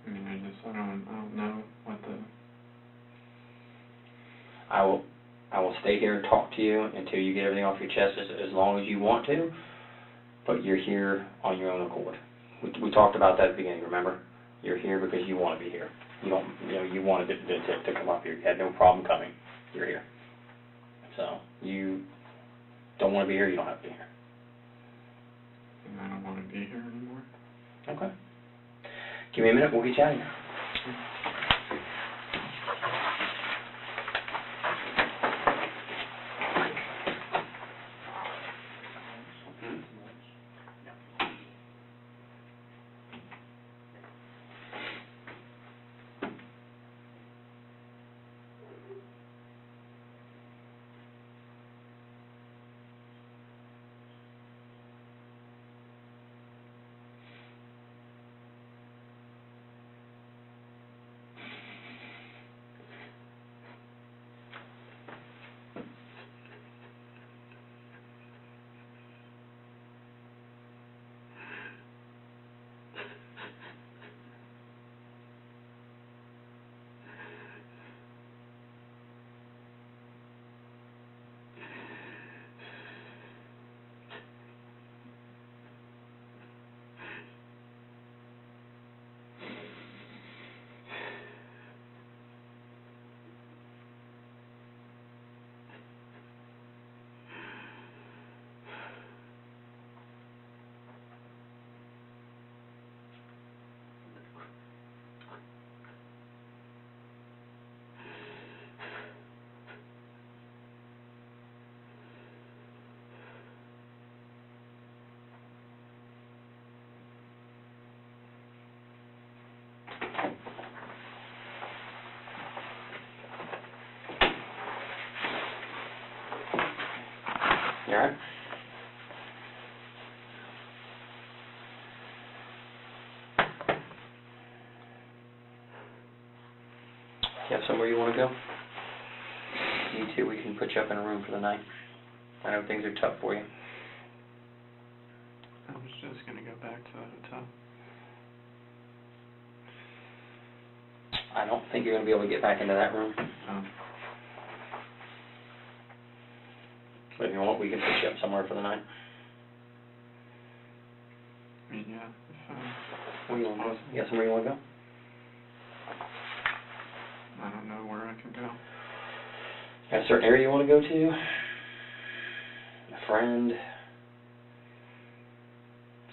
Speaker 10: I mean, I don't know what the...
Speaker 3: I will stay here and talk to you until you get everything off your chest as long as you want to, but you're here on your own accord. We talked about that at the beginning, remember? You're here because you want to be here. You wanted to come up here. You had no problem coming. You're here. So, you don't want to be here, you don't have to be here.
Speaker 10: I don't want to be here anymore.
Speaker 3: Okay. Give me a minute, we'll get you out of here. You all right? You have somewhere you want to go? Me too. We can put you up in a room for the night. I know things are tough for you.
Speaker 10: I was just going to go back to the hotel.
Speaker 3: I don't think you're going to be able to get back into that room. But if you want, we can put you up somewhere for the night.
Speaker 10: I mean, yeah.
Speaker 3: Where you want to go? You got somewhere you want to go?
Speaker 10: I don't know where I can go.
Speaker 3: Got a certain area you want to go to? A friend?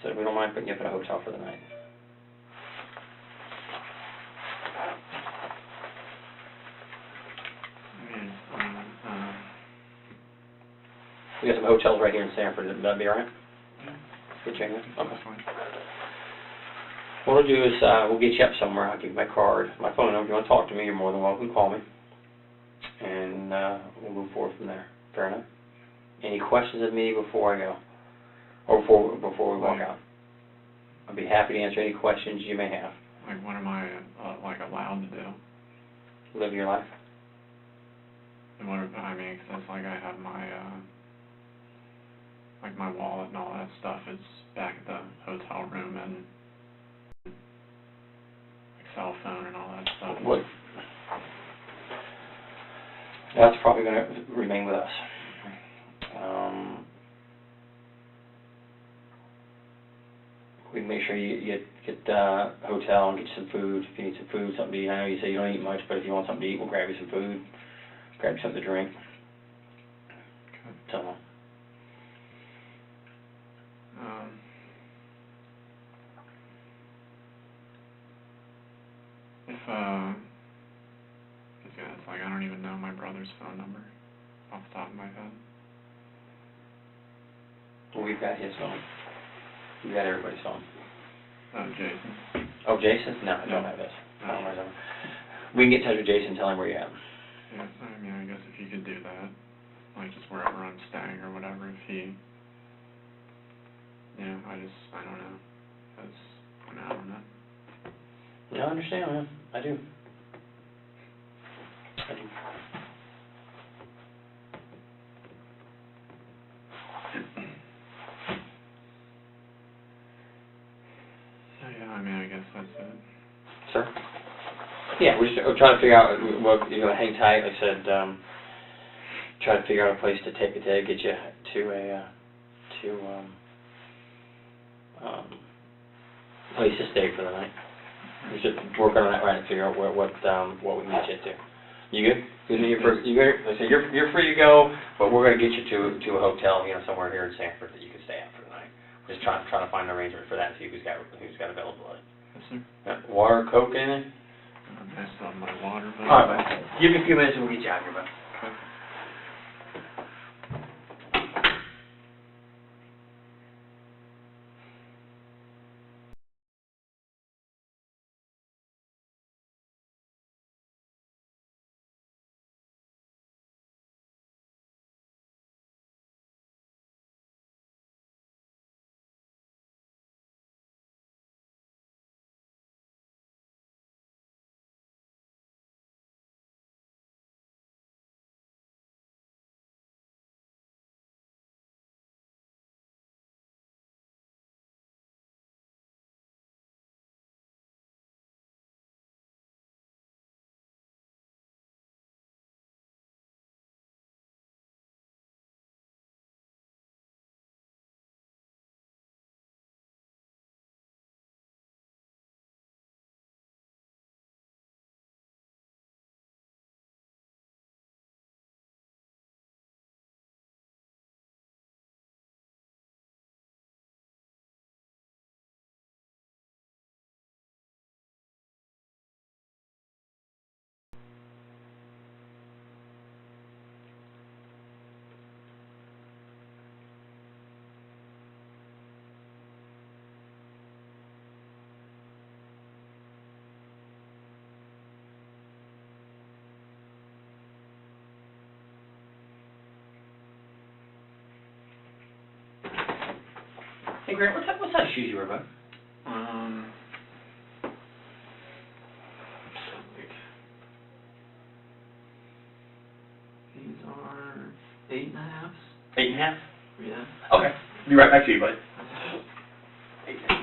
Speaker 3: So we don't mind putting you up in a hotel for the night. We got some hotels right here in Sanford. That'd be all right?
Speaker 10: Yeah.
Speaker 3: Get you in there? Okay.
Speaker 10: That's fine.
Speaker 3: What we'll do is we'll get you up somewhere. I'll give you my card, my phone number. If you want to talk to me, you're more than welcome to call me. And we'll move forward from there. Fair enough? Any questions of me before I go? Or before we walk out? I'd be happy to answer any questions you may have.
Speaker 10: Like, what am I, allowed to do?
Speaker 3: Live your life.
Speaker 10: And what, I mean, 'cause it's like I have my, my wallet and all that stuff is back at the hotel room, and cell phone and all that stuff.
Speaker 3: What? That's probably going to remain with us. We can make sure you get the hotel and get you some food. If you need some food, something to eat. I know you say you don't eat much, but if you want something to eat, we'll grab you some food, grab you something to drink.
Speaker 10: Okay.
Speaker 3: So.
Speaker 10: It's like I don't even know my brother's phone number off the top of my head.
Speaker 3: Well, we've got his phone. We've got everybody's phone.
Speaker 10: Jason.
Speaker 3: Oh, Jason? No, I don't have this. I don't have his. We can get in touch with Jason and tell him where you're at.
Speaker 10: Yeah, I mean, I guess if you could do that, like just wherever I'm staying or whatever, if he, I don't know. I don't know.
Speaker 3: Yeah, I understand, man. I do.
Speaker 10: Yeah, I mean, I guess that's it.
Speaker 3: Sir? Yeah, we're trying to figure out, well, you know, hang tight, like I said, try to figure out a place to get you to a, place to stay for the night. We're just working on that right and figure out what we can get you to. You good? You're good? Like I said, you're free to go, but we're gonna get you to a hotel, you know, somewhere here in Sanford that you can stay at for the night. Just trying to find an arrangement for that and see who's got availability.
Speaker 10: Yes, sir.
Speaker 3: Water, Coke, anything?
Speaker 10: That's on my water, but...
Speaker 3: All right, bud. Give me a few minutes and we'll get you out here, bud. Hey, Grant, what size shoes you wear, bud?
Speaker 10: These are 8.5s.
Speaker 3: 8.5?
Speaker 10: Yeah.
Speaker 3: Okay. Be right back to you, bud. 8.5.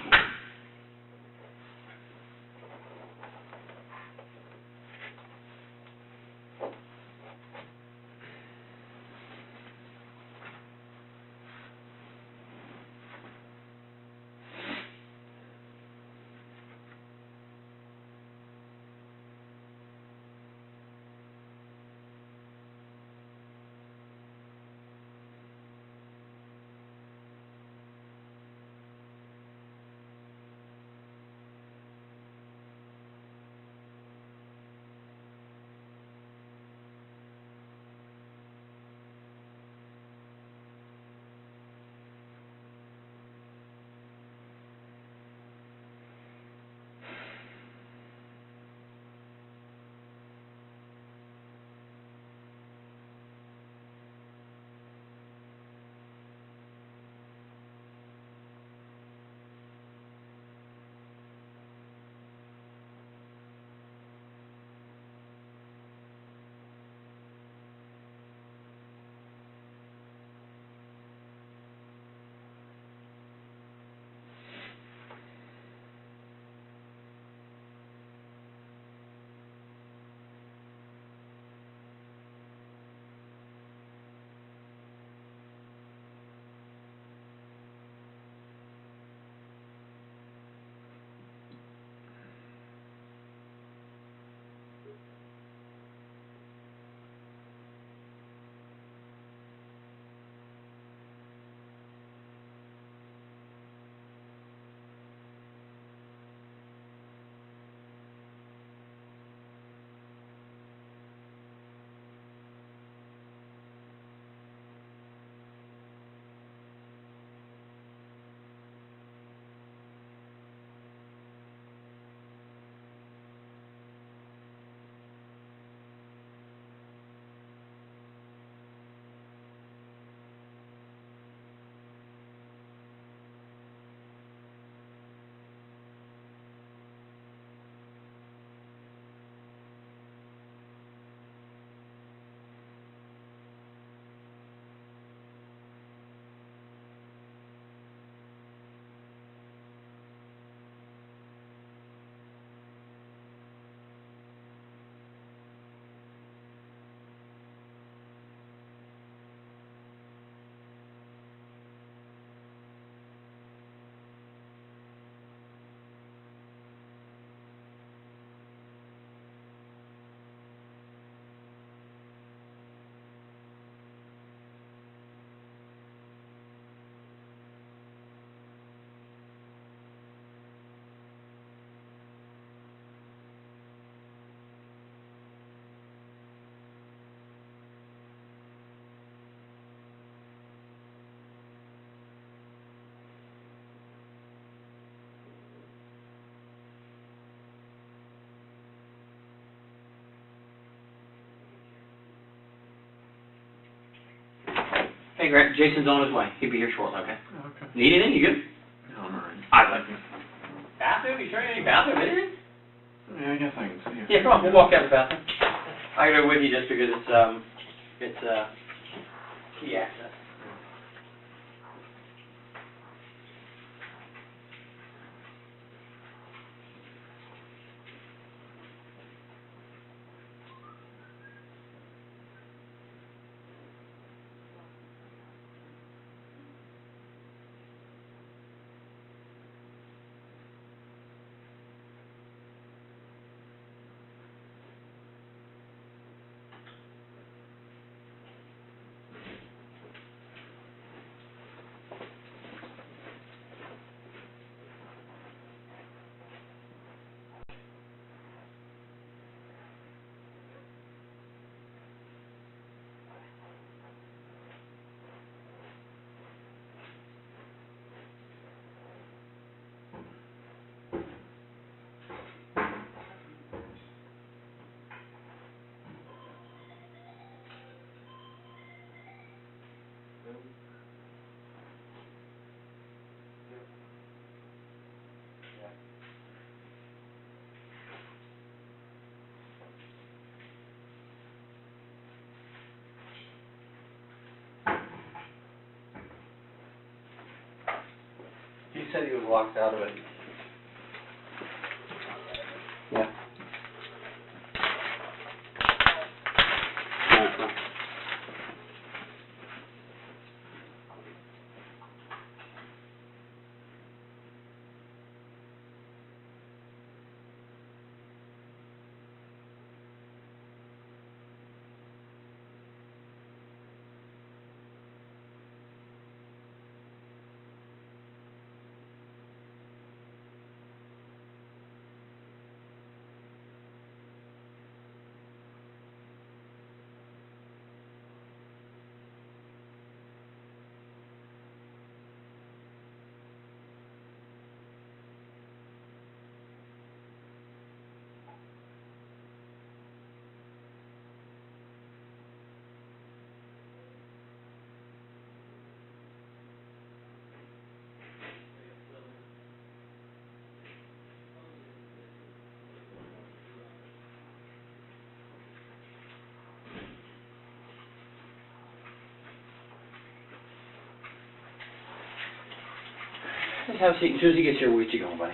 Speaker 3: Hey, Grant, Jason's on his way. He'll be here shortly, okay?
Speaker 10: Okay.
Speaker 3: Need anything? You good?
Speaker 10: No, I'm alright.
Speaker 3: I'd like to. Bathroom? You sure you need bathroom? Anything?
Speaker 10: Yeah, I guess I can see it.
Speaker 3: Yeah, come on, we'll walk out the bathroom. I gotta go with you just because it's key access. He said he was locked out of it. Yeah. Just have a seat. As soon as he gets here, we'll get you going, buddy.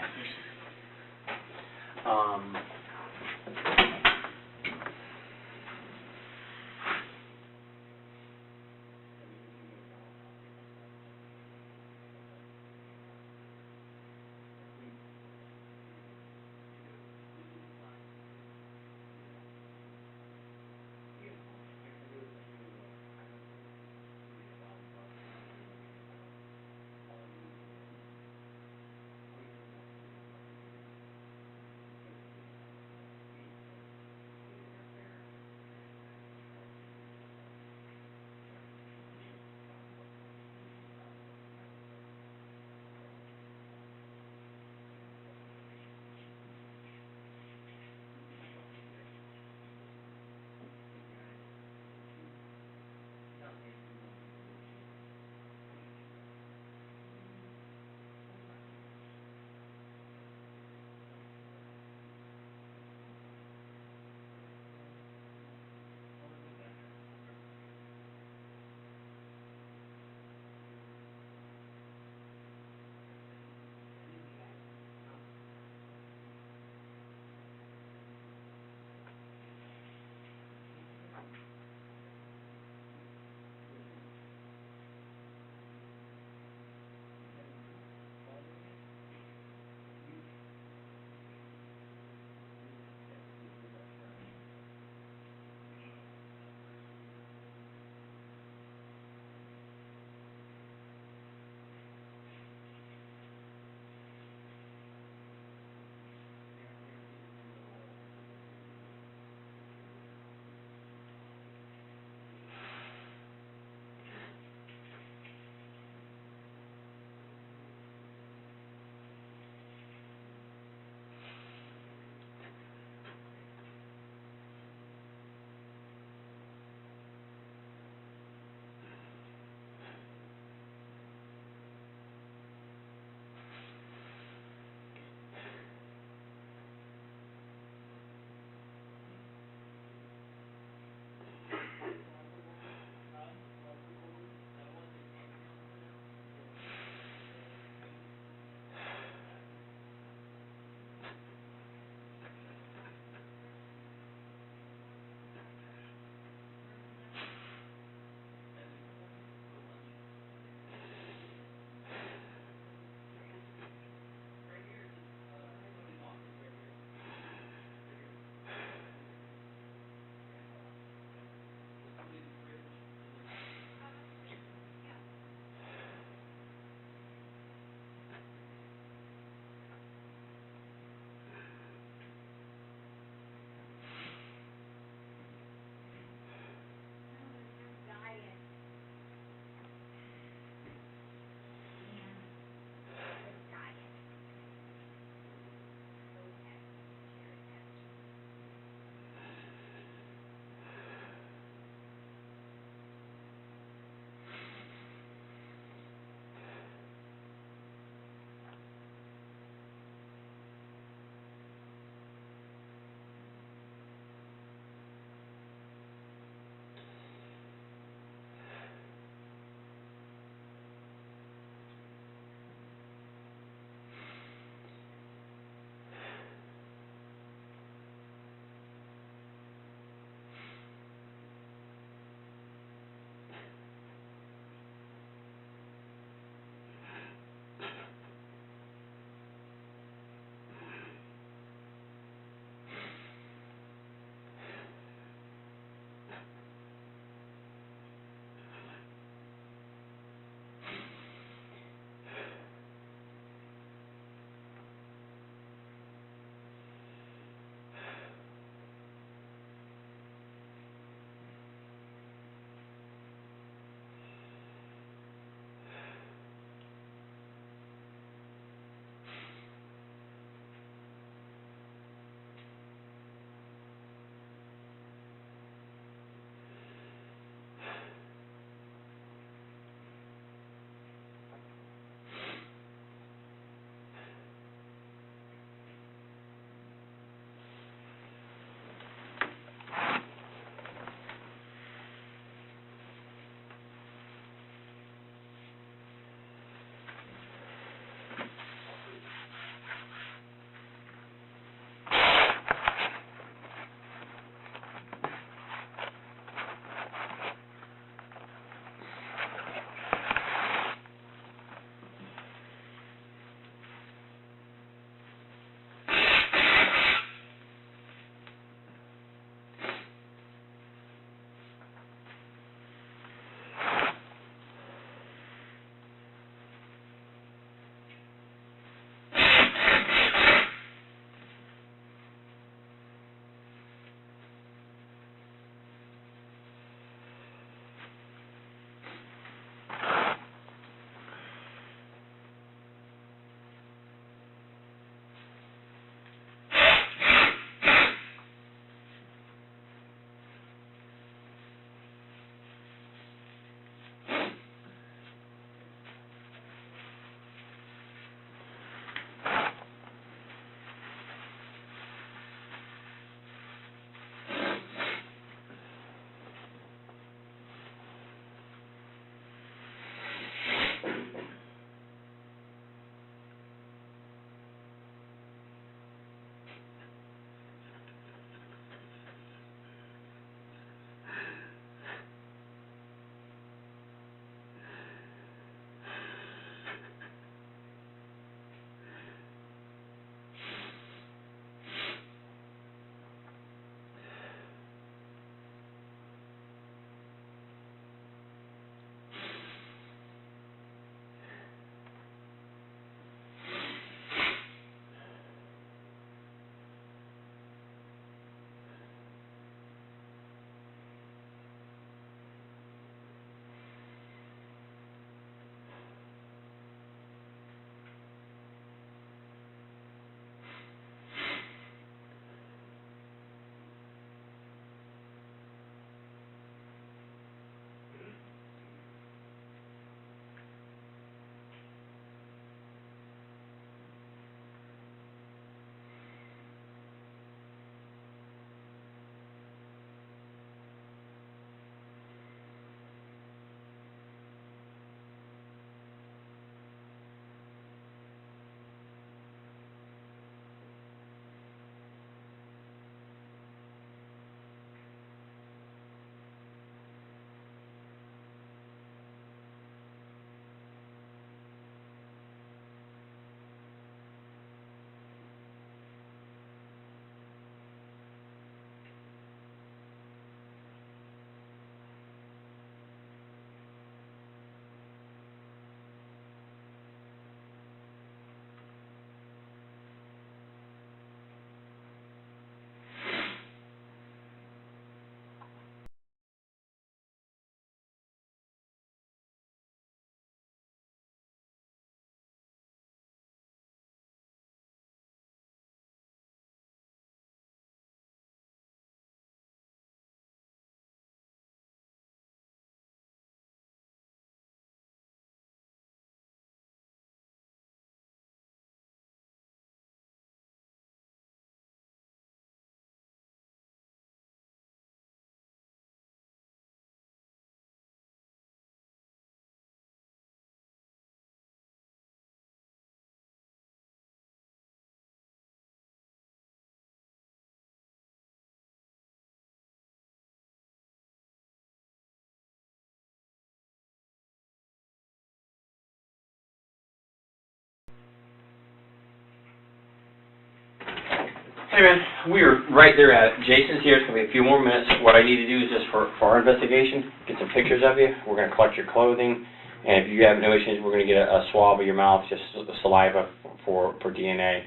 Speaker 3: Hey man, we are right there at it. Jason's here. It's going to be a few more minutes. What I need to do is just for our investigation, get some pictures of you. We're going to collect your clothing. And if you have no issues, we're going to get a swab of your mouth, just saliva for DNA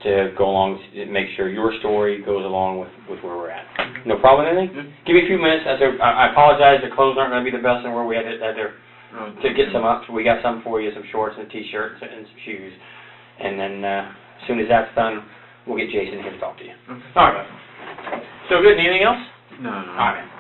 Speaker 3: to go along, make sure your story goes along with where we're at. No problem with anything? Give me a few minutes. I apologize. The clothes aren't going to be the best in the world. We had to get some up. We got some for you, some shorts and a t-shirt and some shoes. And then as soon as that's done, we'll get Jason here to talk to you. Okay. All right. So good. Anything else?
Speaker 10: No.
Speaker 3: All right, man.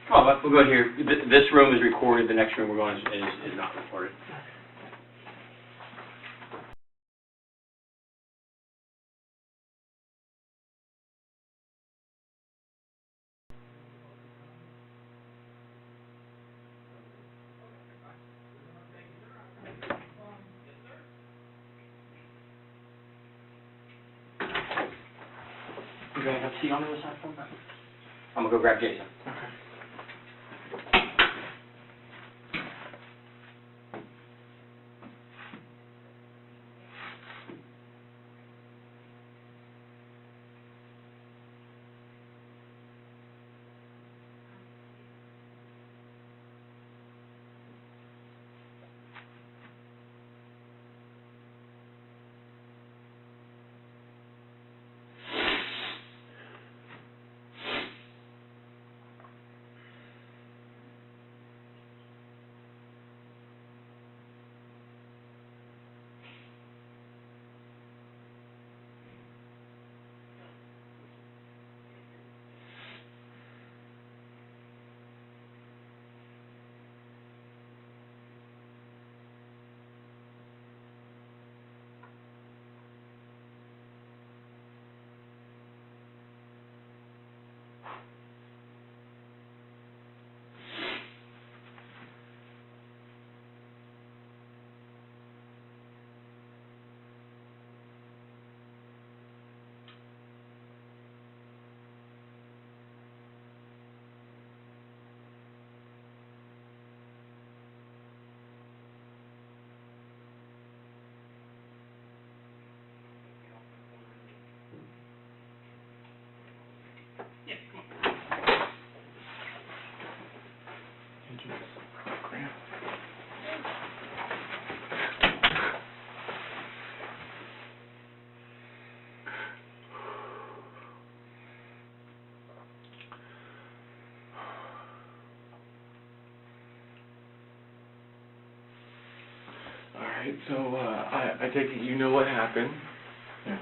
Speaker 3: Oh, we'll go here. This room is recorded. The next room we're going is not recorded. You gonna have a seat on the other side for me? I'm gonna go grab Jason. Okay.
Speaker 1: Alright, so I take it you know what happened.
Speaker 10: Yeah.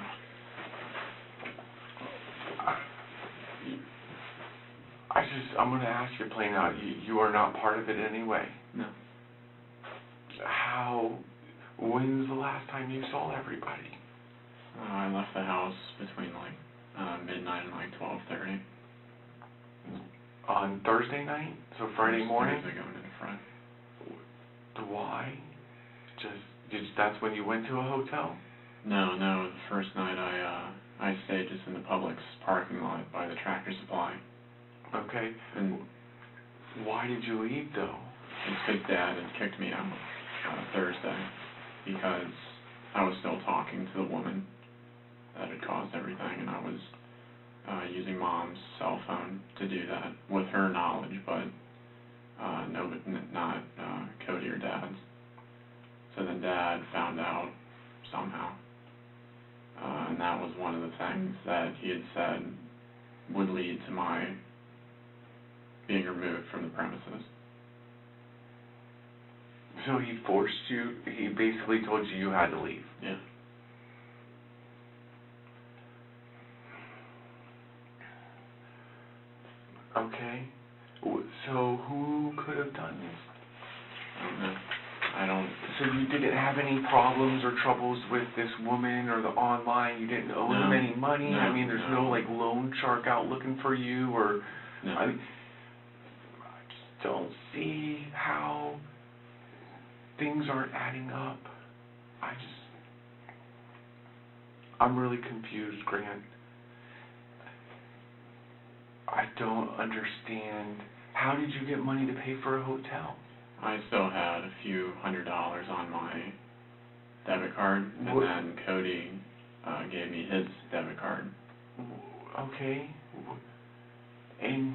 Speaker 1: I'm going to ask you plain out, you are not part of it anyway.
Speaker 10: No.
Speaker 1: When's the last time you saw everybody?
Speaker 10: I left the house between midnight and 12:30.
Speaker 1: On Thursday night? So Friday morning?
Speaker 10: Thursday going into Friday.
Speaker 1: Why? That's when you went to a hotel?
Speaker 10: No, the first night I stayed just in the Publix parking lot by the Tractor Supply.
Speaker 1: Okay.
Speaker 10: And
Speaker 1: why did you leave though?
Speaker 10: it's because Dad had kicked me out Thursday because I was still talking to the woman that had caused everything, and I was using Mom's cell phone to do that with her knowledge, but not Cody or Dad's. So then Dad found out somehow, and that was one of the things that he had said would lead to my being removed from the premises.
Speaker 1: So he forced you, he basically told you had to leave?
Speaker 10: Yeah.
Speaker 1: Okay. So who could have done this?
Speaker 10: I don't know. I don't.
Speaker 1: So you didn't have any problems or troubles with this woman or the online? You didn't owe them any money?
Speaker 10: No,
Speaker 1: I mean, there's no like loan shark out looking for you or...
Speaker 10: No.
Speaker 1: I mean, I just don't see how things aren't adding up. I'm really confused, Grant. I don't understand. How did you get money to pay for a hotel?
Speaker 10: I still had a few $100s on my debit card, and then Cody gave me his debit card.
Speaker 1: Okay. And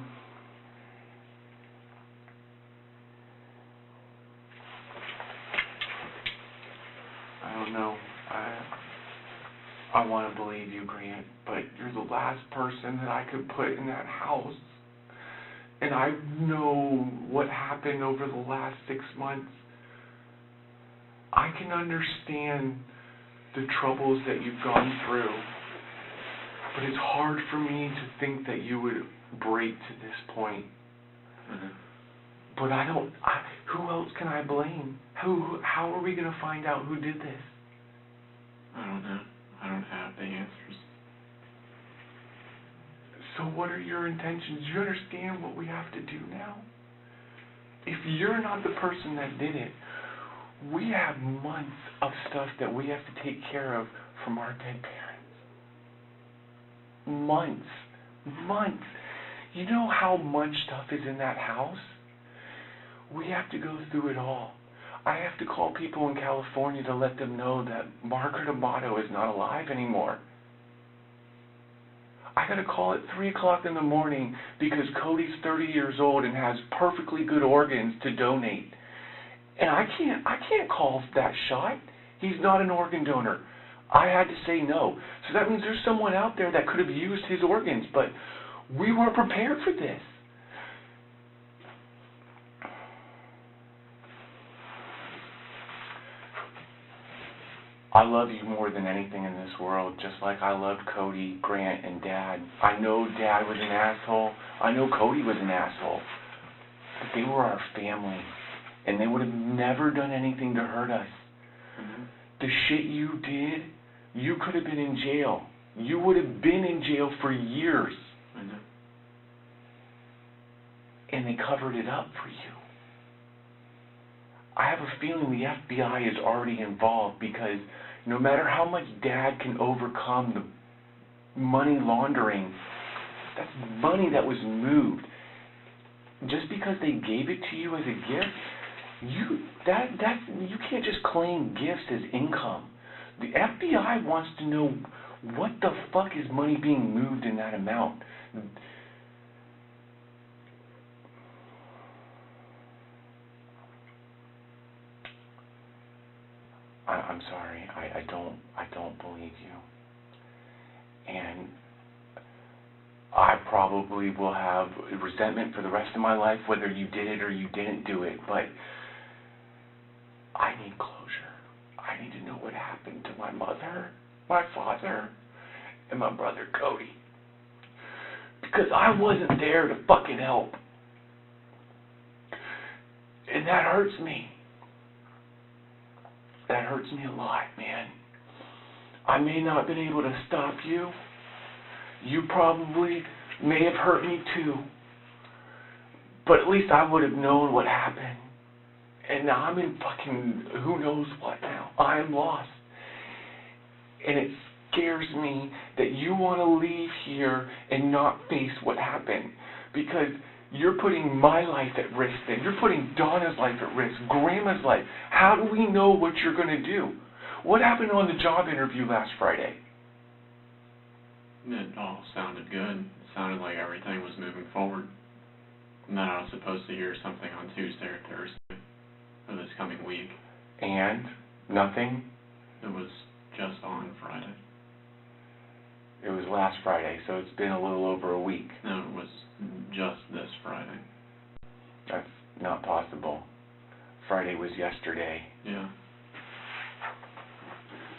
Speaker 1: I don't know. I want to believe you, Grant, but you're the last person that I could put in that house. And I know what happened over the last 6 months. I can understand the troubles that you've gone through, but it's hard for me to think that you would break to this point.
Speaker 10: Mm-hmm.
Speaker 1: But who else can I blame? How are we going to find out who did this?
Speaker 10: I don't know. I don't have the answers.
Speaker 1: So what are your intentions? Do you understand what we have to do now? If you're not the person that did it, we have months of stuff that we have to take care of from our dead parents. Months. You know how much stuff is in that house? We have to go through it all. I have to call people in California to let them know that Margaret Amato is not alive anymore. I got to call at 3 o'clock in the morning because Cody's 30 years old and has perfectly good organs to donate. And I can't call that shot. He's not an organ donor. I had to say no. So that means there's someone out there that could have used his organs, but we weren't prepared for this. I love you more than anything in this world, just like I loved Cody, Grant, and Dad. I know Dad was an asshole. I know Cody was an asshole. But they were our family, and they would have never done anything to hurt us.
Speaker 10: Mm-hmm.
Speaker 1: The shit you did, you could have been in jail. You would have been in jail for years.
Speaker 10: I know.
Speaker 1: And they covered it up for you. I have a feeling the FBI is already involved because no matter how much Dad can overcome the money laundering, that's money that was moved. Just because they gave it to you as a gift, you can't just claim gifts as income. The FBI wants to know what the fuck is money being moved in that amount. I'm sorry, I don't believe you. And I probably will have resentment for the rest of my life, whether you did it or you didn't do it, but I need closure. I need to know what happened to my mother, my father, and my brother Cody. Because I wasn't there to fucking help. And that hurts me. That hurts me a lot, man. I may not have been able to stop you. You probably may have hurt me too. But at least I would have known what happened. And now I'm in fucking who knows what now. I'm lost. And it scares me that you want to leave here and not face what happened. Because you're putting my life at risk then. You're putting Donna's life at risk, Grandma's life. How do we know what you're going to do? What happened on the job interview last Friday?
Speaker 10: It all sounded good. It sounded like everything was moving forward. And then I was supposed to hear something on Tuesday or Thursday of this coming week.
Speaker 1: And? Nothing?
Speaker 10: It was just on Friday.
Speaker 1: It was last Friday, so it's been a little over a week.
Speaker 10: No, it was just this Friday.
Speaker 1: That's not possible. Friday was yesterday.
Speaker 10: Yeah.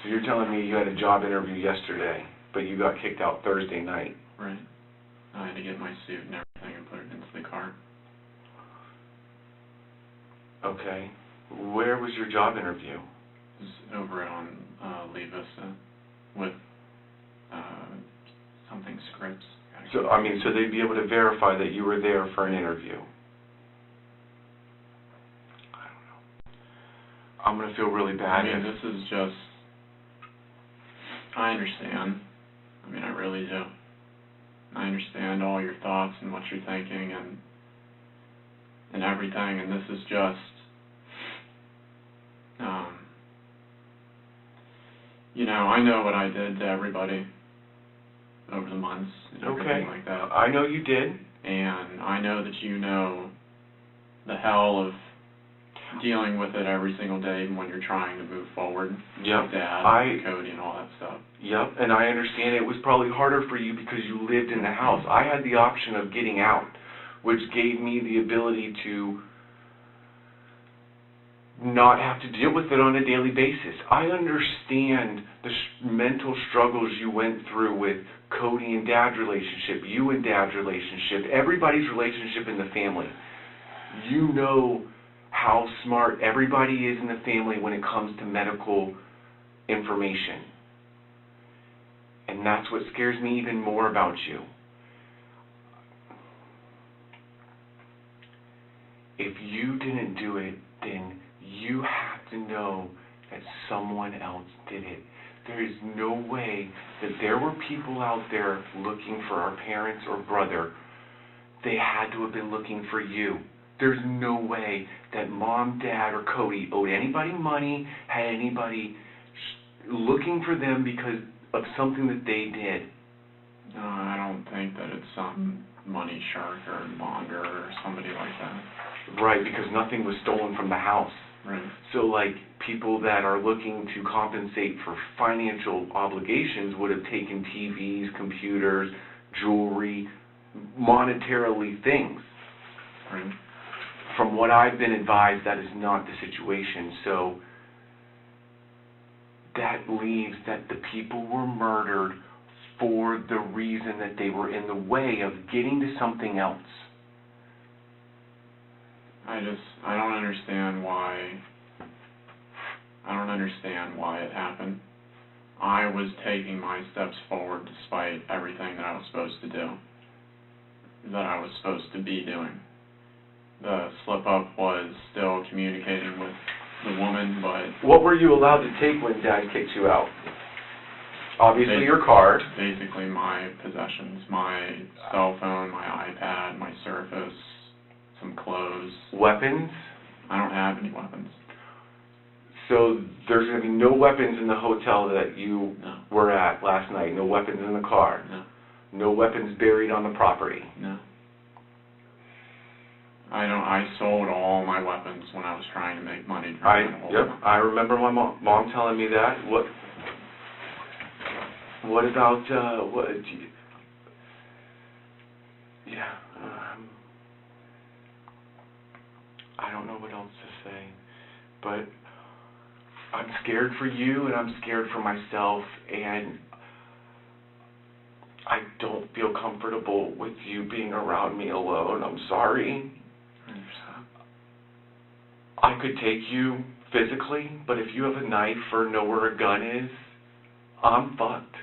Speaker 1: So you're telling me you had a job interview yesterday, but you got kicked out Thursday night?
Speaker 10: Right. I had to get my suit and everything and put it in cart.
Speaker 1: Okay. Where was your job interview?
Speaker 10: It was over on Lee Vista with something scripts.
Speaker 1: So, I mean, so they'd be able to verify that you were there for an interview? I don't know. I'm going to feel really bad.
Speaker 10: I mean, this is just, I understand. I mean, I really do. I understand all your thoughts and what you're thinking and everything, and this is just, you know, I know what I did to everybody over the months and everything like that.
Speaker 1: I know you did.
Speaker 10: And I know that you know the hell of dealing with it every single day even when you're trying to move forward.
Speaker 1: Yep.
Speaker 10: With Dad and Cody and all that stuff.
Speaker 1: Yep, and I understand it was probably harder for you because you lived in the house. I had the option of getting out, which gave me the ability to not have to deal with it on a daily basis. I understand the mental struggles you went through with Cody and Dad's relationship, you and Dad's relationship, everybody's relationship in the family. You know how smart everybody is in the family when it comes to medical information. And that's what scares me even more about you. If you didn't do it, then you have to know that someone else did it. There is no way that there were people out there looking for our parents or brother. They had to have been looking for you. There's no way that Mom, Dad, or Cody owed anybody money, had anybody looking for them because of something that they did.
Speaker 10: No, I don't think that it's some money shark or monger or somebody like that.
Speaker 1: Right, because nothing was stolen from the house.
Speaker 10: Right.
Speaker 1: So, like, people that are looking to compensate for financial obligations would have taken TVs, computers, jewelry, monetarily things.
Speaker 10: Right.
Speaker 1: From what I've been advised, that is not the situation. So that leaves that the people were murdered for the reason that they were in the way of getting to something else.
Speaker 10: I don't understand why it happened. I was taking my steps forward despite everything that I was supposed to do, that I was supposed to be doing. The slip-up was still communicating with the woman, but...
Speaker 1: What were you allowed to take when Dad kicked you out? Obviously your card.
Speaker 10: Basically my possessions, my cell phone, my iPad, my Surface, some clothes.
Speaker 1: Weapons?
Speaker 10: I don't have any weapons.
Speaker 1: So there's going to be no weapons in the hotel that you were at last night? No weapons in the car?
Speaker 10: No.
Speaker 1: No weapons buried on the property?
Speaker 10: No. I sold all my weapons when I was trying to make money.
Speaker 1: I remember my mom telling me that. What about, I don't know what else to say, but I'm scared for you and I'm scared for myself, and I don't feel comfortable with you being around me alone. I'm sorry. I could take you physically, but if you have a knife or know where a gun is, I'm fucked.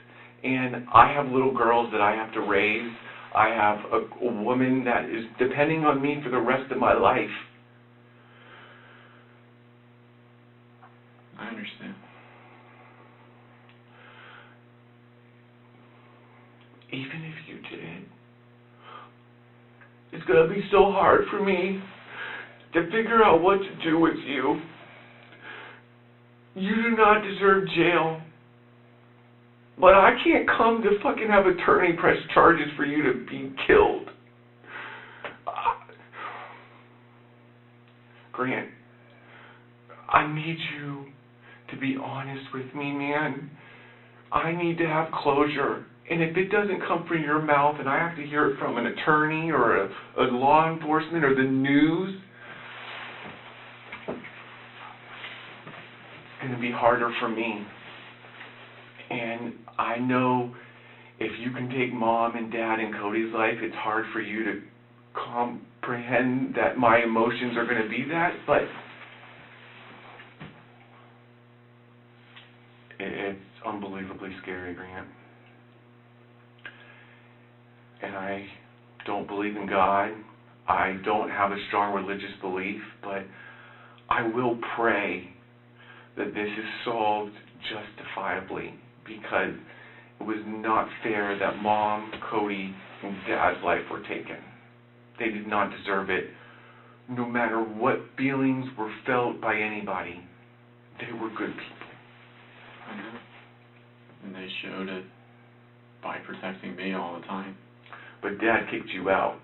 Speaker 1: And I have little girls that I have to raise. I have a woman that is depending on me for the rest of my life.
Speaker 10: I understand.
Speaker 1: Even if you did, it's going to be so hard for me to figure out what to do with you. You do not deserve jail. But I can't come to fucking have attorney press charges for you to be killed. Grant, I need you to be honest with me, man. I need to have closure. And if it doesn't come from your mouth and I have to hear it from an attorney or a law enforcement or the news, it's going to be harder for me. And I know if you can take Mom and Dad and Cody's life, it's hard for you to comprehend that my emotions are going to be that, but it's unbelievably scary, Grant. And I don't believe in God. I don't have a strong religious belief, but I will pray that this is solved justifiably, because it was not fair that Mom, Cody, and Dad's life were taken. They did not deserve it, no matter what feelings were felt by anybody. They were good people.
Speaker 10: And they showed it by protecting me all the time.
Speaker 1: But Dad kicked you out.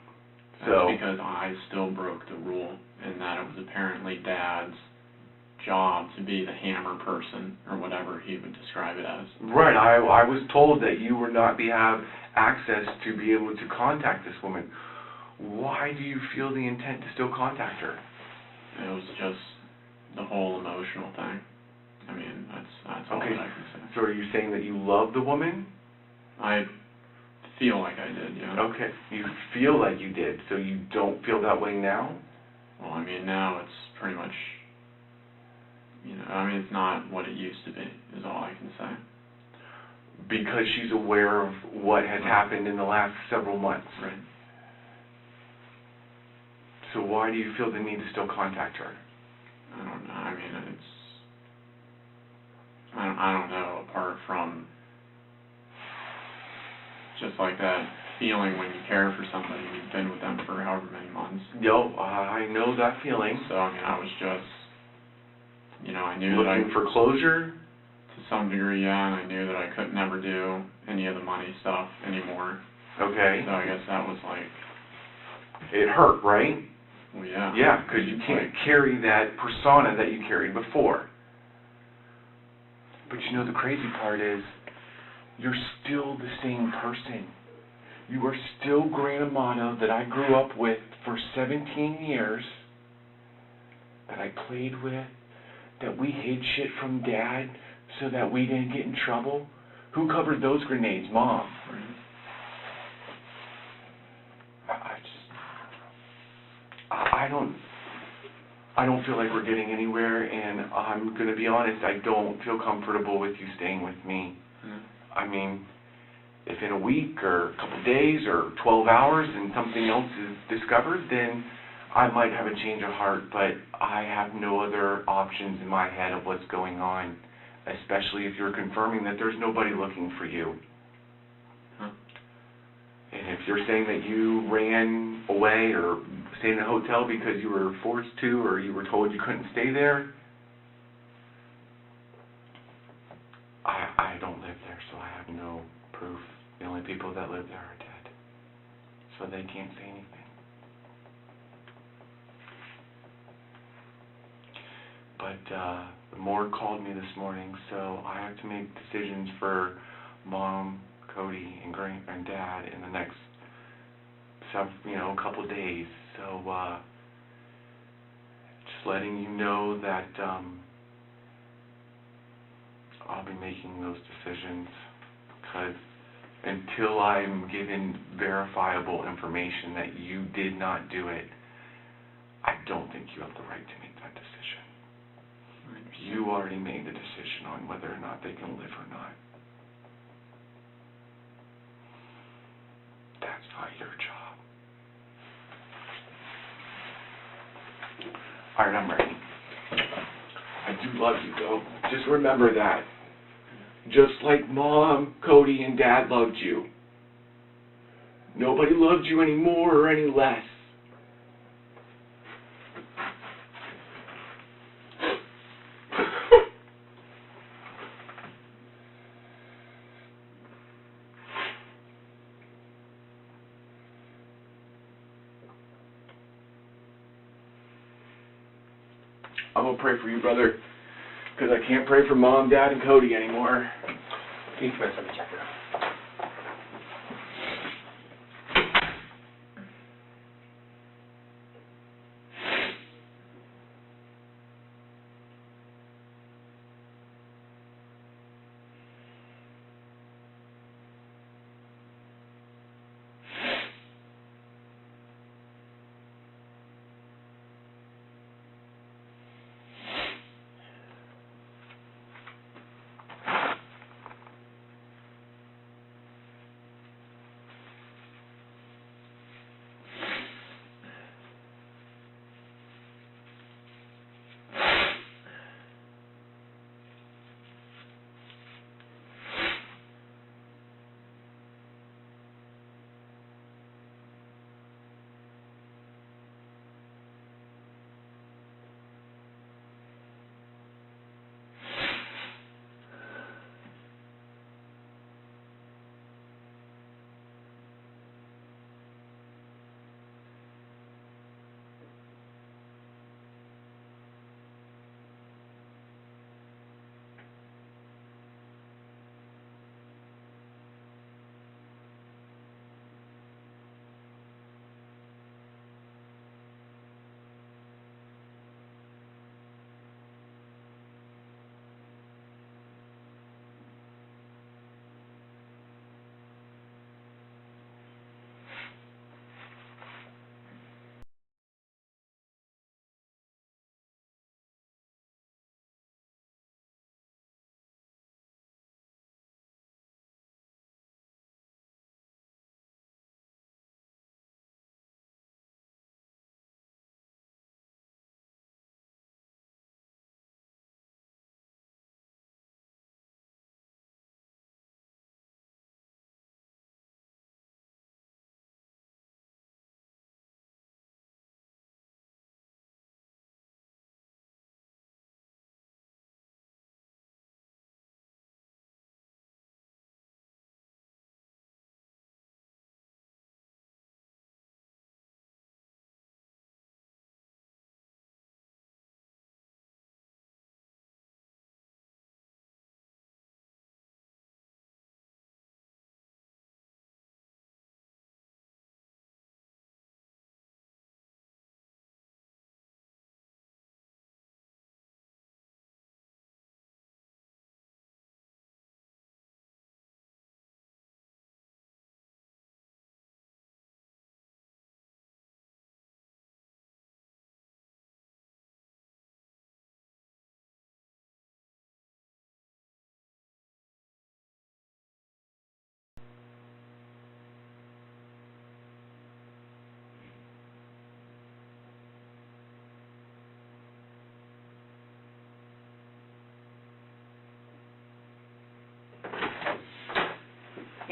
Speaker 10: That's
Speaker 1: So
Speaker 10: because I still broke the rule, and that it was apparently Dad's job to be the hammer person, or whatever he would describe it as.
Speaker 1: right, I was told that you would not have access to be able to contact this woman. Why do you feel the intent to still contact her?
Speaker 10: It was just the whole emotional thing. I mean, that's all
Speaker 1: Okay,
Speaker 10: that I can say.
Speaker 1: so are you saying that you love the woman?
Speaker 10: I feel like I did, yeah.
Speaker 1: Okay, you feel like you did, so you don't feel that way now?
Speaker 10: Well, I mean, now it's pretty much, I mean, it's not what it used to be, is all I can say.
Speaker 1: Because she's aware of what has happened in the last several months.
Speaker 10: Right.
Speaker 1: So why do you feel the need to still contact her?
Speaker 10: I don't know, I mean, I don't know, apart from just like that feeling when you care for somebody, you've been with them for however many months.
Speaker 1: Yo, I know that feeling.
Speaker 10: So, I mean, I was just, I knew that
Speaker 1: Looking for closure?
Speaker 10: to some degree, yeah, and I knew that I could never do any of the money stuff anymore.
Speaker 1: Okay.
Speaker 10: So I guess that was like,
Speaker 1: It hurt, right?
Speaker 10: well, yeah.
Speaker 1: Yeah, because you can't carry that persona that you carried before. But the crazy part is, you're still the same person. You are still Grant Amato that I grew up with for 17 years, that I played with, that we hid shit from Dad so that we didn't get in trouble. Who covered those grenades? Mom. I don't feel like we're getting anywhere, and I'm going to be honest, I don't feel comfortable with you staying with me. I mean, if in a week or a couple of days or 12 hours and something else is discovered, then I might have a change of heart, but I have no other options in my head of what's going on, especially if you're confirming that there's nobody looking for you. And if you're saying that you ran away or stayed in a hotel because you were forced to, or you were told you couldn't stay there, I don't live there, so I have no proof. The only people that live there are dead, so they can't say anything. But the morgue called me this morning, so I have to make decisions for Mom, Cody, and Grant and Dad in the next couple of days. So just letting you know that I'll be making those decisions, because until I'm given verifiable information that you did not do it, I don't think you have the right to make that decision. You already made the decision on whether or not they can live or not. That's not your job. All right, I'm ready. I do love you, though. Just remember that. Just like Mom, Cody, and Dad loved you. Nobody loved you any more or any less. I'm going to pray for you, brother, because I can't pray for Mom, Dad, and Cody anymore.
Speaker 3: Please first, let me check it out.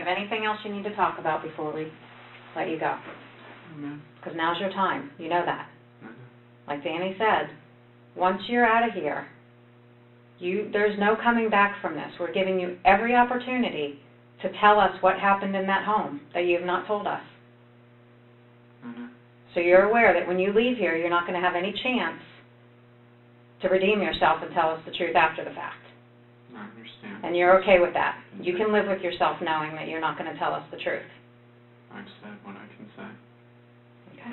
Speaker 6: you have anything else you need to talk about before we let you go? Because now's your time. You know that. Like Danny said, once you're out of here, there's no coming back from this. We're giving you every opportunity to tell us what happened in that home that you have not told us. So you're aware that when you leave here, you're not going to have any chance to redeem yourself and tell us the truth after the fact.
Speaker 10: I understand.
Speaker 6: And you're okay with that. You can live with yourself knowing that you're not going to tell us the truth.
Speaker 10: I've said what I can say.
Speaker 6: Okay.